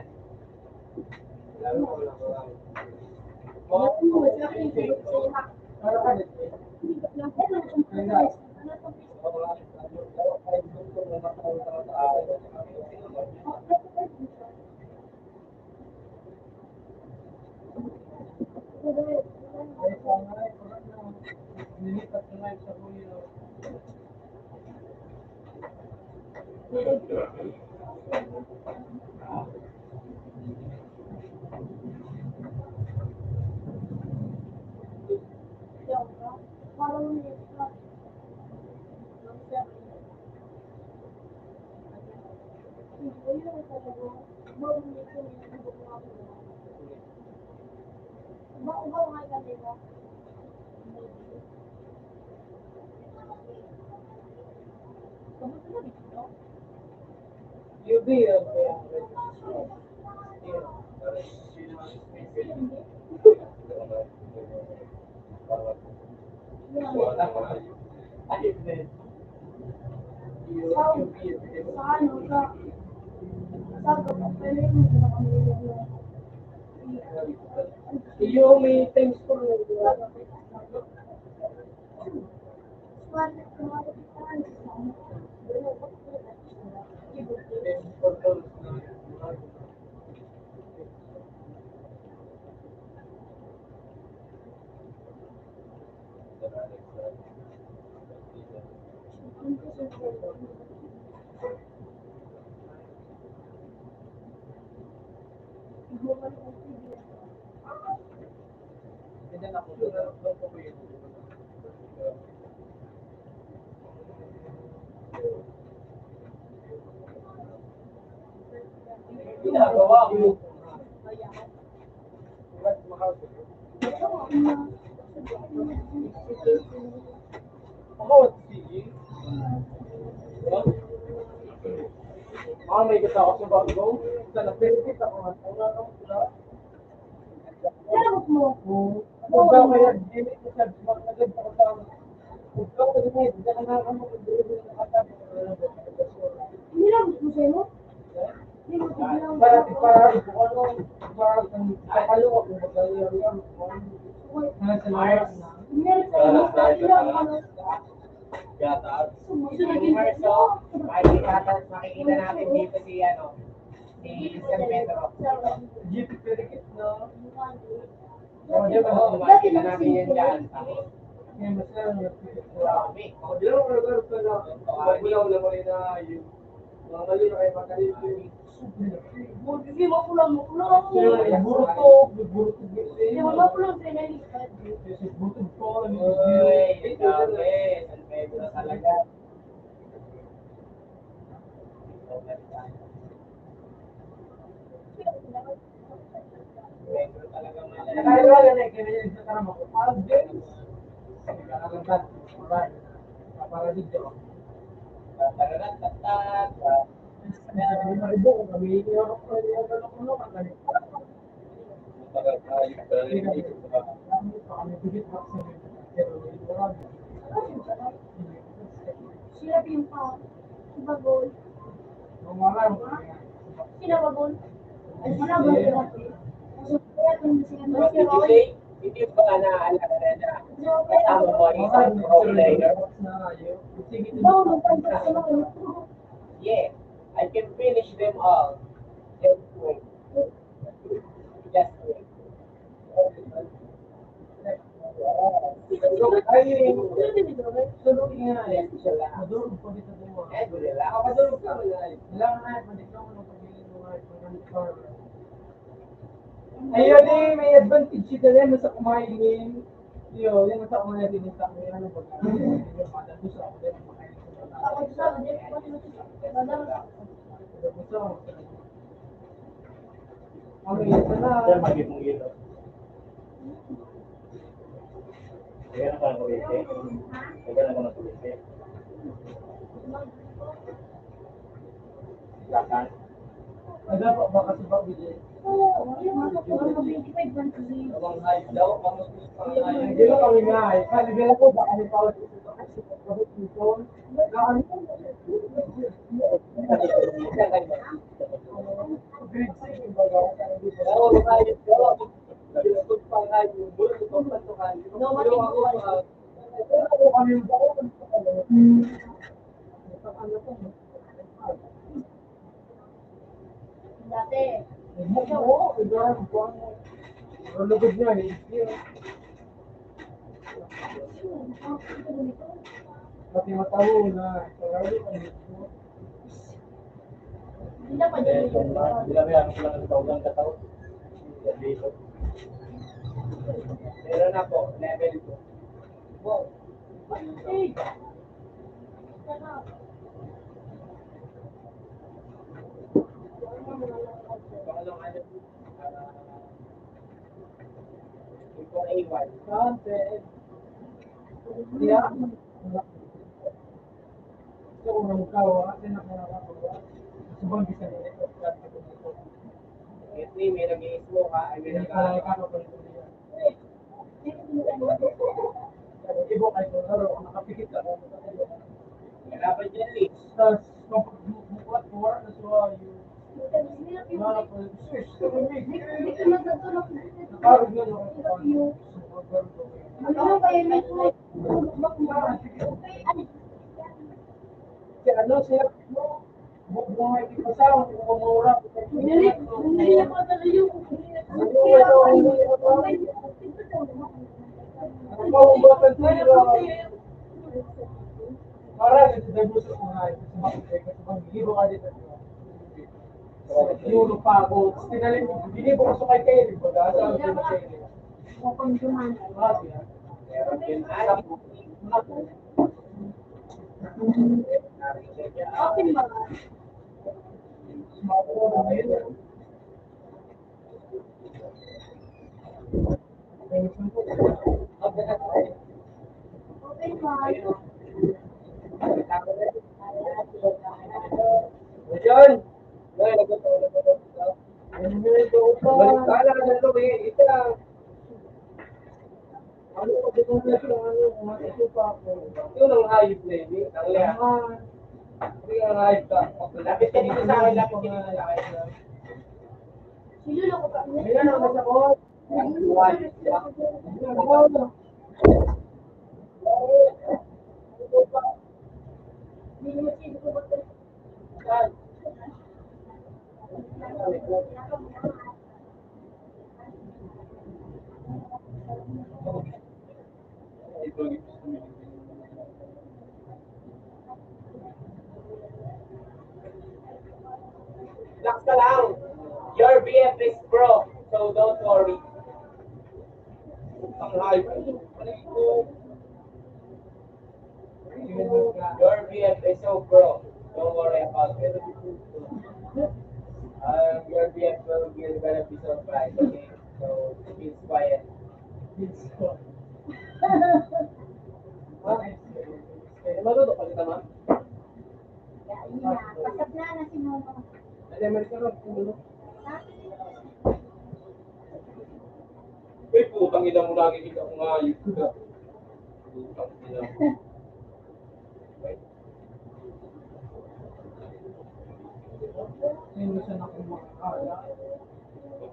para ka dito. Nilipat na lang sa kuya. UB yun. Ayun din. Yung may times po. Ganyan ako. Ginagawa ko. Ako, sige. May kita ako sa bago. Sa na-benefit ako nga. Kung daw kaya dili ko sa magagad ako sa kung daw kaya dili ka na ako magdili sa kata. Para ko ano para kapalo ako magdali Makikita natin dito si San Pedro. GP Perikit no. Makikita natin yan dyan. Yan masaya yung Marami. di lang ko lugar ko na bulaw na mo na yung mga mali na kayo makalito. Butog ko Uy, grabe. San Pedro talaga. Pedro talaga malala. Nakaiwala na kaya sa karama ko. James. Nakakagad. Alright. Para dito. Tararatatat. Maribo ko kami yung ano kami. Kami bigit Sila yung pa. Bagol. Sila bagol. Ay, sila bagol. Kaya kung sila si Roy. Hindi ba naaalala na kasama mo isang pro player? Yeah, I can finish them all. Just wait. Just wait. Ayun eh, may advantage sila rin sa kumain din. Yo, yung sa kumain din sa kumain ano ba? Gusto ako din kumain. Sir, magiging mong ilo. Kaya na ka ng kulite. Kaya na ka ng kulite. Lakan. Ada pa ba kasi ba bili? Abang hay daw, hindi lang kami nga eh. Kali bela ko ba kami pa ulit ito kasi kahit ito. Grade 6 ba daw? Oo, kahit daw. Gusto pa nga yung bulo ko pa to kan. No, ako kami ba? Dati. Oo, iba ang lugod niya eh. Pati mataho na sarili ang gusto. Hindi pa dyan yung Bilang-bilang ko lang ang bawang kataon. Dito. Meron na po, level 2. Wow. Hey! Sana. Pangalong ano, yung A1. Content. Yeah. Gusto ko ng kawa, kasi nakakakawa. Subang bisa nila ito. Kasi may nag-i-smoke ka, ay may Hindi pa lang kakapalit niya. Ibo kayo kung laro, nakapikit ka. Kalaban dyan, eh. Tapos, muklat mo, na suwa yung mga switch to the mix. Nakarog na yung Ano ba yun? si ano siya, buhay di pasang, kumura. Hindi ako talaga yung Ang pangubatan tira. Para sa debut sa mga kasi bang hero ka dito. Hero pa ako. Tinalin, hindi ko gusto kay Kelly. Pag-asa ang Kelly. Kung duman. Meron din ay. Okay ba? Okay ba? Diyan! Ay, nagkataon. Balik ka na dito eh. Ito. Ano ko dito na siya ano, umatiso pa ako. Yun ang hayop na yun. Ang leha. Hindi ang ayos ka. Lapit ka dito sa akin, lapit ka dito sa akin. Sinulo ko pa. Ayan ang nasa ko. Hindi mo sino ko ba ito? Relax ka lang. Your BF is pro, so don't worry. Ang hype. Your BF is so pro. Don't worry about it. Your BF will be gonna be surprised, okay? So be quiet. Maluto pa kita ma? Pasap na sinulo. Ay, Amerika rin. Uy, putang ina mo lagi kita kung ayos ka. Putang ina mo. Hindi siya nakumakala.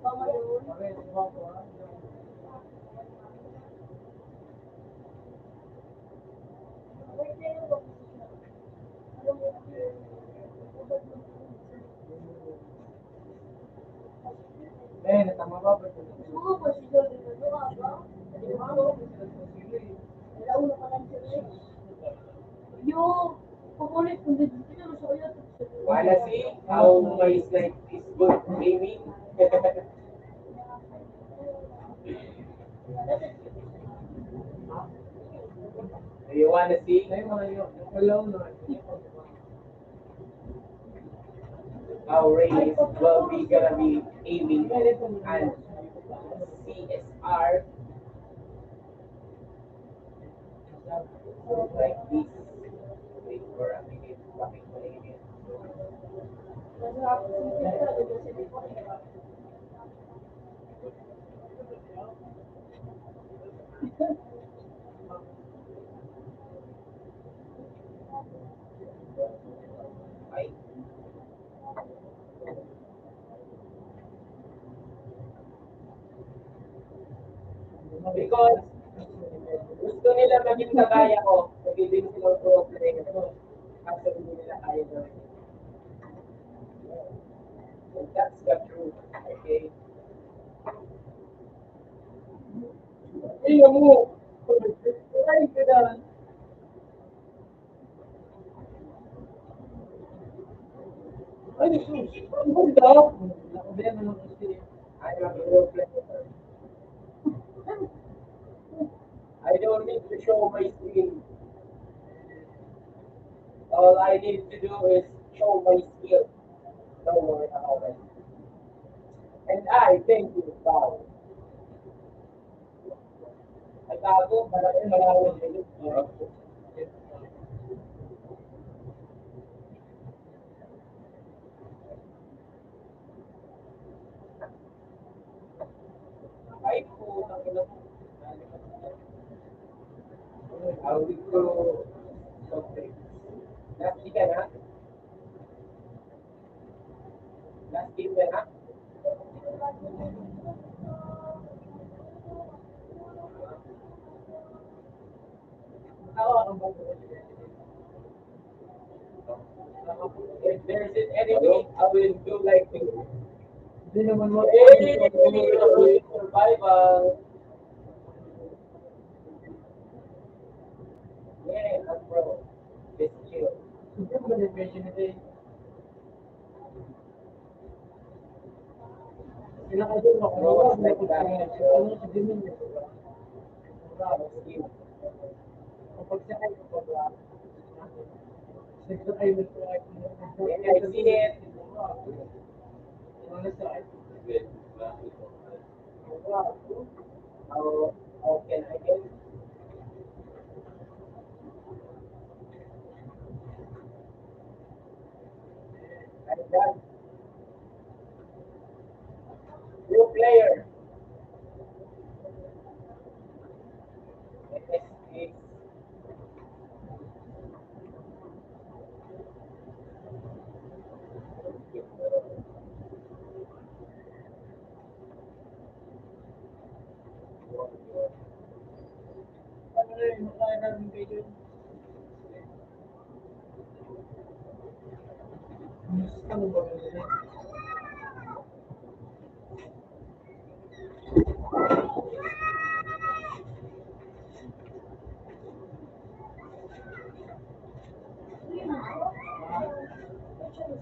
Pare, diba ko ha? Eh, natama ba? Oo po, siguro dito ba? Alauna pa lang siya. Yung kukulit kung dito sa ulo. Wanna see how my snipe is good, Amy? Do you wanna see Ay, mga yun. Hello na. how Ray is will be gonna be aiming and CSR like this? Wait for a minute. Bakit mo lang yun? Ay. Because gusto nila maging kagaya ko, magiging silang pro player. Kaso hindi nila kaya gawin. And that's the truth, okay? Tingnan mo. Ay, kada. Ano shoes? Ang ganda. Nakabihan mo ng kasi. I am a role player. I don't need to show my skill. All I need to do is show my skill. Don't worry about it. And I thank you, God. Ay gago, malaking malawang din. Ay, putang ina mo. Awit ko. Okay. Last ka na? Last game ka na? Ako ang bago ko. If there's an enemy, I will do like this. Hindi naman mo. Hey, survival. Yeah, I'm bro. Just chill. Super beneficial nito eh. Pinakadun ako. Wala na ko sa ano sa dimin. Bravo, skill. Kapag sakay ko pa ba? Nagsakay mo ko ay Yeah, I see it. Ano sa ay? How can I help? I'm done. New player. Yes, yes. Ano na yun? Makaya namin kayo. Ano ba yun?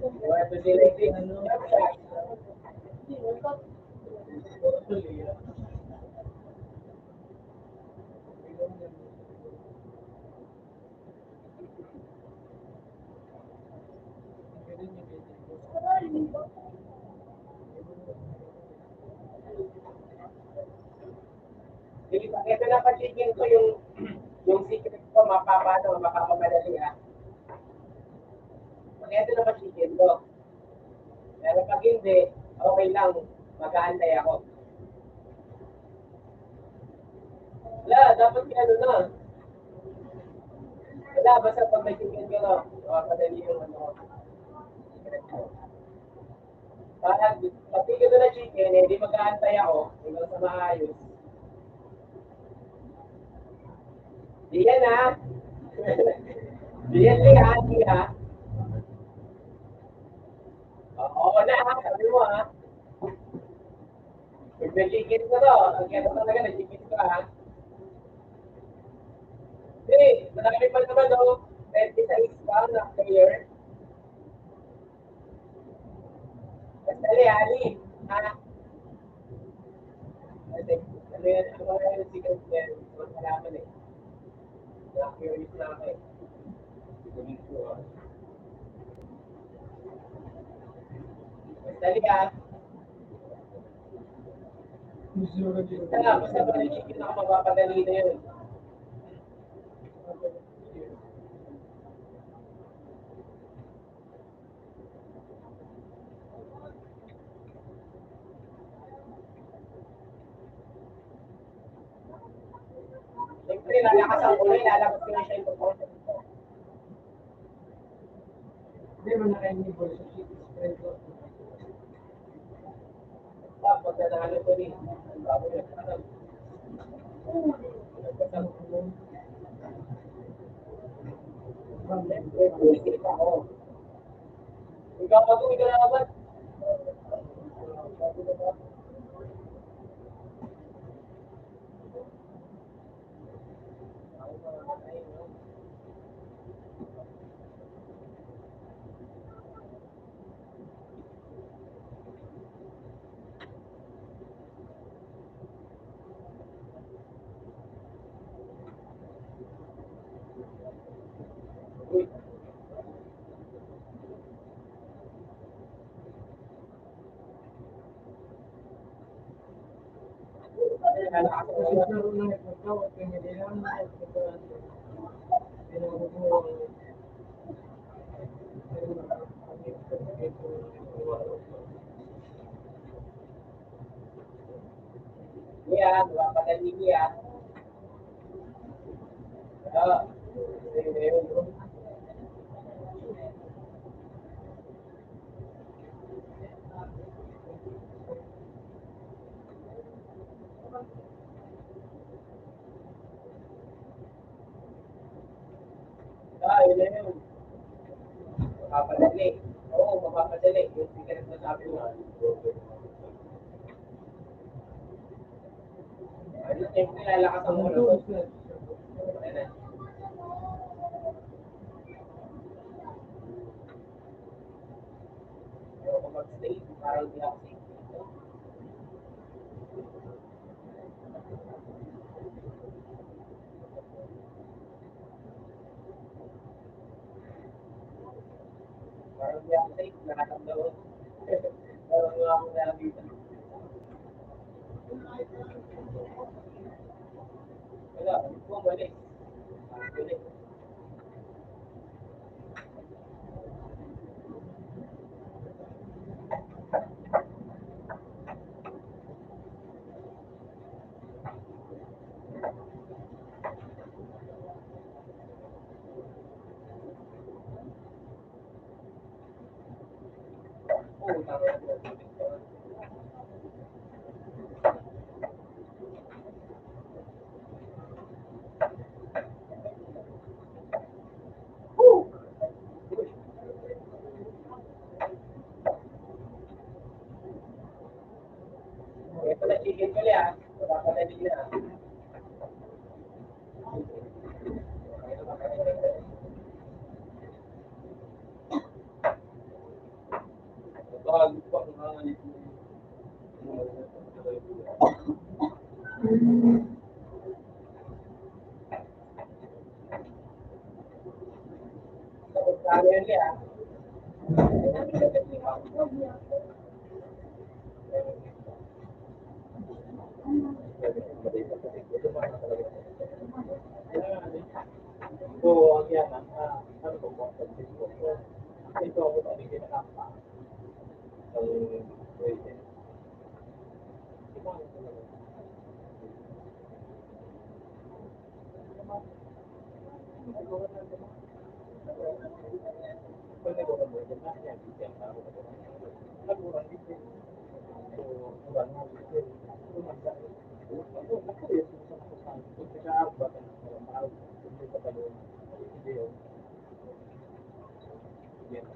You want to do like this? Jump shot. Actually, Ito na patigil ko yung secret ko, mapapamadali ah. Pag ito na patigil ko. Pero pag hindi, okay lang, mag-aantay ako. Wala, dapat ano na. Wala, basta pag may chicken ka na, makapadali yung ano. Secret ko. Pag tigil ko na chicken, hindi mag-aantay ako, hanggang sa maayos. Diyan ha. Diyan li ha, di ha. Oo na ha, sabi mo ha. Pag nag-chicken ko to, ang kaya talaga nag-chicken ko ha. Hindi, marami pa naman no. 26 pa na player. Basta li, Ali. Ha? Kasi, ano yan, ano yan, secret yan. Huwag malaman eh. Na-curious na ako eh. Basta li ha. Basta pag nag-chicken ako, mapapadali na yun. Siyempre, lalakas ang ulo, lalabas ko na siya yung proportion. hindi mo nakainibol sa chicken spread ko. Tapos, nanalo ko din. Ang bago yun. Siyempre, buwisit ako. Ikaw pag uwi ka na naman. Iya, napapadali niya. Oo. Ayun. Yun na yun. Mapapadali. Oo, mapapadali. Yung secret na sabi mo. Ano, siyempre lalakas ang ulo. Ayan na. Ayoko mag-stay para hindi ako safe dito. Para hindi ako safe, lahat ang doon. Parang nga ako na dito. Wala, bumalik. Bumalik. Oo, tama na bumalik. Ito na chicken ko liya. Mapapadali na. Bago pa ang hangalit mo. Tapos kano yun liya. So, ang yan, ano po po, ito ako tadi kinakapa. Ang pwede. Pwede ko na mo, yan na yan, bigyan na ako. Nagurang dito. So, murang nga dito. Tumanda. Ako, yun, sa mga kung nag-aarba ka ng mga tao, hindi ka pala hindi yun. Yan.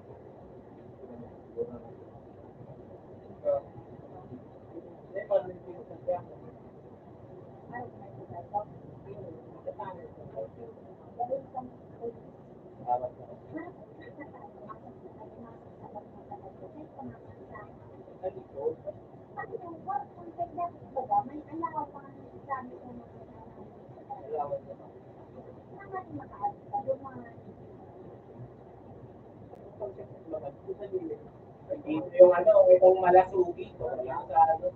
Eh, paano yung pinagsasabi mo? Harap na. Ano ito? Alawan na. Dito yung ano, itong malasugi. Wala sa ano.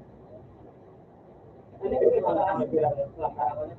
Ano yung mga ano bilang sa ano?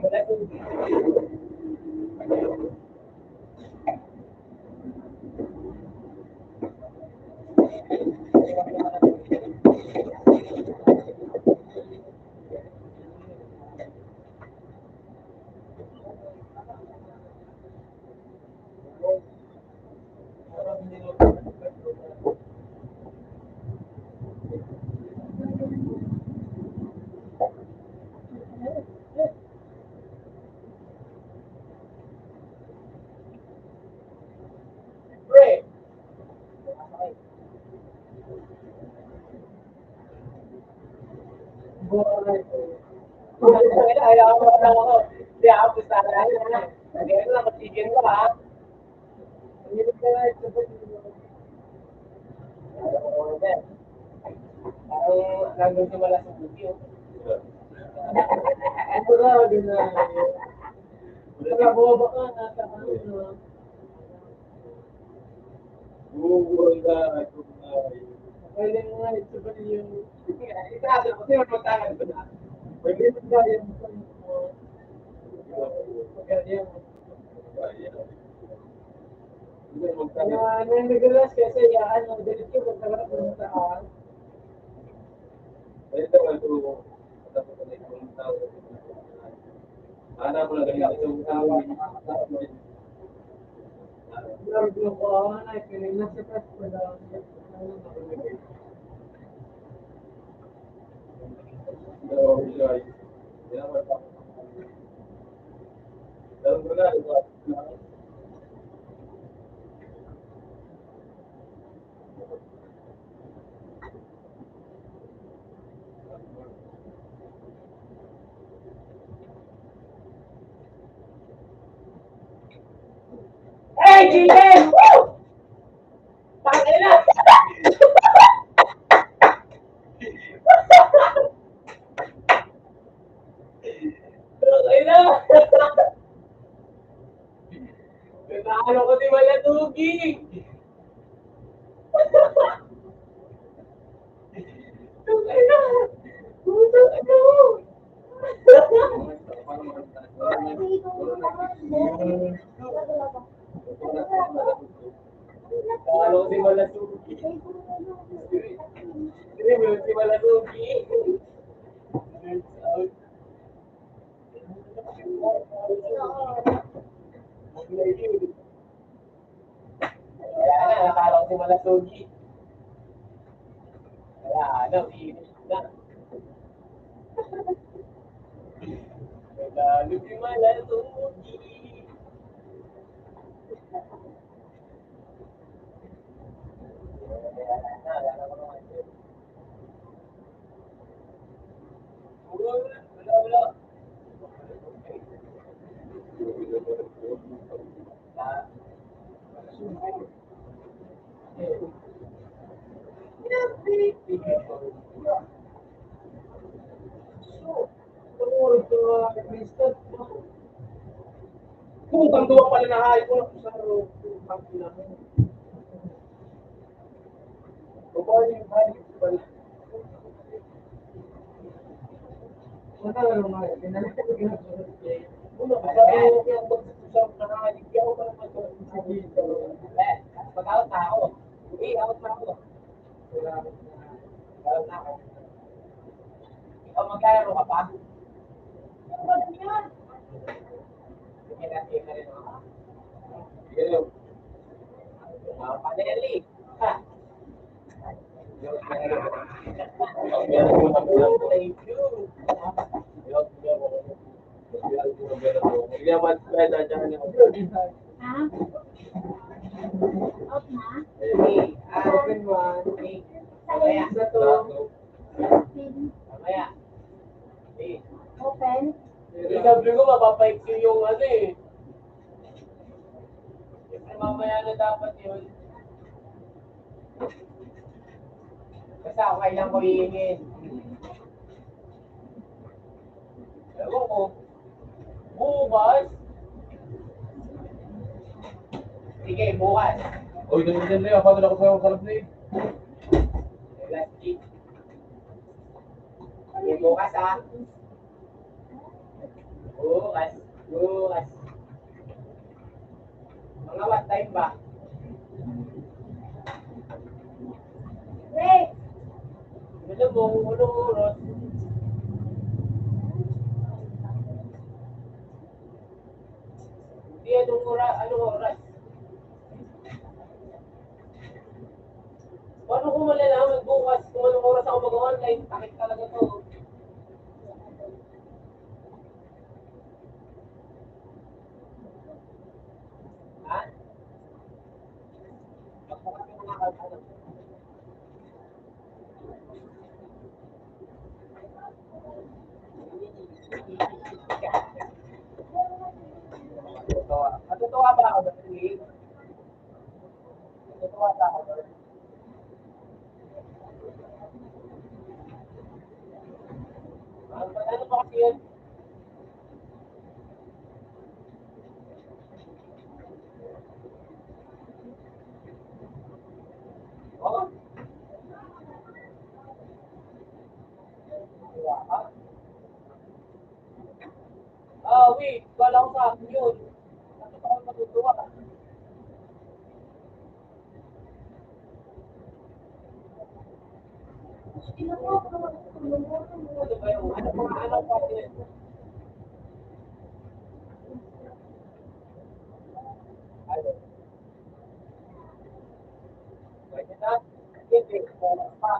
Wala sugi. Pre. Ayaw ko na ako. Hindi ako gusto na. Nagkaya lang, matigil ko ha. Hirap ka na ito. Parang nandun si Mala sa buki. Ito na, din na. Saka bumaba ka, nasa ano. Pwede nga, ito ba yung... Ikaso, kasi magpuntahan ko na. Pwede ba yung... Ano yung nagalas kasi yaan ang galit ko magkaroon ng saan. Anak mo na ganyan itong tao. Lord mo ko, ay, pinilas sa pras ko lang. Hey, chicken! Woo! Tangin na! Tangin na! Pinahalo ko di malatugi! Tangin na! Tangin na! Pinahalo ko di malatugi! Hindi mo di malatugi! Kaya na, nakala ko si Malasugi. Kaya na, inis na. Lalo si Malasugi. Wala. Kung tanduan pala na hayo ko sa Pag-out na ako. Out na ako. Out na ako. Ikaw magkano ka pa? Sige na rin ako. Paneli. Ha? Thank you. Ha? Out na? Open one. Sa'yo? Isa to. Open. Open. Sabi ko, mapapaiksi yung ano eh. Kasi mamaya na dapat yun. Kasi ako kailang ko iingin. Ewan ko. Bukas. Sige, bukas. Uy, ganyan na yun. Paano ako sa'yo kalap na yun? Last week. Sige, bukas ah. Oo, Bukas. Mga what time ba? Wait! Gusto mo, unong oras. Hindi, anong oras? Paano ko malalaman bukas kung anong oras ako mag-online? Takit talaga to. Ha? Magbukas yung mga ano. Matutuwa ba ako doon, Lee? Matutuwa ba ako doon? Ano ba kasi yun? Oh? Wait. Kala ko sa akin yun. Bakit ako matutuwa? Sino po ako? Ano ba yun? Ano pa yun? Ano? Pwede na? Hindi. Wala pa.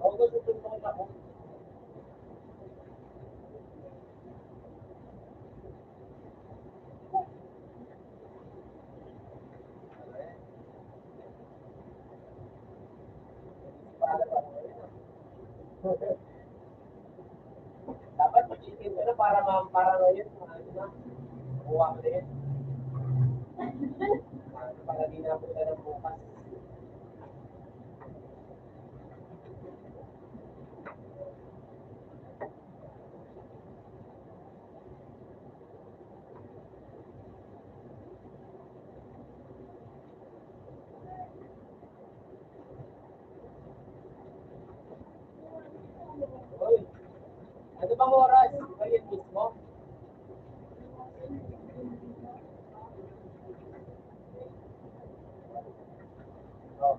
Ako gusto ko na ako. Para pa ako yun. Dapat mag-isip ka na para ngayon. Ano na? Kuha ko na yun. Para di na punta ng bukas. Uy, ano bang oras? Ngayon mismo? Oh.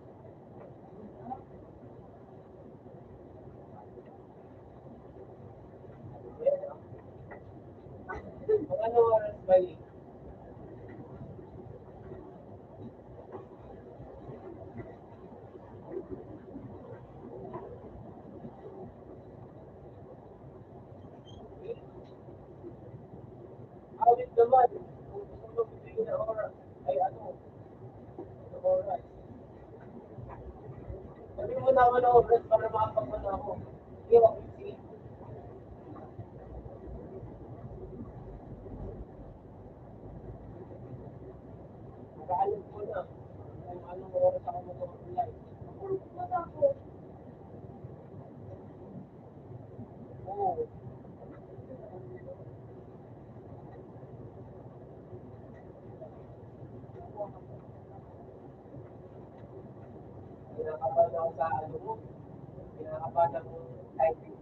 Yan, oh. Kung ano oras bali? Awit naman. Kung gusto mo bigay na oras, ay ano? Ano oras? Sabi mo na ako na oras para makapagmano ako. Hindi ako busy. Nakaalam ko na kung anong oras ako mag-online. Oo. Kinakabahan ako sa ano mo. Kinakabahan ako typing.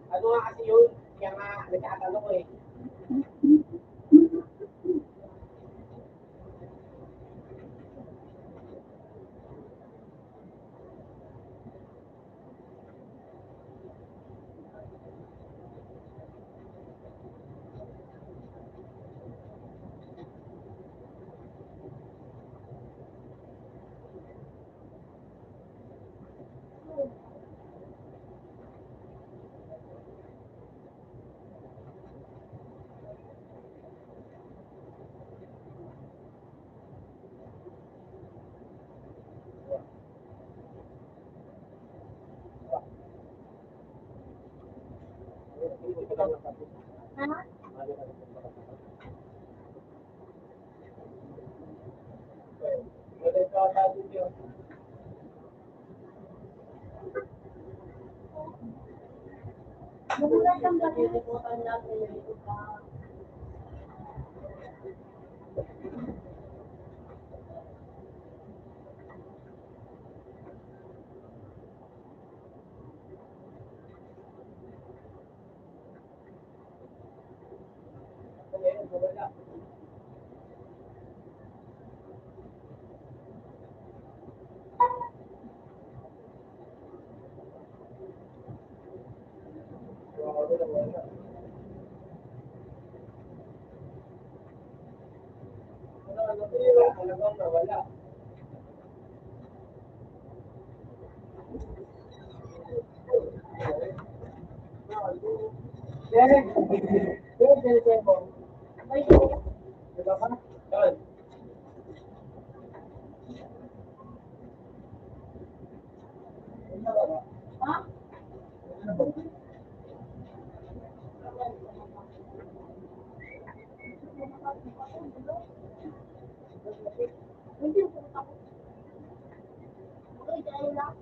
Ano nga kasi yun? Kaya nga, nagkakalo ko eh. Ha? Magulang kang bakit? Ha? Hindi ko takot. Okay, dahil lang.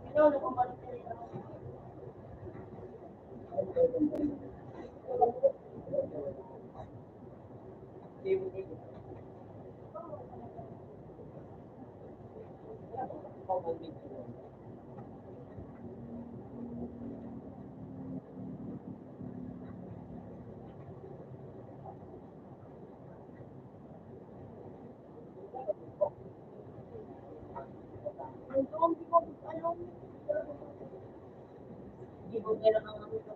Ikaw na kung bakit hindi ko alam. Hindi ko kailangan ako sa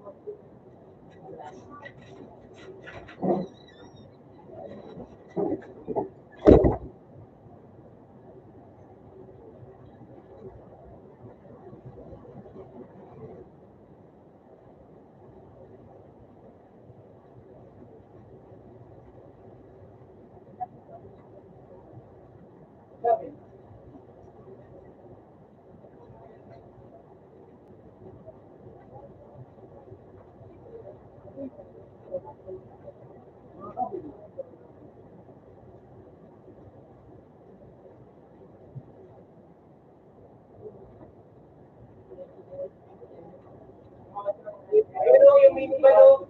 Ayun yung mini balo.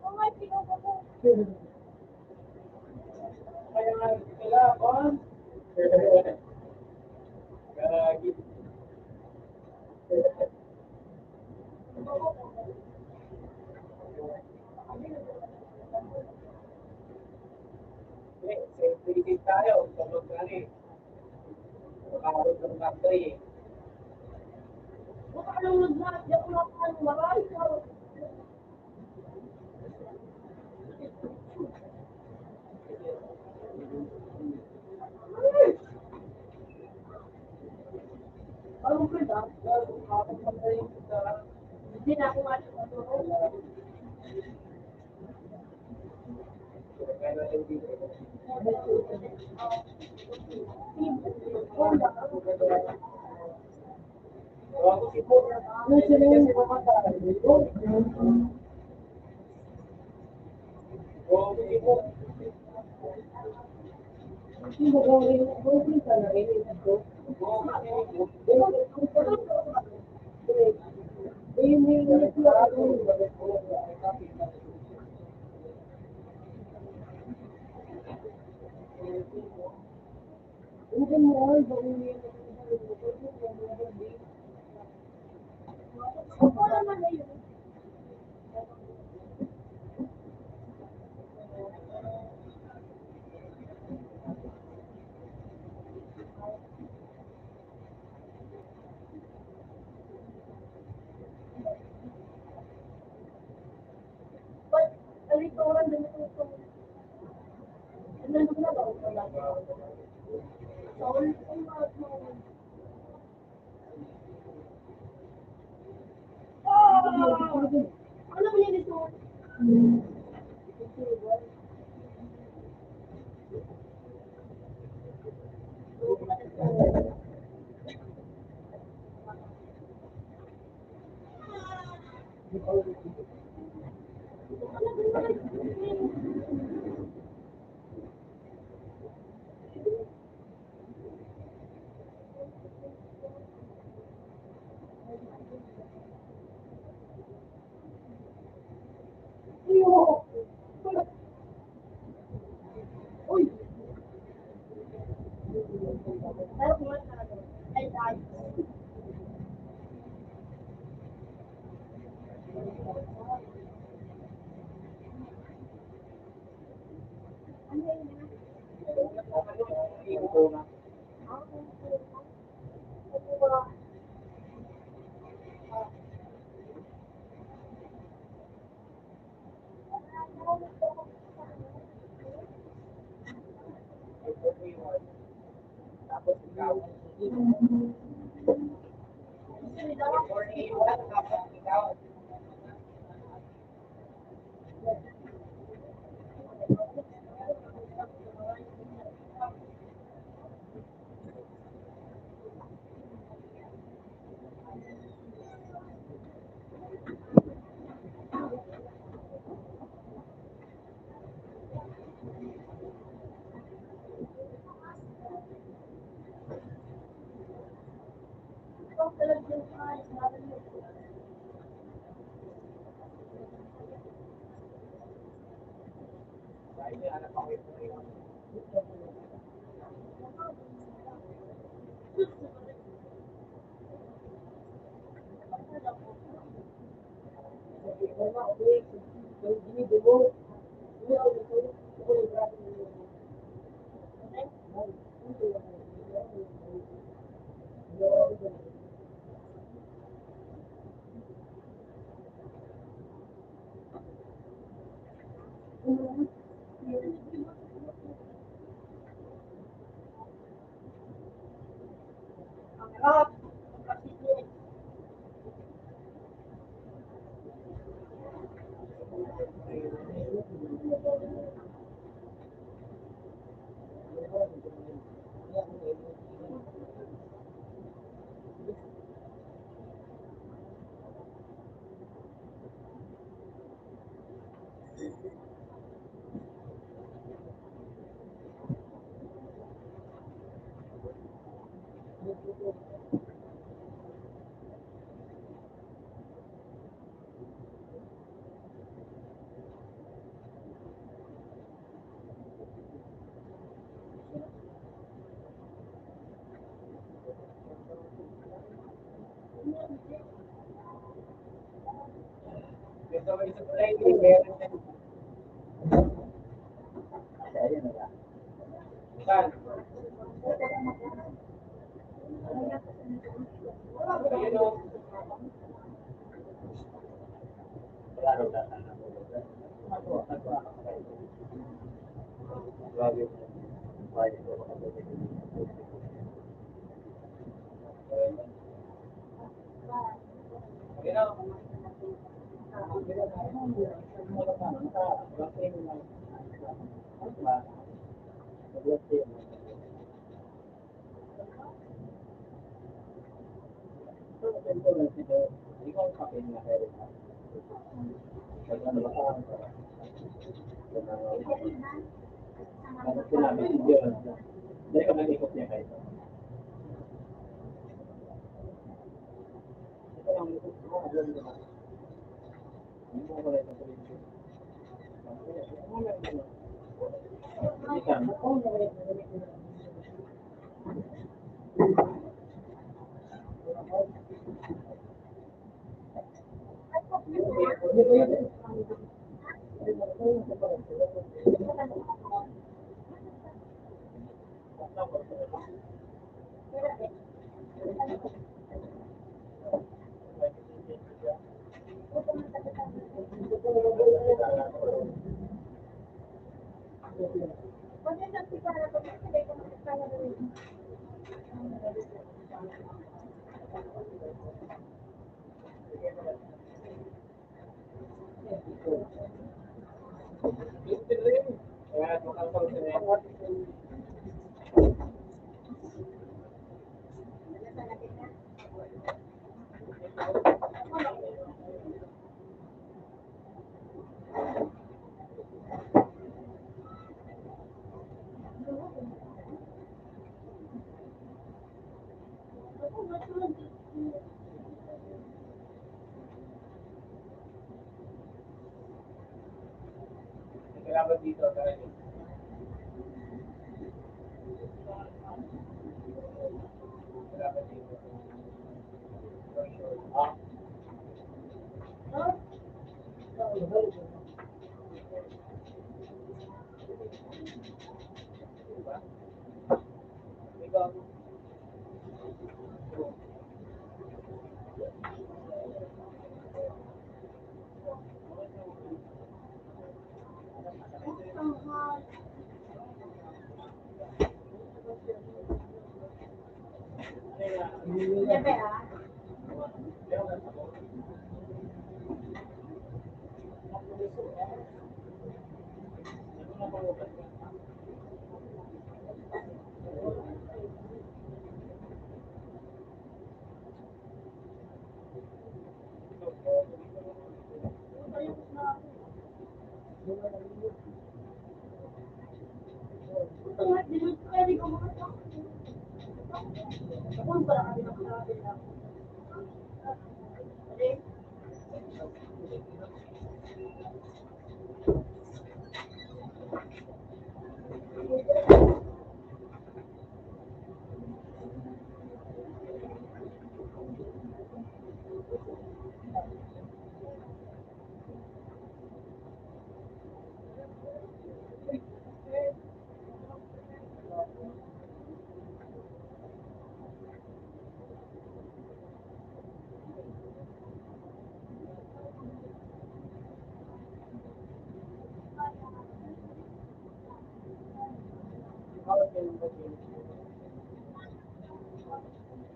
Oh, may pinuha mo. Kaya nga sila, kon. Gagi. Sensitive tayo. Tulog na rin. Makakot ng factory eh. Baka nang nag-lahat, di ako nakakano, marami ka. Anong friend ah? Hindi na ako matutulog. Ako naman na yun. Ano ba yun ito? Uy! Pero kung ano, ay. Tapos ikaw. Or iwan, tapos ikaw. Dahil anak ako ito. Gusto ko isa pala yung meron na. Ayun na lang. Saan? Ayun o. Klaro na. Grabe. Ayun o. Dari ka nag-ikot niya kayo. Ito lang ikot mo, alam mo na. Hindi mo wala ito sa video. Hindi ka. Gusto rin. Kaya makapag kailangan dito talaga. Kailangan dito. Ah, diba? Ikaw. Siyempre ah. Pwede ko makita. Ako pala kami nakakabit lang.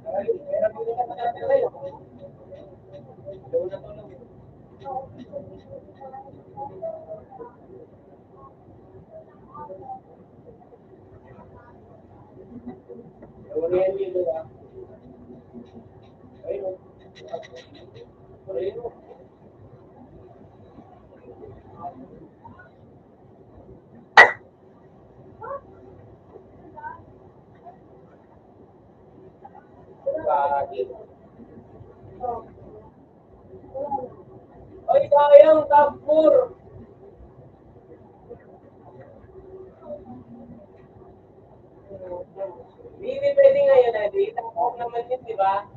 Ay, meron din naman natin tayo. Doon na to lang. Wala yan dito ah. Ayun. Ayun. Bakit? Ay, sayang, top 4. Hindi pwede ngayon, Adi. Top 4 naman yun, di ba?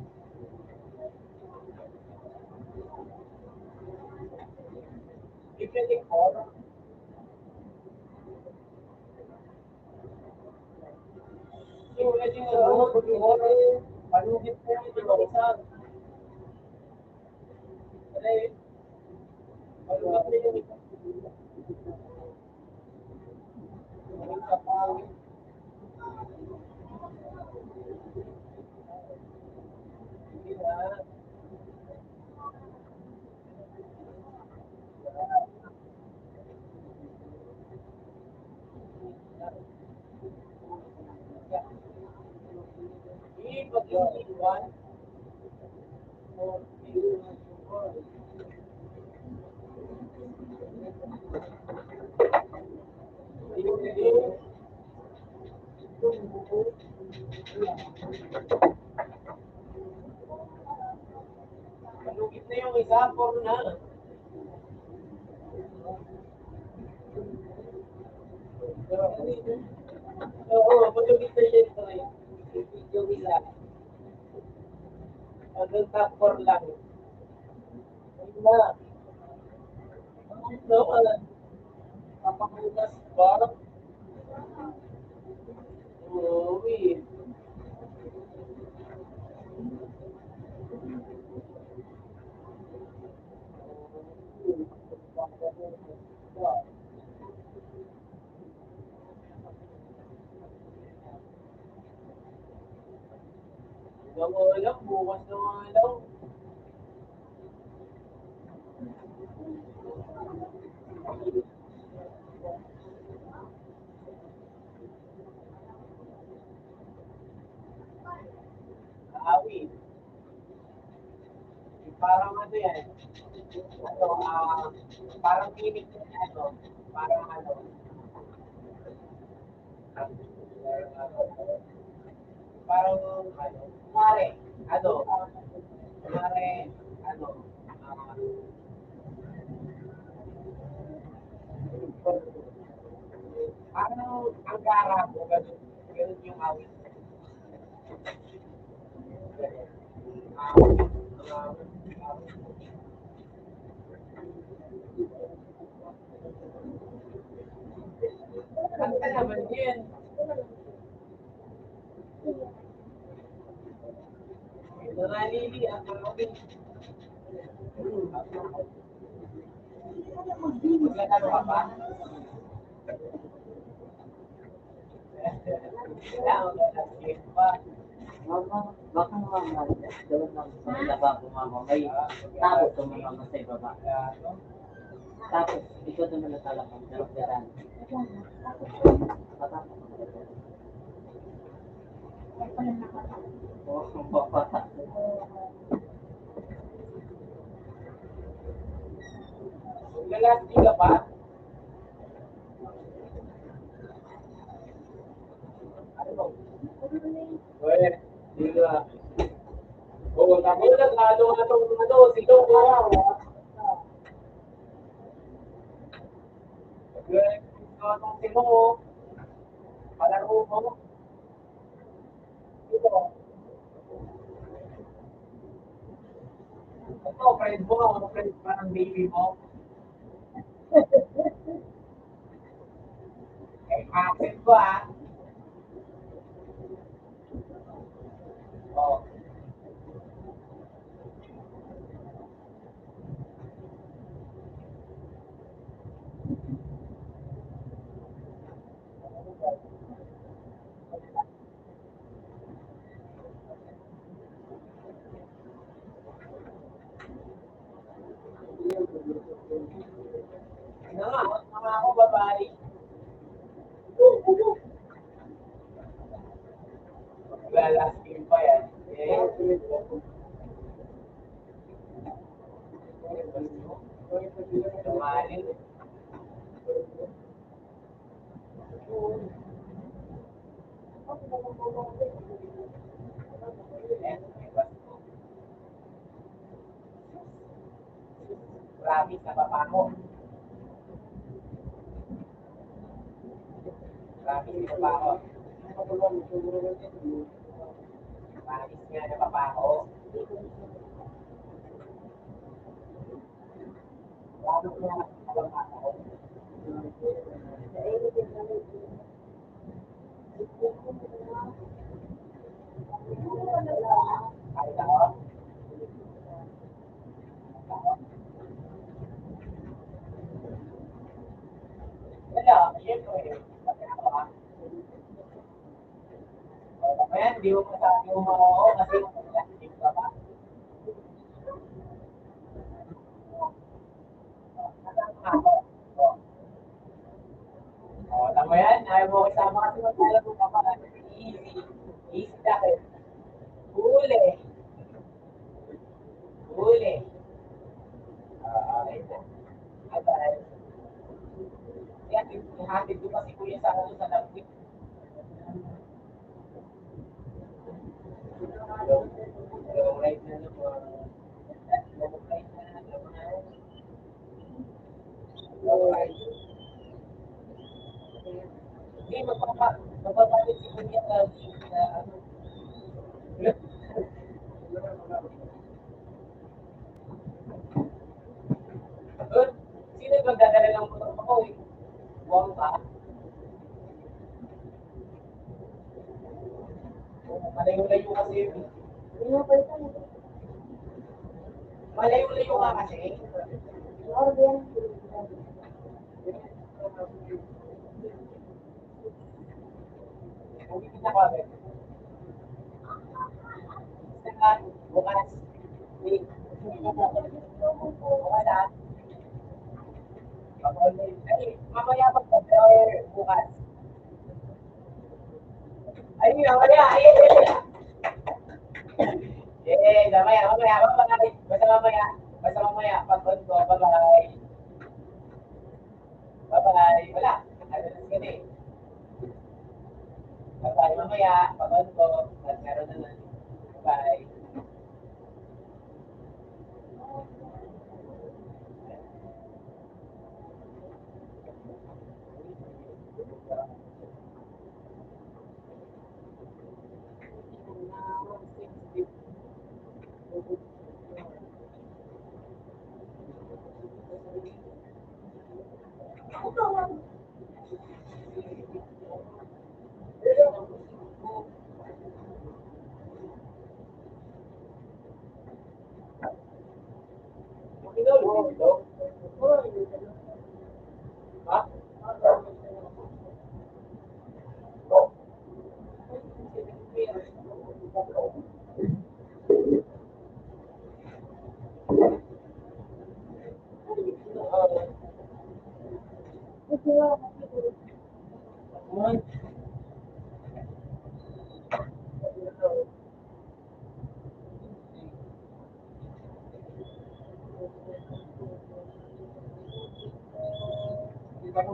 Hindi pwede 4. Yung pwede nga, ano, pag yung 4, panugit po yung isa. Ano yun? Panugit na yung isa. Isa pa. Hindi na. Hindi, pag yung 1, 4, 4. Malugit na yung isa, 4 na. Oo, malugit na siya ito eh. Yung isa. Hanggang top 4 lang. Ayun na. No, kapakulas ba? Oo, eh. Hanggang nga lang, bukas na nga lang. Awit. Parang ano yan. Ano, parang clinic ano, parang ano, parang ano, ano, mare, ano, ah, parang ang gara mo, ganun, ganun yung awit. Ah, Kanta naman yun. Nanalili ang awit. Maglalaro ka ba? Kailangan mag-escape pa. Mama, baka naman gawin ng laba bumamamay. Tapos tumamama sa ibaba. Ano? Tapos, ikaw naman natalakang darang-daran. Matapos ang daran. Oo, papa. Lalati ka ba? Ano? Well, di ka. Oo, tapos na lalo na itong ano, silong ko. Itong silong ko. Palaro mo. Ito. Ito, friend mo. Friend pa ng baby mo. Eh, akin ko ah. Oh. Ano nga, mga ako babae. Lalaskin pa yan. Tumalin. Promise na papa mo. Promise na papa ko. Promise nga na papa ko. Promise nga na papa ko. Kahit ako. Wala, syempre. Kasi ako ah. Ayan, di mo masabi mo oo kasi nag-active ka pa. Kasama ako. Oh. Oh, alam mo yan? Ayaw mo kasama kasi maglalaro ka pa. Easy. Easy dahil. Huli. Huli. Okay na. Agad. Kaya ihatid ko kasi kuya sa ano sa Nagpik. Yung right na naman. Yung right na naman. Yung right. Hindi, magpapalit si kuya na ano. Good. Sino yung magdadala ng motor ko eh? Buwang ka? Malayo-layo kasi yun eh. Malayo-layo ka kasi. Hindi kita ko agad. Saan? Bukas. Bukas ah. Ay, mamaya mag-order bukas. Ay, mamaya. Mamaya. Basta mamaya. Pag-on ko, bye-bye. Bye-bye. Wala. Ano na sige. Bye-bye. Mamaya. Pag-on ko. Meron na lang. Bye.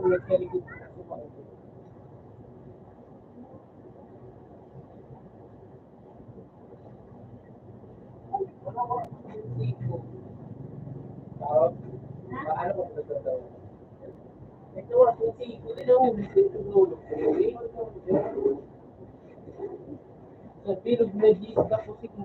Inulit dito? Ha? Ano ko ito? Ito ang susi ko. Ito ang tulog ko. Sa bilog na gisda ko si ko.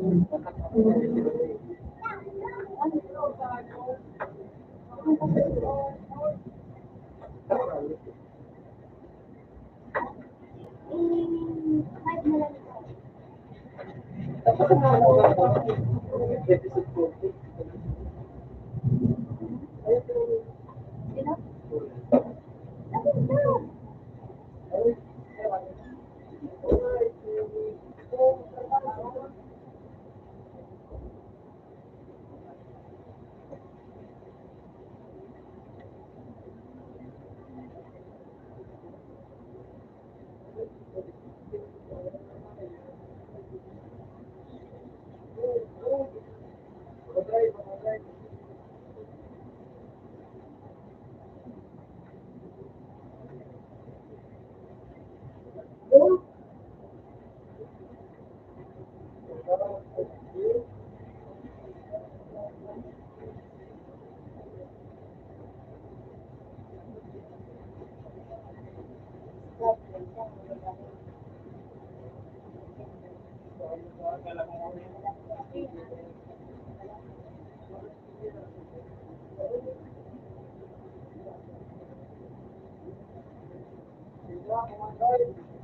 Five na lang ito. Episode 40. Sino? Ano ito?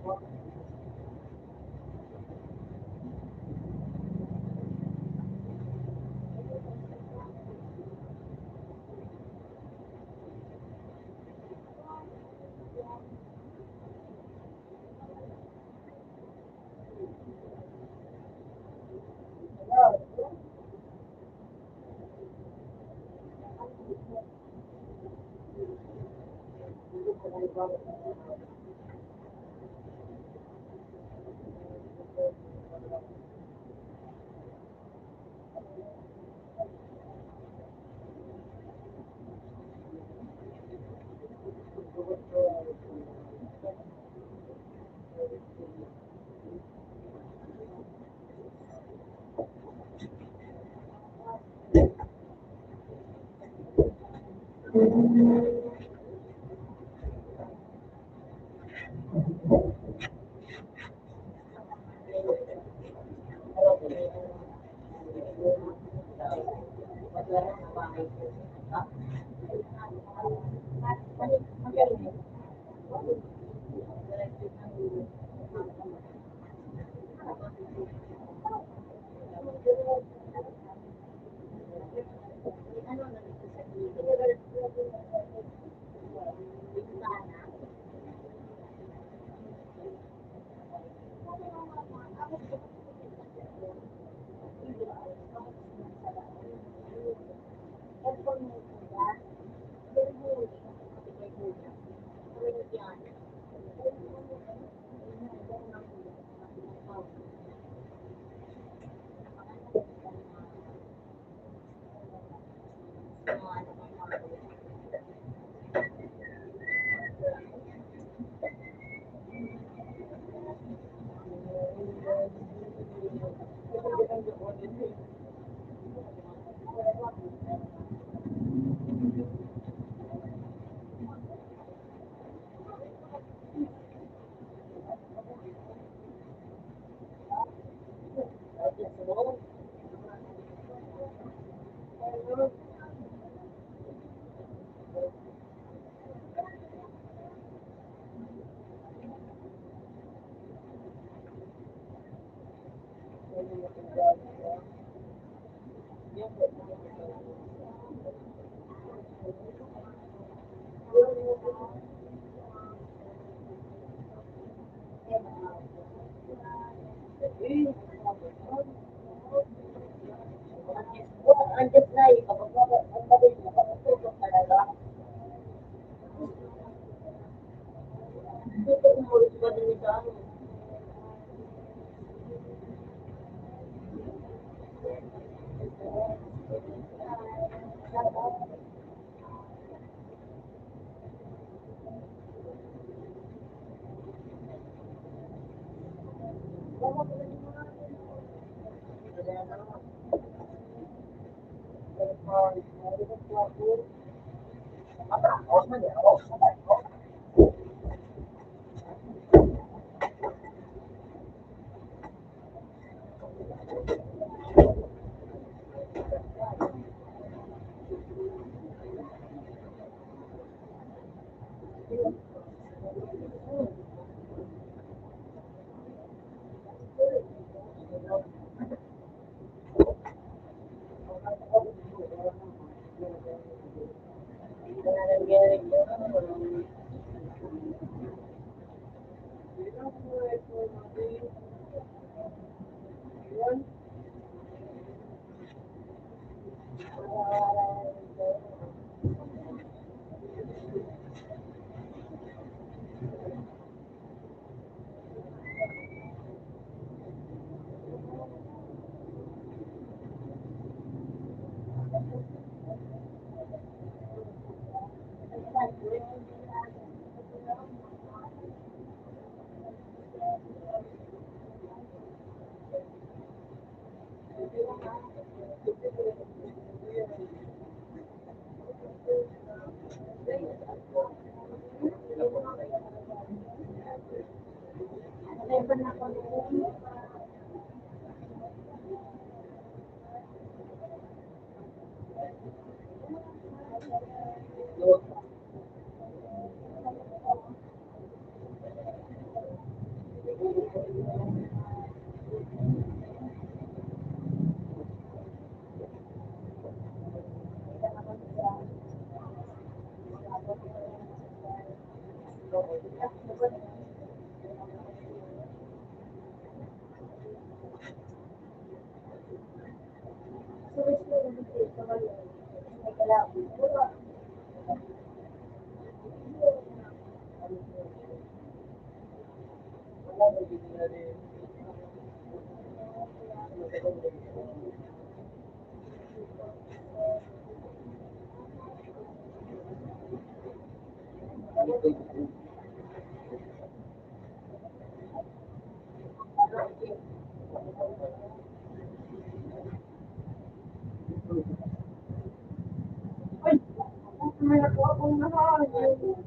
May nakuha kong nahangin.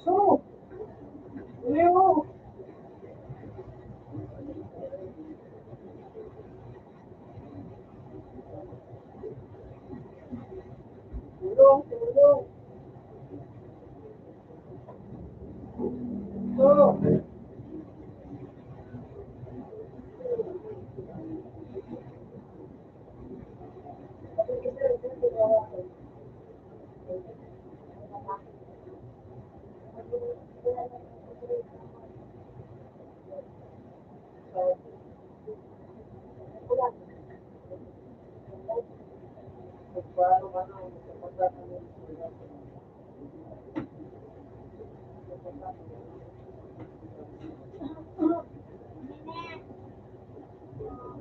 So, Leo. Tulong, tulong. So,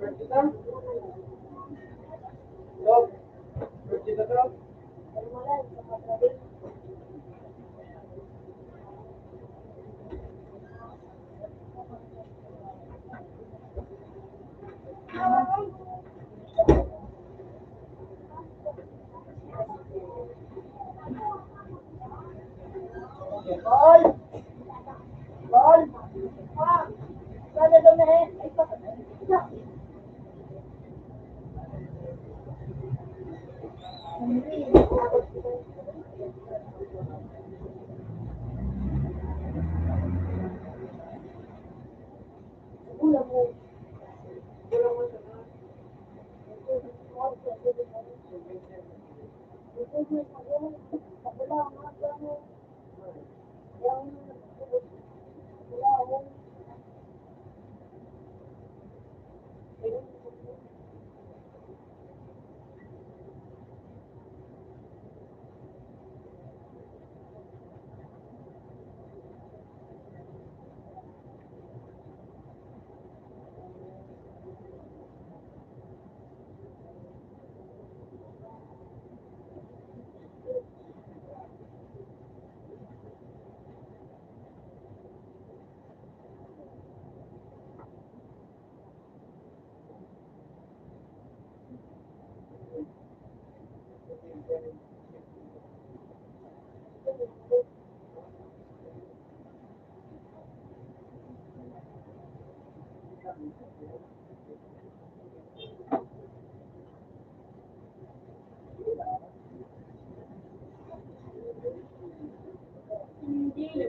kita, so, kita to. Bye! Bye! Sana dumi. Ulam mo. Hindi.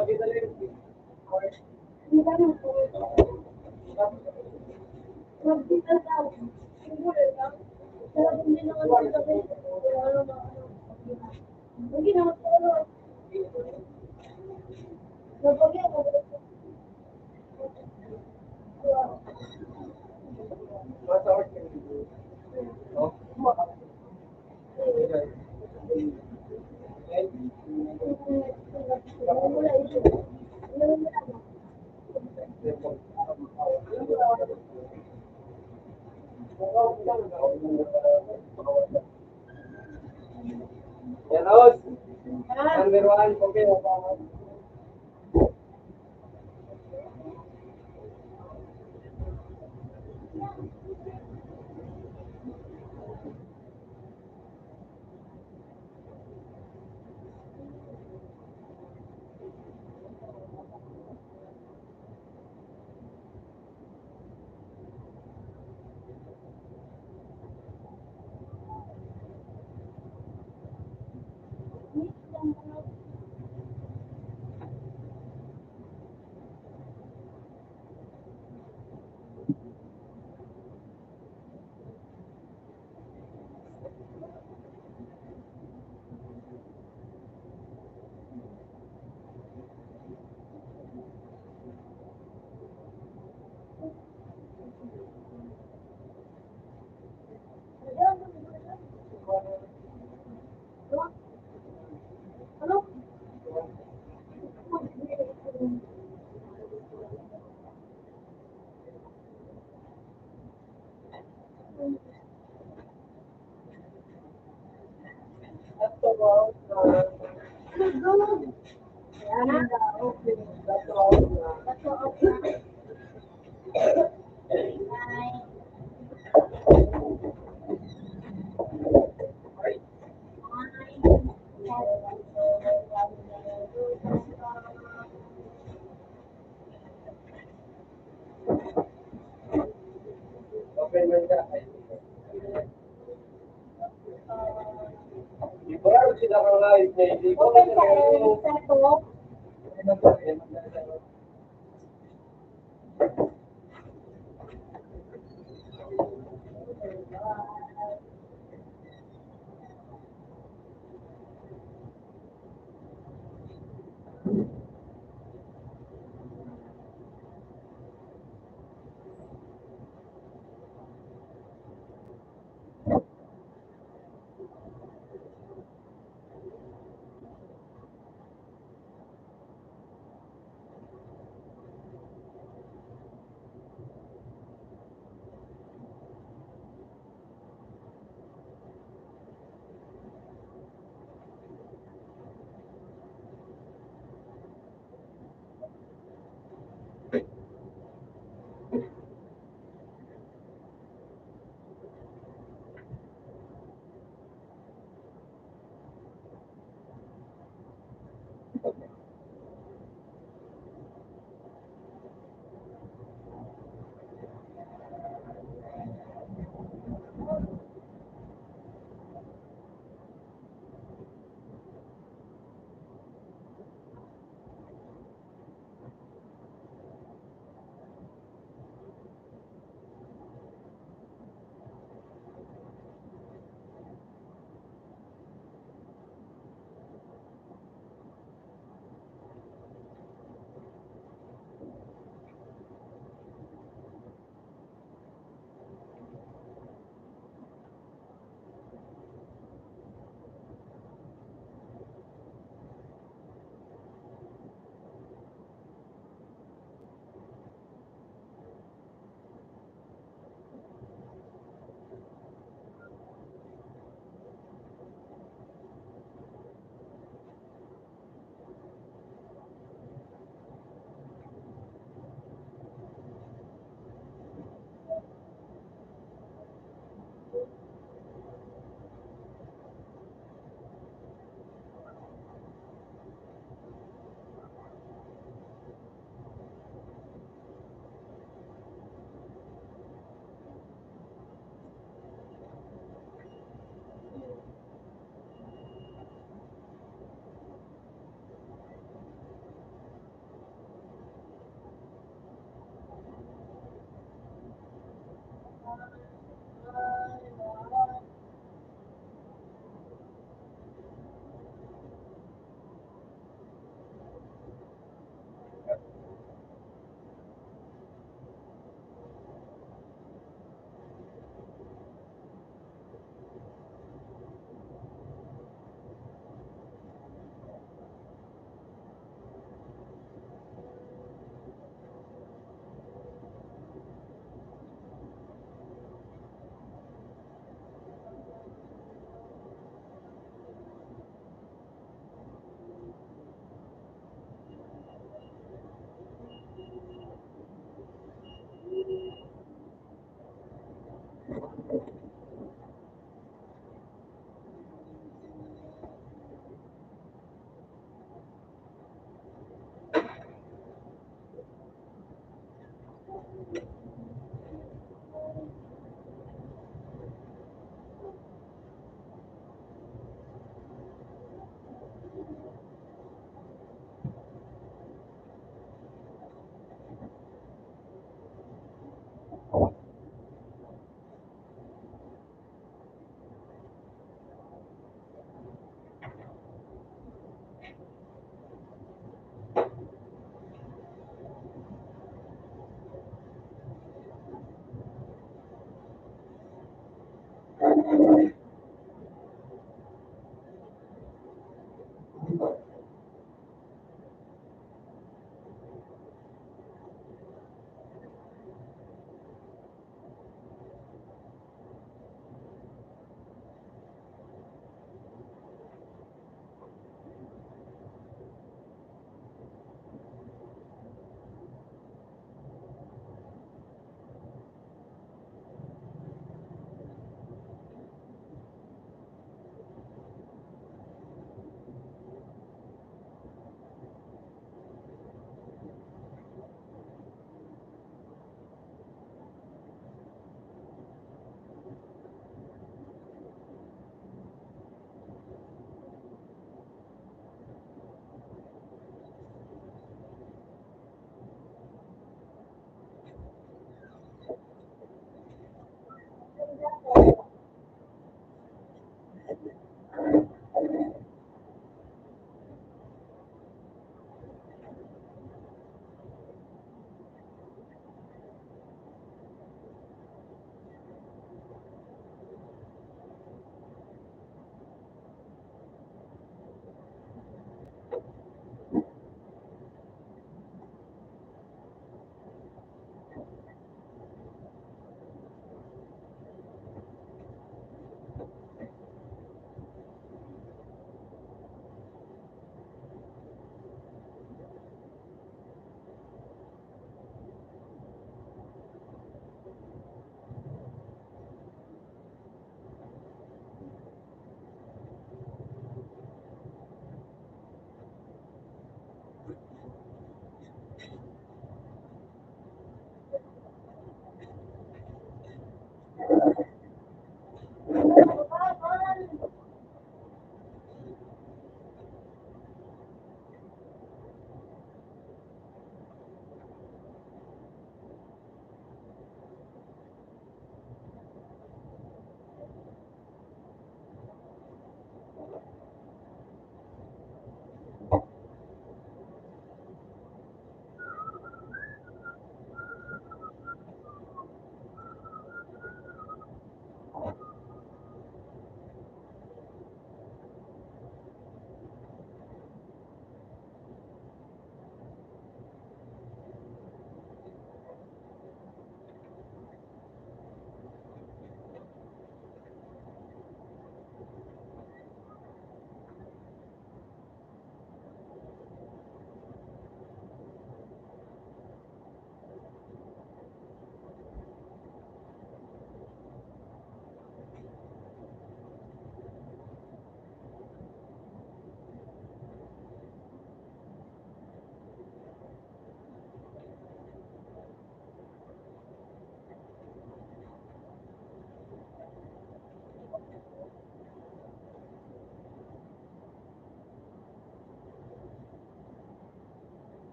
kita lang yung Hindi ka naman po. Mag-kita daw. Siguro lang. Sarap din naman sila kayo. Wala naman. Hindi naman po. Napagyan mo. masakit yung no? Yan, Os. Number one, okay. Open man ka. Ibarat sila kang live na hindi ko. Open ka eh. Sa to.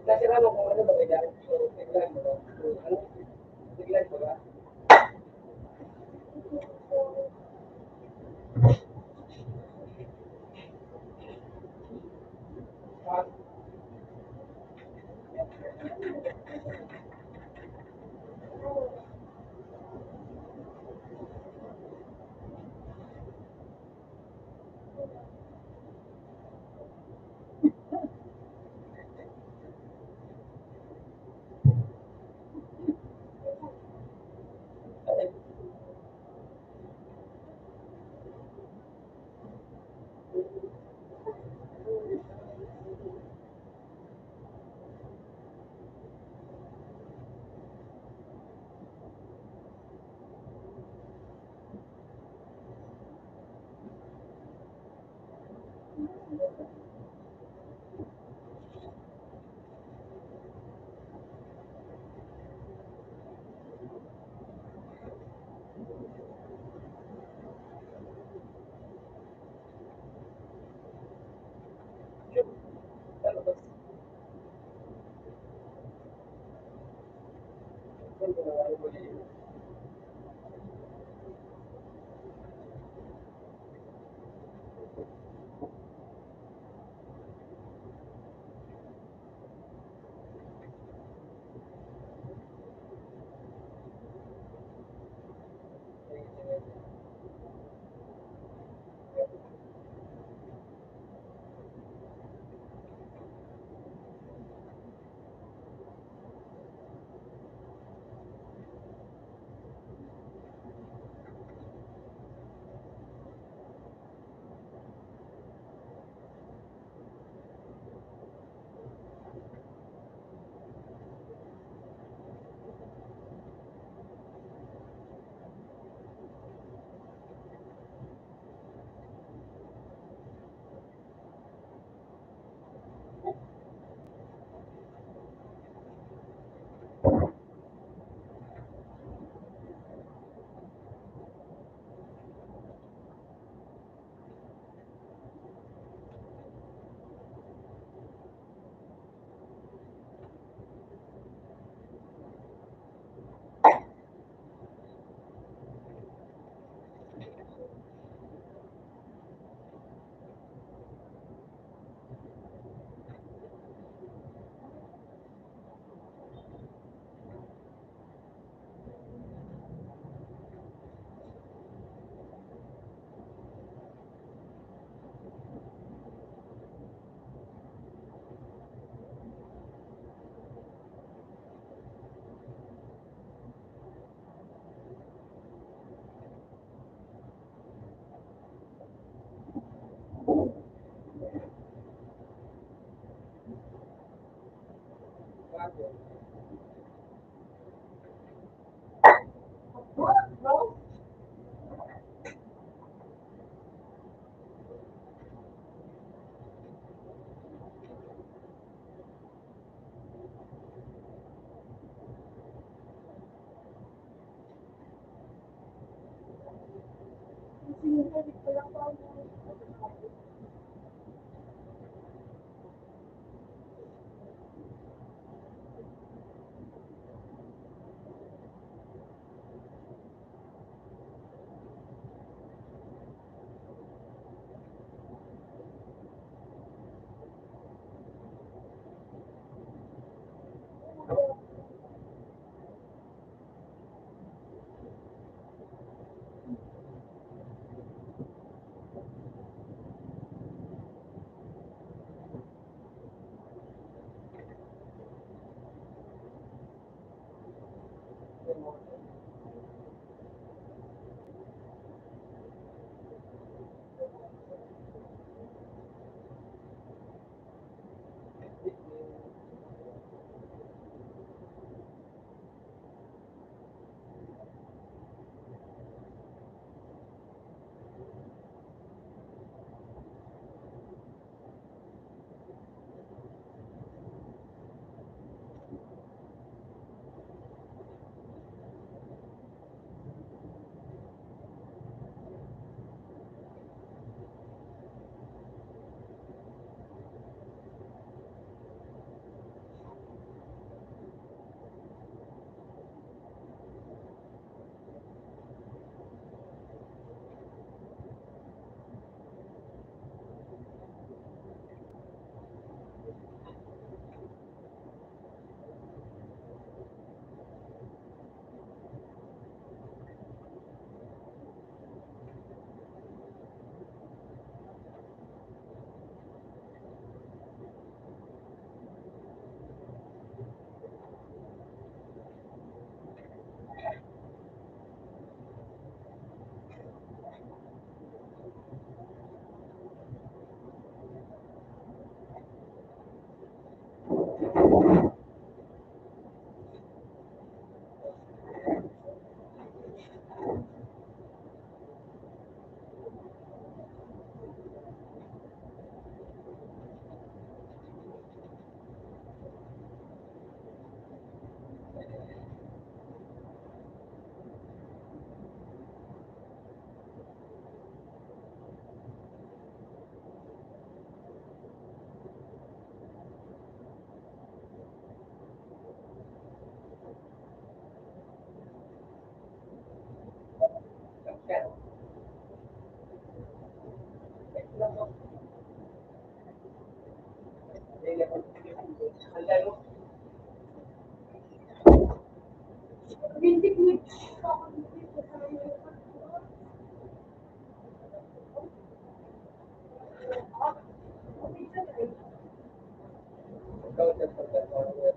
Nasira mo kung ano ba kaya? Tignan mo. Ano? Tignan mo ba? Sinusulit ko lang po ang Ang lalo. Bintik ni. Ikaw sa pagkakataon.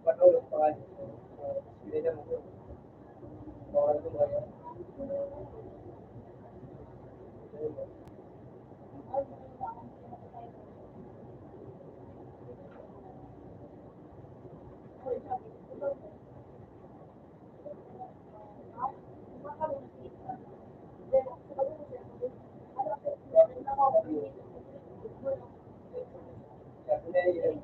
Patulog pa kayo. Hindi na mo. Bawal ko ba yan? Kasi na yun.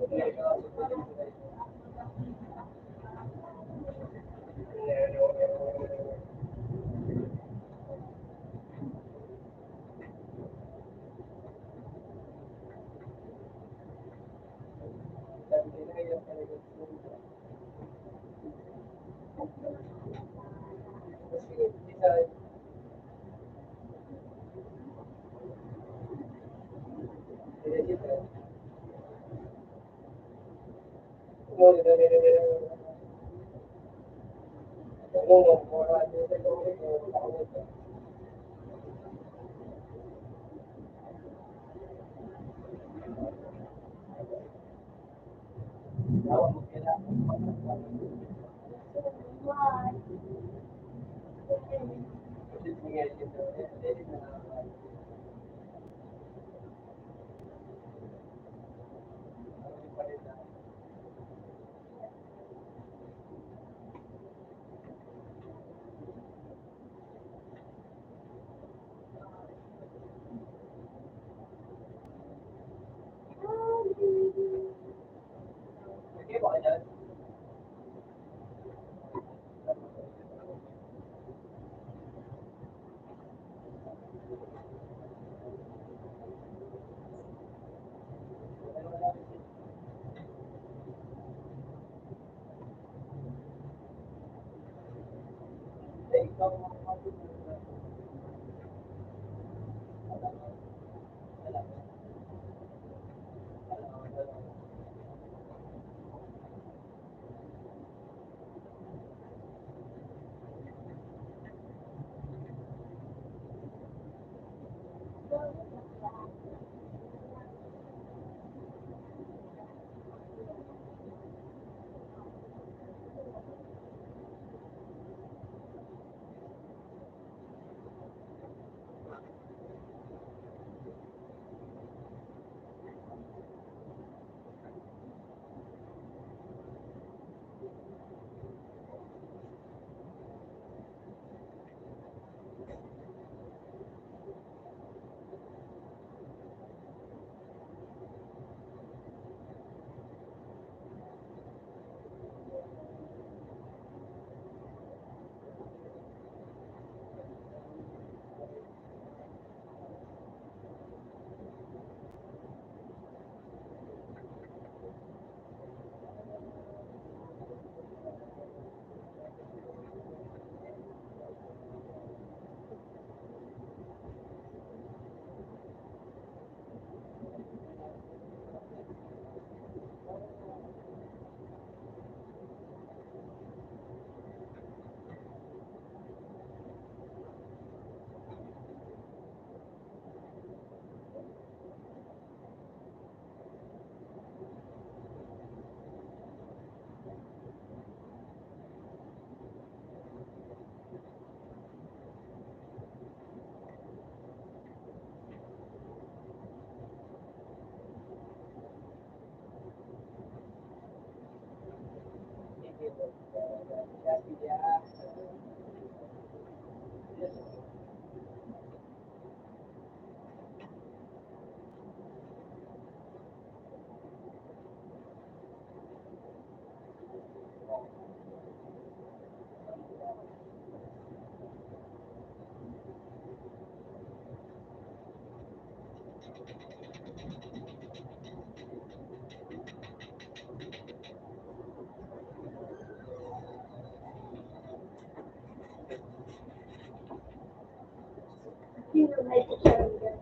Sino may teacher yun?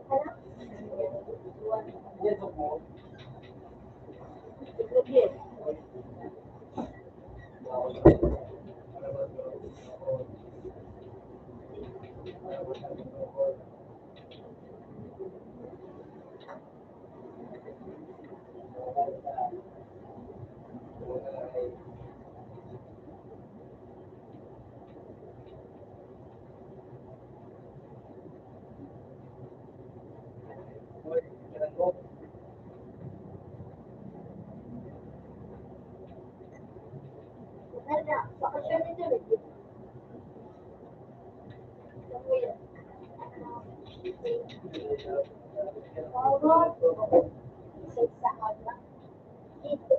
Ano? Sige. Ano? Bakasyon nito rin. Ano yun? Tawag. Isa ka. Ito.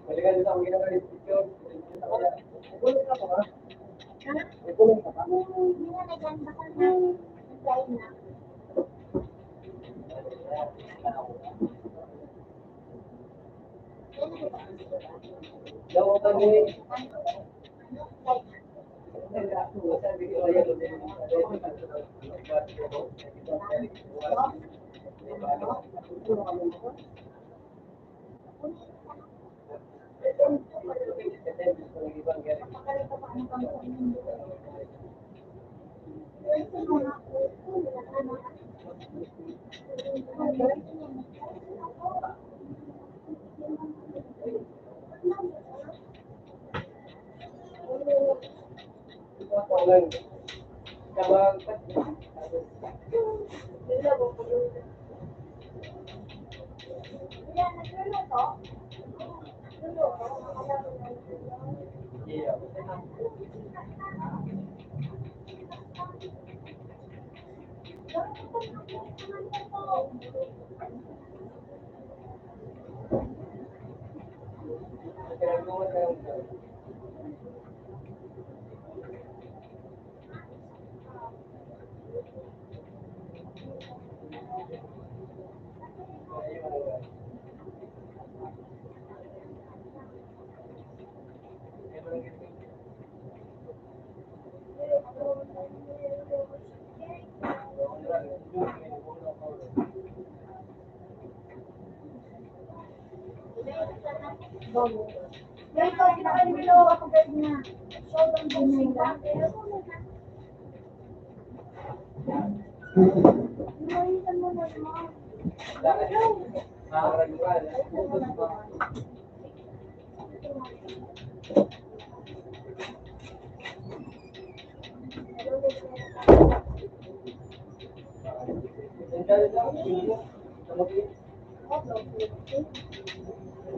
Balikan dito ang ginawa ni Tito. Kulong ka pa ba? Ha? May kulong ka pa? Hindi na naganda ka na. Nag-try na. Daw kami. Yung ito, kinakalimilo ako guys na. Sobrang ganyan ba? Lumayitan mo na naman.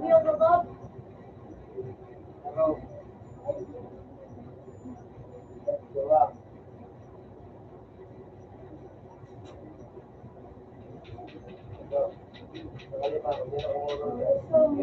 Yung babab. So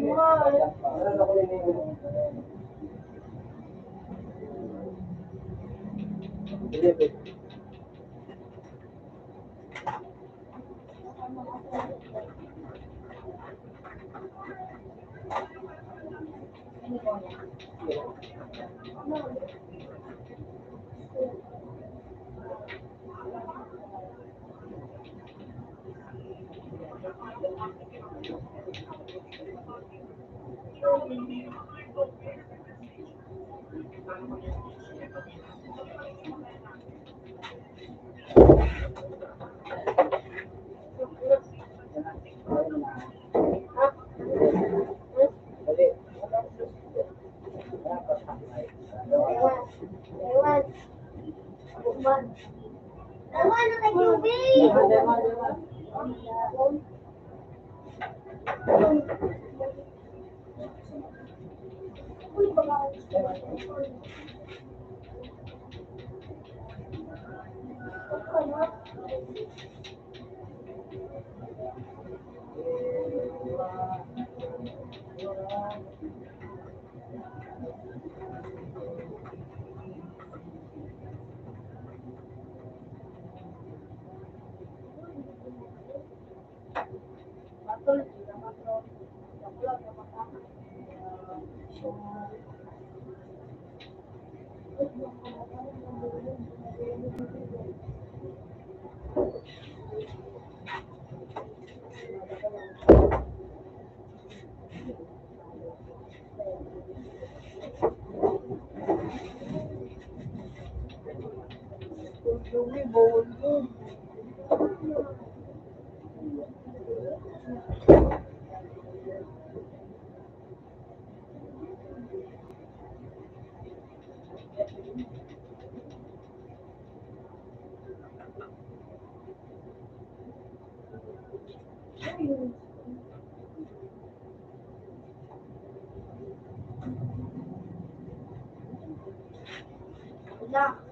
much. Ewan. Tama na kay QB! Uy, baka wala.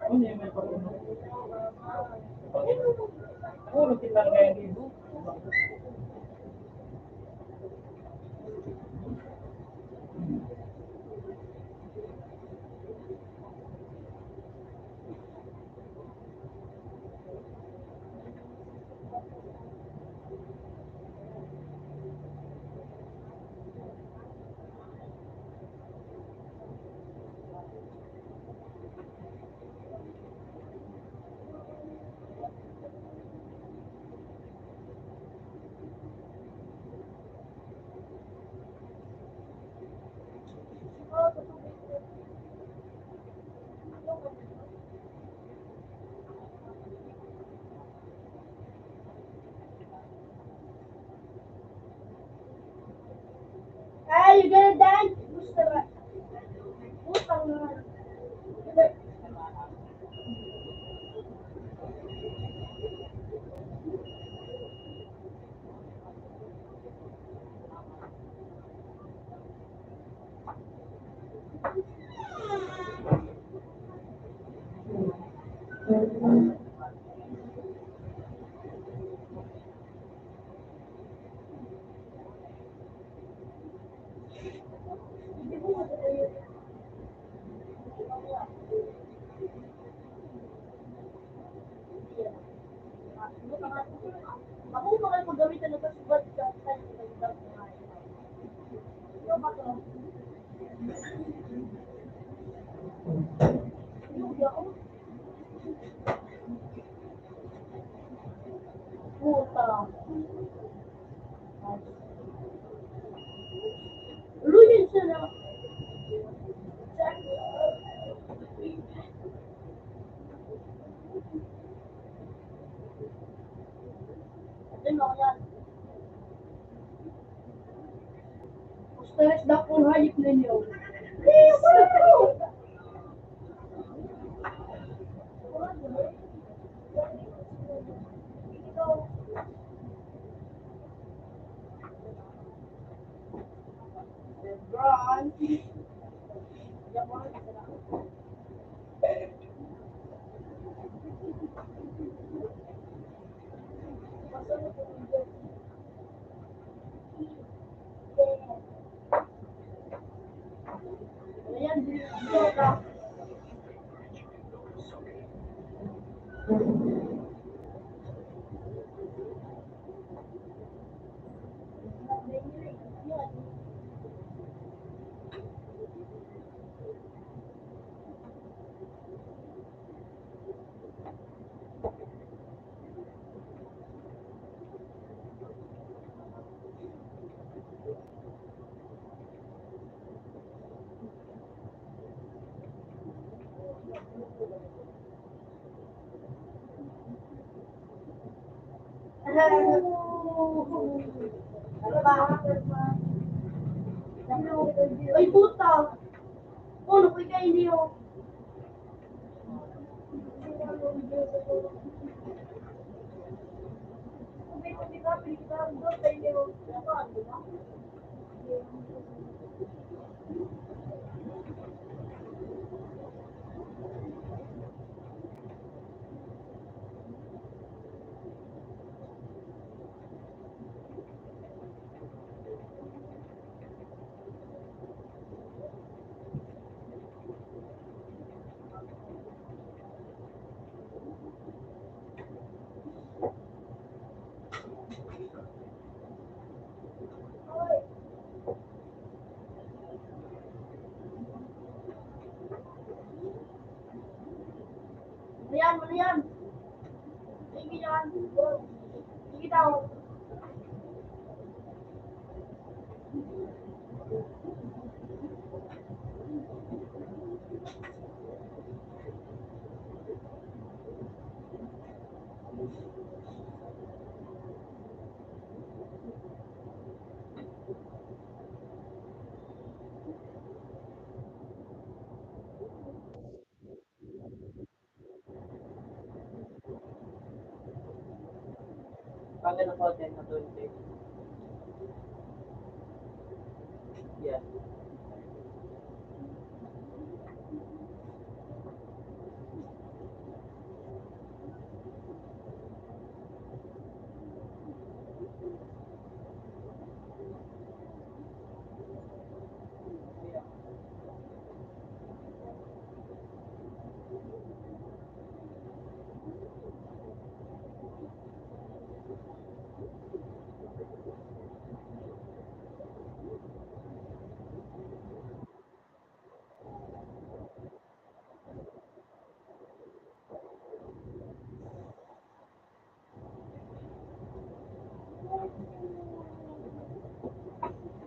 Ano yung may pag-uno? Puro kita kaya dito. Ay, you're gonna die? Gusto ba? Utang naman. Ako bakal maggamitan ng kasubad sa kanya ng mga ito ba ito? Puta. Lunin siya na. Ano ako yan? Stress na kung hayop ninyo. Ano ba? Ay, puta! Oh, nakoy ka hindi oh. Marian, Marian. Sige yan. Sige daw. Bakit ang content na 20? Yeah.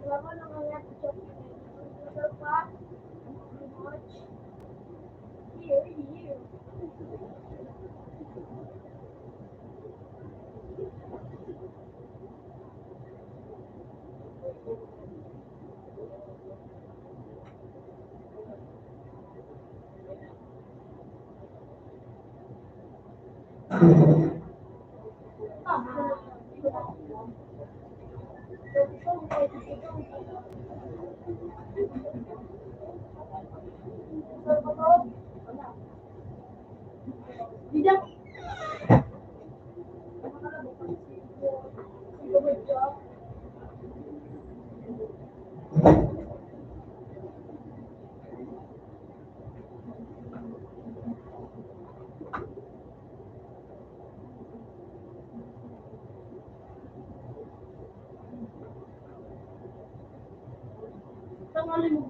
Wala lang ang yan. Ano pa? Here, here. Tidak. Tangali mo.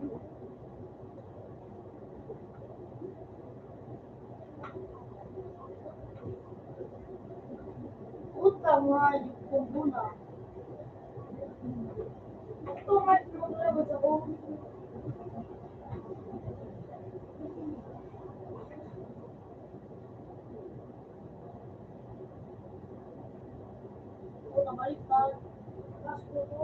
Utang nga yung muna. Ito nga yung maglabas ako. Ito na baliktad. Tapos ko ito.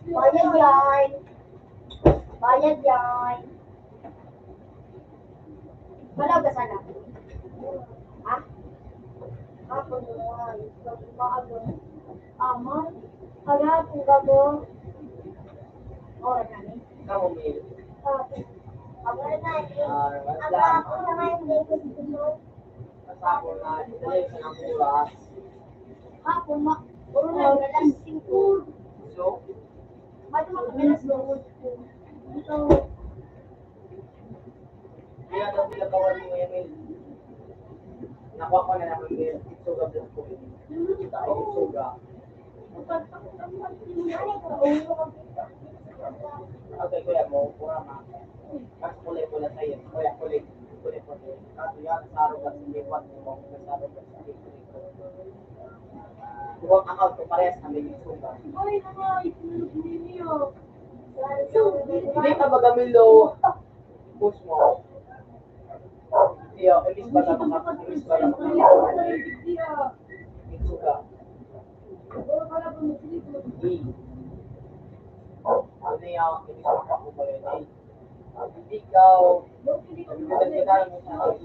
Bayad yan. Bayad yan. Malaw ka sana. Ha? Hapon naman. Maaga. Ama. Kaya kung gabo. Oras na ni. Kamu may Ako na na eh. wala. Ako na nga yung Lagos dito. Kasama na dito sa ng bukas. Hapon ma. Puro na alas 5. So, Ba't mo alas 2? Dito. nagawa ni Emil. Nakuha ko na naman yung Itsuga Black Boy. Dahil Itsuga. Okay, kuya mo, kurama. Mas kulay-kulay sa'yo. Kuya, kulay-kulay. Kaso yan, nasaro ka sa liwat mo. Nasaro ka sa liwat. Buwag account ko parehas na may Itsuga. Hindi ka magamilo. Push mo. Tiyo, imis ba lang mga Itsuga. Ano yung imis mo pa ko ba yun eh? Hindi ikaw, pinagkakaroon mo sa ano?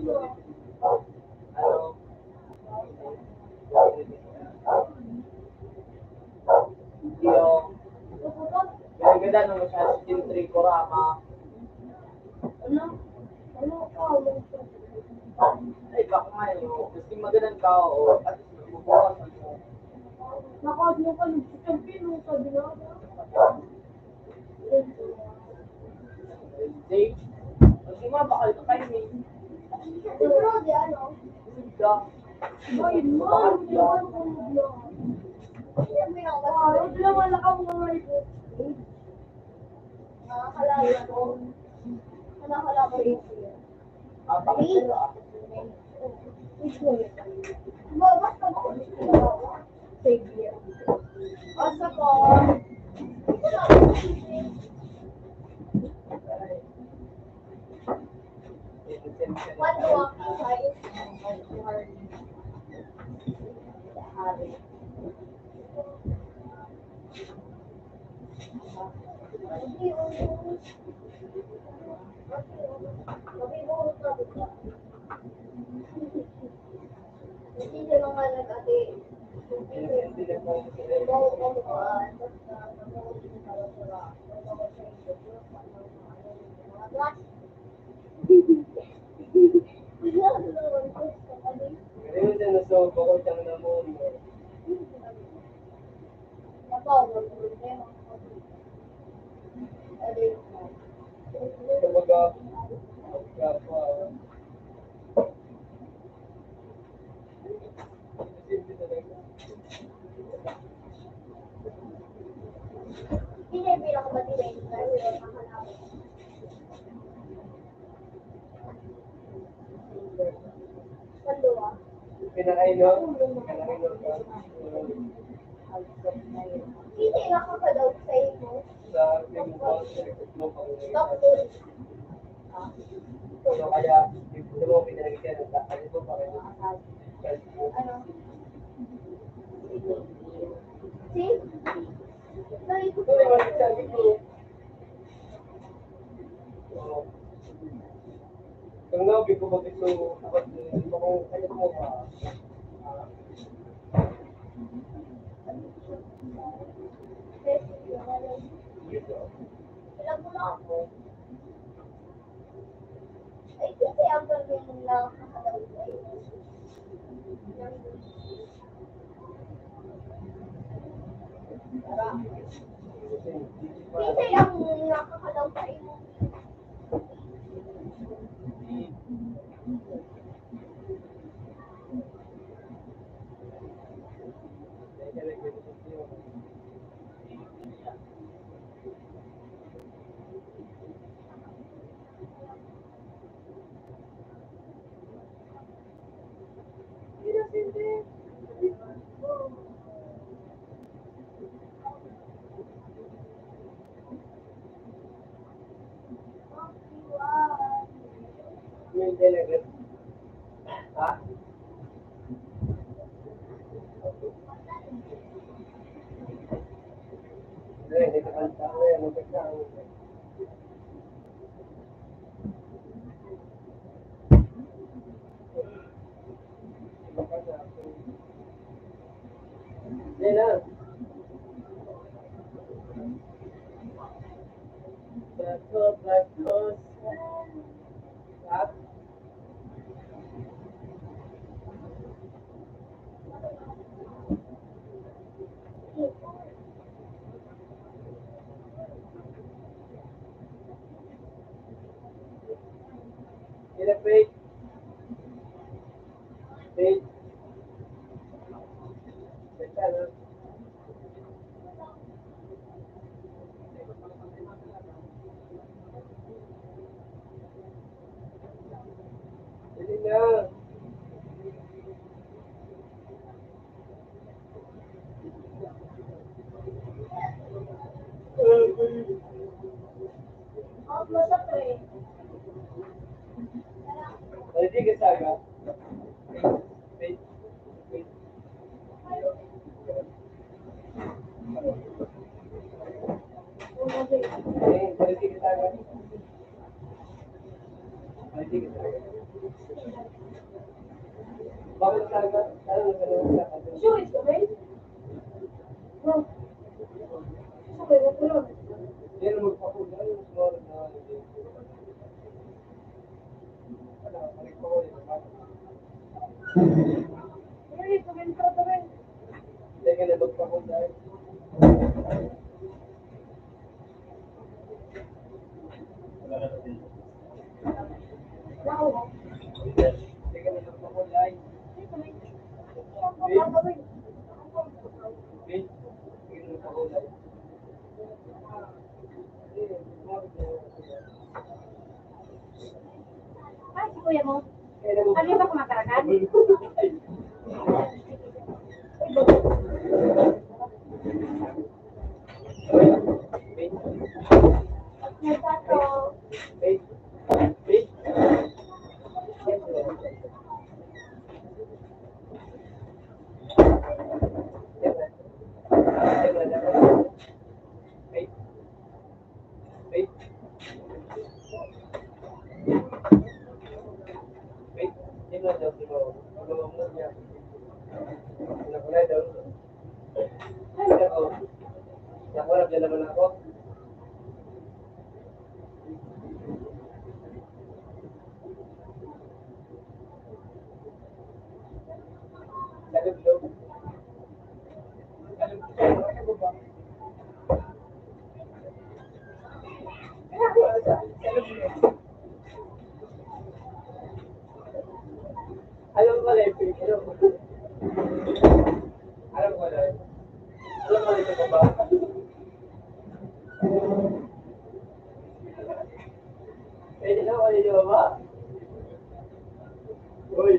Tiyo, pinagkakaroon mo sa Sintri Kurama. Ay, baka nga yun. Gusto magalan ka o at least magbubukasan mo. Dave, kasi mabakal ka kayo eh. Ka. Ah, bakit sila? Asa ko? What do I Hindi siya naman nag-ate. Ngayon din nasa bukod ang namon mo. Kumbaga, magkapa. Hindi bilang matibay dahil nakakalaman. Pandua. Pinakainor ka. Hindi nakakadaw sa inyo. Sa ating mo pang Doctor. so kaya, gusto mo pinagkikita ng ano ko pa rin. Ano? See? Sorry, Ito na yung sabi ko. Kung nga, ko ba ito, hindi ko kaya mo ka. Alam mo na ako. Ay, kasi ang gawin lang nakakalaw sa inyo. Kasi ang nakakalaw sa inyo. Yung delegate. Ha? Hindi ka kanta ko yan. Hindi na. Black Ghost. Ha? Sila Faith. Faith. Basta, no? Dali na. Ako sa pre. Ready ka saga? Faith. Faith. Ready ka saga? Ready ka saga? Bakit saga? Ano na sa Sure, it's okay. No. It's okay, wag ko lang. Yan ang magpakulan. Small na. Ano, magpakulan. Hindi, tumintro to rin. Teka na magpakulan. Wala ka natin. Wow. Teka na magpakulan. Hindi, tumintro. Ang gagawin. Faith. Teka na magpakulan. Ay, si kuya mo. Kaya na Ano ba kumakarakan? Nagtato. Nakuha na naman ako. Sagot daw. Alam ko lang, alam ko. Alam ko lang. Alam ko lang ito ba? Pwede na ako nito ba? Uy.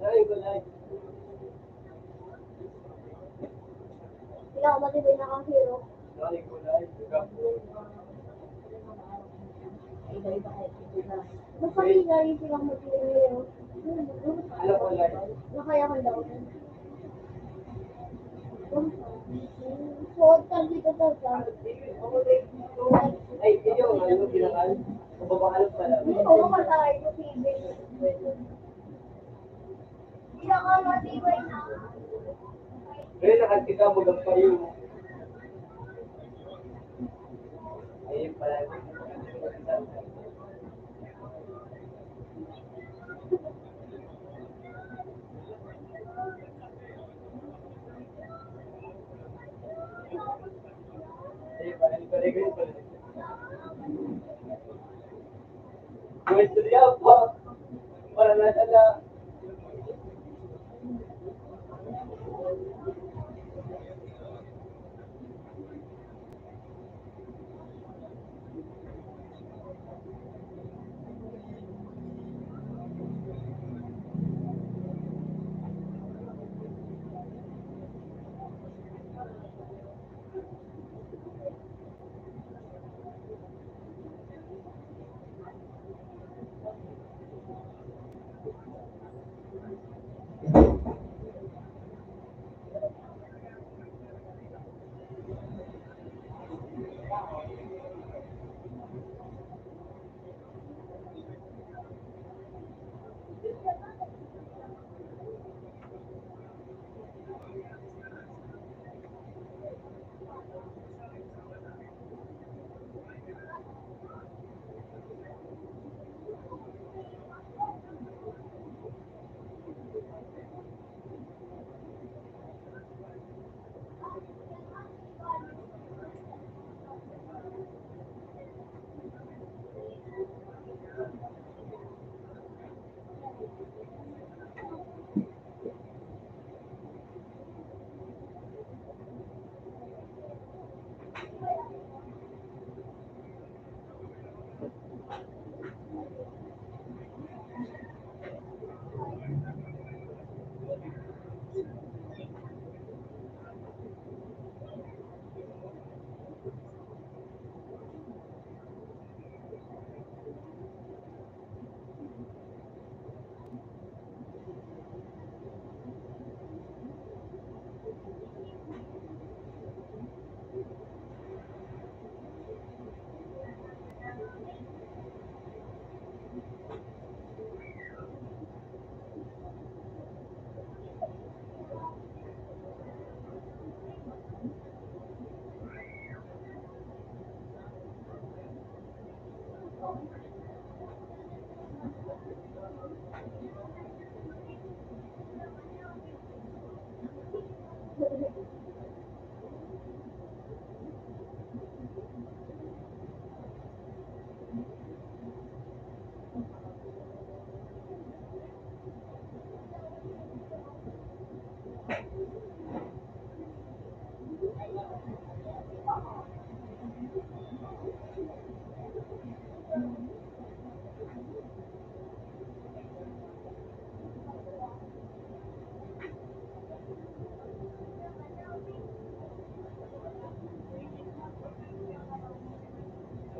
Ay, ko lang. Hindi ako matibay na kang hero. Ay, ko lang. Mas pag-ingay silang matibay. Alam ko lang. Nakaya ko daw. Suot ka dito sa Ay, hindi yung ano, binakal. Mababakalap pala. Oo, matay ko TV. Hindi ako matibay na. Pero nakatika mo lang pa yun. Ayun pala. Ayun pala, ganun pala. Pwesto niya po. Para nasa na.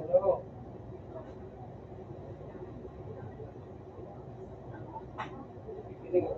Ano? Piling.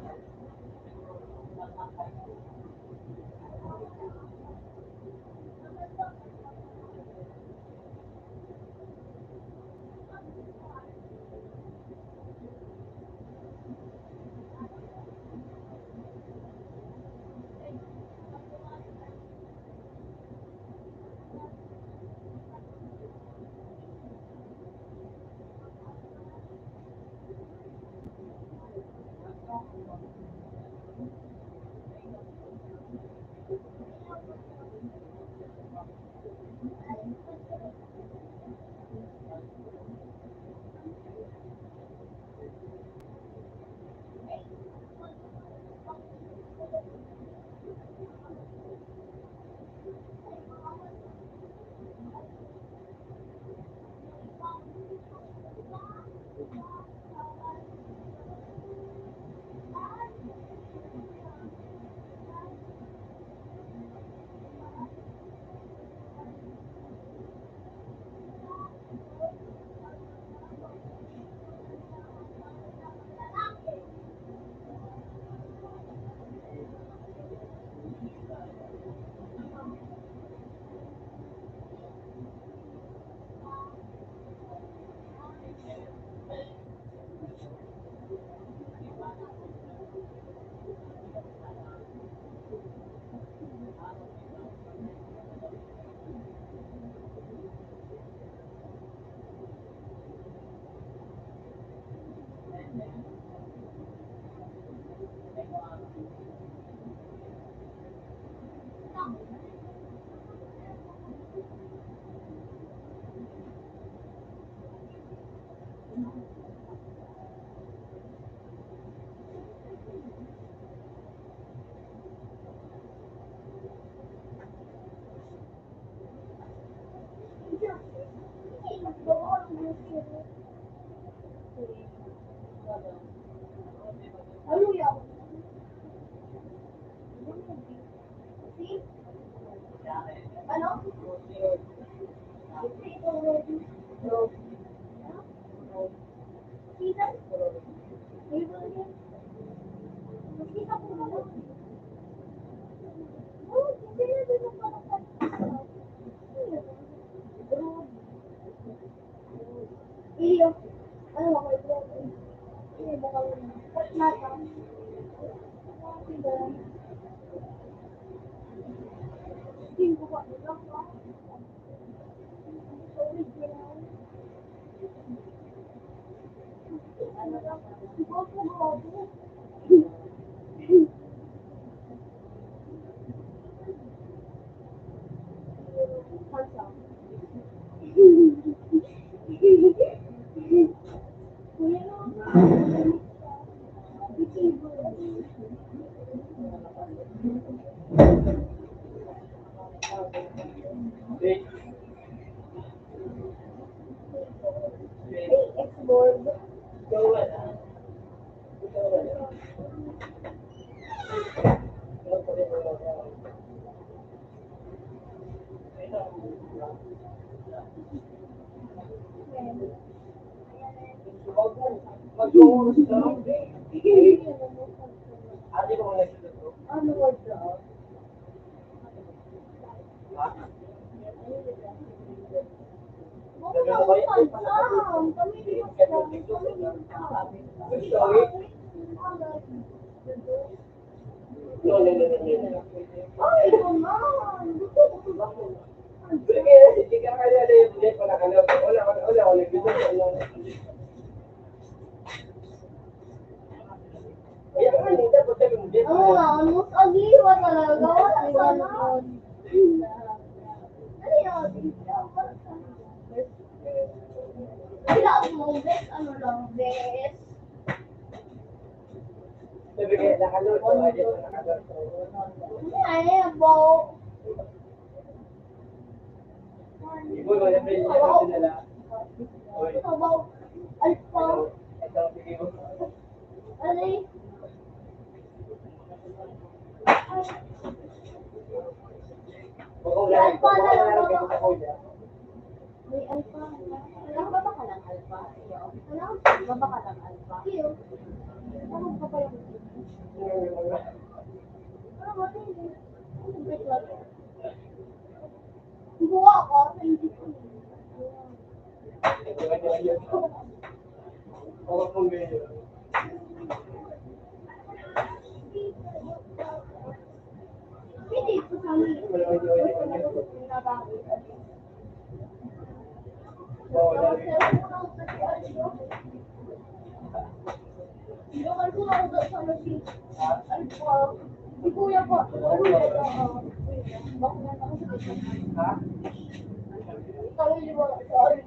Iyo. Ano ako ito? Iyo ba ka rin? Nata. Hindi ko ba? X-board. Mag-uurus na lang. Ate ko wala sila to. Ano word daw? Ay, naman! Hindi ka kaya na yung budget wala ka na. Wala, gusto ko lang. Kaya ka hindi dapat sabi mo budget. Oo nga, almost agiwa talaga. Wala sana. Ano yun? Wala mo, best ano lang, best. Sabi kaya nakalot ko, budget na nakalot ko. Ano yan, bo? Ibo, wala pa yung nila. Sabaw. Alpha. Ito, sige mo. Ano yun? Bukong lang, bukong lang kayo sa kuya. May alpha. Nagbaba ka ng alpha? Ano? Nagbaba ka ng alpha? Iyo. Ano ka pa yung... Ano ba ito? Wait lang. Buwa ka. Hindi ko. Huwag mong ganyan. Hindi ko sa amin. Ilangan ko ako doon sa machine. Alpha. Si kuya po. Bakit na ako sa machine? Ha? Kami lima. Sorry.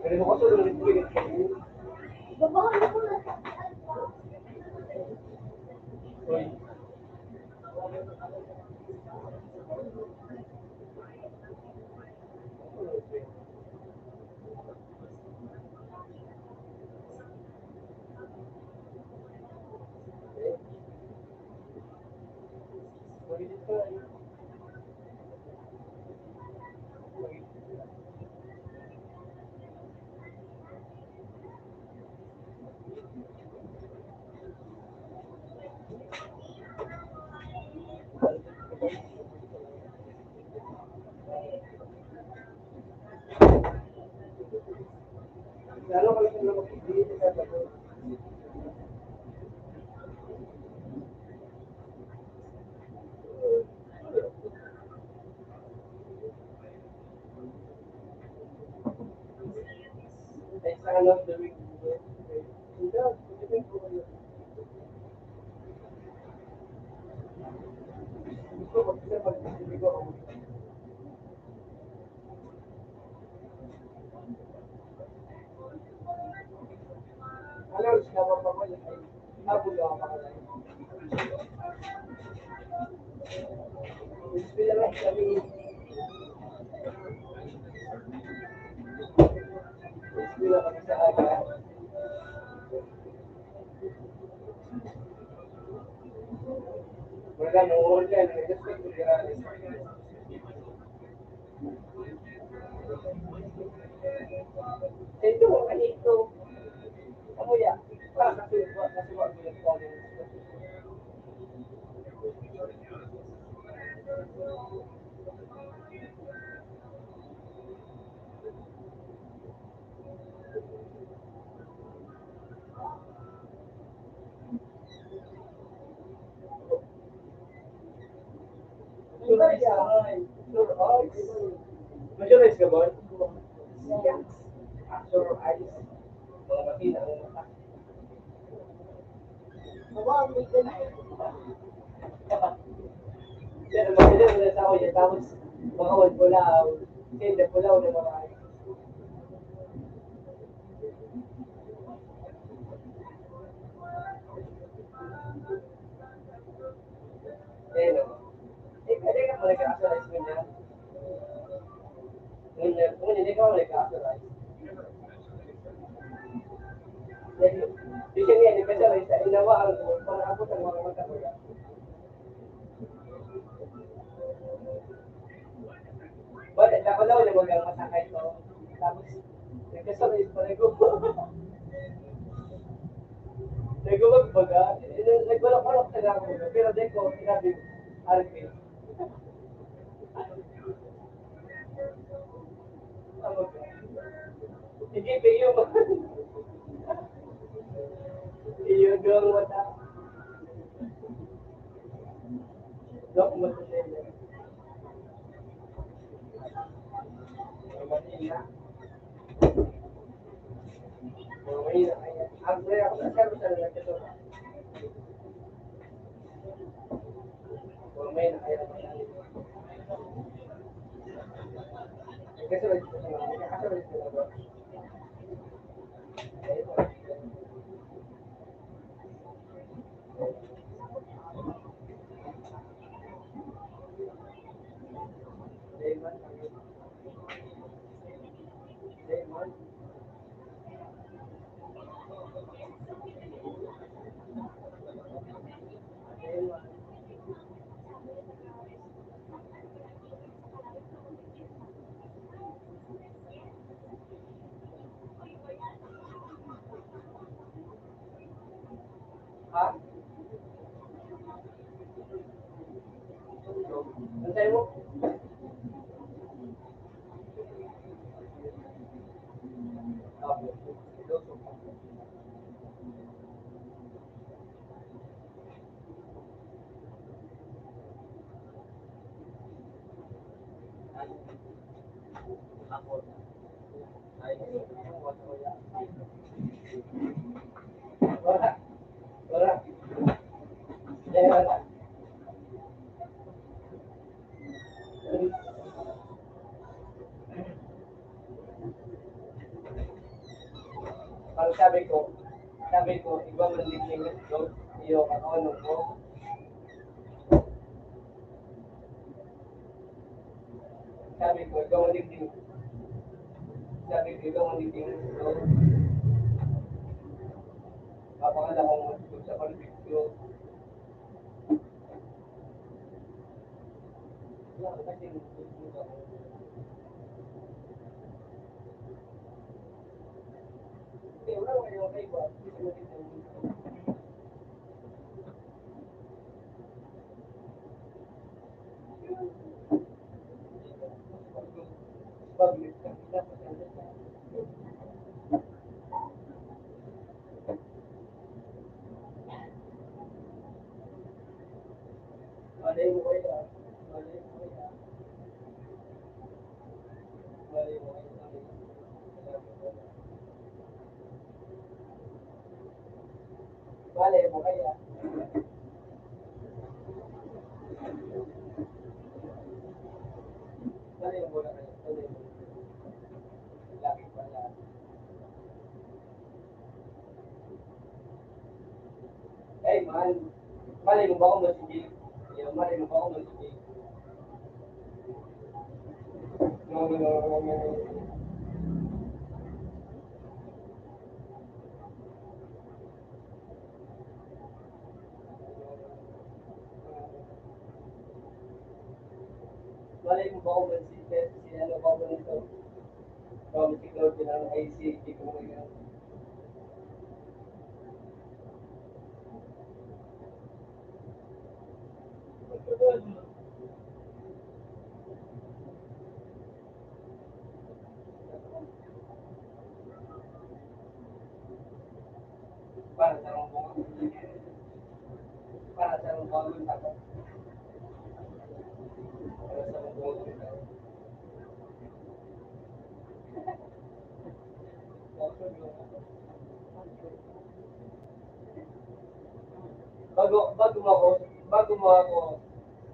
Ganun ko tulong rin bigit ko. Babahan ko na sa alpha. Uy. Lalo ka lang naman hindi ka dapat. Ay, sa love the week. Hindi, hindi ko ano. Gusto ko kasi pag-ibig ako. Alam, sinawa pa ko yun. Nabulo ako pa lang. Gusto lang kami. Gusto lang kami sa aga. Wala, no, wala. Gusto ko grabe. Ito, ano ito? Ano ya? Kasi wag bilang ko. Majorize ka ba? Yes. Sure, eyes. Mga makina ang mata. Aba, may ganun. Yan, maganda na sa ako yan. Tapos, mga wala. Hindi, wala na mga eyes. Eh, no. Eh, pwede ka pala ka-authorize mo niya. Kung hindi ka pala ka-authorize. Di siya nga, di ka siya, sa inawaan ko, para ako sa mga magkakula. But, ako daw na magang masakay to. Tapos, nagkasabi pa na ko. Nagawag baga, nagbalak-balak talaga ako. Pero di ko, sinabi, RP. Sige, iyo mo. Iyo doon wala. Dok mo sa sila. Manila. Manila. Ang saya ako sa sabi sa mga ito. Manila kaya kasi ha? Antay mo? Wala. Wala. Wala. Ang sabi ko, iba man din yung gusto, iyo kakonong ko. Sabi ko, ikaw man din sabi ko, ikaw man din gusto. Papakala kong gusto sa konflikto. Wala, kasi gusto ko. Hindi, wala ko kayo kay ba? Gusto mo din ang gusto. Public ka, dapat understand. Malay mo kaya. Malay mo kaya. Malay mo kaya. Malay mo kaya. Malay mo na kaya. Malay mo. Lagi pala. Eh, mahal. Malay mo ba akong masigil? Yeah, malay mo ba akong masigil? No, no, no, no, no, no. Malay mo ba akong masigil? Si ano ba ako nito? From si Claude ng IC, hindi ko ngayon. Para sa mga para sa mga takot. Para sa mga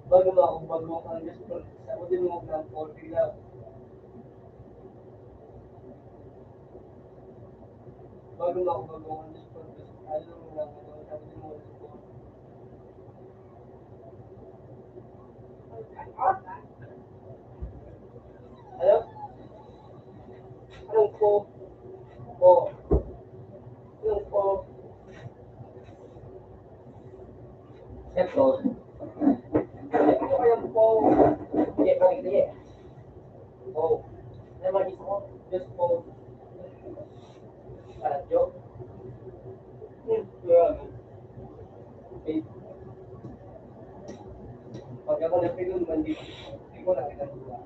bago mo ako, bago ang gusto, sa mo din mo ng 40 lang. Bago ang gusto, ano mo lang, sa mo din mo ng 40. Ano? Anong po? Po. Anong po? Ito. Ano kayang po? Hindi, hindi. Po. Ano mag-isa ko? Just po. Radyo. Okay. Pag ako napilon, hindi ko na kinagawa.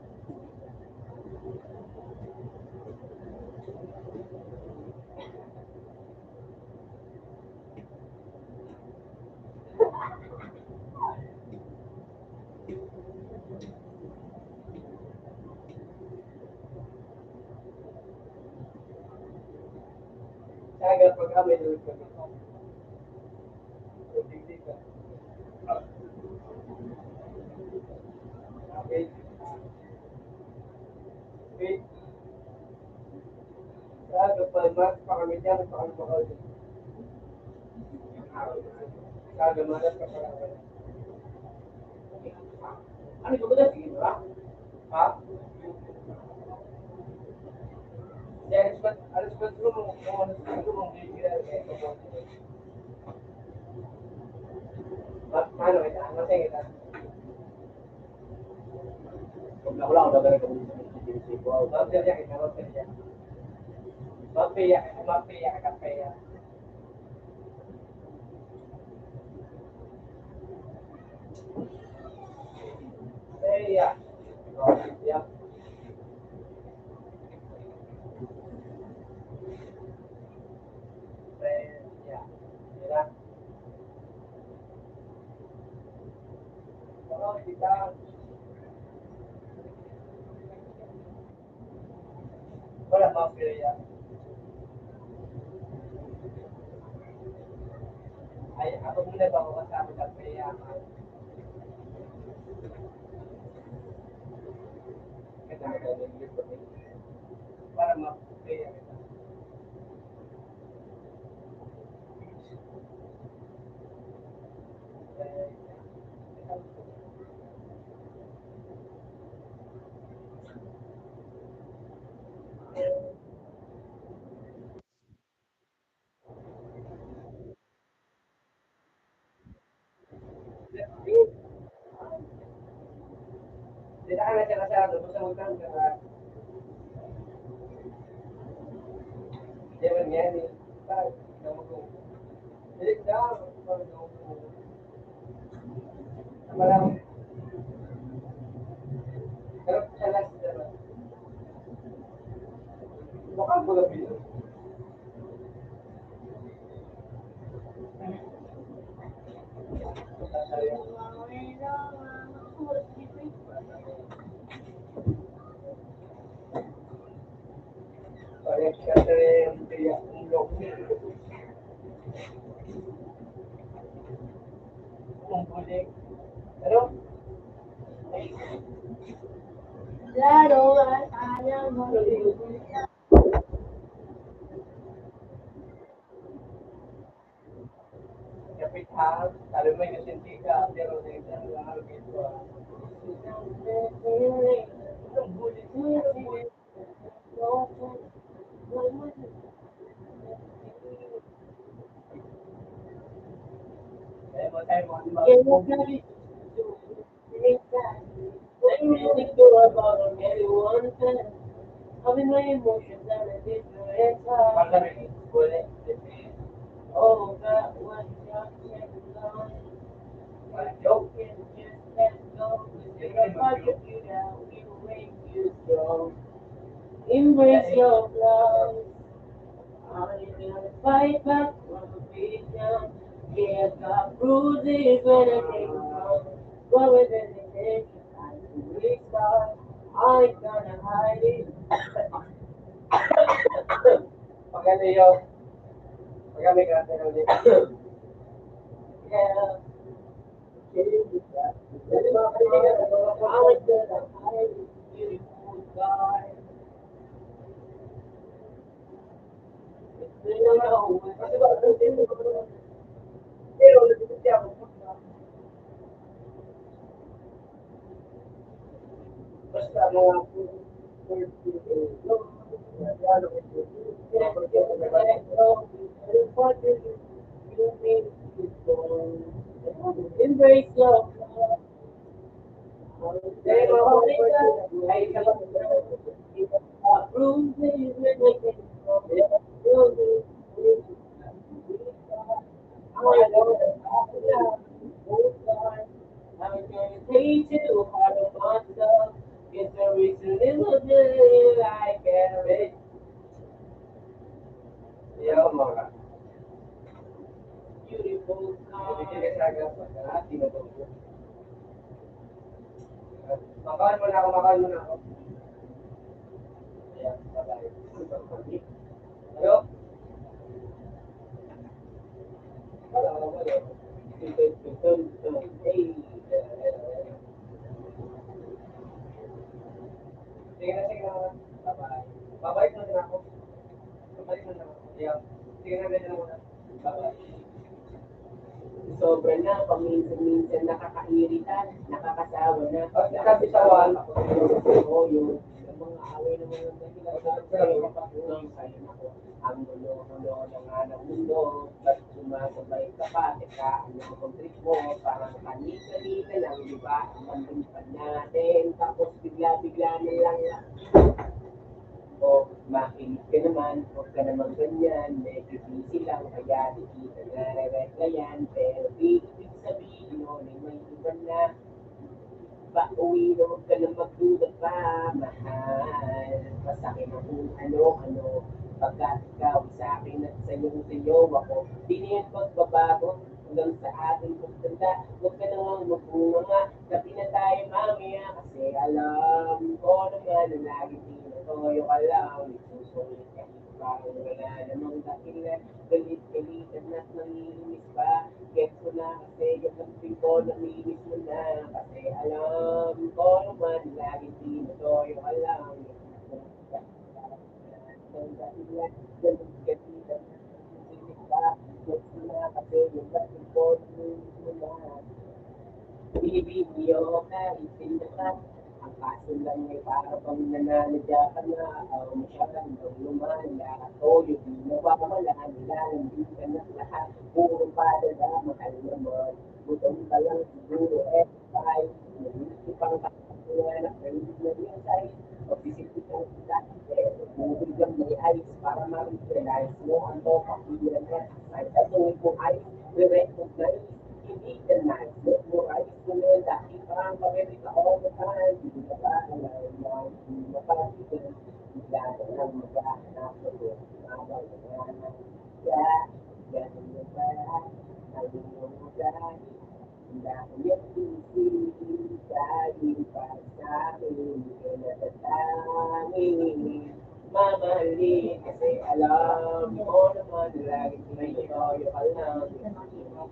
Saga pag kami doon kami. Tigdig ka. Okay. Okay. Saga pag mas pa kami dyan, pa kami makawin. Saga malas ka pala. Ano ko ba sige ba? Ha? Alas ba mo bibigyan kayo po. Ano kita? Ano sa kita? Kung wala ako dadalhin ko sa ko. Mapilya kita, mapilya. Mapilya ka kaya. Yeah. Yeah. Yeah. Yeah. Kalau kita wala mapilya. Ay, ako muna ba ako kasama sa kaya? Para mapilya kita. Tidak ada cara-cara untuk menemukan karena dia bernyanyi. Jadi kita apa namanya? Kalau salah bukan boleh bilang. Banyak sekali yang tidak mempunyai, pero Claro, batalla, no lo digo. kapital, kalau may nasintika, pero sa lang ang ito. Kaya mo tayo mga Having my emotions at a different time. pagkarin, boleh. Oh, God, what you got Joke. can just let go. If I put you down, we will make you strong. Embrace your love. I'm gonna fight back from the beatdown. Yeah, got bruises when I came home. But with anything, I can restart. I ain't gonna hide it. Maganda yun. Maganda ka sa ulit. Yeah. Jadi mga kaibigan, I ain't gonna hide it. Beautiful God. You know, kasi ba, pero nagtitipid ako. Basta mga embrace your too hard on myself. It's a reason little bit I carry. Iya, mga Beautiful Jadi God. kita agak hati naman. Bye-bye. Babalik na din ako. Babalik na din ako. Yeah. Sige na din muna. Bye-bye. Sobra na, paminsan-minsan nakakairita, nakakasawa na. Kasi sawan. Oo, yung mga away ng mga ang gulo-gulo ng anong mundo, ba't sumasabay ka pa, teka, ano ang trip mo, parang kanita-nita lang, di ba? Ang pa natin, tapos bigla-bigla na lang, o makinig ka naman, huwag ka naman ganyan, medyo busy lang, kaya di kita nare-regla yan, pero di ibig sabihin mo, may iba na, pauwi na huwag ka na magduda pa, mahal. Masakit na kung ano-ano. Pagkat ikaw sa akin at sayo ako. Di na yan pagbabago hanggang sa ating pagtanda. Huwag ka nang magbunga. Gabi na tayo mamaya kasi alam ko naman na lagi tinatoyo ka lang. Isusulit ka parang wala namang dahilan. Galit-galitan at nangihinis pa. Get ko na kasi yung lamping ko nangihinis mo na. Kasi alam ko naman lagi tinatoyo ka lang. Ng dahilan, galit-galitan at nangihinis pa. Get ko na kasi yung lamping ko nangihinis mo na. Binibidyo ka, itindakan. Ang kaso lang ay para bang nananadya ka na. Mo siya lang daw lumala. O yung nawawala, nilalambing ka na lahat. Puro padala, mahal naman. Gutom ka lang siguro, bye. Nag-iisip ang kakakuha na hindi na rin tayo. Pagsisipin kita, bubig lang may ice para ma-realize mo ang to, pakilan ka. Kahit ang mo ice, re-recognize. Hindi ka nice, let mo ice mo na dahil parang pag-edit all the time. Hindi ka ba alam, hindi ka pa tigil. Bigla ka lang maghahanap ng habang naghahanap ka. Ganun na ba? Ayun yung ugali. Dahil yung isipin dahil para sa akin, hindi ka natatangin. Mamahalin kasi alam mo naman lagi tinatoyo ka lang.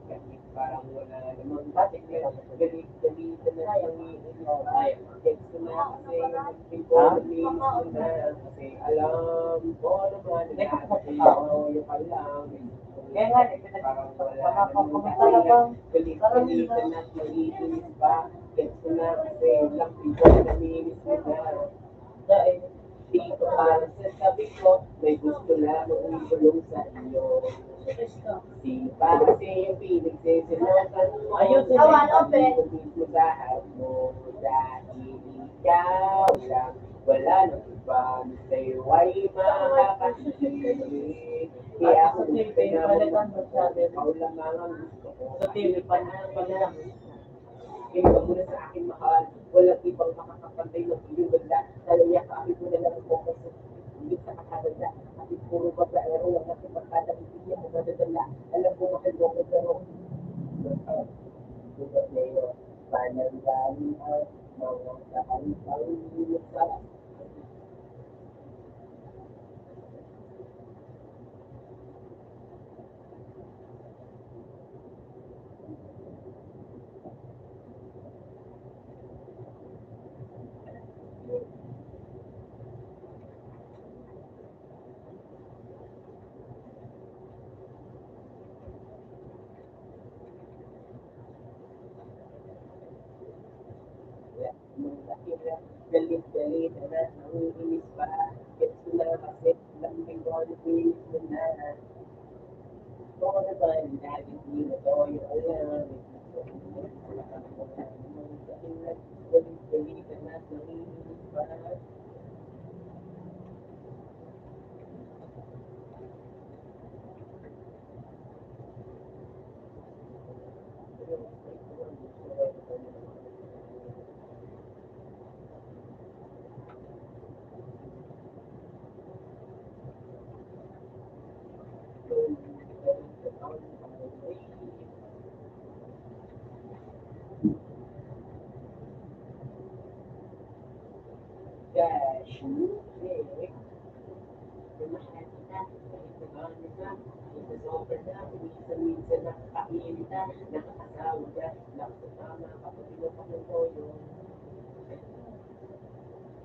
Kahit parang wala namang batik galit-galitan na nangihinig ay text ko na kasi yung ko naminis ko na kasi alam ko naman lagi tinatoyo ka lang. Kaya nga, Parang wala namang dahilan. Galit-galitan at nangihinig pa. Text ko na kasi yung ko naminis ko na. Dahil dito para sa sabi ko, may gusto lang umulong sa iyo. Di ba kasi yung pinagsisilotan mo? Awan, open. Mismo lahat mo dahil ikaw lang. Wala nang iba sa'yo ay makakasisi. Kaya ako din pinabalikan mo sabi, ikaw lang ang gusto ko. Sa TV, pala. Hindi ka muna sa akin mahal. Walang ibang makakapantay ng iyong ganda. Kaya kami mo na lang ang focus sa hindi sa kakaganda. Kasi puro babaero lang natin pagkada ibigyan mo madadala. Alam mo mahal mo ko pero bukas na yun. Pananggaling ang mga kakalipang sa galit-galit na nangihinis pa. Gets ko na kasi lambing ko ang pinis mo na. Oo naman, lagi tinatoyo ka lang. Galit-galit na nangihinis pa. Gosh, music. Mahal kita, kahit nabano ka, kahit nasober na, minsan-minsan nakakainita, nakakasawa ka, nakasama kapag pinupak ng toyo.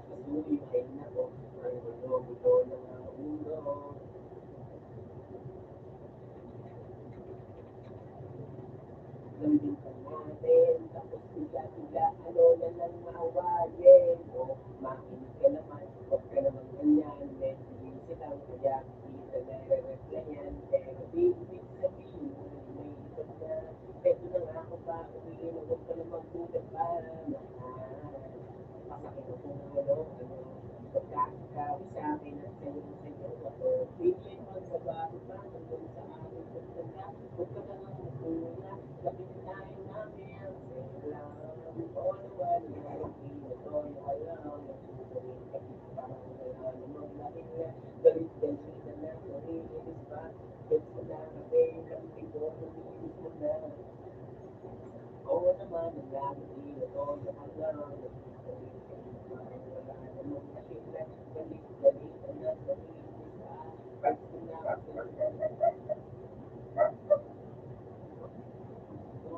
Pasuloy, mahal na ko, Pasakit ko kung ano, pagkakawi sa akin at sa'yo ako. Bigay mo sa bago pa, hanggang sa aking pagtanda. Huwag ka na lang magmula, lapit tayo namin ang sila. Oo naman, hindi na to, alam, nagsusulit ka, parang wala namang nakita. Galit-galit na lang, narinig pa. Get mo na, kasi lamig ko, namilis mo na. Oo naman, ang lagi dito, alam, nagsusulit ka, parang wala namang nakita. Galit-galit na lang, narinig pa. Pag sinabi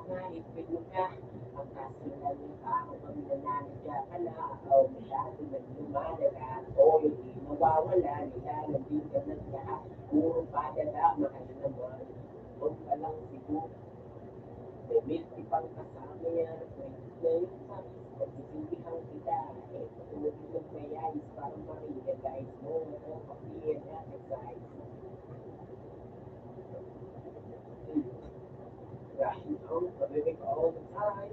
kahit pino ka, ang kasilan ng tao bang nananadya ka na, o masyado naglumalala, o hindi mawawala, nilalambing ka ng lahat, puro padala, mahal naman, huwag ka lang siguro, may milky pang kasama yan, may ngayon sa pagsisindihan kita, patulog ng mayayis, para ma-realize mo, ano, pag-iyan at exercise. Rushing home, living all the time.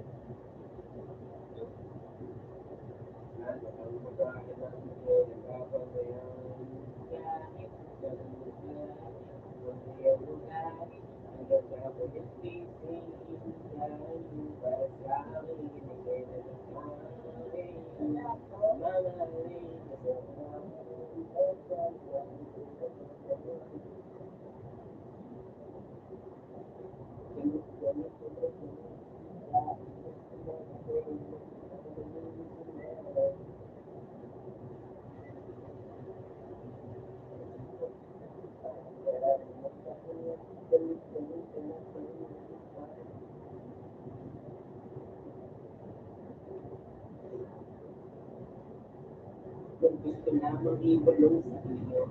Kung gusto lamang ibulong sa iyo,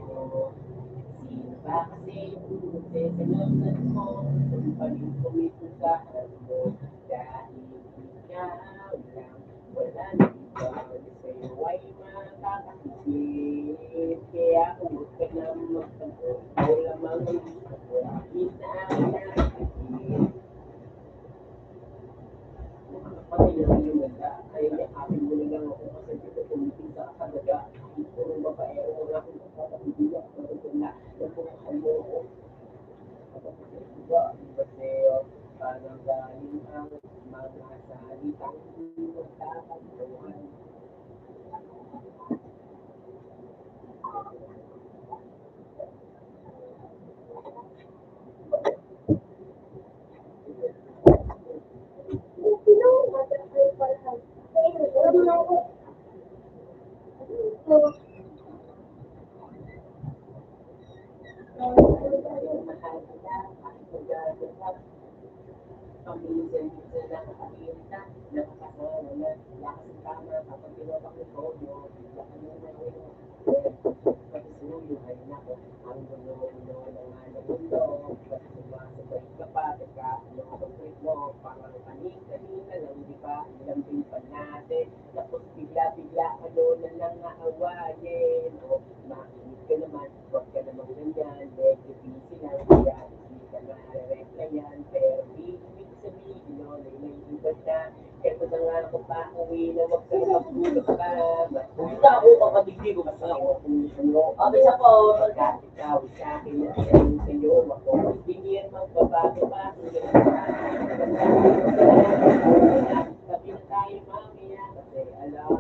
sino ba kasi magseselosan mo, kung paling kumitusahan mo, dahil ikaw lang, wala na iba, sa'yo ay makakakisip, kaya kung gusto na magtanong, ako lamang ang gusto ko, inaanakit. Kapatid na yung ganda, ay may akin mo na lang ako kasi dito tumitin sa kadaga. Puro babae ako na kung kapapagbibiyak na ito na nagpukahan mo ako. Kapatid, diba? Kasi parang galing ang mga salitang magkakatuhan. Mahal kita, kahit magagawa. Paminsan-minsan nakakalimuta, nakakasama na, lakas ng tama, kapag tinawag ng todo, bigla ka na ngayon. Pagsuyo ay nako, ang gulo-gulo ng anong mundo, pag sumasabay ka pa, teka, ano ang trip mo, parang kanin-kanina lang, di ba, lambing pa natin, tapos bigla-bigla, ano na lang aawayin, o, makinig ka naman, huwag ka namang ganyan, medyo busy lang, kaya hindi ka na-replyan, pero ibig sabihin nun ay may iba na, eto na nga ako pa uwi na wag ka magulog pa. Basta ako kapatid ko, basta ako puso. Abis ako, pagkat ikaw sa akin at sa'yo ako, hindi yan magbabago pa. Sabi na tayo mamaya, kasi alam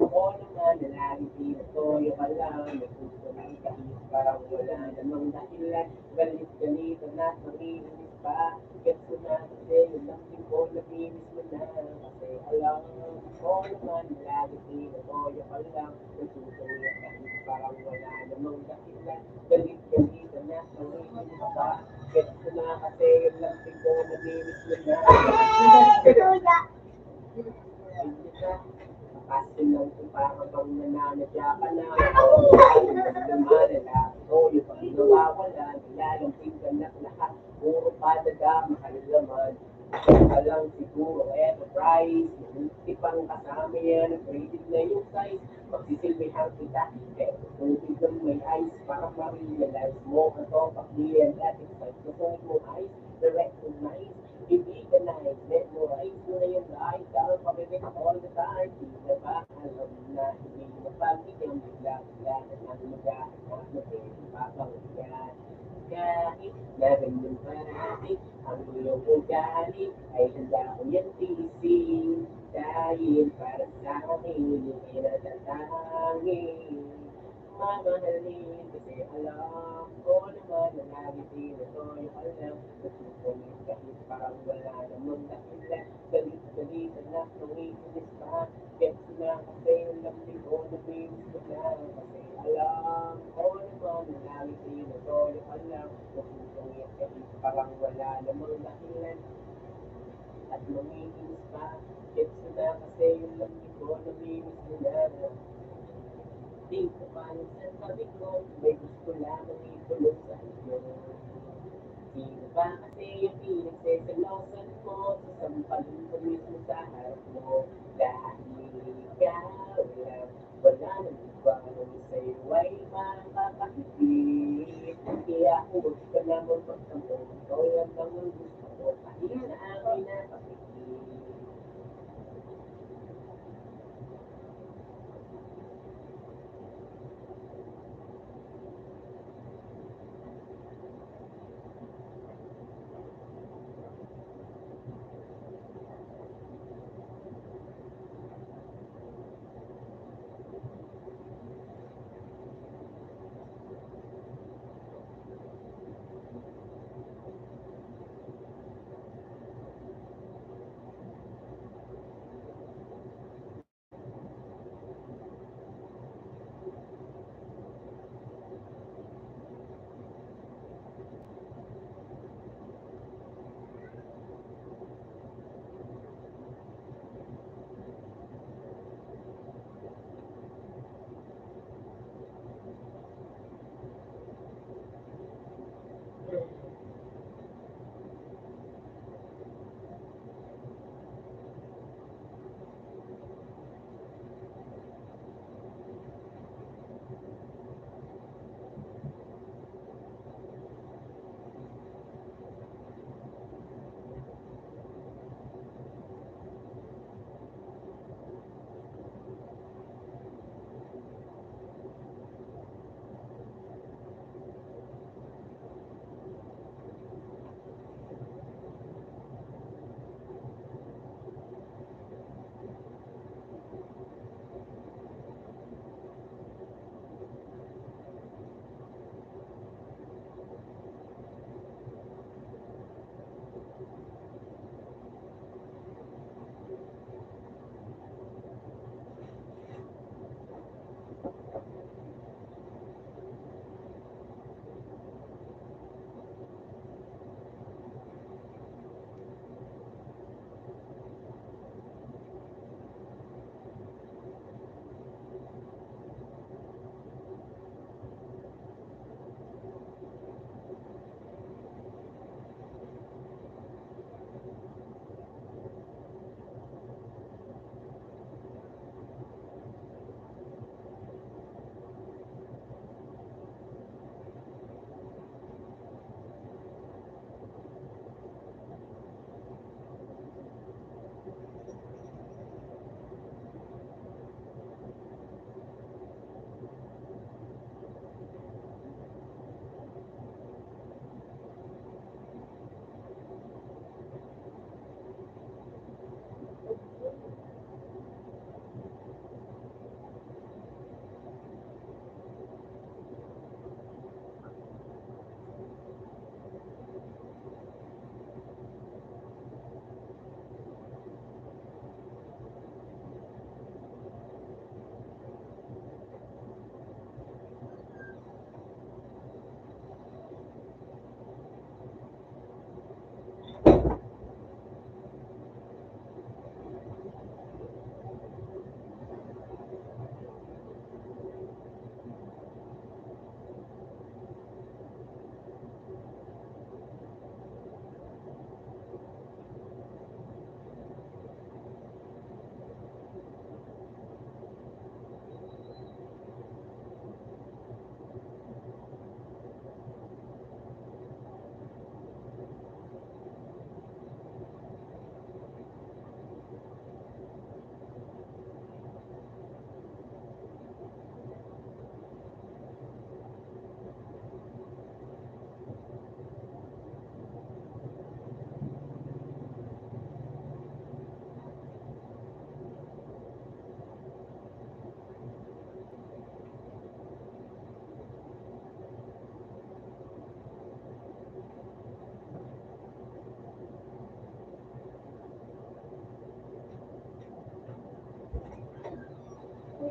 ko naman na lagi pinatoyo ka lang, nagsusulit ka, parang wala namang dahilan, galit-galitan at marinis pa. Gets ko na kasi yung lambing ko nabinis mo na, kasi alam ko naman na lagi pinatoyo ka lang, nagsusulit ka, parang wala namang dahilan, galit-galitan at marinis pa. Gets ko na kasi yung lambing ko nabinis mo na. Hindi ka, kasi lang kung parang bang nananadya ka na, o lumalala, o yung pag nawawala, nilalamping ka na lahat, puro padaga, mahal naman. Alam siguro, enterprise, hindi pang kasama yan, creative na yung size, magsisilbihan kita, tubig ng may ice, para ma-realize mo, ito, pag-real at excited, gusto mo ice, na-recognize, Hindi ka na-memorize mo na yung light, ang pabibig all the time. Di na ba alam na hindi na pagbigyan, bigla-bigla na ang mag-aanap na pwede papangyan. Kahit na ganyan parati, ang iyong ugali ay handa ko yan tiisin. Dahil para sa akin, hindi pinatatangin. Mamahalin kasi alam ko naman na lagi tinutuloy ko lang. Nagsusulit kahit parang wala namang dahilan. Galit-galitan na tumikinis pa. Gets na kasi alam din ko na bilis ko na. Kasi alam ko naman na lagi tinutuloy ko lang. Nagsusulit kahit parang wala namang dahilan. At mangikinis pa. Gets na kasi alam din ko na bilis ko na. Di ko paano sa sabi ko, may gusto lamang itulong sa iyo. Sino ba kasi yung pinagsesalosan mo, sasampalin ko mismo sa harap mo. Dahil ikaw lang, wala nang ibang sa'yo ay makakahigit. Kaya huwag ka lamang magtampo, ikaw lang ang gusto ko, kahit na ako'y napakigit.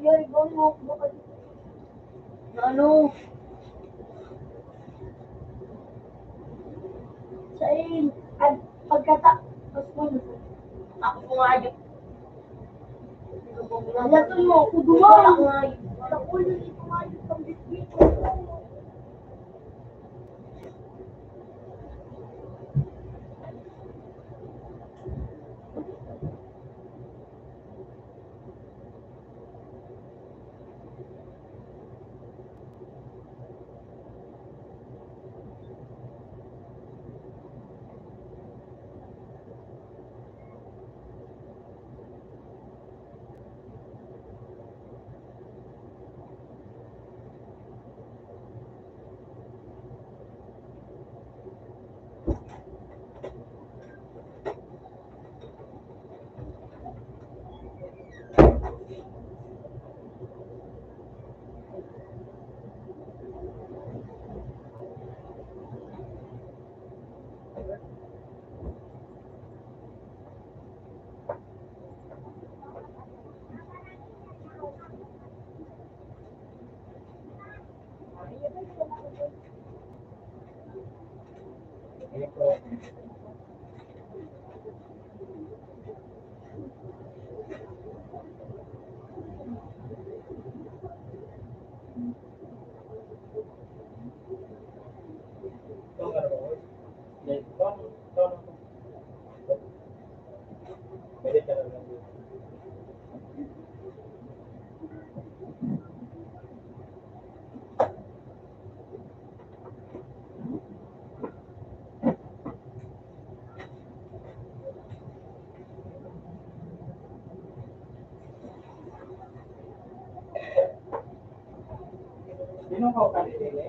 Yay, bangok. Baka Ano? sa in. At pagkatapos mo. Ako pumayag. Laton mo, kuduwa. Sa ulo dito nga yung pambitbit. Sino ko kanili?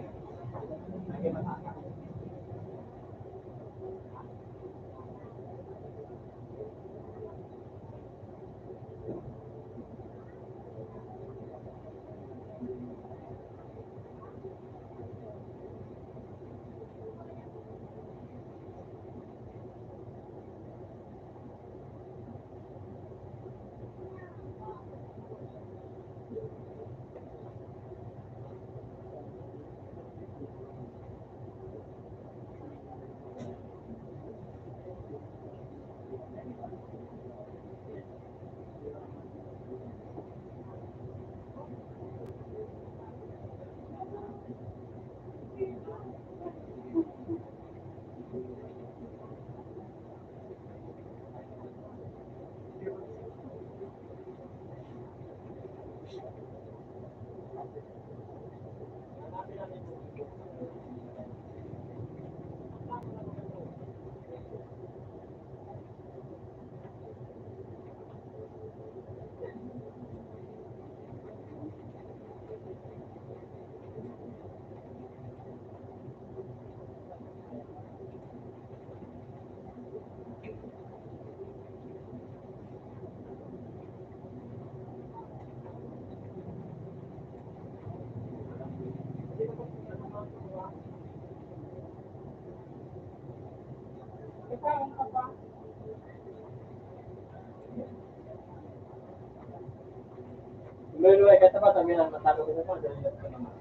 Luluway ka ba tabi ng matalo ko na dahil ko naman.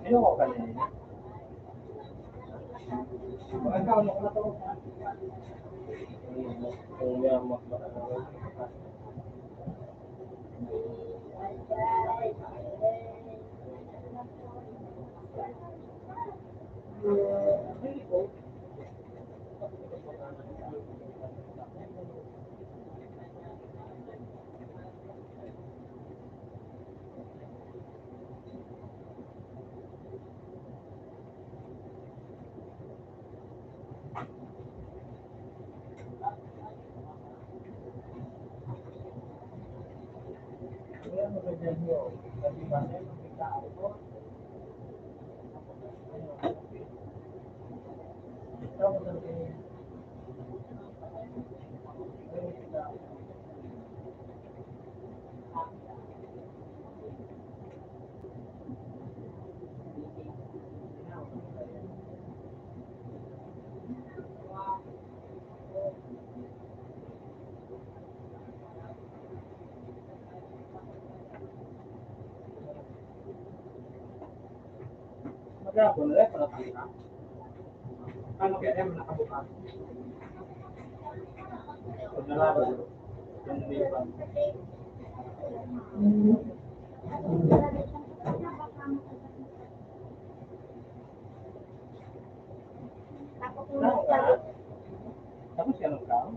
Sino ko kanili? Ikaw ano ko to? Kung yan mo Gapon, wala pala tayo. Ano kaya mo nakabuka? Pag nalaro, yung liban. Tapos yan ang kao?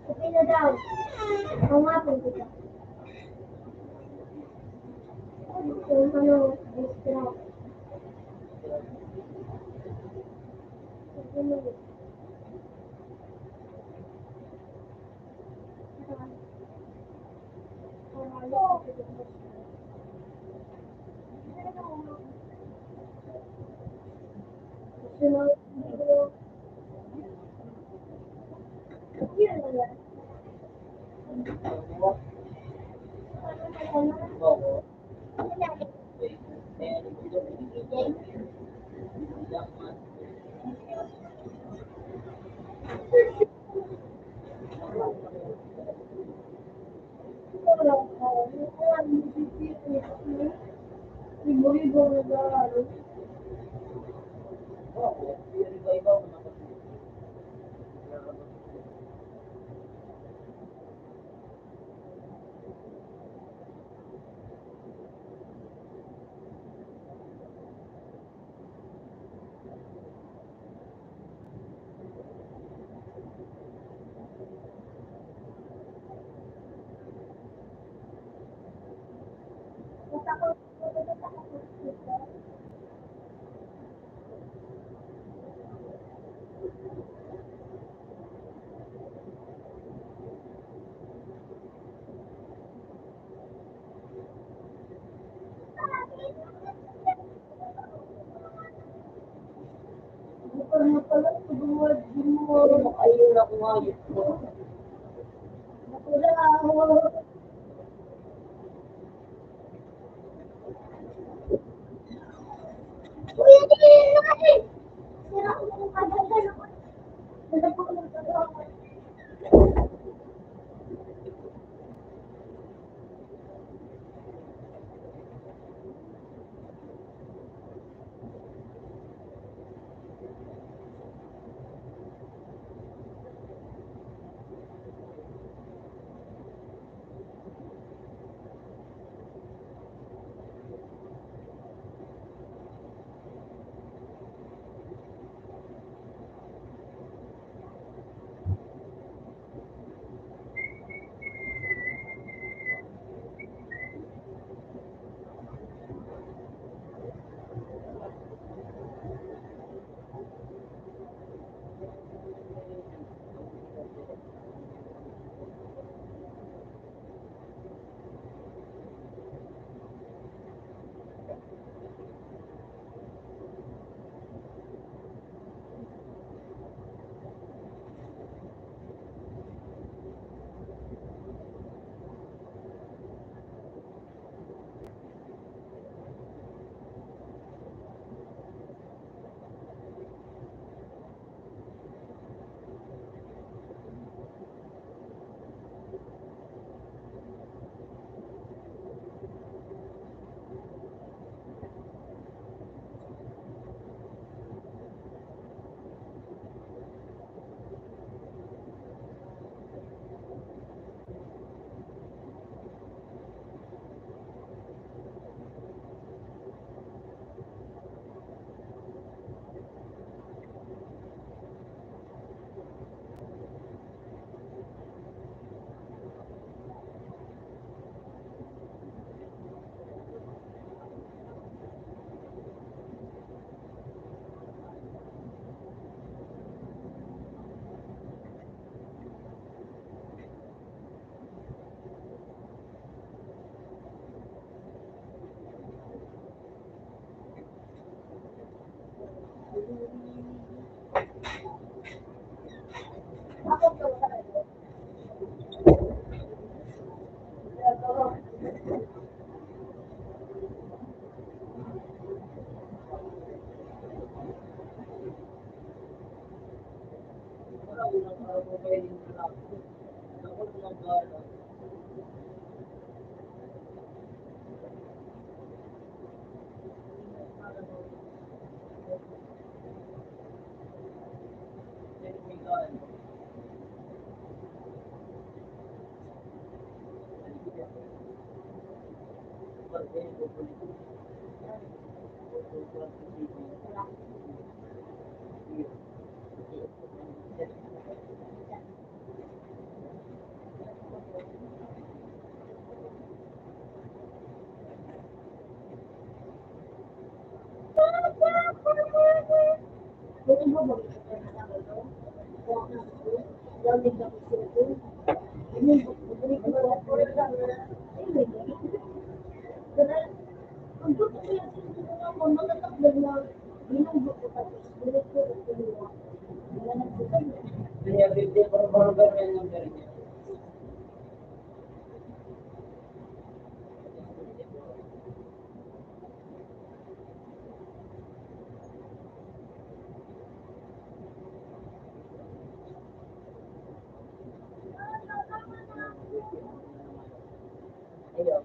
Okay na daw. Oo nga po kita. Yung ano, extra. Sunod. Yun na lang. Ibu-ibu negara. Ayun ako nga yun. pwede mo lang. Ako lang gano'n. Bukan mo ba gusto ko na ako? Daw din ka gusto ko. Ini bubuli ko na ko rin lang. Karena untuk saya semua mau tetap dengan minum buku tapi boleh ko keluar. Dengan kita Kaya bibili ko baru-baru yan yung ganyan. Ayaw.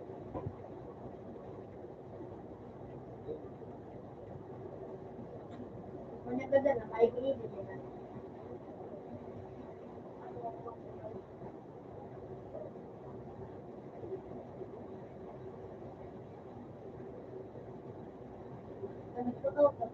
banyak kerja lah baik ini dia. Karena kita tahu kan.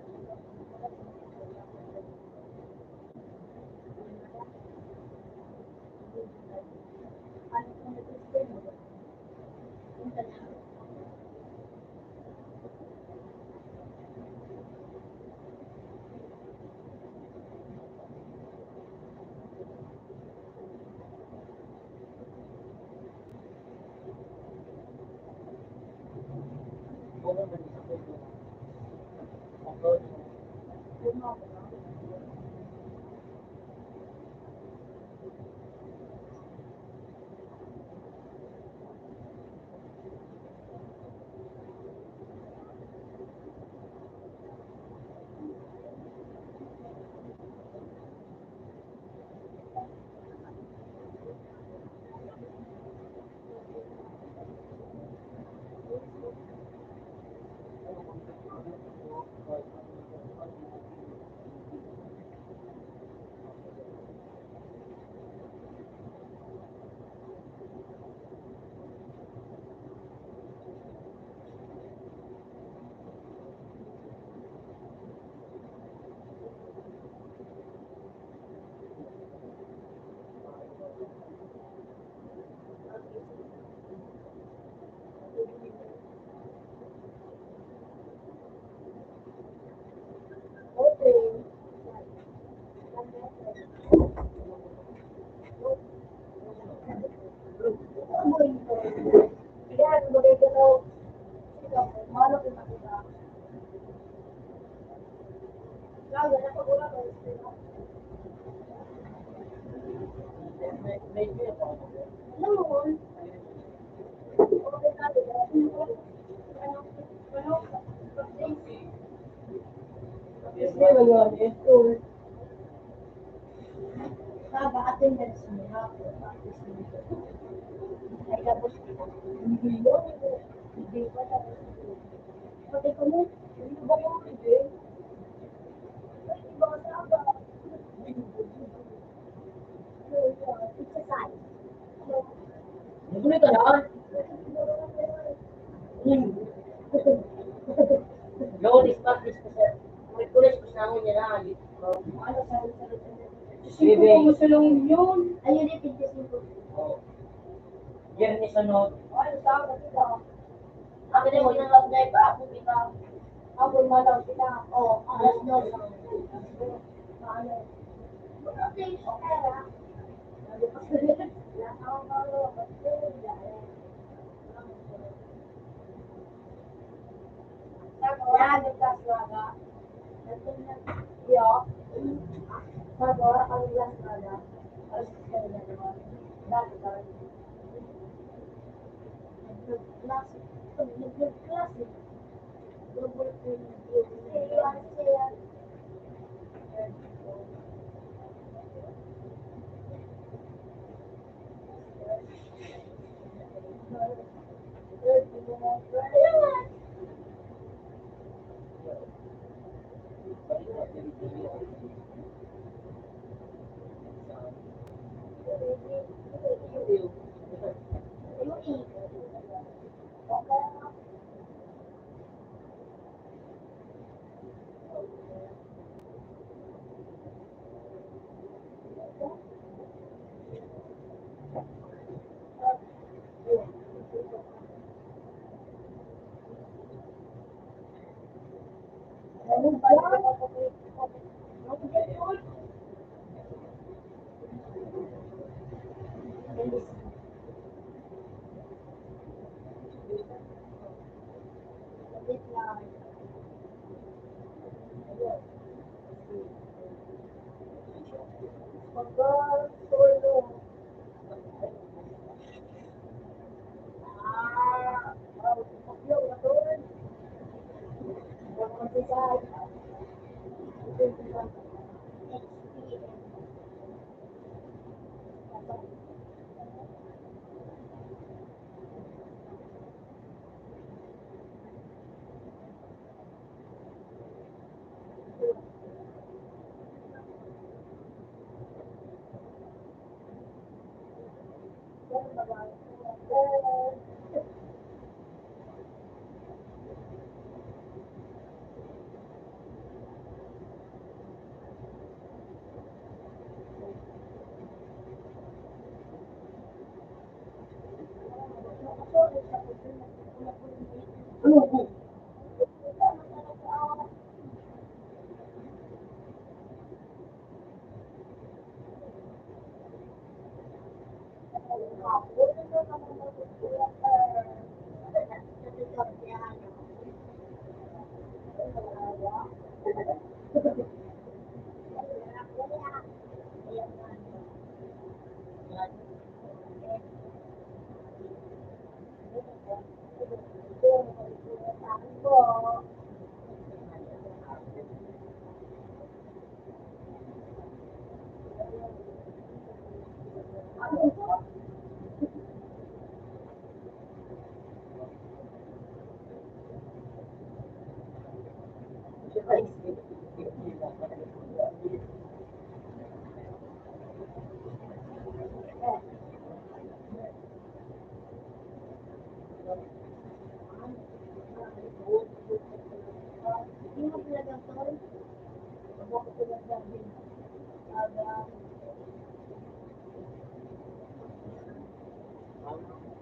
Attendance mo ay tapos hindi yun, hindi pa tapos pati ko mo, hindi ba mo hindi? Ay, hindi ba kasama? Exercise. Nagulit ka na? Gawin practice ko sa may kulis ko sa amin niya na. Ano sabi sa Bebe. Musulong yun. Ayun yung pintisin ko. Yan ni sunod. Ano sabi kita? Akin na mo yung love life ako kita. Ako malaw sila. Oo, alas 2. Paano? Okay, pera.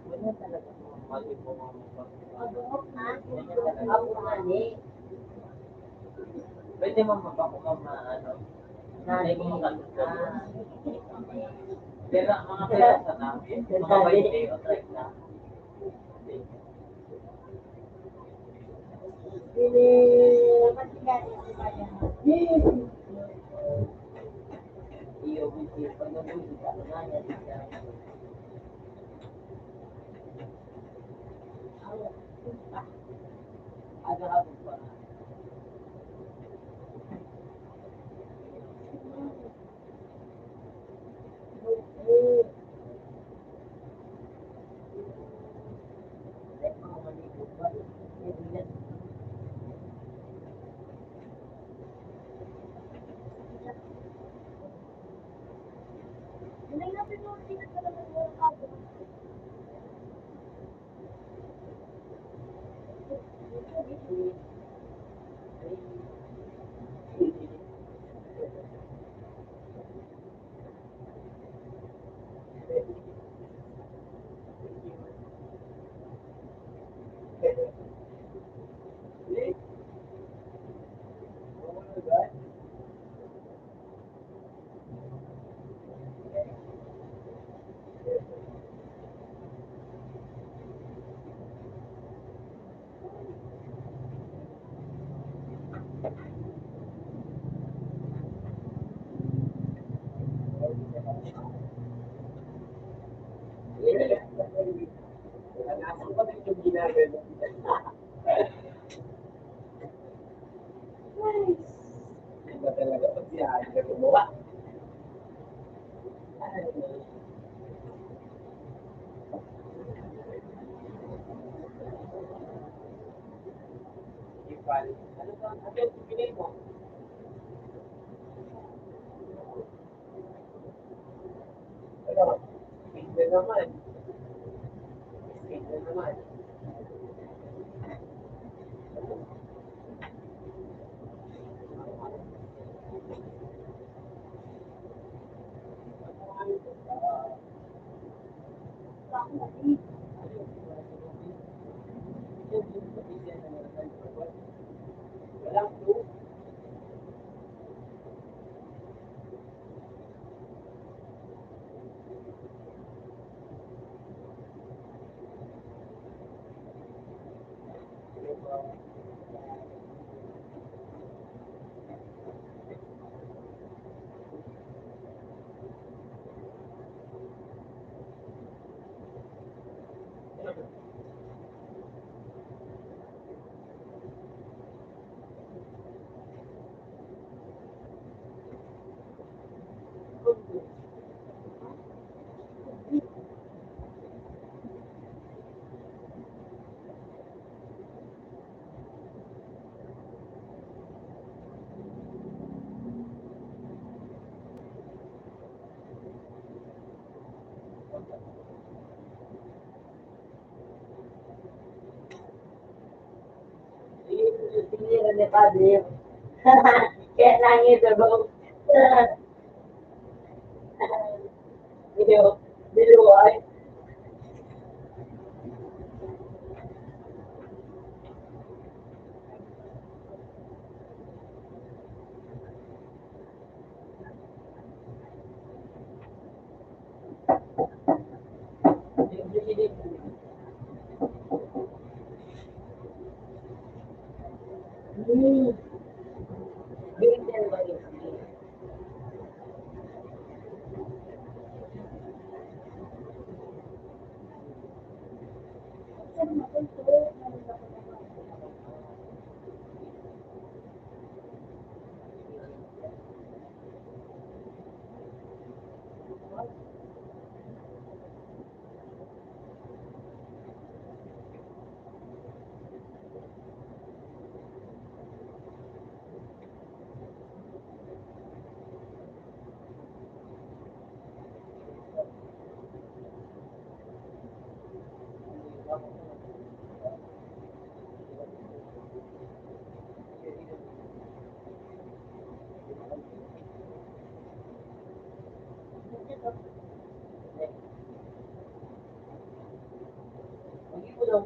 Ganyan talaga mali po mga Ako nga ni. Pwede mo mapakumama, ano, may mga kaluto. Pero ang mga pera na, mga 20 o 30. Iyo, pag nabuli ka, nga niya. Aga hapon pa. Nasa ko din yung ginagano. Iba talaga pag siya ay gumawa. Ipal. Ano ba? Ano yung pinili mo? Ano? Pizza naman. Pizza naman. Walang clue. Sinira ni Padre. Kaya nangis bro. Video, diluway. Ganyan ba yun? Hindi.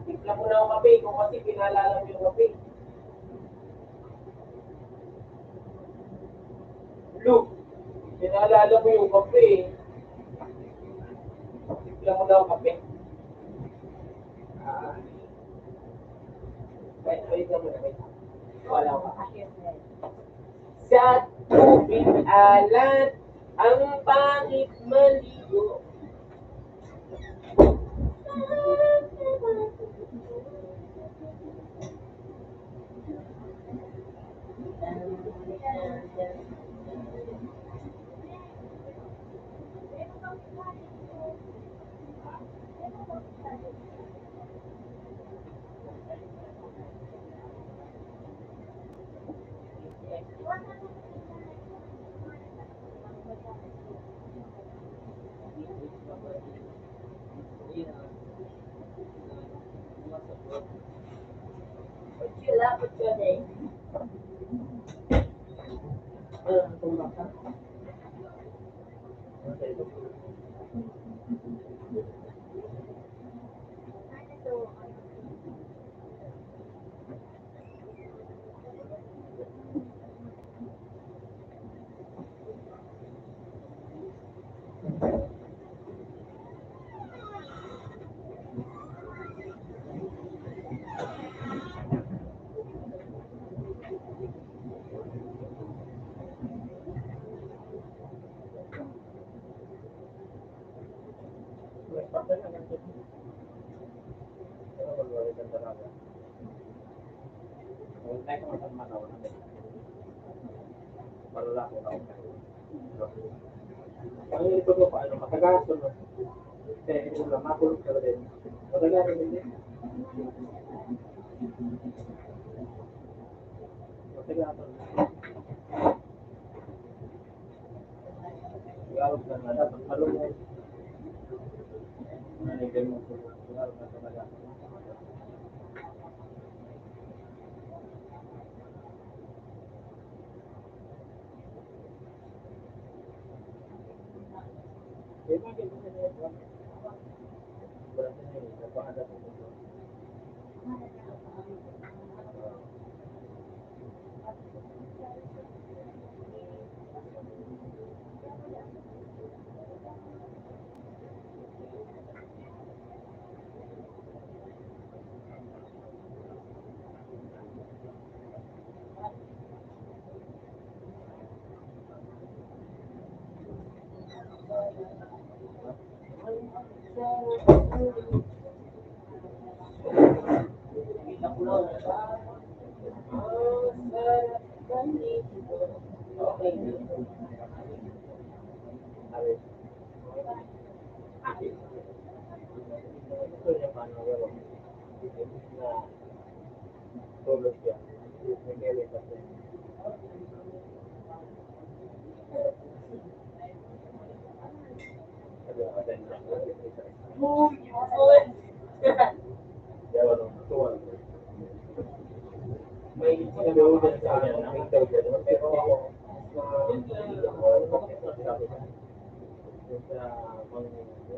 Timpla mo na ang kape kung kasi pinalala mo yung kape. Look, pinalala mo yung kape. Timpla mo na ang kape. Ah, wait lang muna, wait. Wala ka. Sa tubig alat Ang pangit maligo. Sila, kutsyon eh. Ang ito ko paano matagaso no. Kaya ito lang makulog ka rin. Matagaso din. Matagaso. Gawag na nga dapat malungod. Nanigyan mo ko. Gawag na talaga.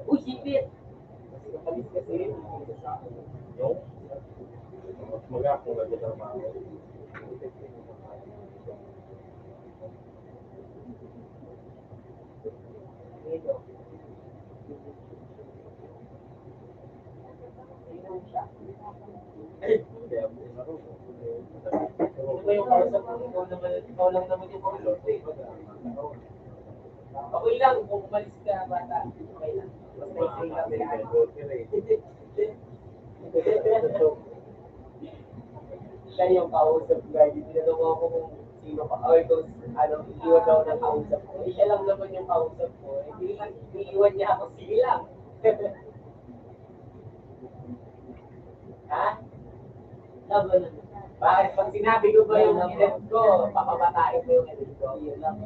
Uy, sipit! Ano ba yung kausap mo? Ikaw lang naman yung kausap ko eh. Okay lang kung umalis ka, bata. Okay lang. Basta isay lang. Siya yung kausap guys. Tinanong ako kung sino ka. Or kung ano, iiwan ako ng kausap ko. Eh, siya lang naman yung kausap ko. Hindi iiwan niya ako. Sige lang. Ha? Laban na. Bakit? Pag sinabi ko ba yung edad ko, papabatain mo yung edad ko? Yun lang.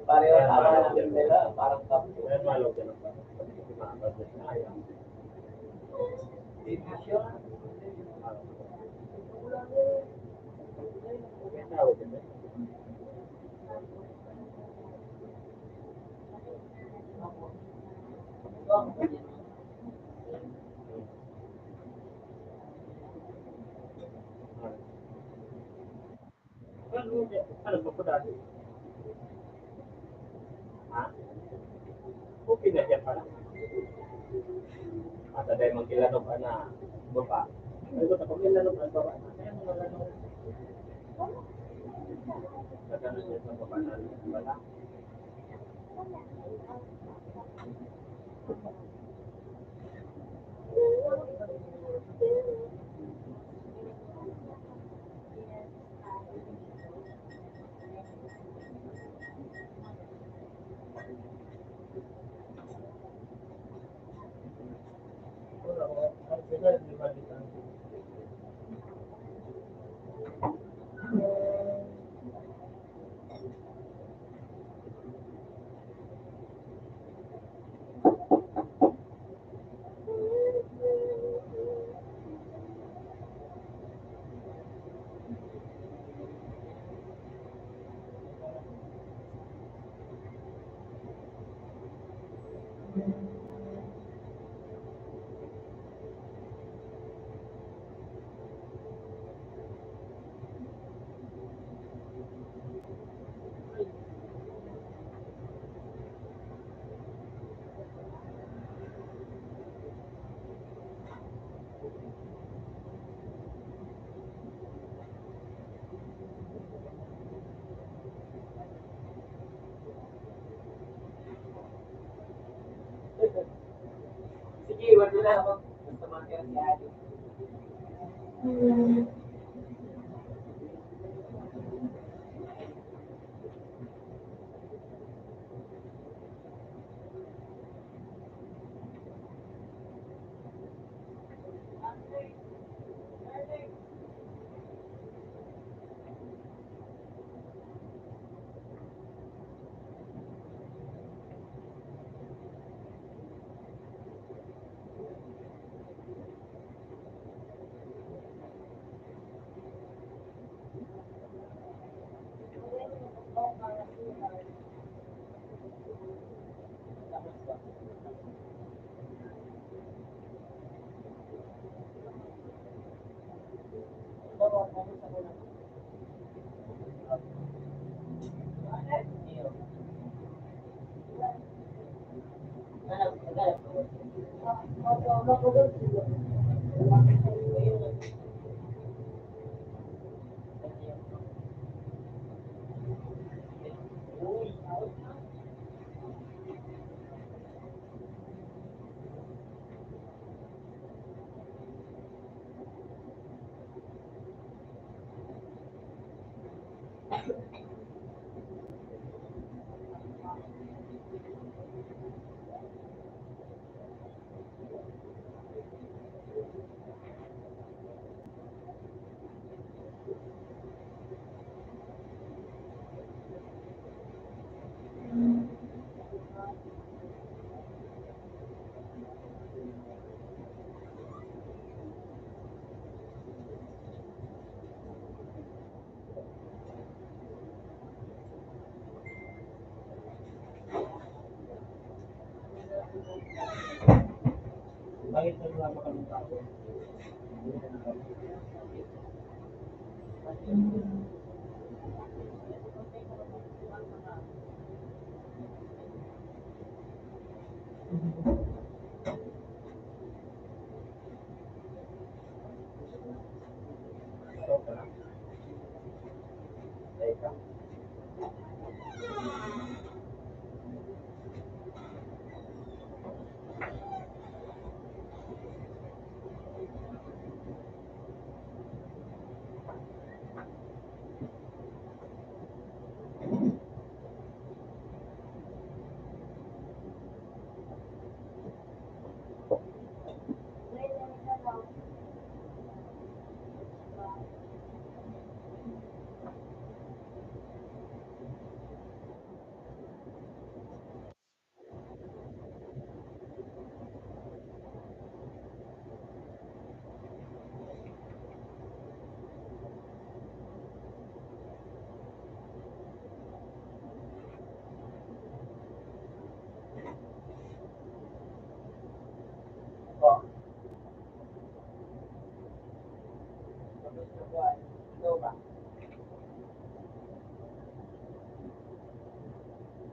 Pareho tama lang nila. Parang kapto. Ano ba po dati? Ha? Okay na siya pala. At dahil magkilanong ka na baba. Ay, ko tapos may lalong ang baba. Kaya mga lalong nagkaroon niya sa baba na wala. Sige, wag mo na ako. Basta makakira si Ate. Bakit naglalama kami tao?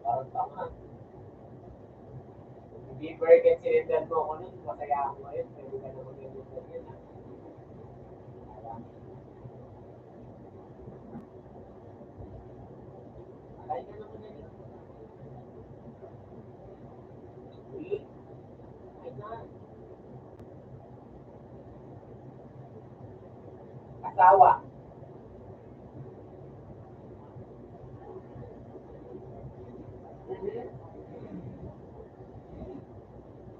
Parang tama. Hindi burger sinindan mo ako nun. Masaya ako ngayon. Pwede ka naman ganyan ganyan. ano ko na rin. Uy, Ay na. asawa. Mhm.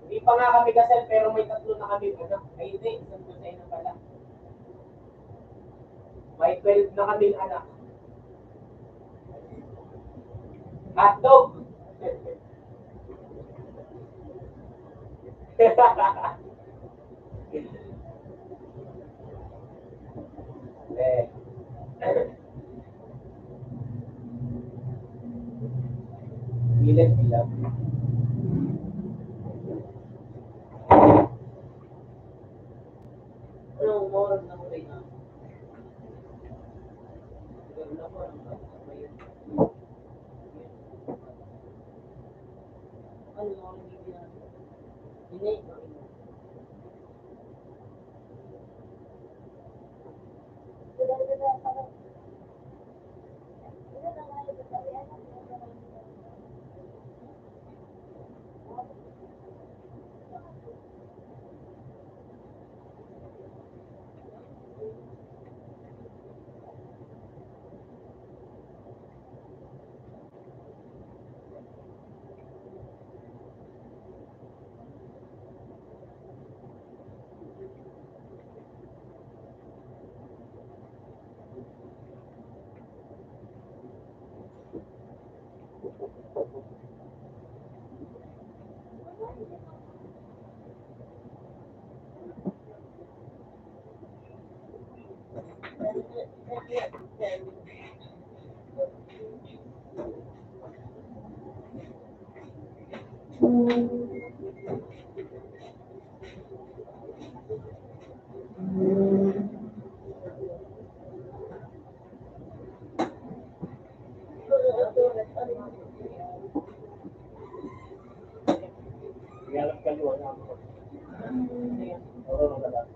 Hindi pa nga kami kasal, pero may tatlo na kami anak. Ay, hindi, isang dosay na pala. May 12 na kami anak. Hotdog! Eh. Bilang-bilang. Anong oras na ko rin na? Siguro na ko, ano ba? Ano na ako nagiging Hindi. Kaya lang kaliwa na ako. Marunong ka lang.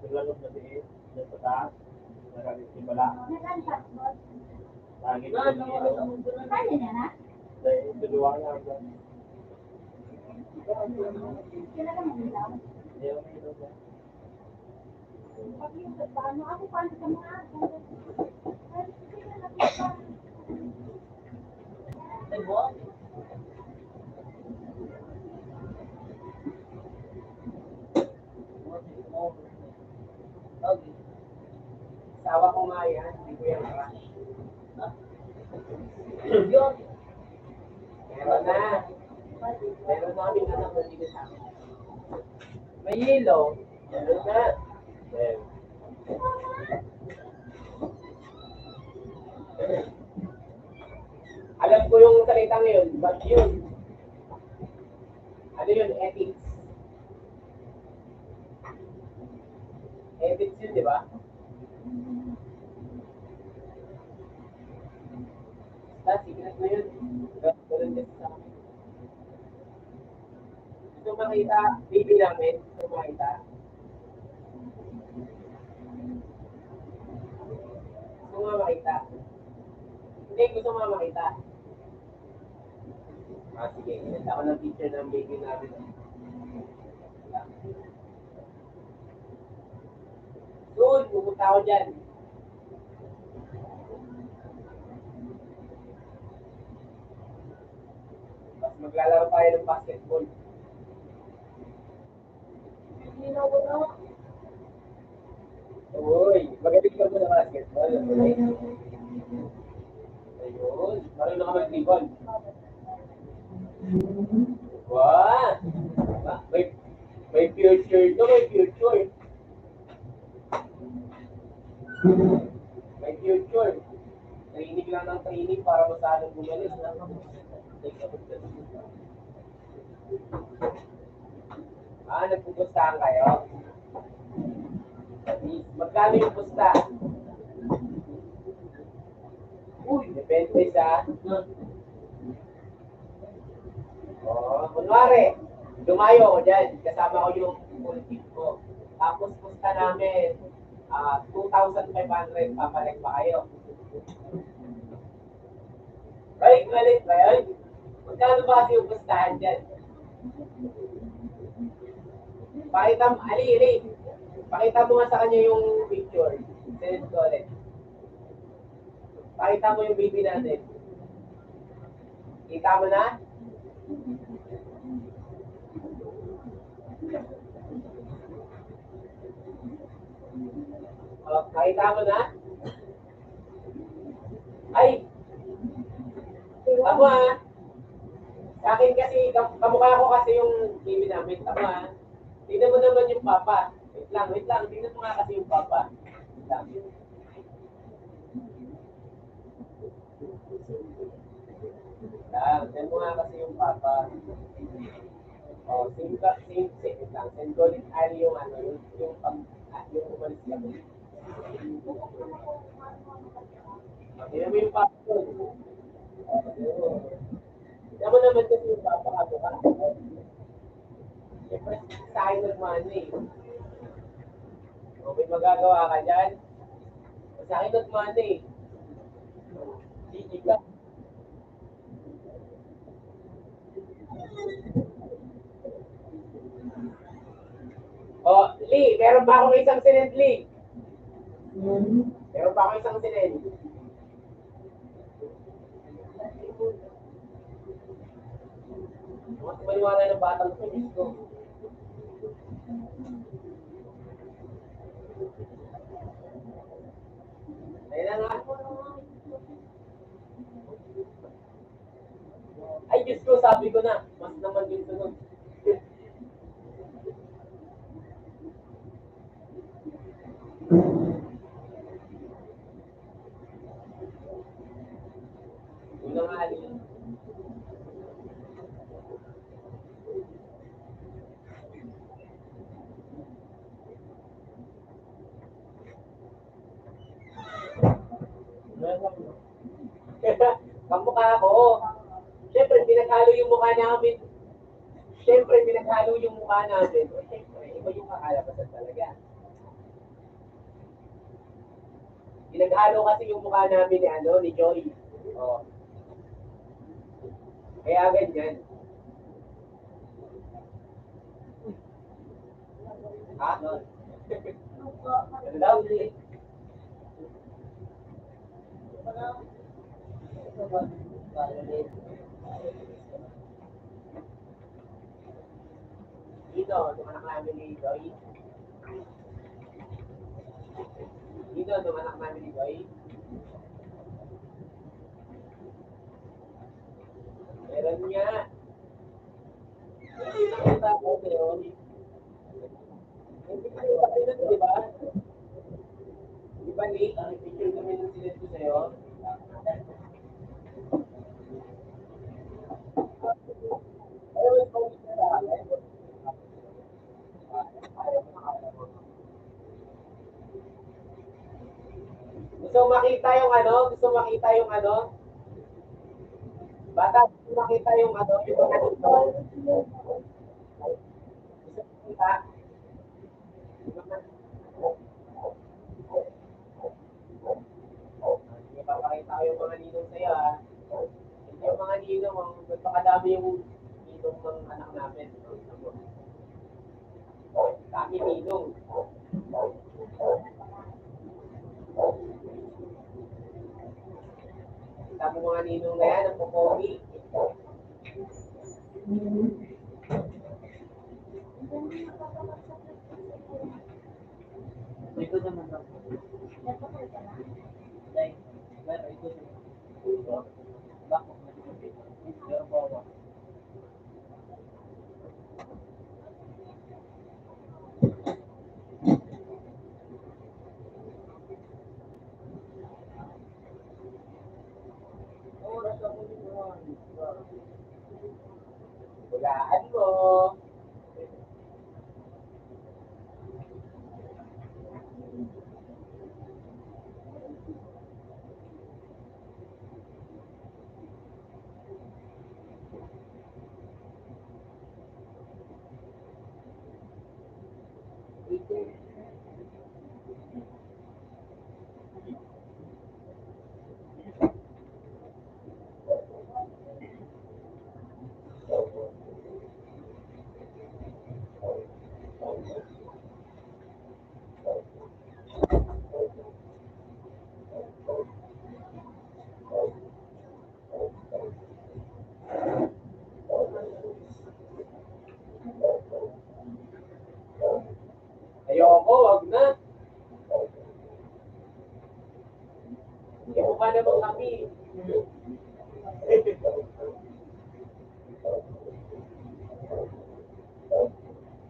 Naglalog na diin, dyan sa taas, nagkakitibala, lagi na yung ilaw. Dahil dalawa nga dyan. Ayaw may ilaw dyan. Ay, what? Okay. Asawa ko nga yan, hindi ko yan crush. Yun. Meron na. Meron na kami anak na hindi sa akin. May yelo. Meron na. Meron. Alam ko yung salitang yun, but yun. Ano yun? Ethics. Ethics yun, di ba? Basta, secret na yun. Ganun din sa akin. Gusto makita, baby namin, gusto makita. Gusto nga makita. Hindi, gusto nga makita. Ah, sige, kinanta ko ng picture ng baby namin. Soon, pupunta ako dyan. Tapos maglalaro tayo ng basketball. Uy, magaling ka mo ng basketball. Ayun, marunong ka mag-dribble. Wow! May future to, may future. May future. Training lang ng training para masalong gumaling. Nagpupustahan kayo? Magkano yung pusta? Depende sa... kunwari, lumayo ako dyan. Kasama ko yung full team ko. Tapos pusta namin, 2,500, papalik pa kayo. Balik ba yun? Magkano ba kasi yung pustahan dyan? Pakita mo nga sa kanya yung picture. Send ko ulit. Pakita mo yung baby natin. Kita mo na? Pakita mo na? Ay! Tama ah. Sa akin kasi, kamukha ko kasi yung baby namin. Tama ah. Tingnan mo naman yung papa. Wait lang. Tingnan mo nga kasi yung papa. Wait lang. Tingnan mo nga kasi yung papa. Wait lang. Send ko ulit yung yung umalis ka. Tingnan mo yung papa ko. Tingnan mo naman kasi yung papa ka. Siyempre, sa akin nagmano eh. May magagawa ka dyan. Sa akin nagmano eh. Hindi ka. Lee, meron pa akong isang sinend, Lee. Meron pa akong isang sinend. Maniwala ng batang ko. Ayun na nga. Ay, Diyos ko, sabi ko na. Mas naman yung sunod. Unang alin. Kamukha ko. Siyempre, pinaghalo yung mukha namin. Siyempre, iba yung kakalabasan talaga. Pinaghalo kasi yung mukha namin ni Joy. Oh. Kaya ganyan. Ha? Ano daw? Dito, tumanak namin ni Joy. Meron nga. Nakita ko yun. Hindi kayo ba kayo di ba? Di ba, Nick? Ang picture kami nung sinend ko sa'yo. Gusto makita yung bata, gusto makita yung mga dito. Gusto makita. Ipapakita ko yung mga ninong sa'yo ha. Hindi yung mga ninong, magpakadami yung ninong ng anak namin. Dami ninong. Kita mo mga ninong na yan, ang pupogi. Ito naman lang. Hulaan mo. Ayoko, wag na. Hindi mo ka naman kami.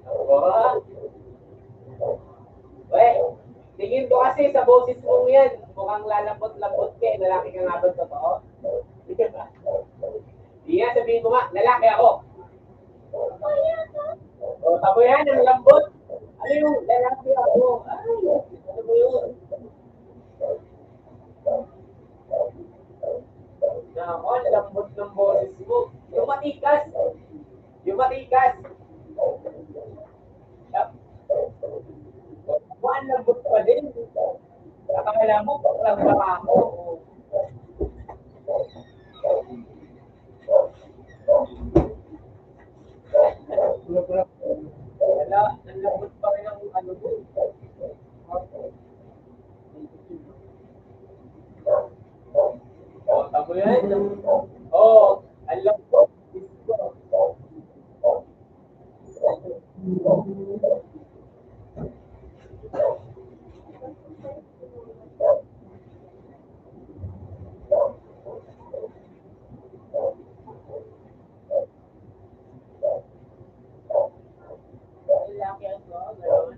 Aba. Weh, tingin ko kasi sa boses mo yan, mukhang lalapot-lapot ka eh. Lalaki ka nga ba totoo? Hindi nga, sabihin mo nga, lalaki ako. O, tabo yan, ang lambot. Ano yung lalaki ako? Ay, ano mo yun? Nako, ang lambot ng boses mo. Yung matikas. Yung matikas. Ang lambot pa din. Akala mo, baklang baka ako. Wala, ang lambot pa rin ang ano mo. O, tabo yan. O, ang lambot. Lalaki ako, gano'n.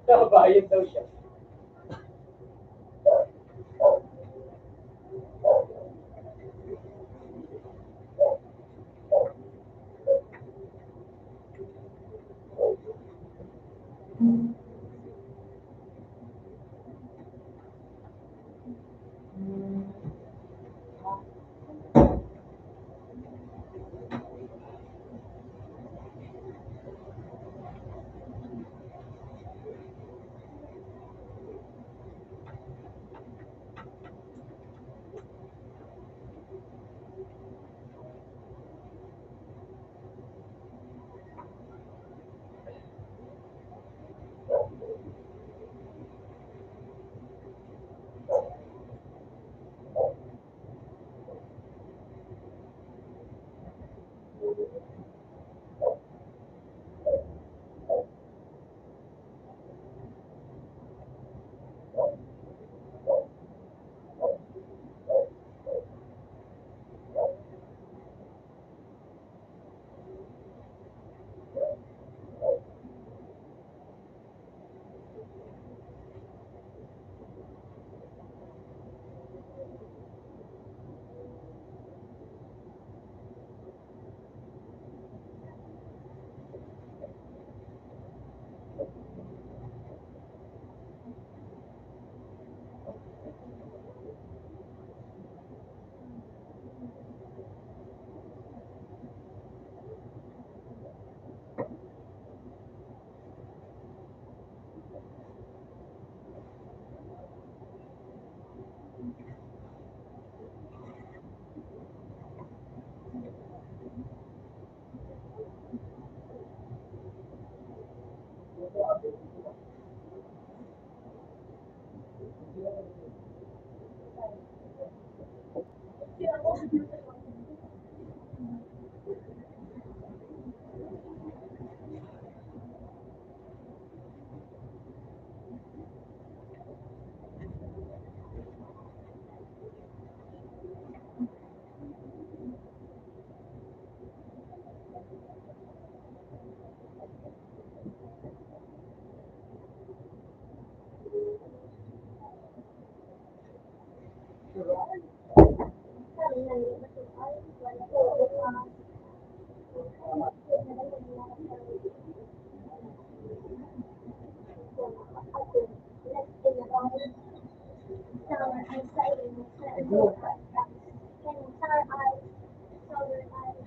Nakabayad daw siya. Sabi na niya, ay, wala ko. Summer exciting, summer eyes, summer eyes.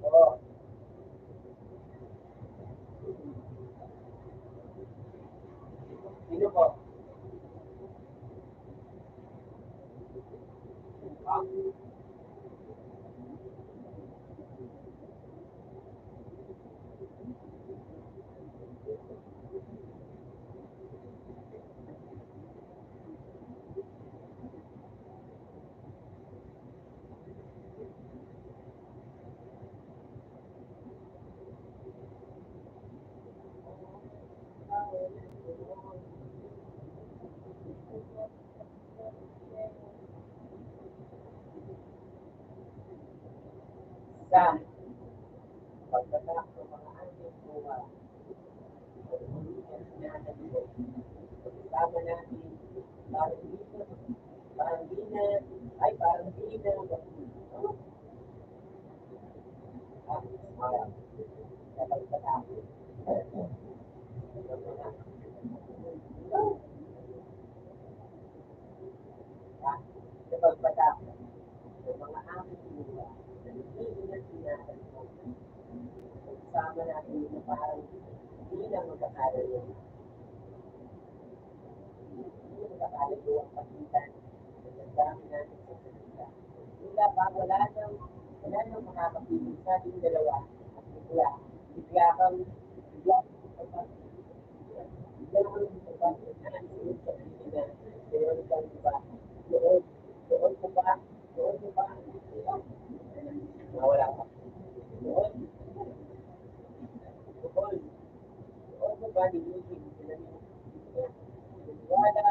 Oo. Sino po? Ah, sa pagtatak ng mga ating buwa, kasama natin, parang di na, ay parang di na, sa pagtatak. Sa pagtatak ng mga ating buwa, hindi na tinatanong, kasama natin na parang di na magkakalayo. Hindi magkakalayo ang pagitan ng dami natin sa salita. Tila ba wala nang makakapiling sa ating dalawa at bigla kang, bigla, bigla kang sasabihin na sabihin na meron kang iba. Doon, doon ko pa, doon ko pa, nawala ka. Doon, doon, doon ko ba nilibig sila wala.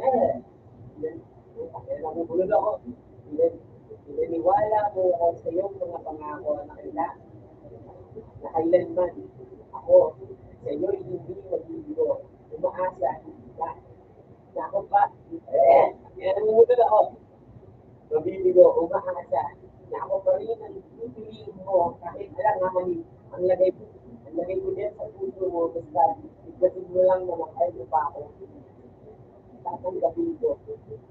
Eh, nabubulol ako. Pinaniwala mo ako sa iyong mga pangako na kailanman ako sa iyo'y hindi magbibigo. Umaasa ka na ako pa. Nangungulol ako. Mabibigo, umaasa na ako pa rin ang pipiliin mo kahit alam nga mali. Ang lagay ko din sa puso mo, basta igdasin mo lang na mahal mo pa ako. Tatanggapin ko.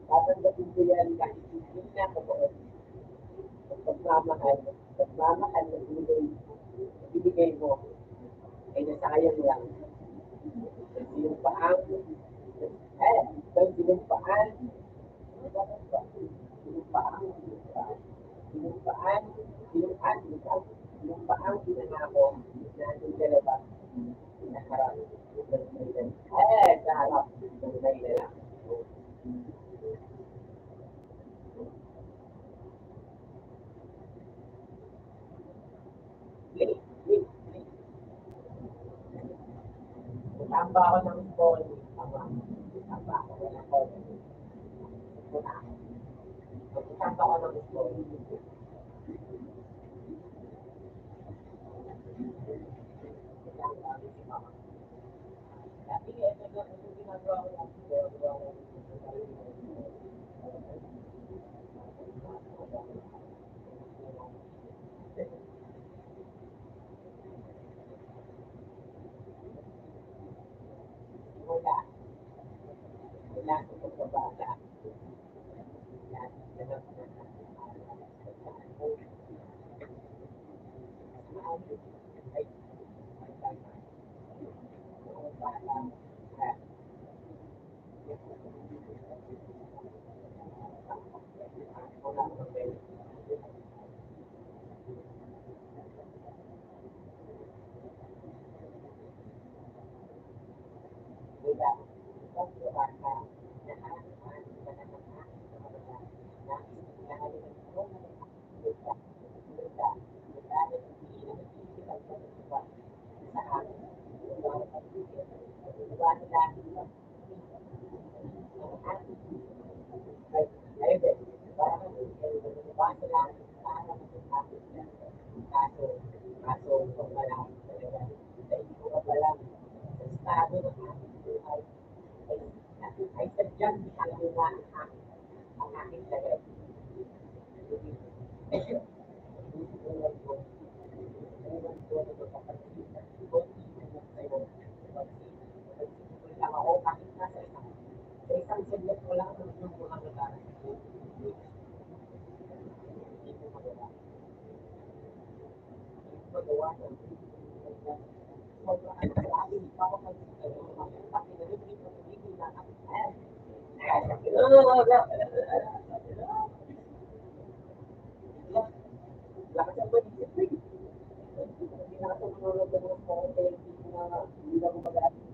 Tatanggapin ko yan kahit hindi na totoo. Ang pagmamahal na binigay mo ay nasayang lang. Sinumpaan, sinumpaan, sinumpaan, sinumpaan, sinumpaan pinangako na ating dalawa sa harap ng may sa harap ng may lalaki. Tamba ako ng phone. Tamba ako ng phone. Tamba ako ng phone. Dati ito ginagawa ko. Wala. Wala sa pagbabata. na ang aking tagay. Lang ako kahit nasa isang segment ko lang yung mga nagara. Hindi ko magawa. Magawa ko. Sobrang sa akin, pa ako lakas ang pag-isip. Hindi na ako tulog ng mga konti, hindi na ako mag-aasip.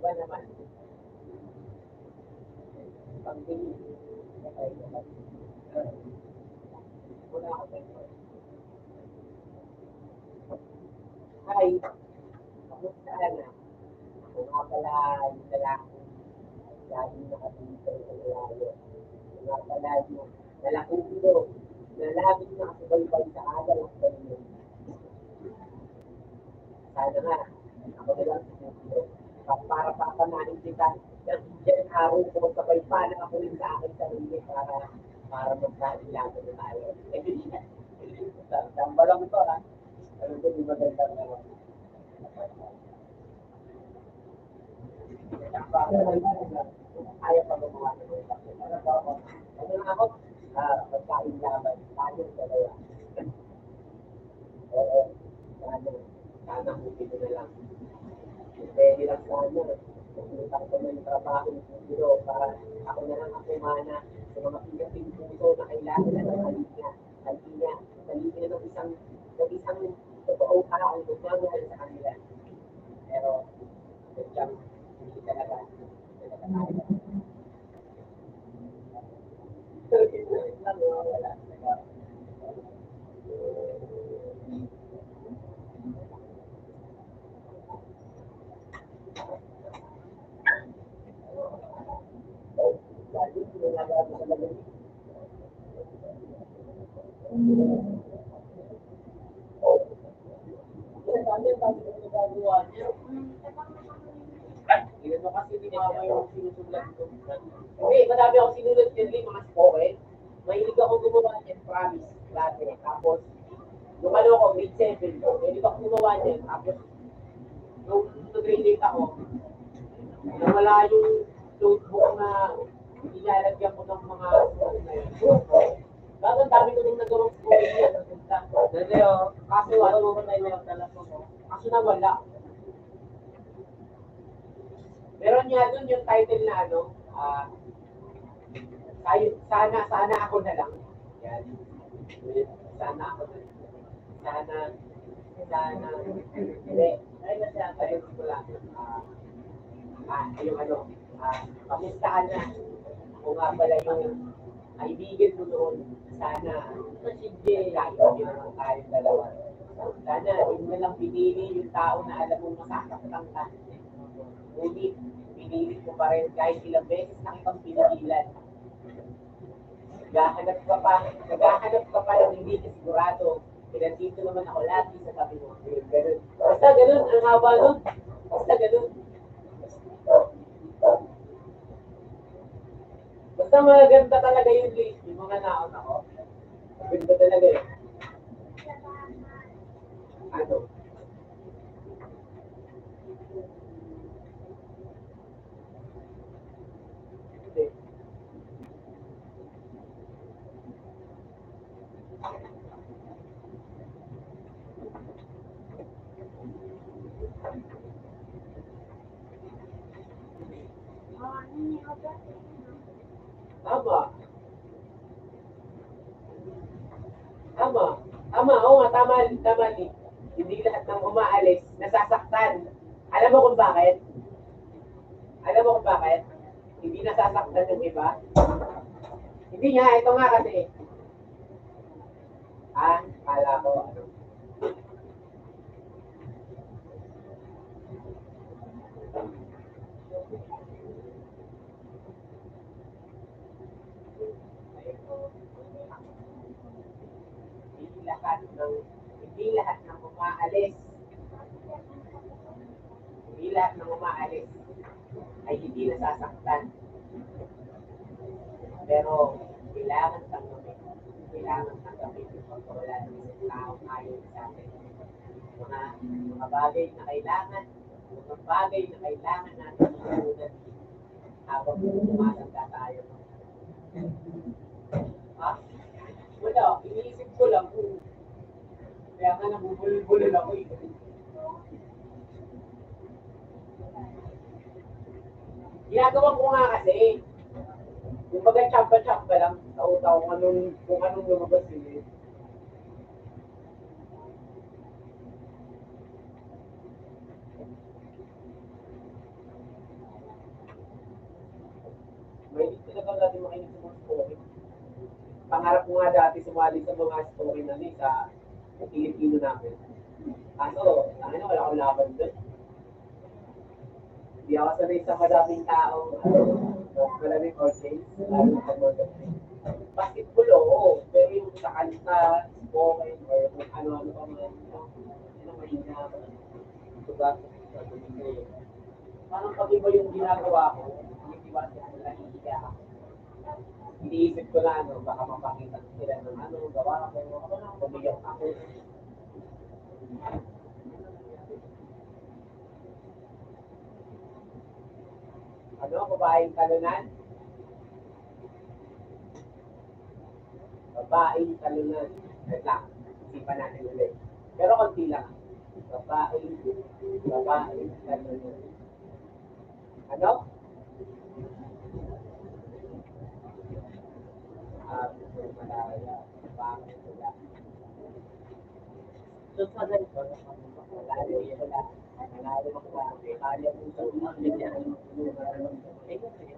Iba naman. Pag-bili. Wala ako sa Hi. Kamusta na? Ako nga pala yung lalaki. Laging nakatulog sa malayo. Ako nga pala yung lalaking ito na laging nakasubaybay sa agal at kanino. Sana nga, ako na lang sa puso. Para papanahin kita. Diyan araw ko sabay pa na ako rin sa akin sarili para magkailangan na tayo. Tamba lang ito ha. Ano ko di maganda naman. Ayaw pa gumawa ng mga kapit. Ano lang ako? Magkain laban. Tayong dalawa. Oo. Sana hindi ko na lang. Pwede lang sana. Pumunta ko ng trabaho ng siguro para ako na lang ang kumana sa mga pinaping puso na kailangan na ng halina. Halina ng isang totoong tao ang gumamahal sa kanila. Pero, hindi talaga kaya. Wala. Lagi ginagawa sa lamig. Dami ang ginagawa niya. Hindi mo kasi ni mama yung sinusulat ko. Hindi, madami ako sinulat din mga spoken. Mahilig ako gumawa niyan, promise. Dati. Tapos, nung ano ko, grade 7, mahilig ako gumawa niyan. Tapos, nung grade 8 ako, nawala yung notebook na ilalagyan ko ng mga bakit dami ko nung nagawang spoken niya. Dati kaso ano mo tayo yung talaga mo. Kaso nawala. Meron niya doon yung title na ano, sana ako na lang. Yan. Sana ako na lang. Sana, hindi. Ay, ayun ko lang. Yung ano, kamustahan na. Ako nga pala yung kaibigan mo noon. Sana, si Jay, hindi naman tayong dalawa. Sana, hindi na lang pinili yung tao na alam mong masasaktan ka. Ngunit, pinilit mo pa rin kahit ilang beses na kitang pinigilan. Naghahanap ka pa ng hindi ka sigurado. Pinandito naman ako lagi sa tabi mo. Ganun. Basta ganun, ang haba nun. Basta ganun. Basta maganda talaga yung list. Yung mga naon ako. Maganda talaga yun. Ano? Hindi. Oo nga, tama. Hindi lahat ng umaalis, nasasaktan. Alam mo kung bakit? Hindi nasasaktan yung iba. Hindi nga, ito nga kasi. Kala ko, ano. Hindi lahat ng umaalis. Hindi lahat ng umaalis ay hindi nasasaktan. Pero kailangan tanggapin. Kailangan tanggapin yung pagkawala ng isang taong ayaw sa atin. Mga bagay na kailangan, mga bagay na kailangan natin masunan habang tumatanda tayo. Ha? Wala, iniisip ko lang kung kaya nga nabubulol-bulol ako eh. Ginagawa ko nga kasi, yung baga tsamba-tsamba lang sa utaw kung anong lumabas yun. May talaga natin makinig sa mga story. Pangarap ko nga dati sumali sa mga story na sa Pilipino namin. Kaso, wala akong laban doon. Hindi ako sanay sa madaming taong maraming audience, lalo sa mga basketball, oo. Pero yung sa kanta, spoken, or kung ano-ano pa mga mahina. Diba? Parang pag iba yung ginagawa ko, hindi ba siya nahihiya ako. Iniisip ko na baka mapakita sila ng gawa ko, pumiyak ako. Babaeng talunan? Babaeng talunan. Wait lang, isipan natin ulit. Pero konti lang. Babaeng talunan. Ano? Malaya. Babaeng talunan. So, sa ganito, malayo ako ba? Kaya mo sa ulang niya.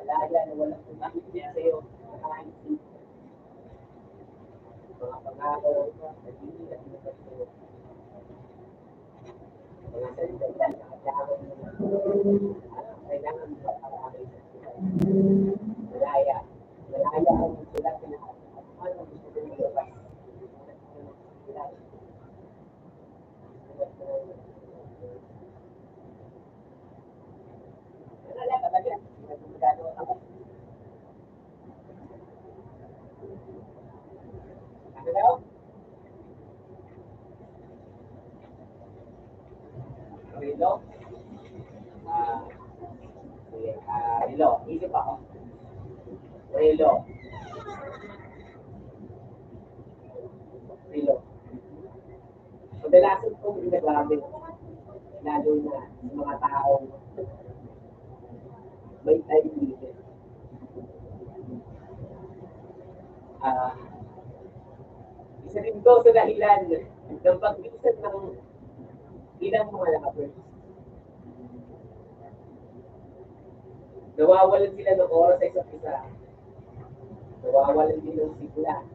Malaya na walang kumakit niya sa'yo. Mga pangako, nagiging at nagkakaroon. Mga salita, kailangan mo pag-aamay sa sila. Malaya. Malaya ang sila pinakasama. Ano gusto ko nila ba? Ano daw? Rilo? Rilo. Isip ako. Rilo. Kadalasan kong ginagamit, lalo na sa mga taong may diabetes. Isa rin to sa dahilan ng pag-isan ng ilang mga lovers. Nawawalan sila ng oras sa isa't isa. Nawawalan din ng sigla.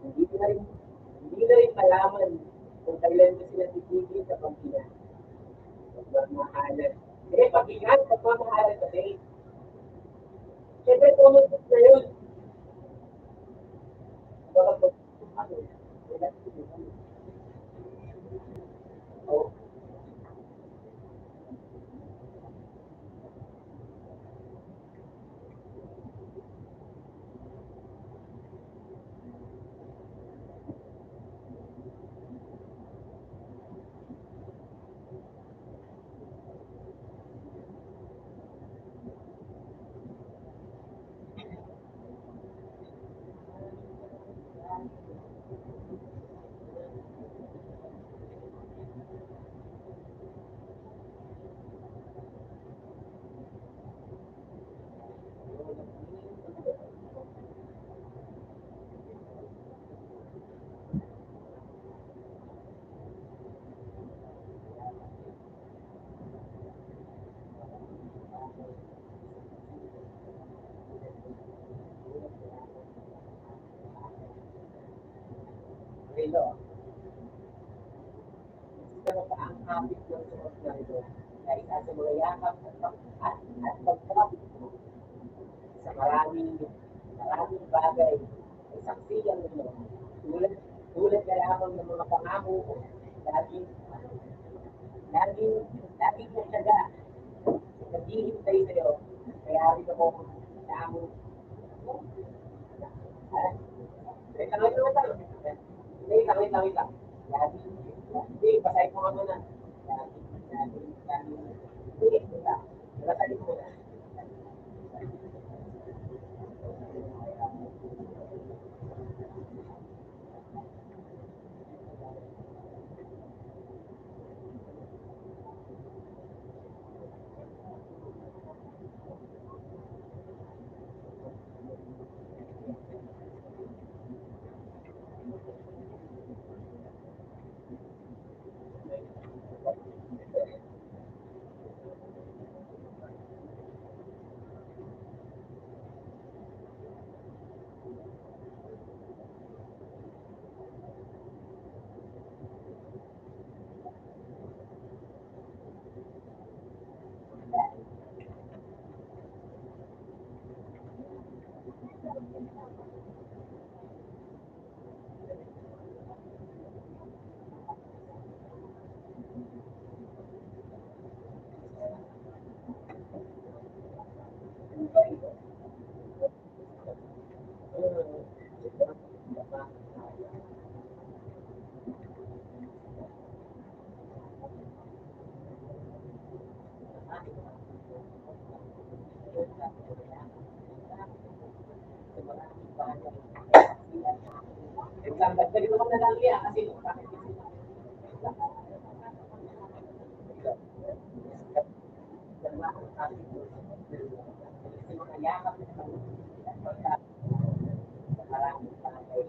Hindi na rin malaman kung kailan mo sila titigil sa pagkina. Pagmamahalan. Pagmamahalan kasi. Siyempre, tulog na yun. Oh. Dilo. Pero pa ang habit ng suot na ito na isa sa mga yakap at pagkakap sa maraming bagay ay saksiyan nito. Tulad na lamang ng mga pangako ko. Laging, laging nagtaga. Naghihintay sa'yo. Kaya rin ako sa among wait lang. Hindi, wait lang. Hindi, basahin mo nga muna. Hindi, basahin mo muna. Dagdagan mo na lang yan kasi maraming bagay.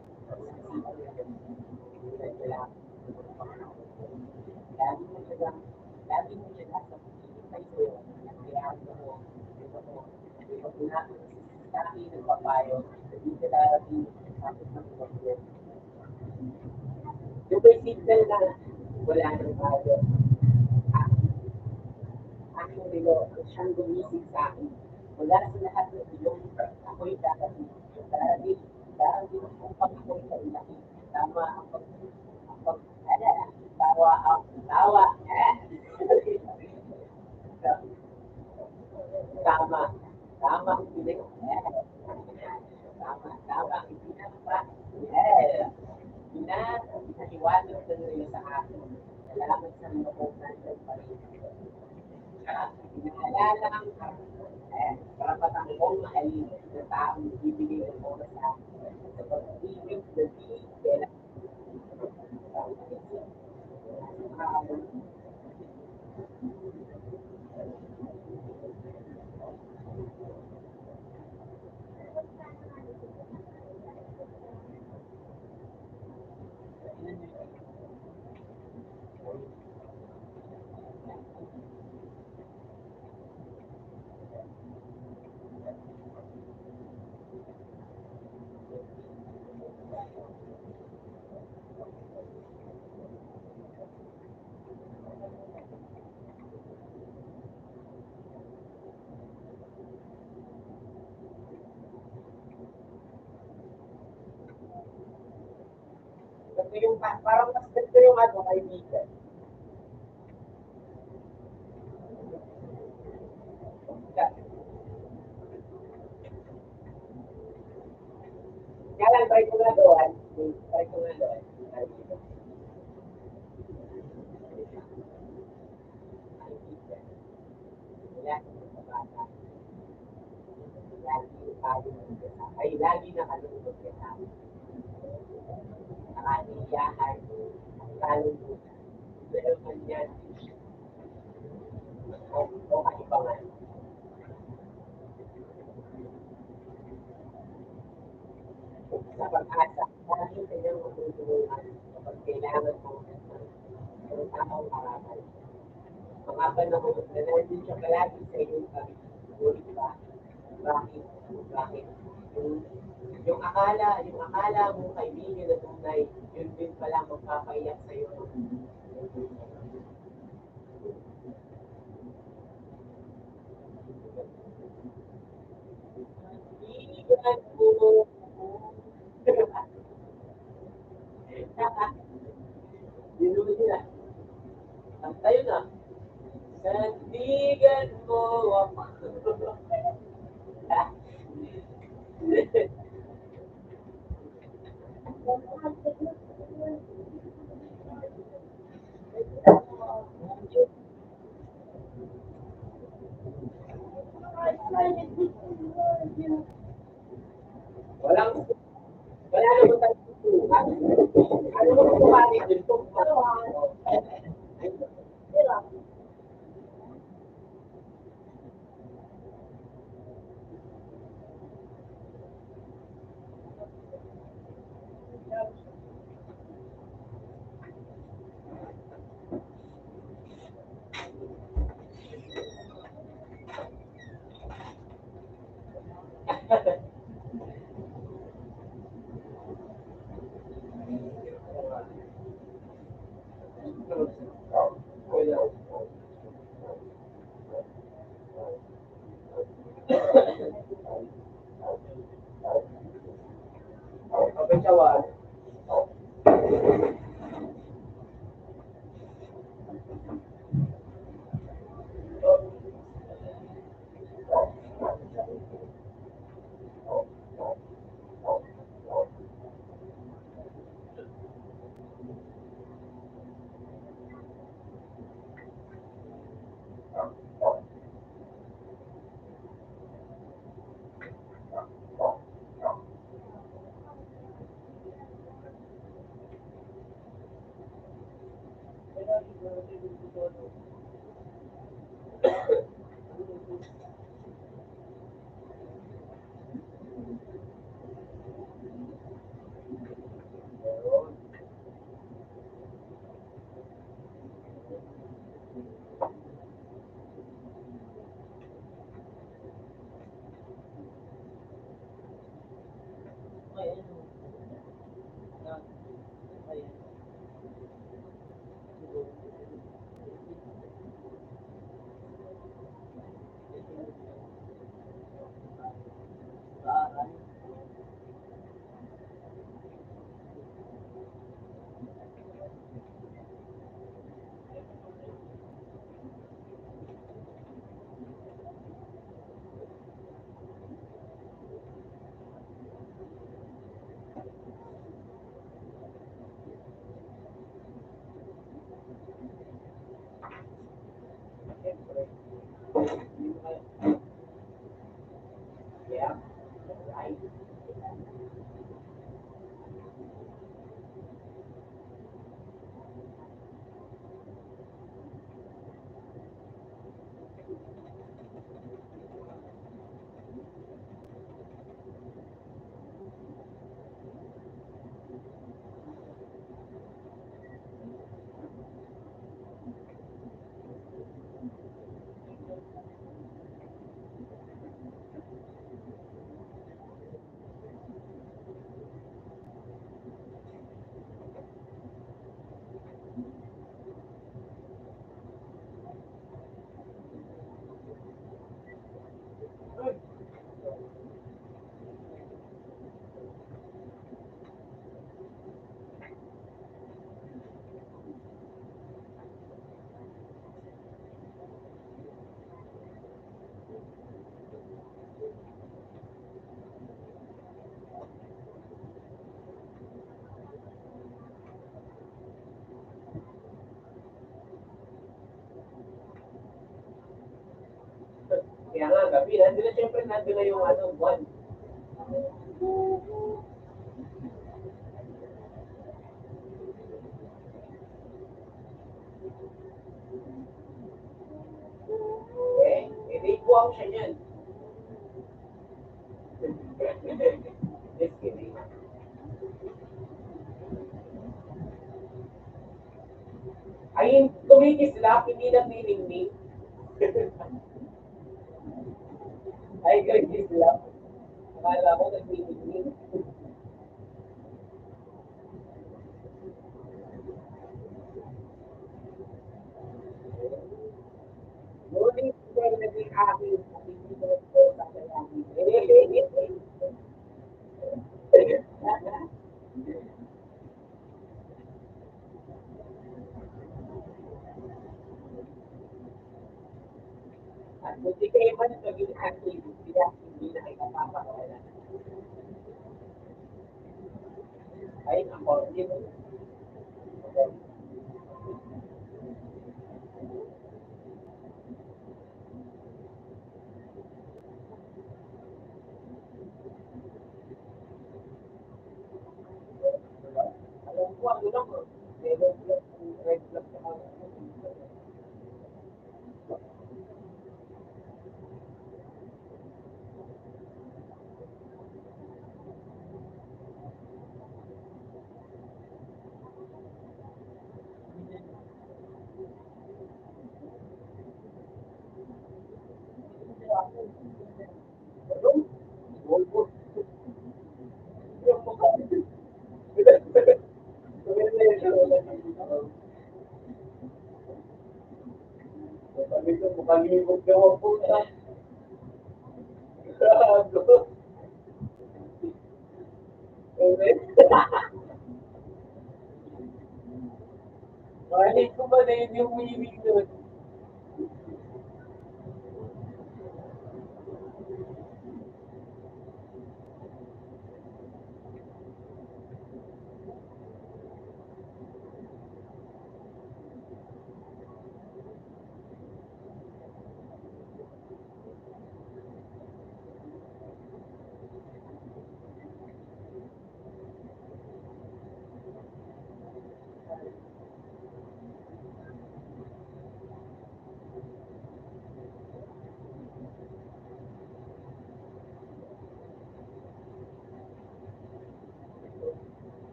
Lagi mo siya nasa pagkikipay sa'yo. Kaya ako na sa akin nagpapayo, hindi ka darating tapos ng pagkakit. Yung may signal na wala nang bago. Aking relo ang siyang gumising sa akin. Mula sa lahat ng ilong, ako'y darating. Darating upang ako'y kailaki. Tama ang tawa. Tama ang piling. Tama ang pinapa. Pinatiwanag na nila sa akin. Salamat sa mga punan ng parin. Inaalala ang karapatan kong mahalin na taong bibigay ng oras sa akin. Sa pag-ibig na di kailangan. Ito yung parang mas ito yung kaibigan. Kaya lang, try ko nga doon. Lagi nakalungkot ka sa amin. Nakaniyahan, kalungkutan. Pero man yan, o kaibangan. Sa pag-asa, dahil kanyang matutulungan kapag kailangan mo ng tamang harapan. Mga panahon na nandun siya palagi sa iyong kami. Ngunit ba, Bakit? Bakit? Yung, yung akala mo kaibigan na tunay, yun din pala magpapaiyak sa'yo. Kaibigan mo. Dinuloy nila. Ang tayo na. Sandigan mo ako. Walang, wala naman tayo tutukan. Ano mo tutukanin din ito? Okay, Chawan. Yeah. Right. Kaya nga, gabi, nandun na siyempre, nandun na yung ano, buwan. May buwang siya niyan. Just kidding. Ay, tumikislap, hindi lang niningning. Ay, Greg lang. Akala ko nag-meeting. Ngunit dahil naging aking hindi ko po kakayanin. At buti kayo man naging aking hindi na ikapapakawala. Ay, ako, hindi mo. Alam ko, ano lang, red flag sa mga. Sabi ko, mukhang libog daw ang puta. Gago. Bakit ko ba na yun yung umiibig doon?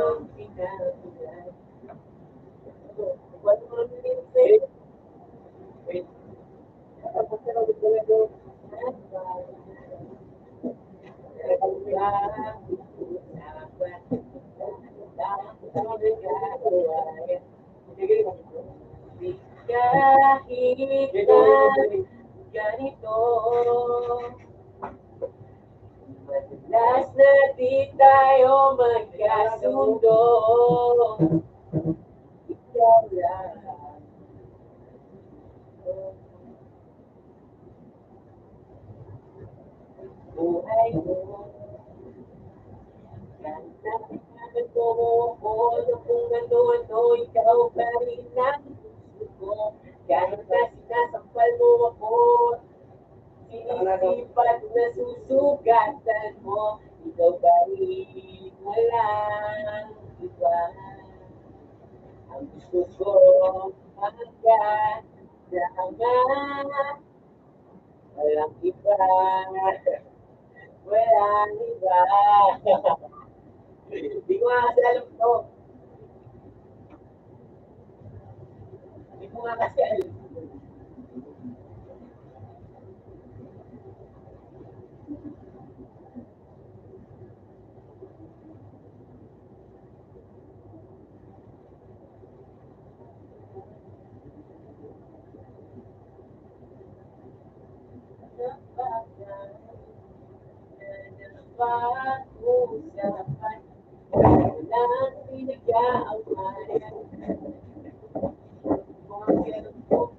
ang pinagulay. Wala mo naman yung faith. Wait. Tapos na lang ito lang yung kahit na ganito, madalas na di tayo magkasundo. Ikaw lang. Buhay mo. Kahit mo ako na kung ano-ano, ikaw pa rin ang gusto ko. Kahit na sinasampal mo ako, sinisipat na susugatan mo, ikaw pa rin walang iba. Ang gusto ko magkasama, walang iba, walang iba. Hindi ko nga kasi alam to. Hindi ko nga kasi alam. Pag-usapan, walang pinag-aaway. Mga ganun po.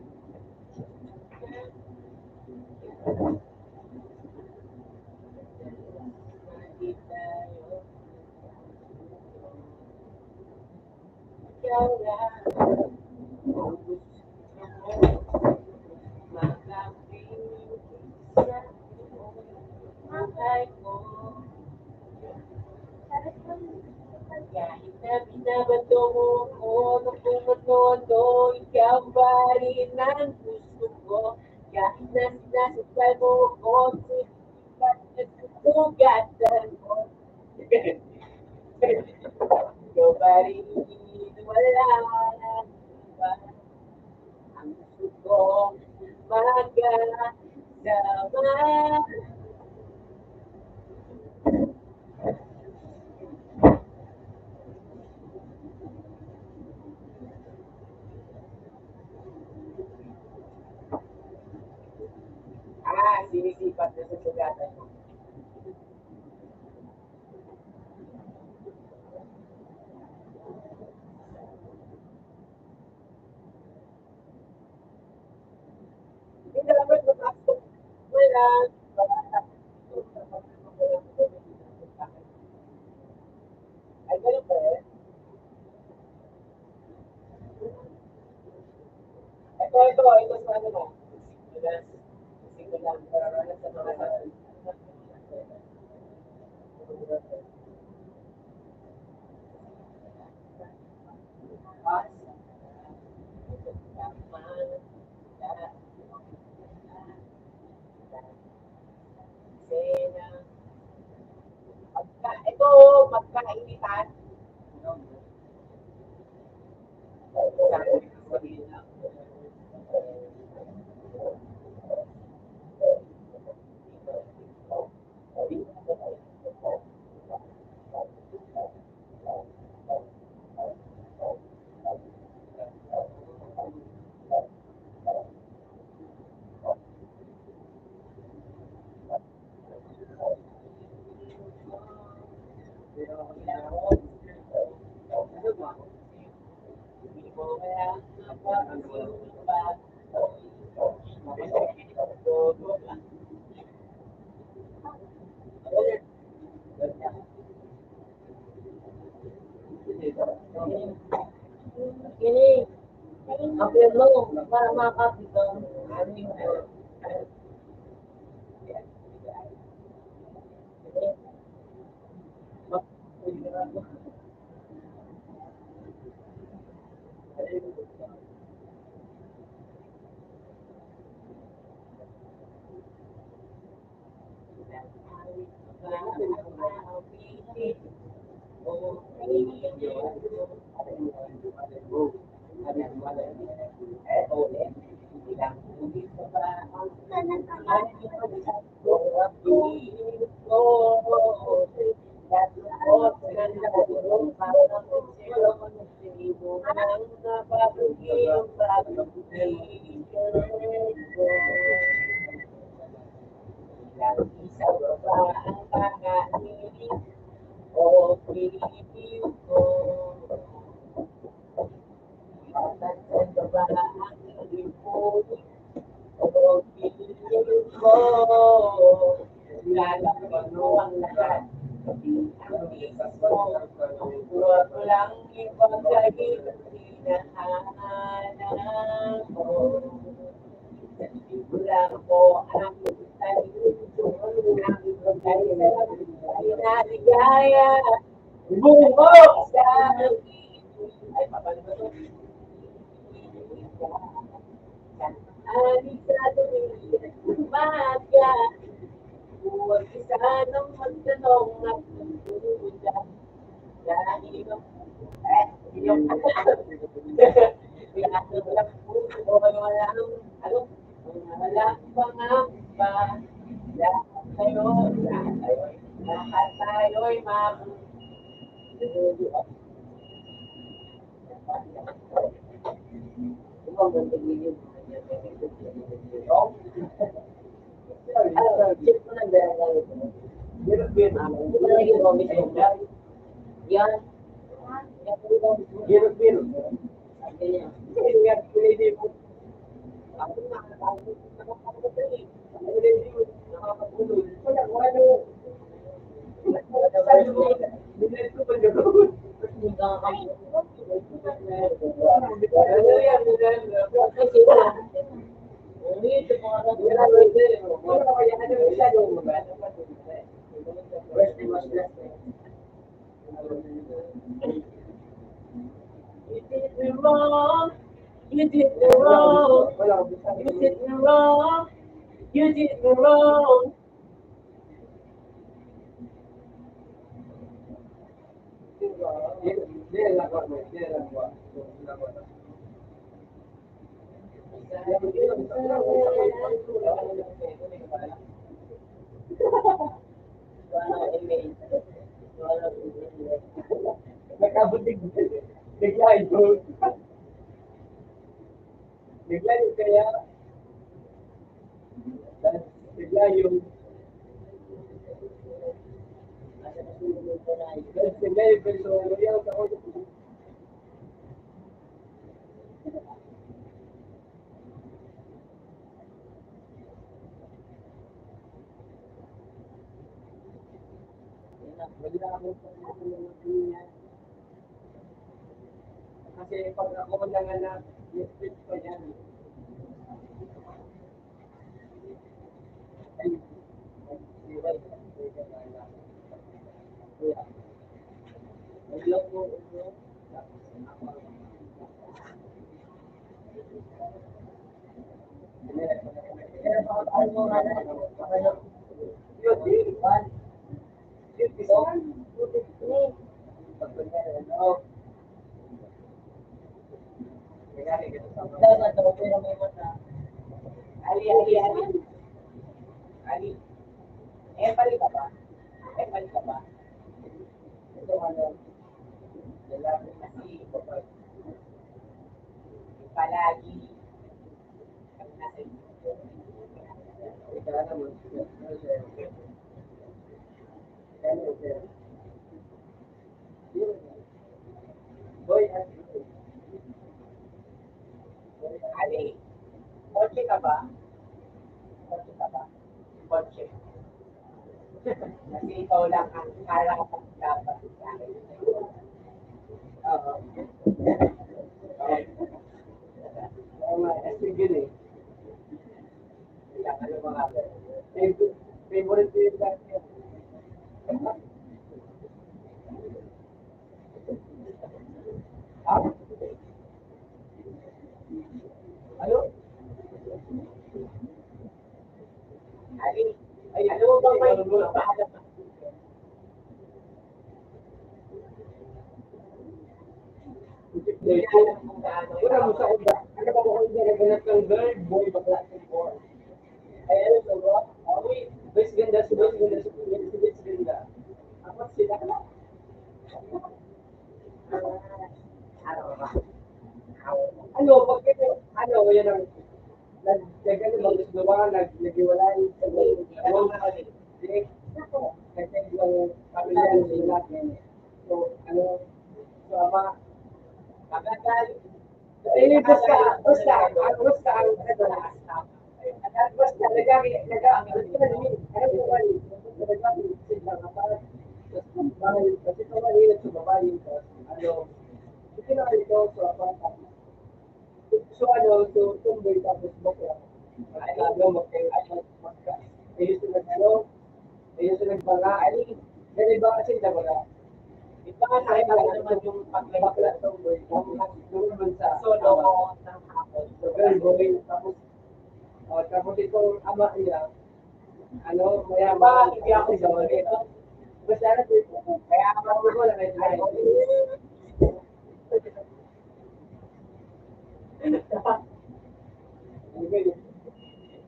Hindi tayo. Ikaw lang. Ang gusto mo. Makapingin sa buhay ko. Kahit na binabato mo ko ng kumatondo, ikaw pa rin ang gusto ko. Kahit na sinasakal mo ko, sipat na susugatan mo. Ikaw pa rin wala iba. Ang gusto ko magkasama. Sinisipat na susugatan mo. Hindi dapat mapasok. Wala. Ay, ganun ba eh? Ito sa ano mo. Sige lang. Para sa mga ito, magkainitan. Ini, upload mo para makakapit ka. Isa ba ang kakainin o piliin ko? Tatanda ba ang ipunin o piliin ko? Lalakpan mo ang lahat. Ang isip mo, huwag ko lang ibagay hinahanap mo. Wala ko ang pinaligaya. Bungo sa ay, papalo ba ito? Alisado umaga. Huwag isa nang magtanong at magduda. Dahil yung pinatulak po o walang pangamba. Lahat tayo'y You did me wrong. You did me wrong. You did me wrong. Nakabutig. Bigla ito. Bigla yung kaya. Bigla yung bigla yung persona yung ako. Bigla ako kasi pag ako lang anak, yung speech pa yan. Ali, balik ka ba? Balik ka ba? Ito lalaki kasi palagi ang nasa ito. Ika naman. Boy, Ali, kotse ka ba? Kotse ka ba? Kotse. Kasi ikaw lang ang karapat dapat sa akin. Oo. Sige eh. Ano mga favorite ko yung dati. Wala mo sa uda. Ano ba kung hindi naganap ng girl, boy, bakla, boy? Ay, ano sa ba? Awi, best ganda, si best ganda, si best ganda. Ako sila ka na. Ano, pag ano, yan ang nagkagan bang gawa, naghiwalay, ano na kasi, kasi yung pamilya nila. So, ano, so, ama, kagagal, eh, basta ang ano na, basta so ano, so tumboy tapos bakla. Ano, ayun sila ano, ayun sila nagbanga, ay, ganun ba kasi nagbanga? Iba ka tayo naman yung bakla tumboy, doon sa solo ng hapon. So, girl, boy, tapos itong ama niya, ano, kaya ba, hindi ako gawin ito. Basta na kaya ako ko lang ito.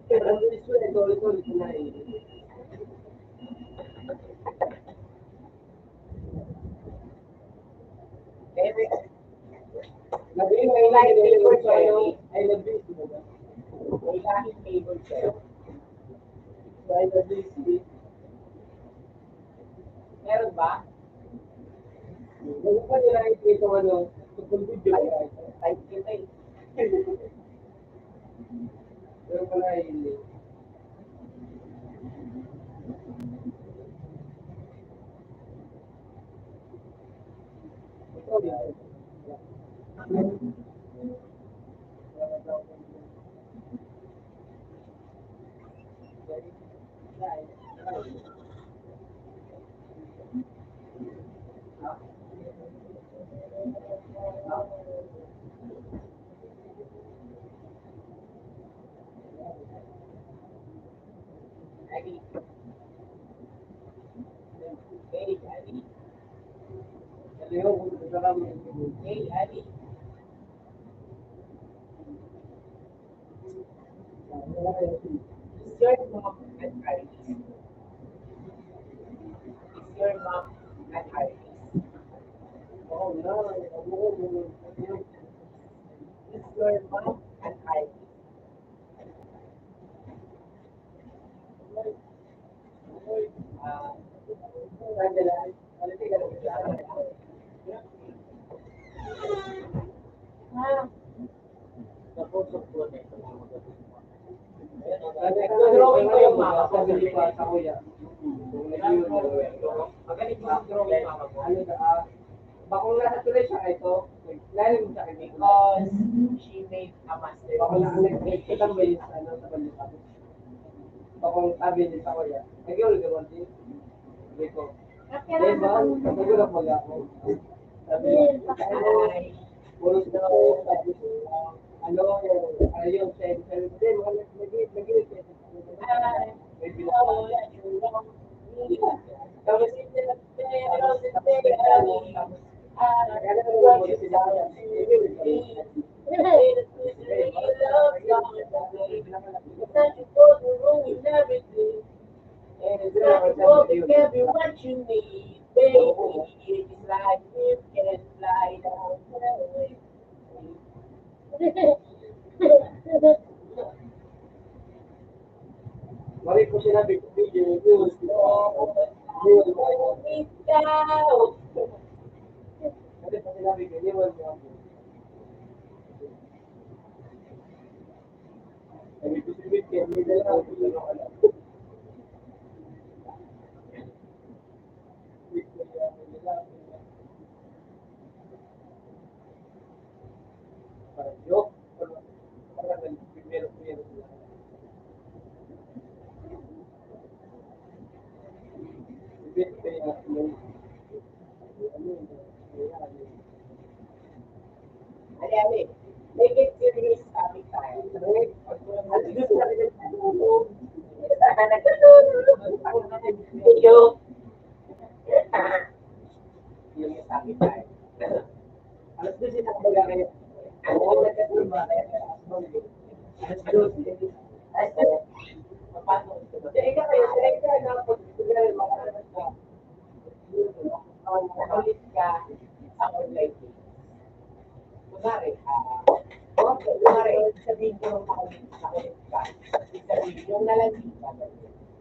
Pero ang bilis ko ito na eh. Labi mo yung light paper sa'yo, I love you. May light paper sa'yo. So, I love you. Meron ba? Ano pa nila ito ano, tungkol video ay type kita eh. Pero pala hindi. Ito yan. Hey, Ali. Is your mom an artist? Is your mom an artist? Oh no, is your mom an artist? Nag-drawing ko yung mama ko, hindi pa sa kuya. Magaling mo ang drawing mama ko. Ano na, bakong nasa tuloy siya ito, lalim mo sa akin. Because she made a master. Bakong nag-kitang ba yung ano sa balita. Bakong sabi din sa kuya. Nag-iwala ka rin din. Sabi ko, diba? Sabi ko na pag ako. Sabi ko, puro sila ako, sabi ko, ano yung sabi ko, hindi, mag-iwala ka. May pinakawa. Tapos hindi na what you need, baby, it's like you can fly down the way. Mali ko sinabi ko, video, ikaw. Kasi pag sinabi ko, iwan mo ako. Sabi ko, sabi ko, may dala ako, hindi ko alam. Parang joke. Parang primero sila. Ali, make it serious topic tayo. Video. yung sa akin tayo. Alas 12 na kumbaga kayo. Oo, nagkasulba kaya alas 12. Alas 12. Ay, paano? Teka kayo, teka na pag-tugal, makakalabas ka. Ulit ka sa online game. Kunwari, sabihin ko nung nakulit ka. Sabihin, yung nalandi ka.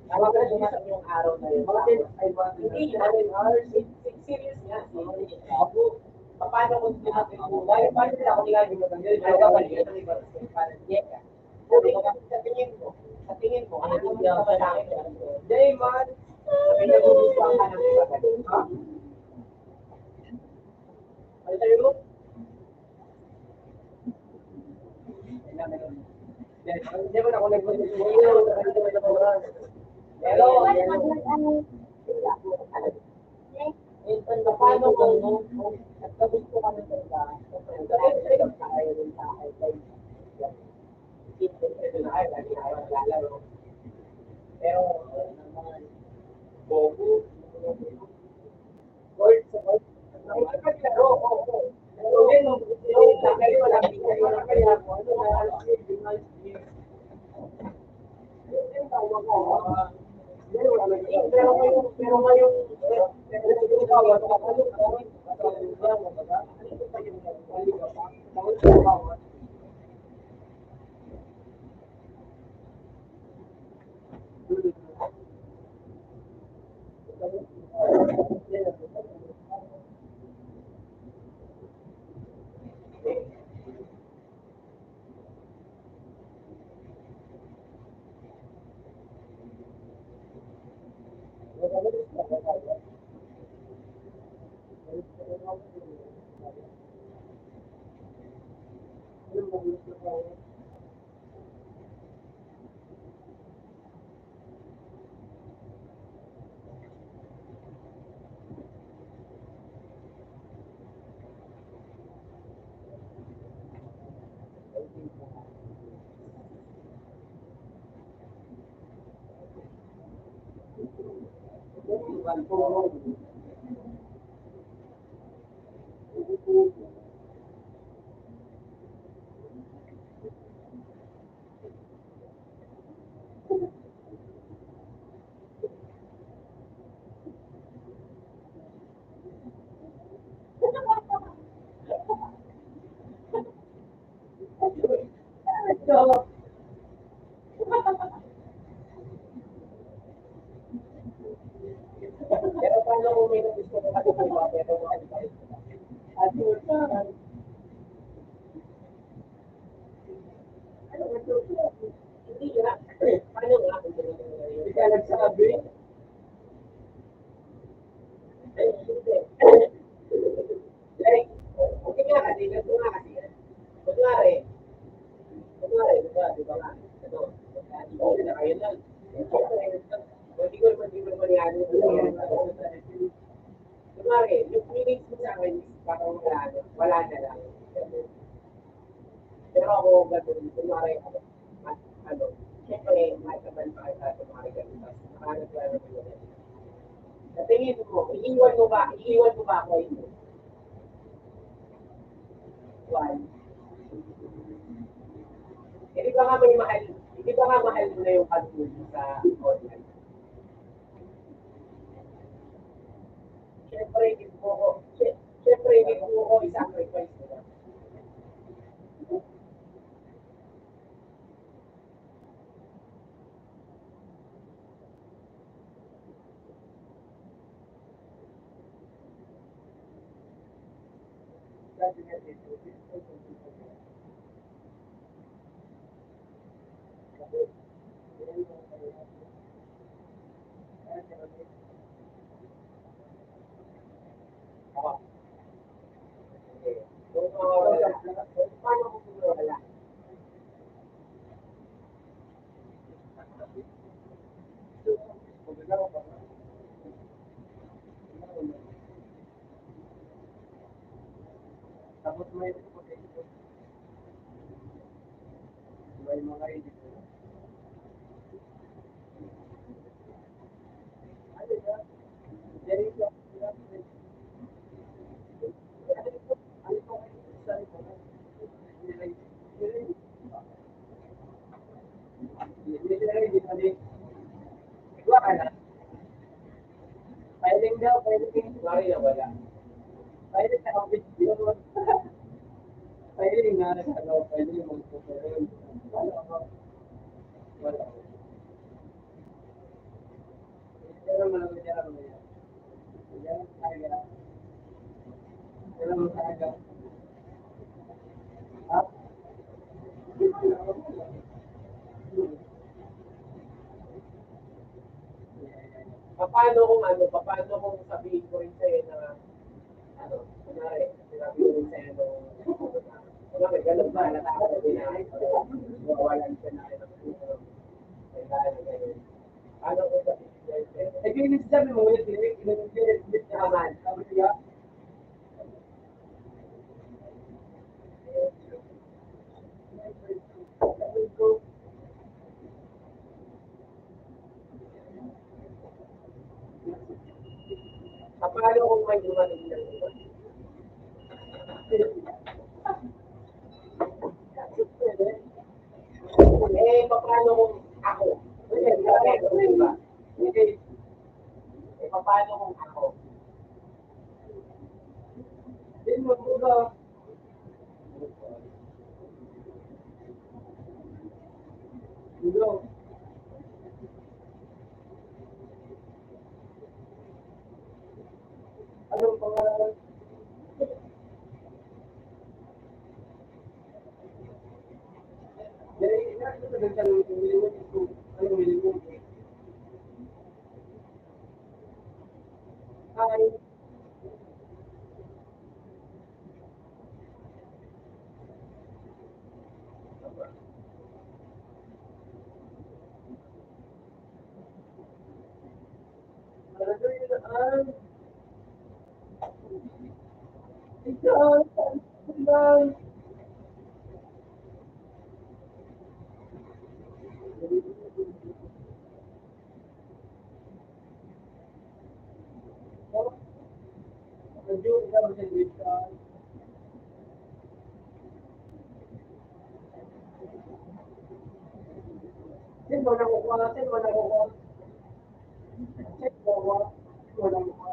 Tama ka na dumating yung araw na yun. Hindi, serious nga. Ako, paano kung dumating mo? Paano nila ako nilalagay mo? Ano ka mali? Ano ba? Parang yeka. Sa tingin mo, ano yung sa akin? Damon! Sabi na gugustuhan ka ng iba. Ha? Ano tayo mo? Hindi mo na ako nag-gusto. Pero, paano kung nagkagusto ka ng iba, sabihin sa'yo sa ayaw ng tayo, ito na ayaw, lagi ayaw lalaro. Pero, bobo, word sa word, naglaro, oo. Pero ngayon, pero paano kung may gusto ko kasi diba, pero at yun, hindi nga, paano nga kung hindi ka nagsabi? Like, okay nga kasi, ganito nga kasi. Kunwari, di ba nga, ano, okay na kayo lang. Hindi ko mangyari. Kunwari, yung feelings mo sa akin, parang wala na lang. Pero ako, ganun, kunwari, ano, siyempre, maikaban pa kita sa mga ganun. Nakahanap ka naman yun. Sa tingin mo, iiwan mo ba ako ito? Why? Hindi ba nga mahal mo na yung pag-uwi sa online? Siyempre, hindi mo ko i-sacrifice mo na. Ako, kung mawawala, paano kung mawawala? Tapos may mga edit. rin na wala. Pwede sa office yun. Pwede nga sa ano, pwede yung magpupunin. Wala ko. Wala ko. Pero malaki siya lang yan. Yan talaga. Pero mo talaga. Ha? Paano kung sabihin ko rin sa'yo na, kunwari, sinabi ko rin sa'yo nung, kunwari, ganun ba, natakot na din na, wawalan ka na rin ng tulong. Ganun. Paano kung sabihin ko rin sa'yo? Eh, kaya sabi mo, ulit Naman. sabi niya, Paano kung may dumating na iba? Paano kung ako? Paano kung ako? din mo buga. Buga. Anong pangalan? Jadi, ito sa ganyan ng miliyon ito. Ano miliyon? Hi. Ano yun ang ikaw, saan? Medyo ikaw sa dito. Sino na kukuha? Sino na kukuha? Sino na kukuha? Sino na kukuha?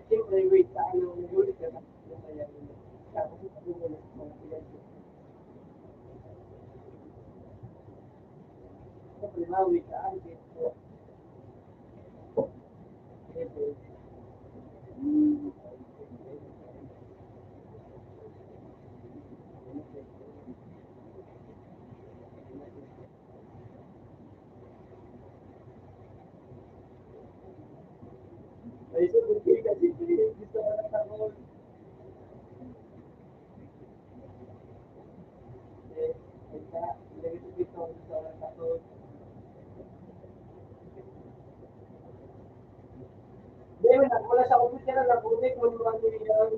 Siyempre, wait, ano, nag-ulit ka na. Tapos, nag-ulit ka na. Siyempre, wait, ano, dito. Ay, so, kung hindi kasi, gusto ko na ako. Hindi, wala sa office yan, nabutik mo naman yan.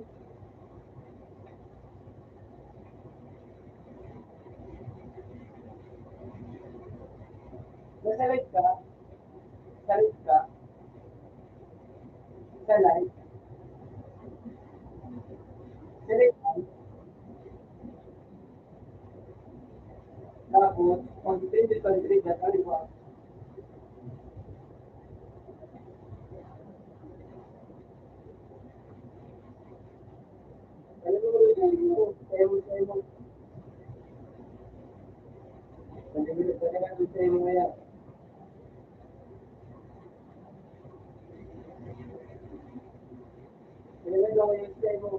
Nasalit ka? Salit ka? Salit? Salit ka? Tapos, pag 2023 ka, salit ka? Alam mo, sa'yo mo. Nag-ibig ka na doon sa'yo mo ngayon. Kailan lang yung sa'yo mo?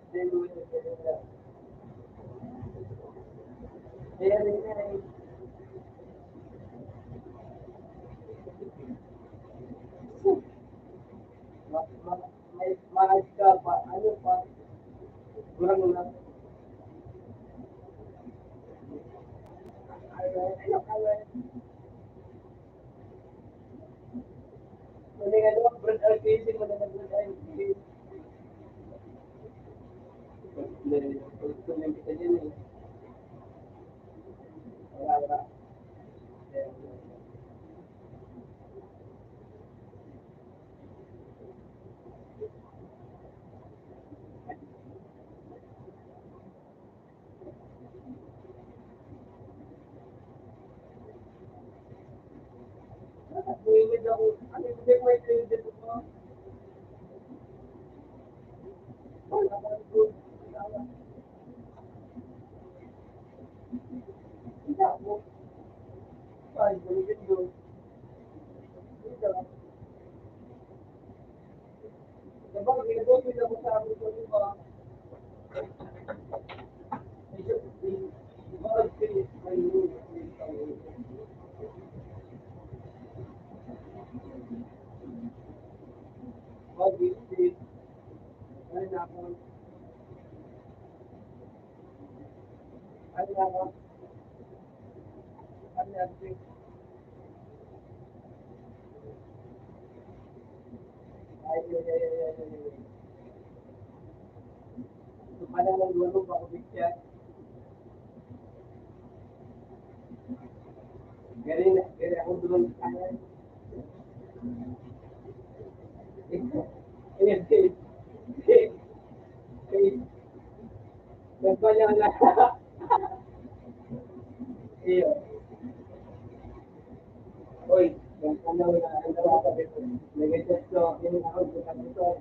Sa'yo mo yung sa'yo mo. Kaya rin na eh. May mahal ka pa. Ano pa? Kurang mo lang. Ano ka ba? Mali nga naman, Brad Arcade, mo na nag-Brad Arcade. Tuloy kita dyan eh. Wala Check my credit mo. Wala ka good. Hindi ako. Ay, gawin yun. Diba, ginagawa ko sa amin ko, diba? Galing ako doon sa kanan. Nagpala na. Iyo. Oy, yung ano na ang trabaho ko dito. Nag-test ko, yung ako sa dito.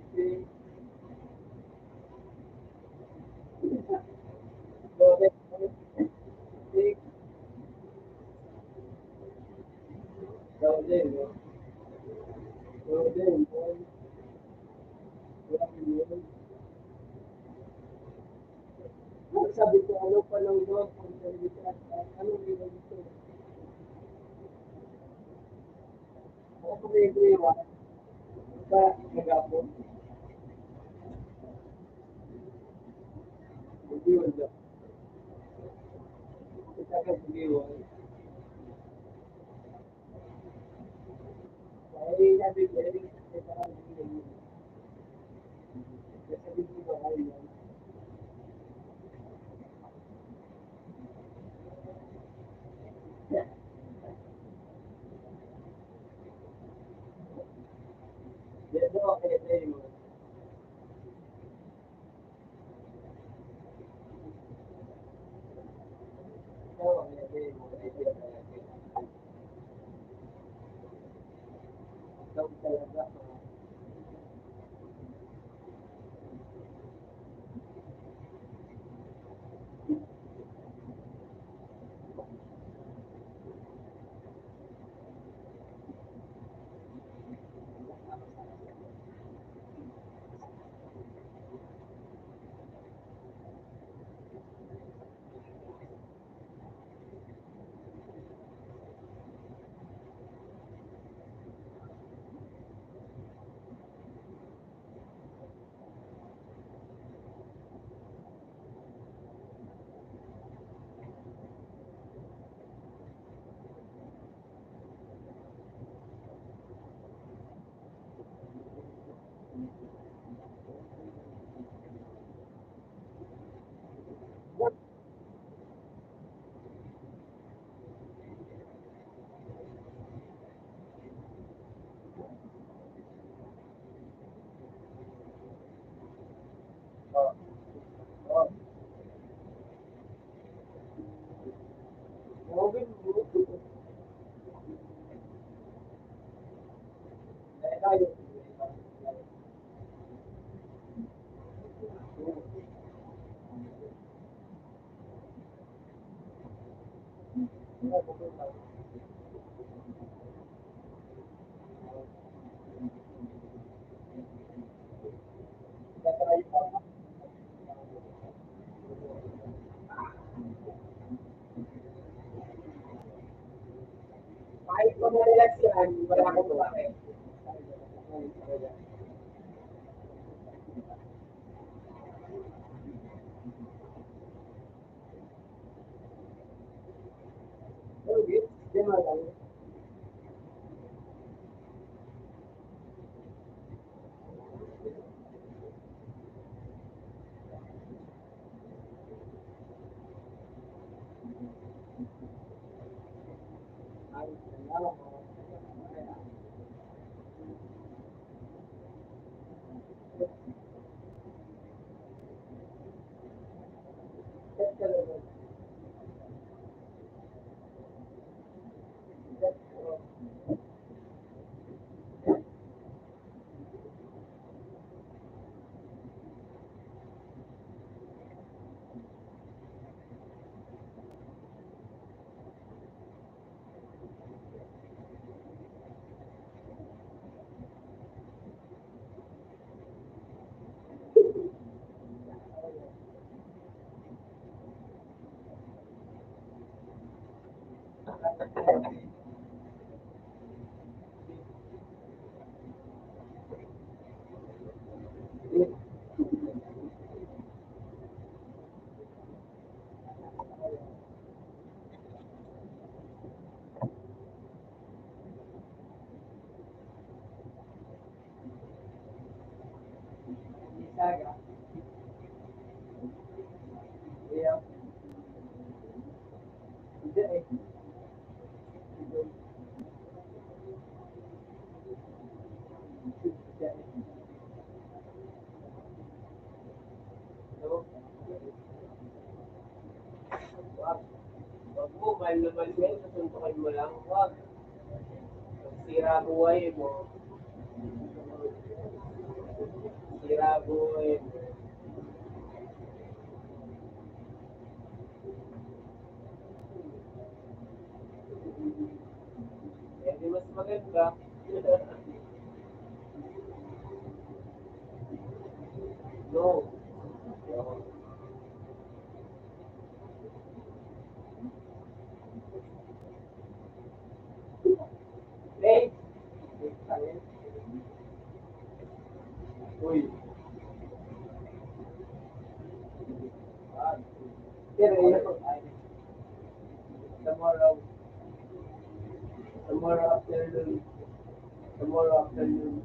Sabi ko, ano pa lang doon, anong ginawa dito? Ako kumikiwa, sa magapon. Hindi yun doon. Isa ka kumiwa. Ay, sabi ko, sabi ko, ay, dito, kaya tayo. Kahit kung relax yan, wala akong bakit. Okay, di lang. Ay, salamat. talaga. Yeah. Hindi eh. Hindi eh. No? Wag. Wag mo, mahal na mahal mo, susuntukin mo lang. Wag. Sira buhay mo. Sira buhay mo. Eh, di mas maganda. No. No. Eh, Uy. Pero yun, tomorrow, tomorrow afternoon, tomorrow afternoon,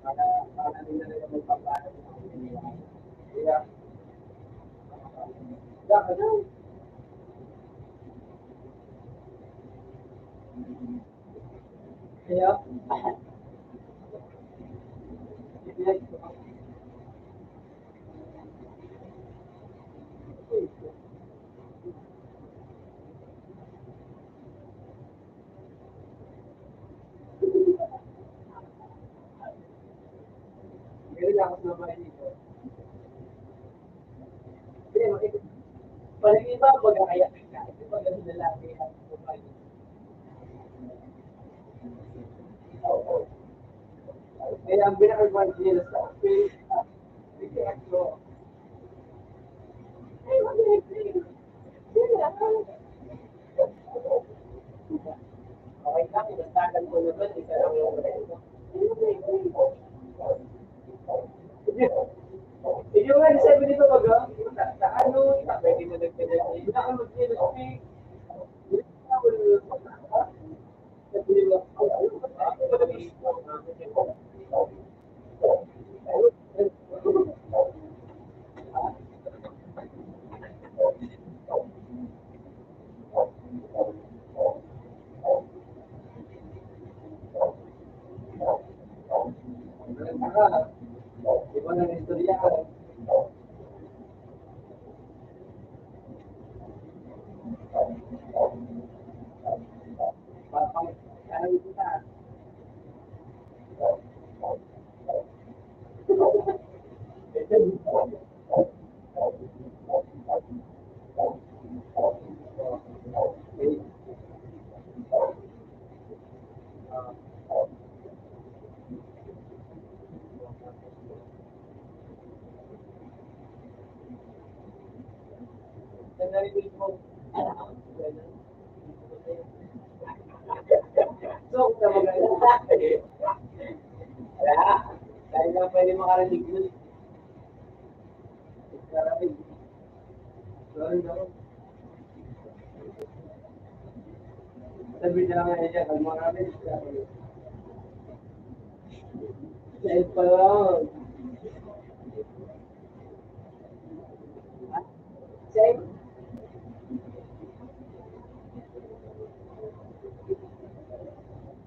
para, para din na rin magpapala ng mga piniwan. Kaya, dapat daw. Kaya, Kaya ako sa bahay dito. Hindi, makikita. Palagi ba mag-aaya ka? Hindi ba ganun lalaki ang babae? Kaya ang pinaka-advantage nila sa office, sige, ako. Ay, mag-explain. Sige, ako. okay lang, inastagan ko naman, isa lang yung reto. Hindi mo nga sabi dito baga, sa ano, pwede mo nagtagal. Hindi na ka mag-speak. Iba ng istorya. Ano kita? Narinig mo. So, sa mga wala. Dahil lang pwede makarinig nun. Maraming. Sorry naman. Sabi na nga niya, kung maraming. Dahil pa lang. Same.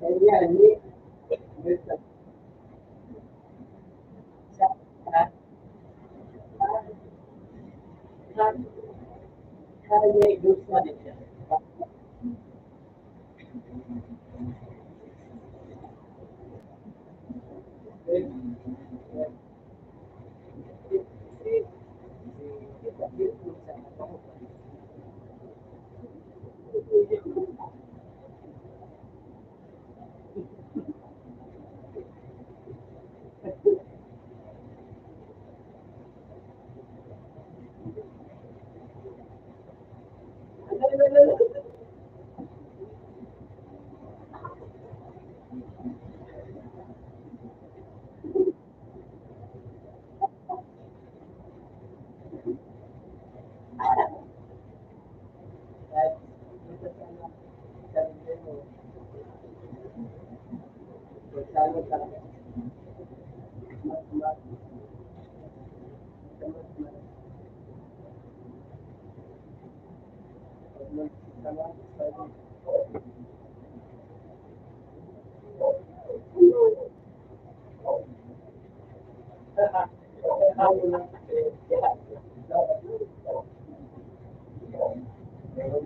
Kaya hindi. Kaya gusto niya.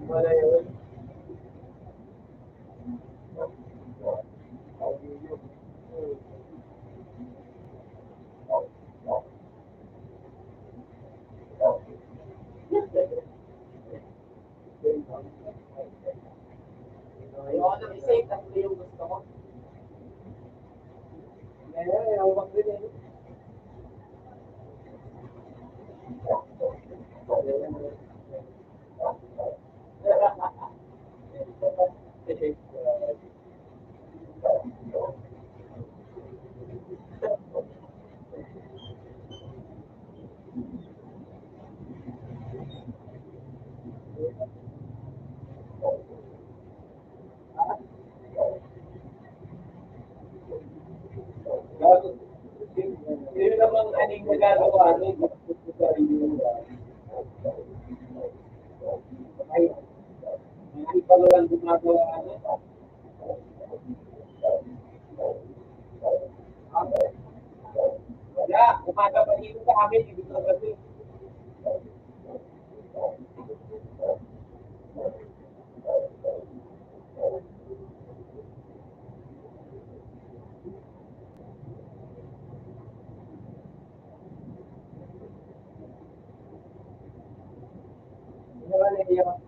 Wala yun. Ayoko nang isa, tatlo yung gusto ko. Ngayon, ayoko din eh. Yun namang aning nagagawa, ano yung ay, hindi pa lang gumagawa, ano. Wala, umaga pa dito sa amin, hindi ko kasi. Hindi naman naiiyak.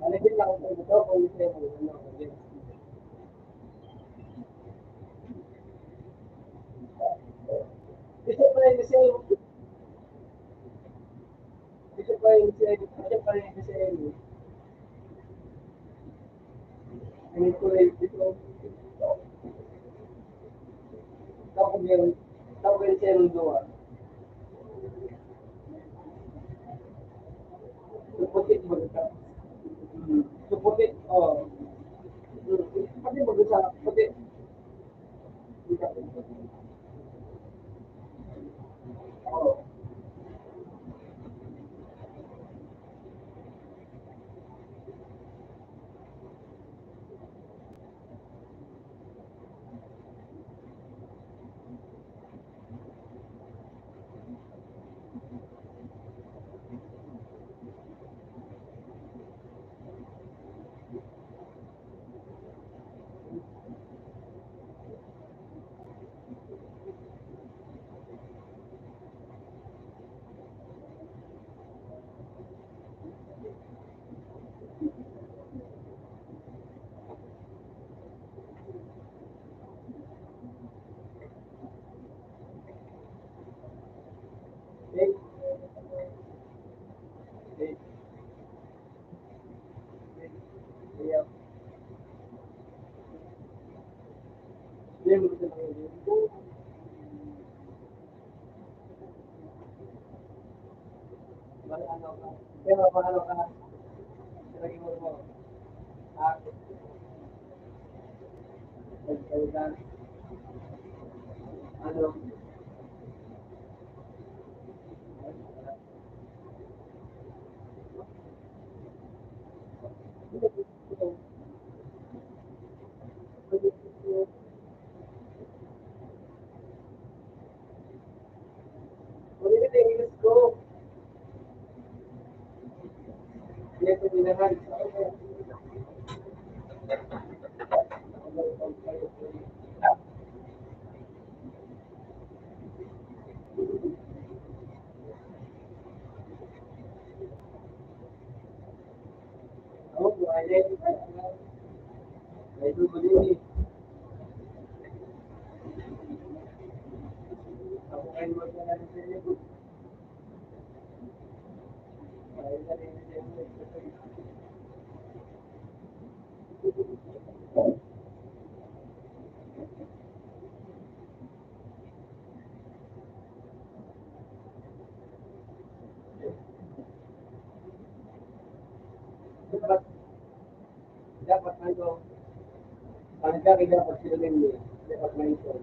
Malagyan lang ako ito, kung gusto mo, ano, yun. Gusto pa rin kasi, gusto pa rin kasi, ano ko rin, ito, tawag yun siya ng doa. Suputit mo ito. Suputit, oh. Pati mo ito sa, putit. Oh. Okay. Okay. Yeah. Hindi mo gusto ng ano ka. Kaya paano ka. Lagi mo mo. Ah, nagkailan. Ano. Ulit ito yung English ko. Hindi ko dinahan. Ako, buhay. Ay, duguli. Ako kayo magkana rin sa iyo. Ay, sa rin sa iyo. dapat ano, ang kaya dapat sila din dapat mention.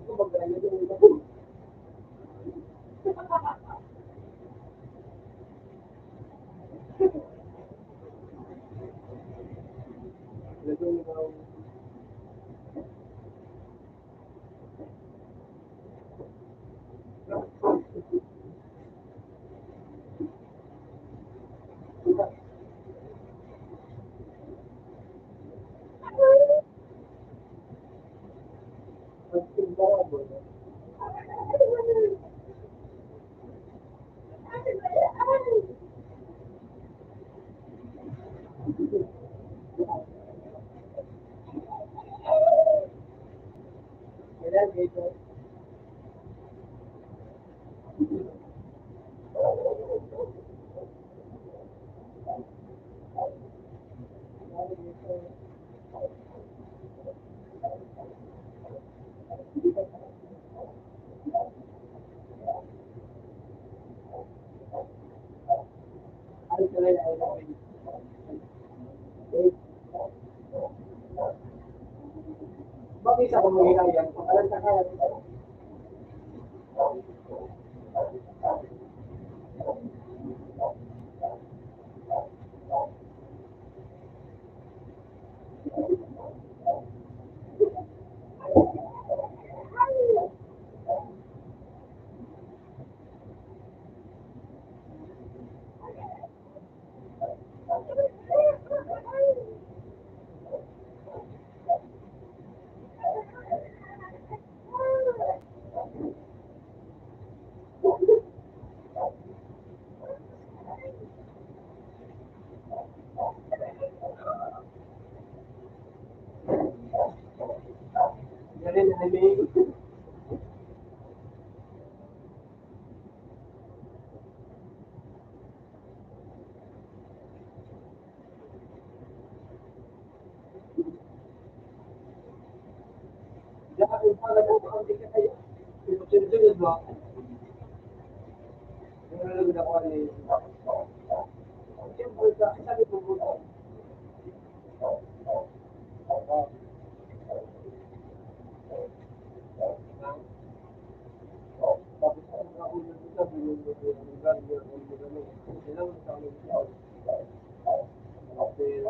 Kumbaga, ano yung iba po? Nagawin mo pagtigba mo. Kailan dito? Ano sila yung bakit ako mangyayari? Alam ka kaya. Ganun na namin. Dapat yung pala mo ang di ka kaya. Sunod-sunod mo. Nalulog ako ni. Siyempre sa sabi ko po. Tapos ako sa bulong ko ang lugar niya ang gano'n. Sila mo sa amin. Okay.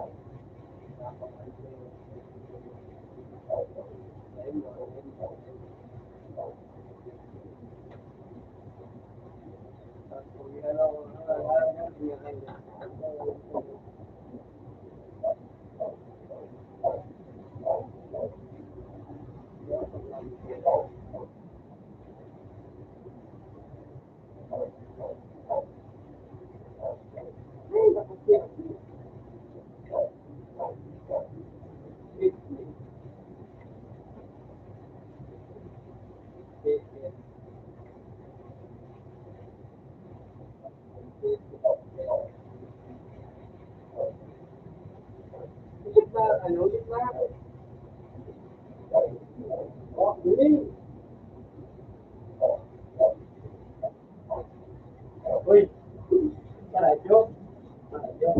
Ano, di ba? Oh, hindi. Uy, radyo. Radyo.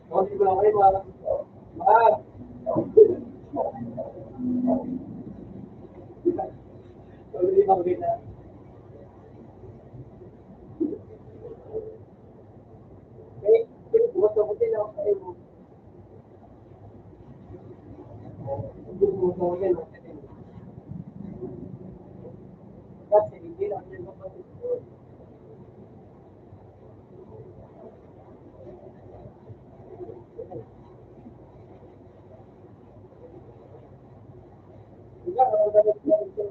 Oh, di ba kayo mga Sorry, mga eh, bukas ako din ako kayo. Bukas ako din ako kayo. Kasi hindi lang din ako kayo. Hindi ako ganit na ito.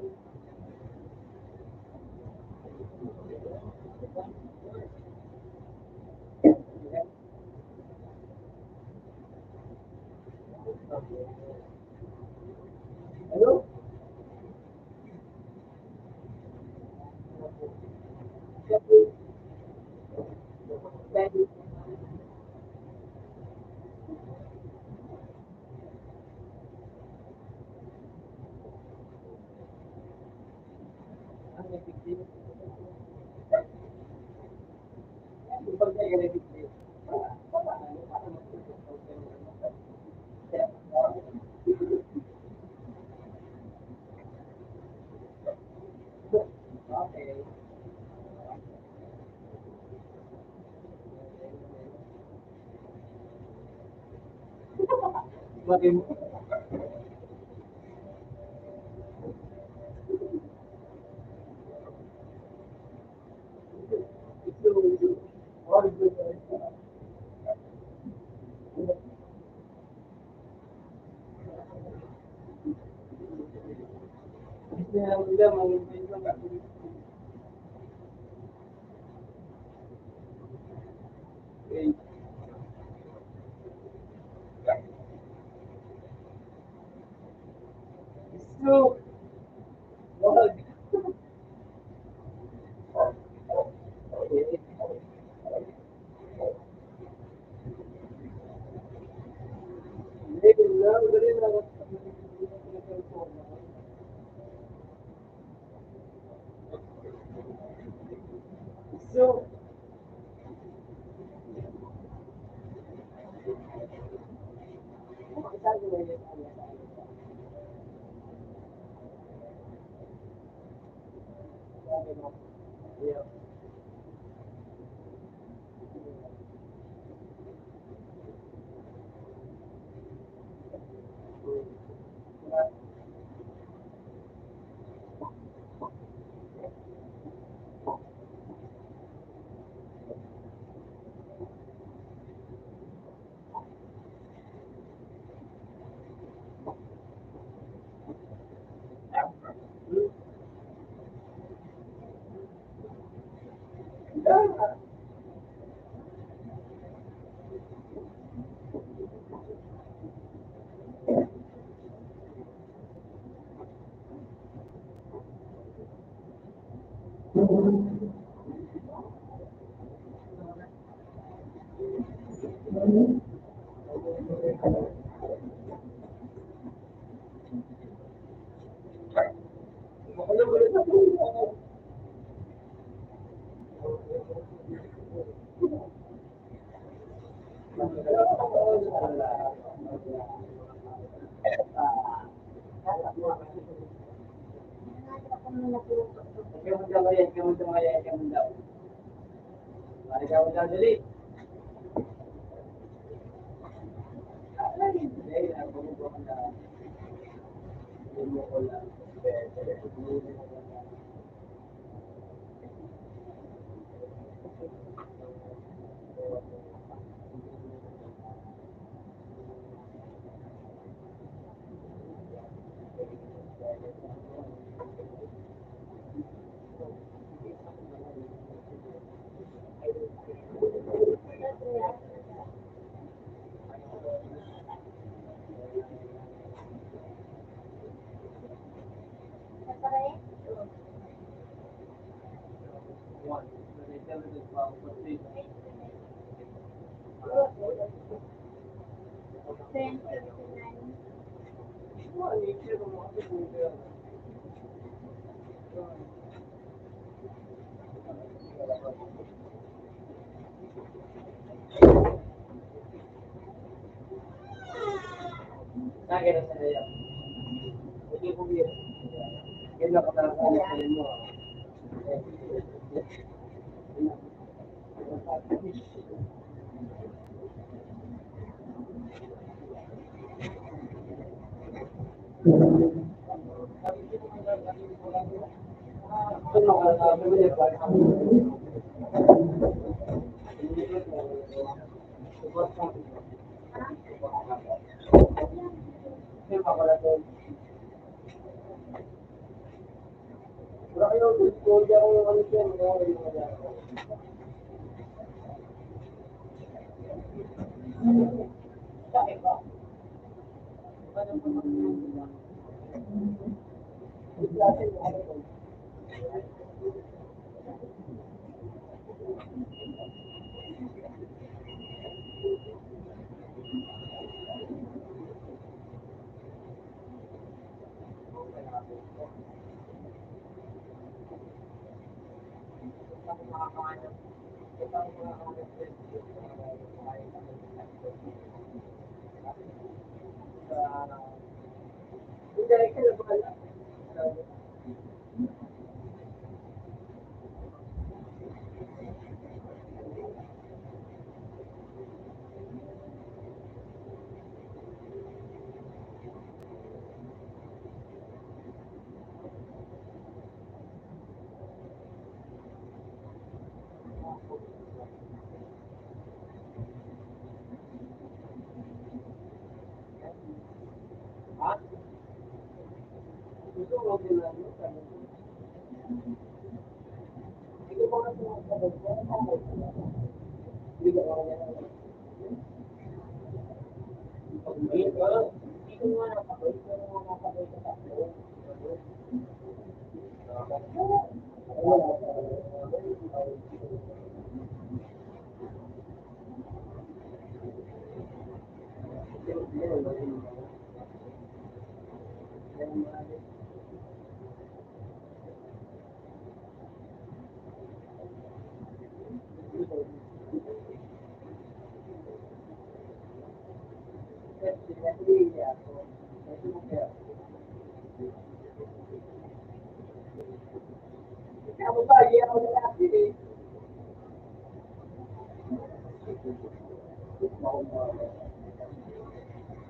Ano?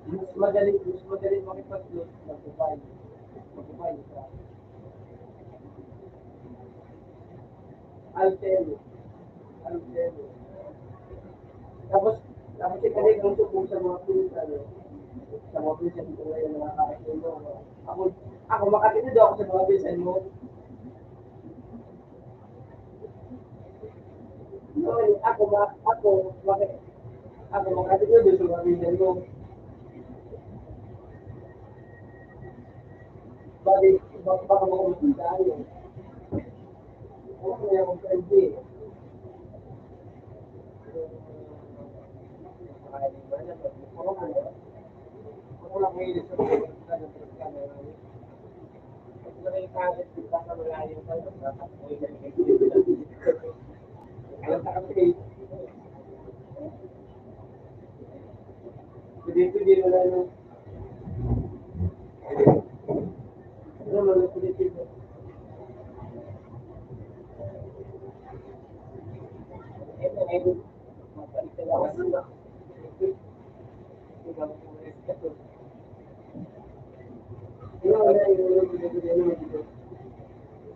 Mas magaling makipag-close na Dubai. Dubai sa Altero. Altero. Tapos, tapos ikalik ang tubo sa mga pinsa, no? Sa mga pinsa dito ngayon na nakakasin mo. Ako makatid ako sa mga pinsa mo. No, ako makatid doon sa mga pinsa mo. Baka makulit tayo. Ako kaya akong pwede. Ako lang ngayon sa mga pwede mo na ano. Ano mo na pwede mo.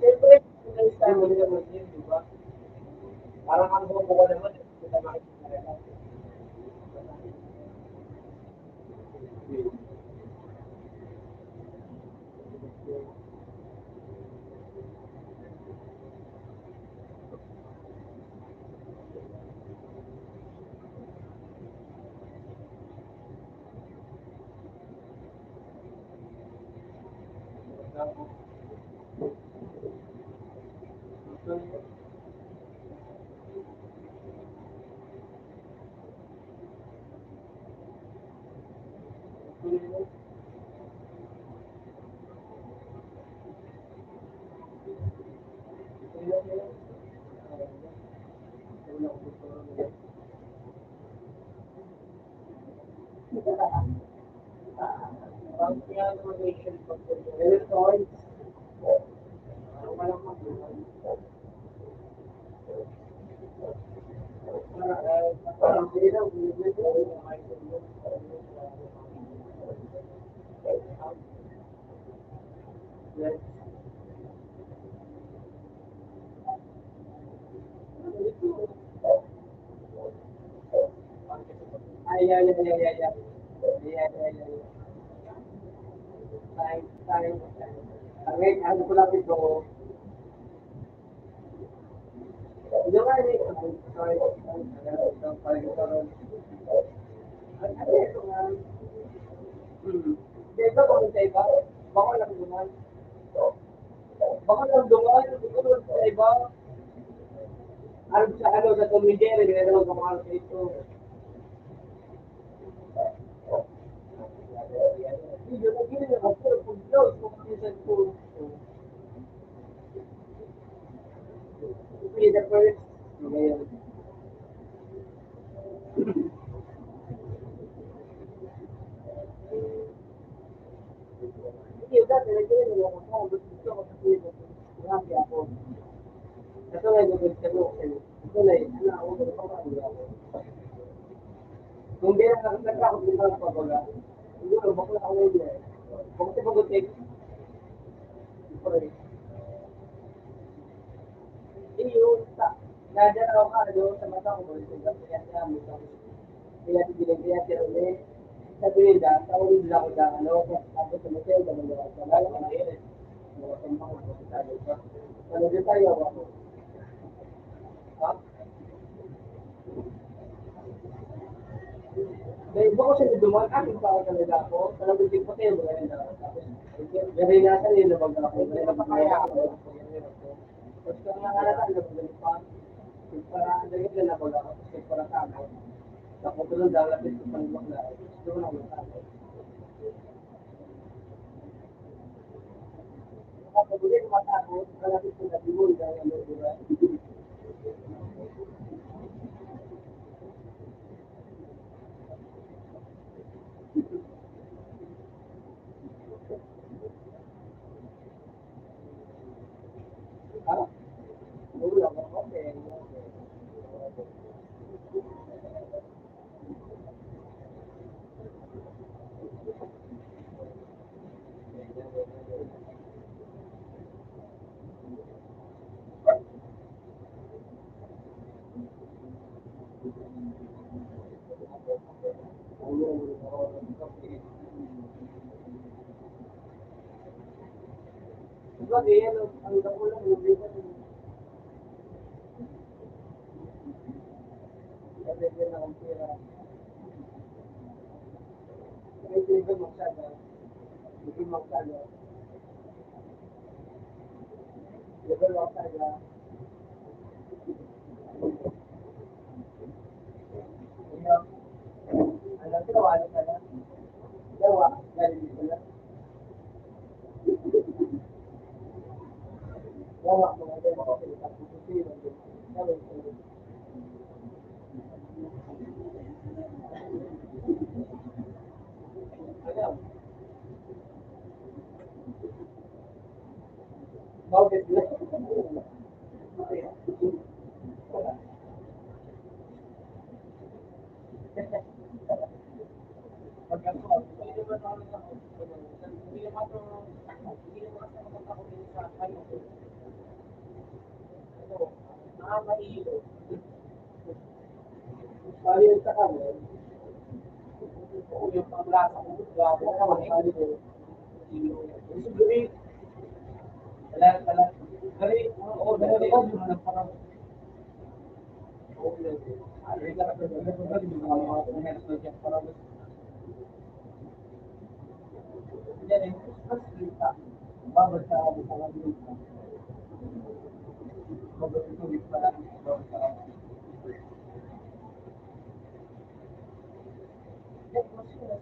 Siyempre, time mo nila mag-gym, di ba? Parang ang buko ko naman, kita makikita nila. Ano ko lang ito, yung nga rin, sorry, ano ito nga, dito kung sa iba, baka lang duman, siguro sa iba, ano sa ano, sa tumigere, ginagawa ko mga sa ito. Hindi, nagiging na ako, kung close, kung minsan po, be the first. Ngayon. Hindi, dati nagkakaroon ako ako. Gusto ko sa pilit ako. Grabe ako. Ito na yung gusto ko. Ito na yung ako. Ako. Kung di na nakasaka ako dito ng pabaga, siguro bakla ako na yun. Kung ito pag-take, yun, nadyan ako ka, doon sa mata ko, kaya namin sa kaya binigyan siya ulit. Sabi nila, tawagin nila ako na ano, ako sa hotel, naman nila ako sa mga iris. Mga kumpa ko sa tayo. Ano din tayo ako? Ha? Dahil ba ko siya dumaan, aking pa ako talaga ako. Talagang hindi ko kayo mga nila. Tapos, gano'n nga sa nila bag ako. Gano'n na pakaya ako. Tapos kung nangalala, nabagalit pa. Para dahil na nabag ako. Tapos para sa akin. Tapos tulong dahil lapit ko pangbak na. Doon ako nagsabi. Kapag hindi ko matakot, kalapit ko na dimul dahil ano, diba? Ah, wala ko. Okay. Bagay, ano, ang kakulang, yung bigat, kasi din akong pira. May bigat magsada. Hindi magsada. Level magsada. Iya. Ano, tinawalan ka na? Dawa, galing dito na. Dawa, mga din ako, pinagkakusin, sabi ko, ano, bakit na? Pag ako, hindi naman ako, hindi naman ako sa kayo. Ano, nakakahilo. Bali yung sa kami, yung panglasa ko, grabe na naman, bali ko. Gusto gawin, wala. Gari, oo, gari ko, parang, oo, gari ka na, parang, yan eh, mas kita, babad sa ako sa mga babad ito, babad sa ako. Yan, mas kita,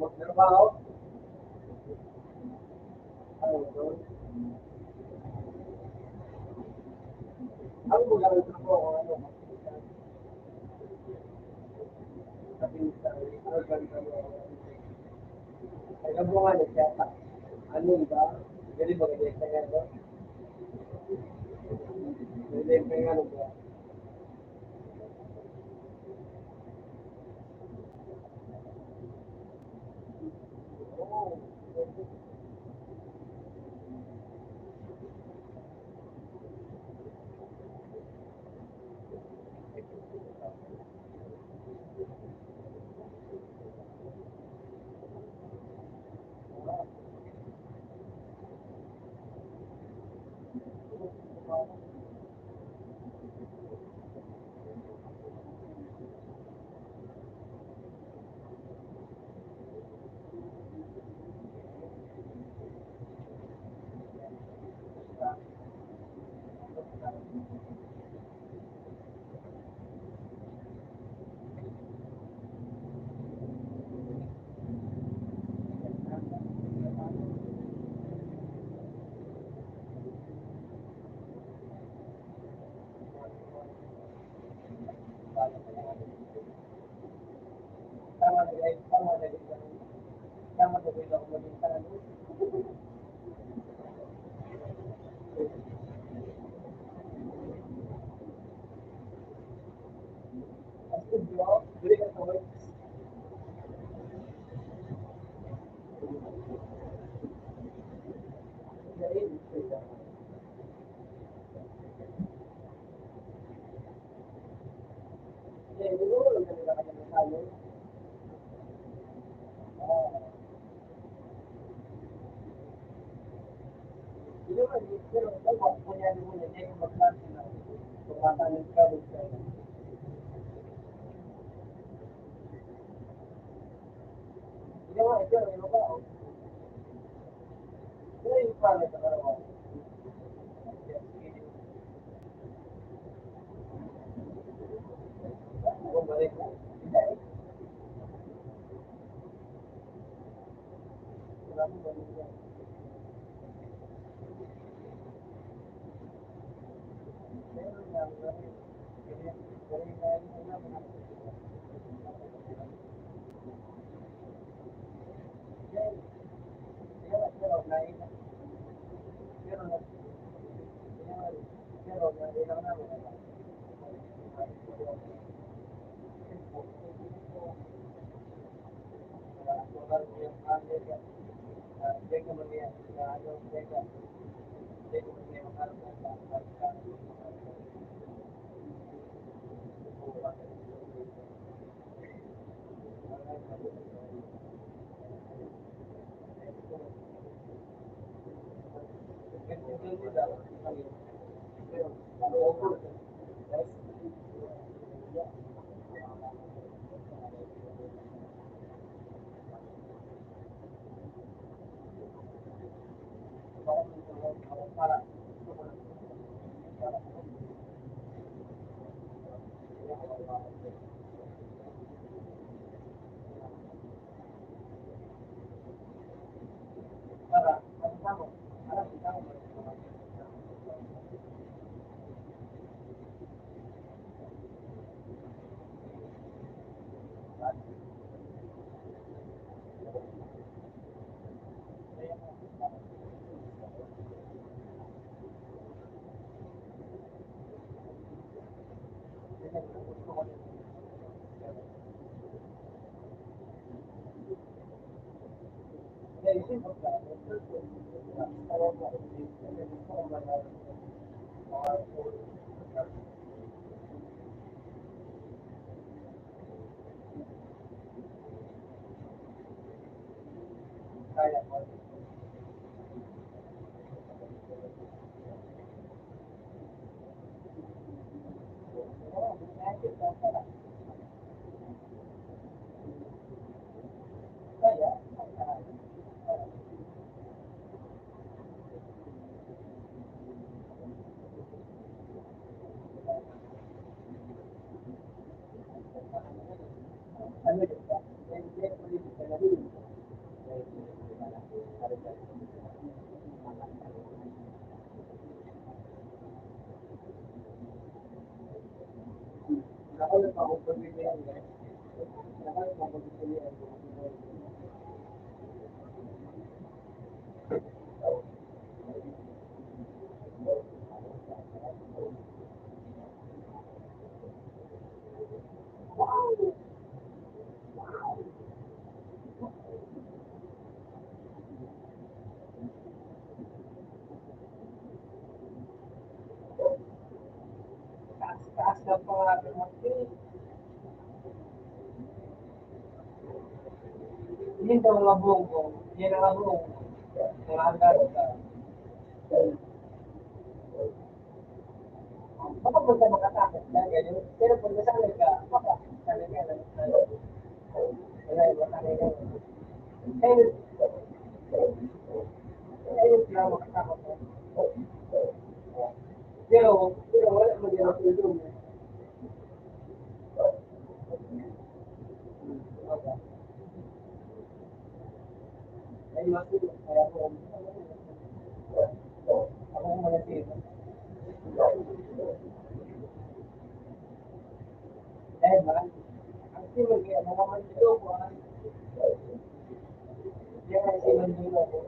magtrabaho, ang magaling ko ako, ano, sabi sa ay nabungan niya siya, ano ba, galing magaling sa nga, no? Galing sa nga, no? Tama na guys, tama na guys. Tama na guys ako maging tanong. That's good bro. Bili ka sa work. Eh, siguro lang kanila kanya masalo. Hindi naman, pero dapat kunyari mo na niya yung magklase na kumakalit ka rin sa hindi naman, ito yung iba ba? Ito yung pala sa karawa. Kung balik mo. Wala mo balik mo. Meron nga, meron. Ganyan nga yung mga Hindi ang labong ko. Yan ang labong. Mga agad ka. Makapunta makatakot na ganyan. Pero pag nasanay ka, makasanay ka na. Wala yung masanay ka. Ayun sila makatakot na. Pero wala mo din ang tulong. Ay, matulog. Kaya ako manatili. man. Ang simon kaya mga mandilo ko ang yan ang si mandilo ko.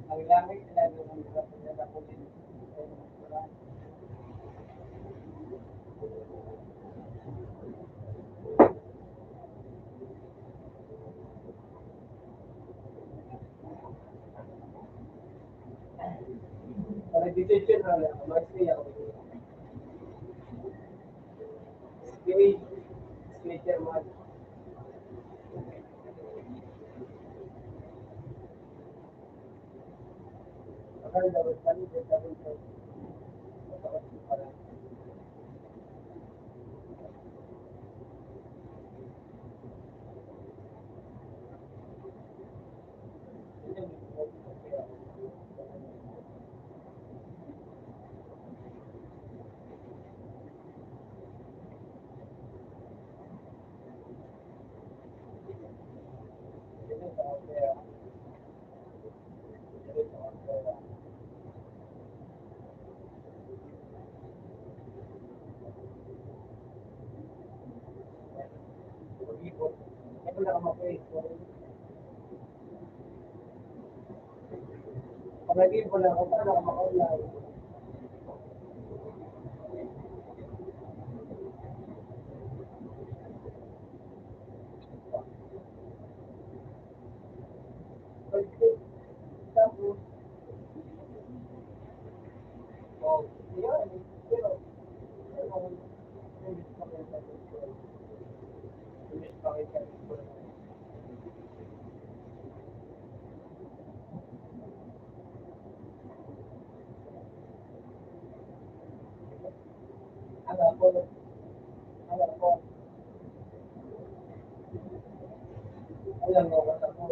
Ang langit nila ng hirap nila na po din. Para decision na lang, mag-stay ako. Stay chairman. Akan dapat kami, dapat kami. pala ka mapay. Pag nag-game pala ako, paano ka makaulay? Tapos, oh, yun, pero, ano ako, alam mo, wala ko.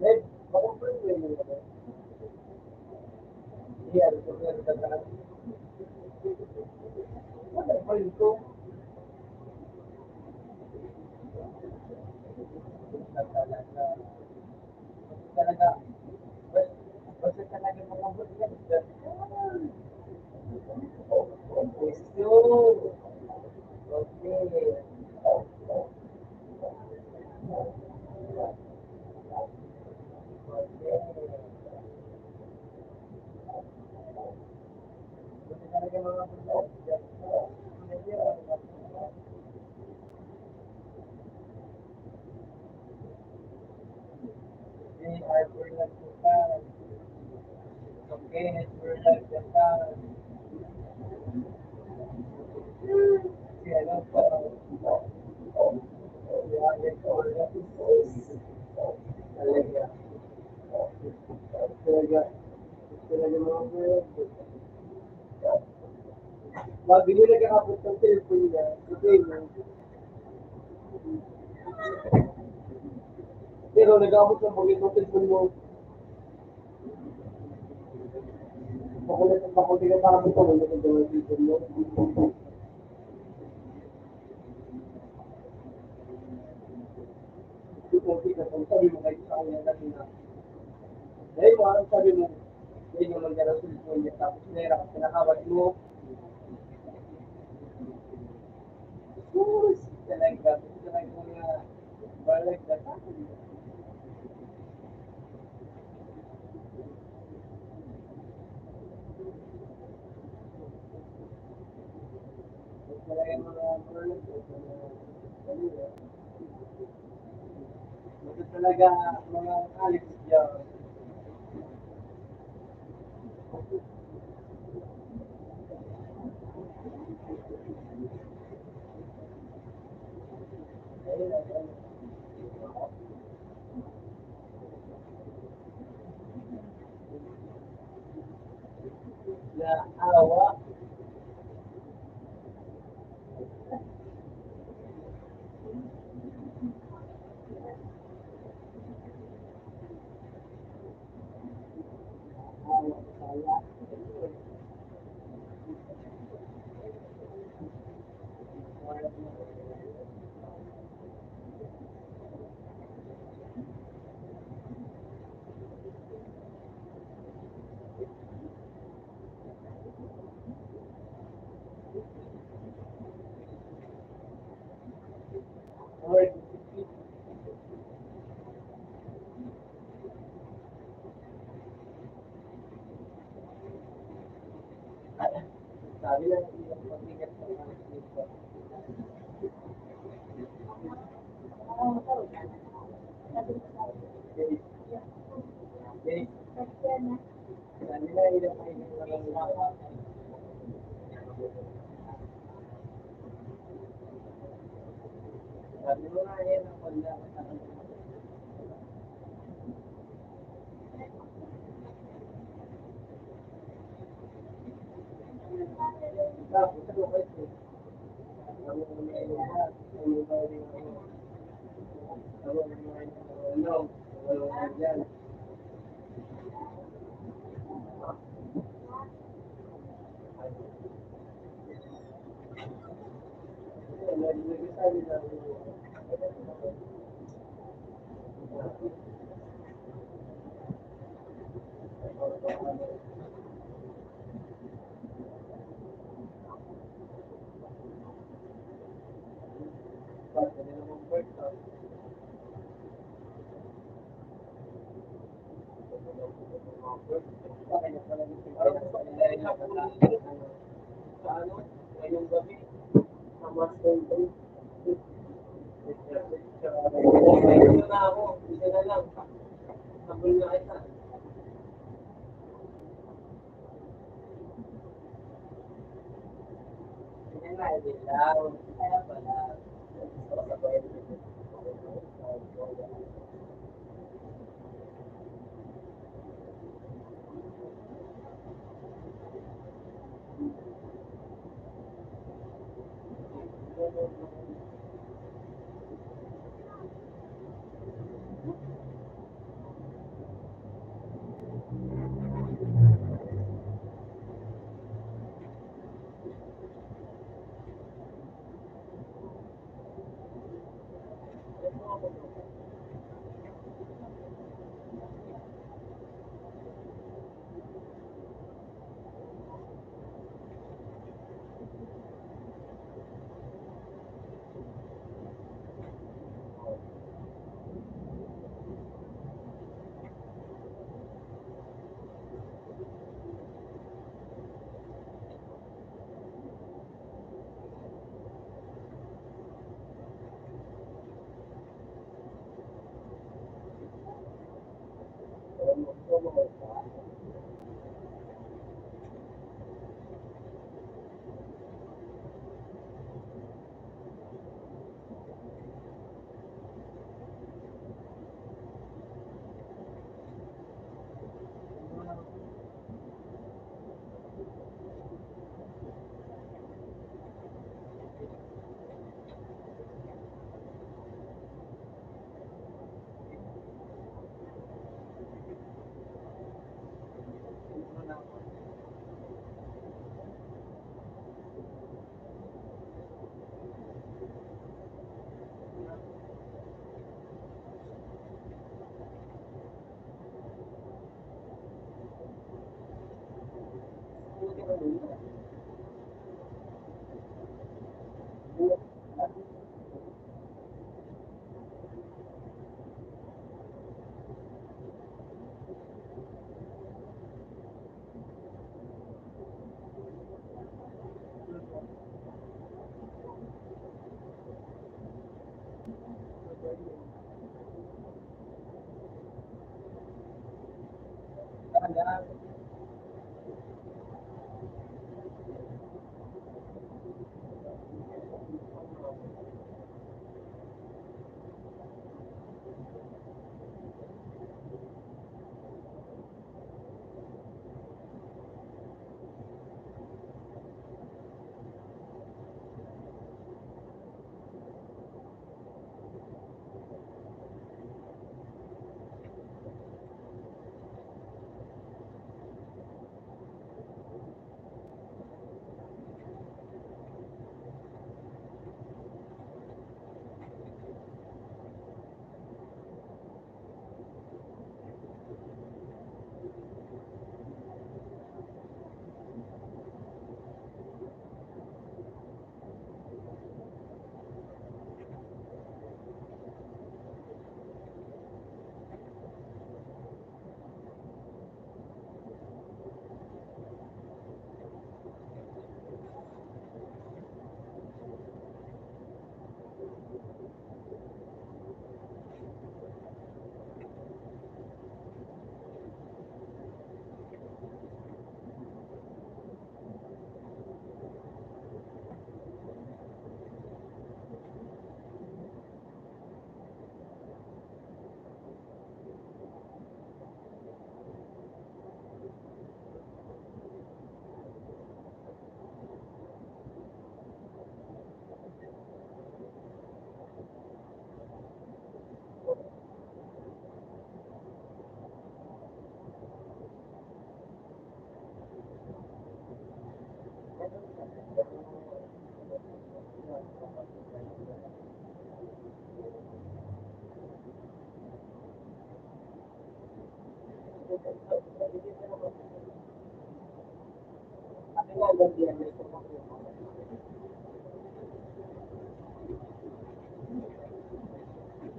Babe, makumpul mo yun. Iya, wala pa rin ko. Talaga, basta talaga makabot ka. Gusto. Okay. Basta talaga makabot ka. Okay, harbor lang po ka. Okay, harbor lang po ka. Kaya lang po. Kaya lang po. Talaga. Talaga. Talaga mga po. Mabili na kakapot ng cellphone niya. Okay, no? Pero nag-abot ng bagay ng cellphone mo. Makulit at makulit ka para ito. Wala ka gawin ng cellphone mo. Okay ka. Kung sabi mo kayo sa kanya kanina. Dahil mo, anong sabi mo? Dahil mo man gano'n cellphone niya. Tapos nera ka pinakawat mo. Sus! Talaga. Talaga nga. Balag na tayo. Talaga mga balag. Ito talaga mga alis dyan. Na awa. Awa kaya. Lord, sabi lang yung pagbigat sa mga dito. Guys, guys, sabi lang yung pagbigat. Sabi mo nga yan, ang pagbigat sa mga. Tapos, ano kasi? Ano mo na yung lahat? Ano mo na yung ano mo na yung ano? Ano mo na yan? Nagsasabi na dali naman bird ka. Kaya pala yung sa ano, ngayong gabi, sa Master Group. Ito na ako, isa na lang. Sabol na kita. Sige na, hindi lang. Kaya pala, gusto ko sa pwede.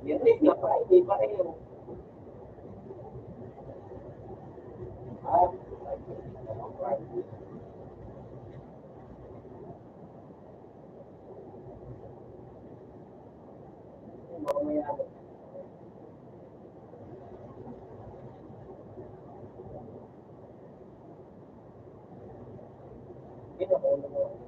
Biyernes na Friday pa rin. Ah, Friday. Mamaya. Ito ko naman.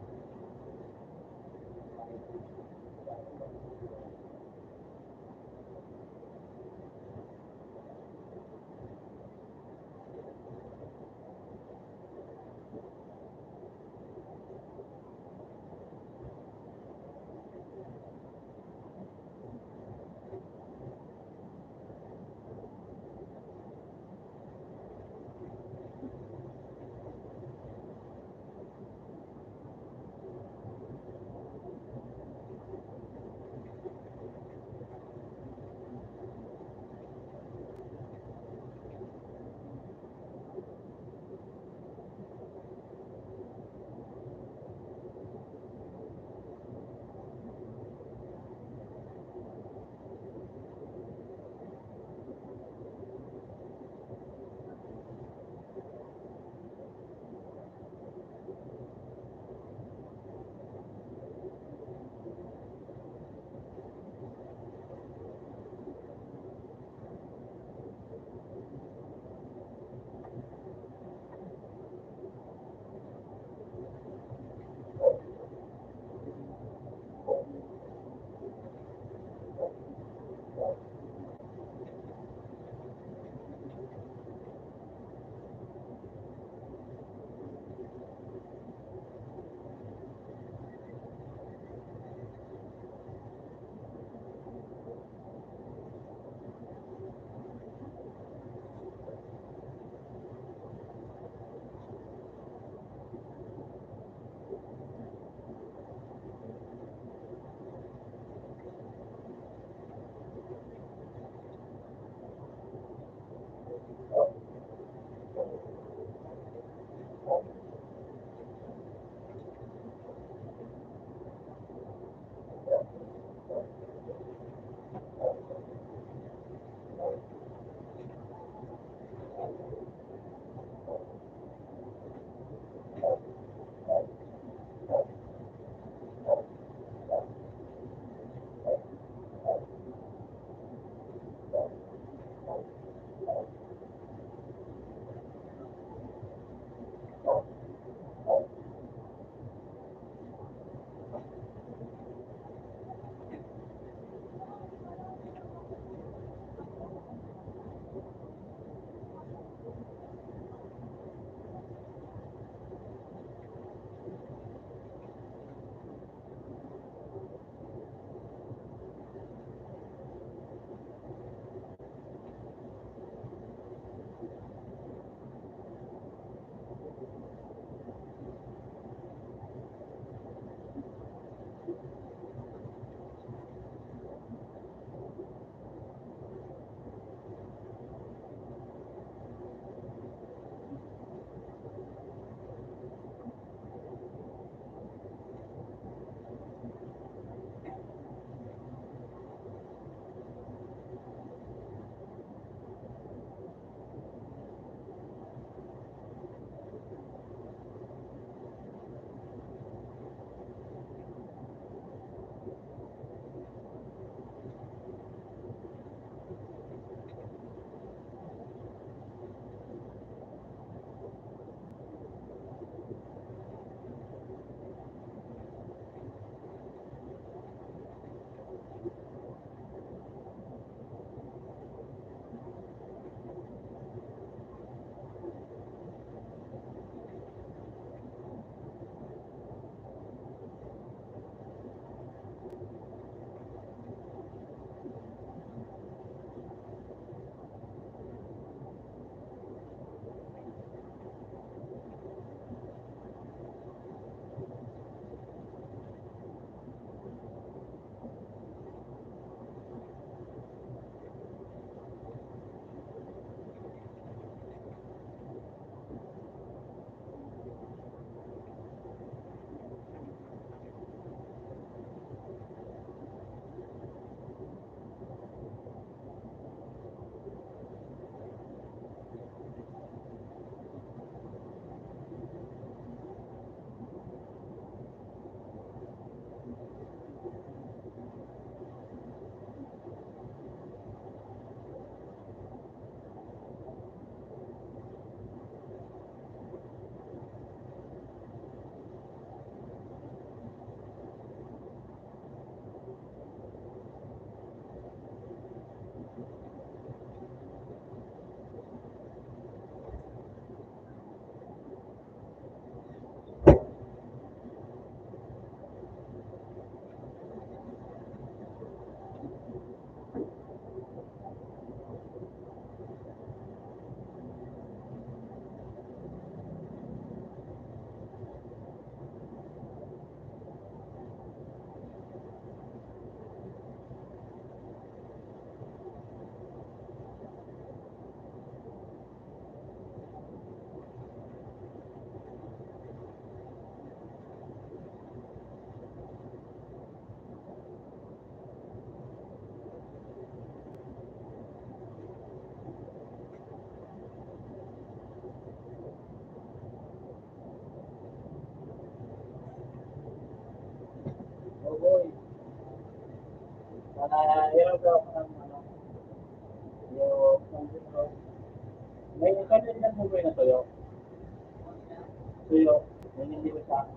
baboy. Yung daw ang ano, yung may kanil ng baboy na tuyo. Tuyo, yung hindi ko sa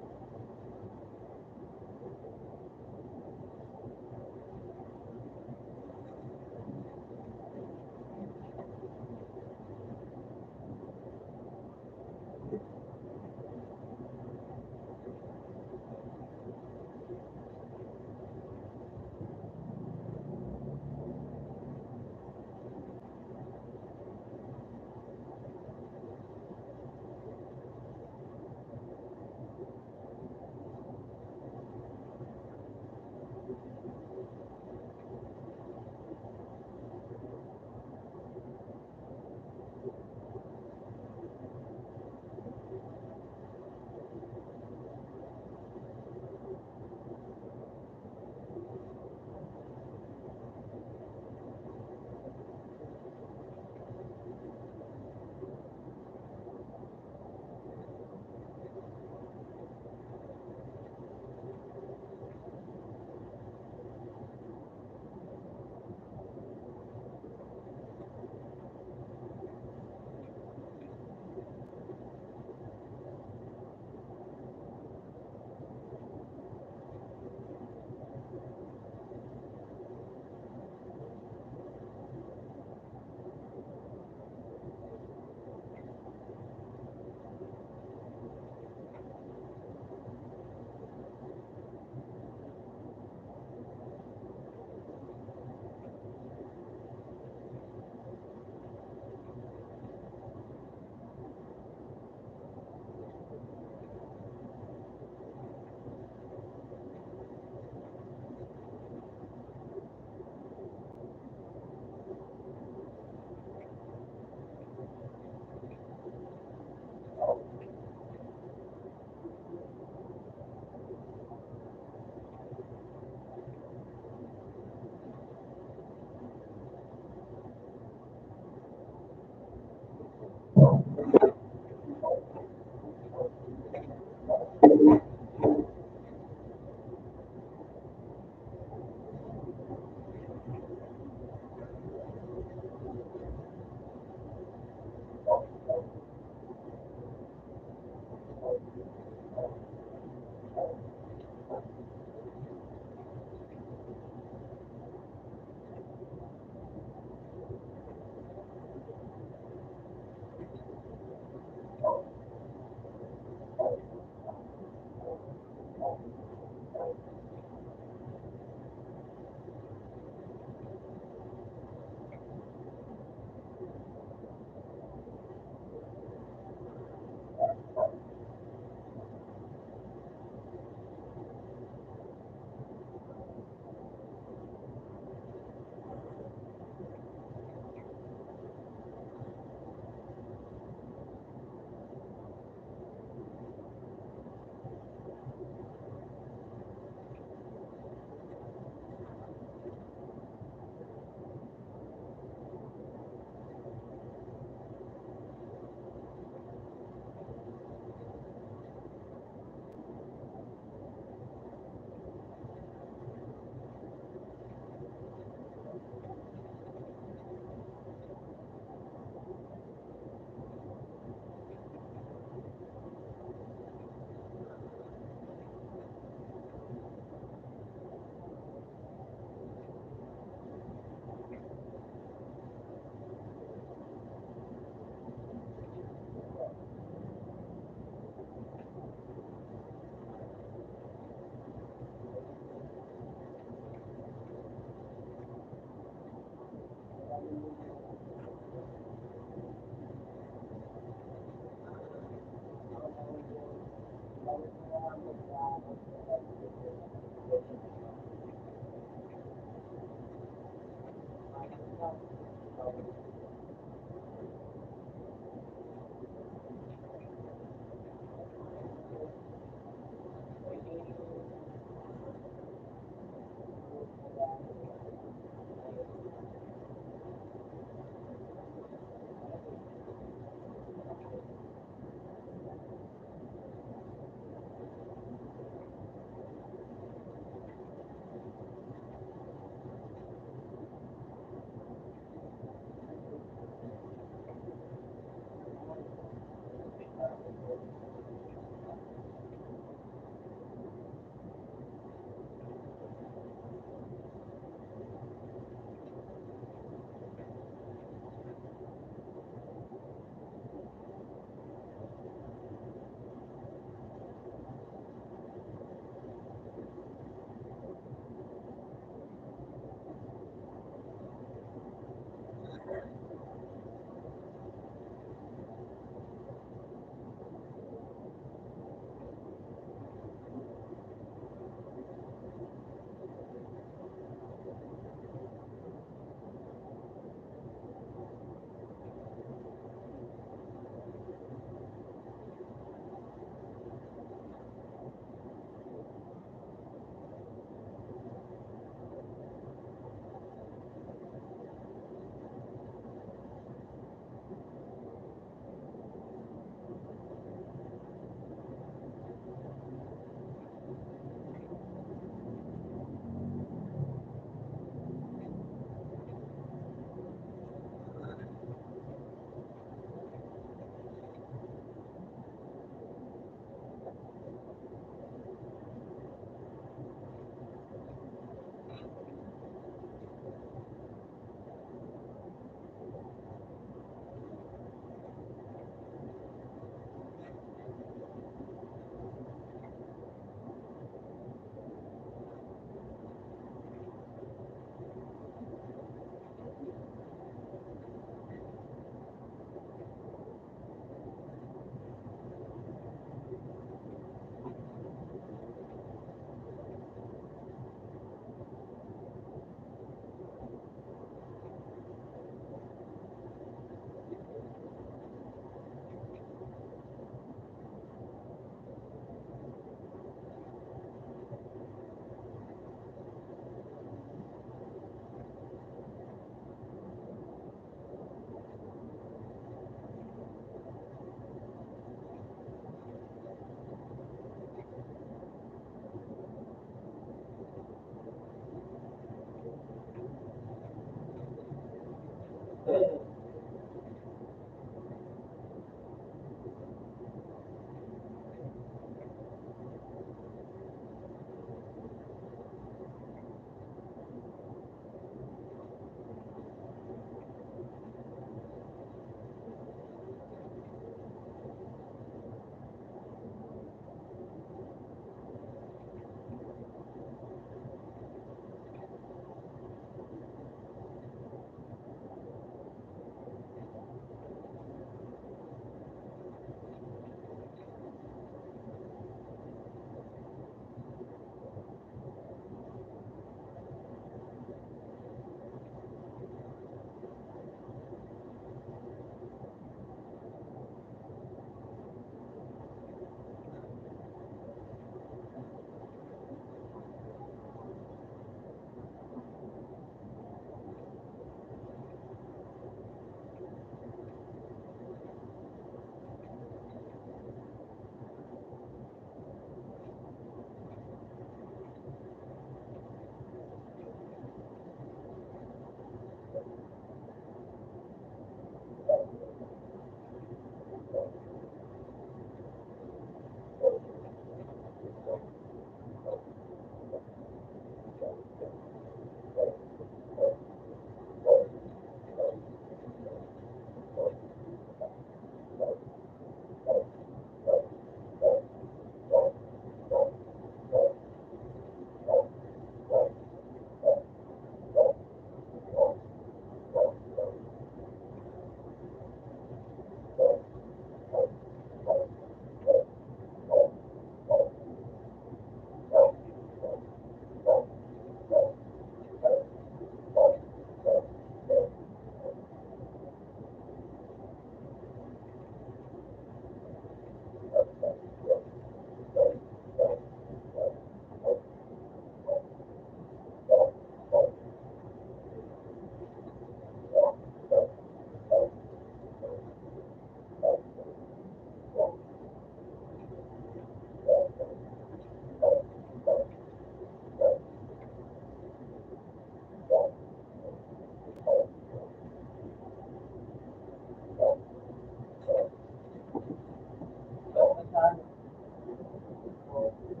Ano?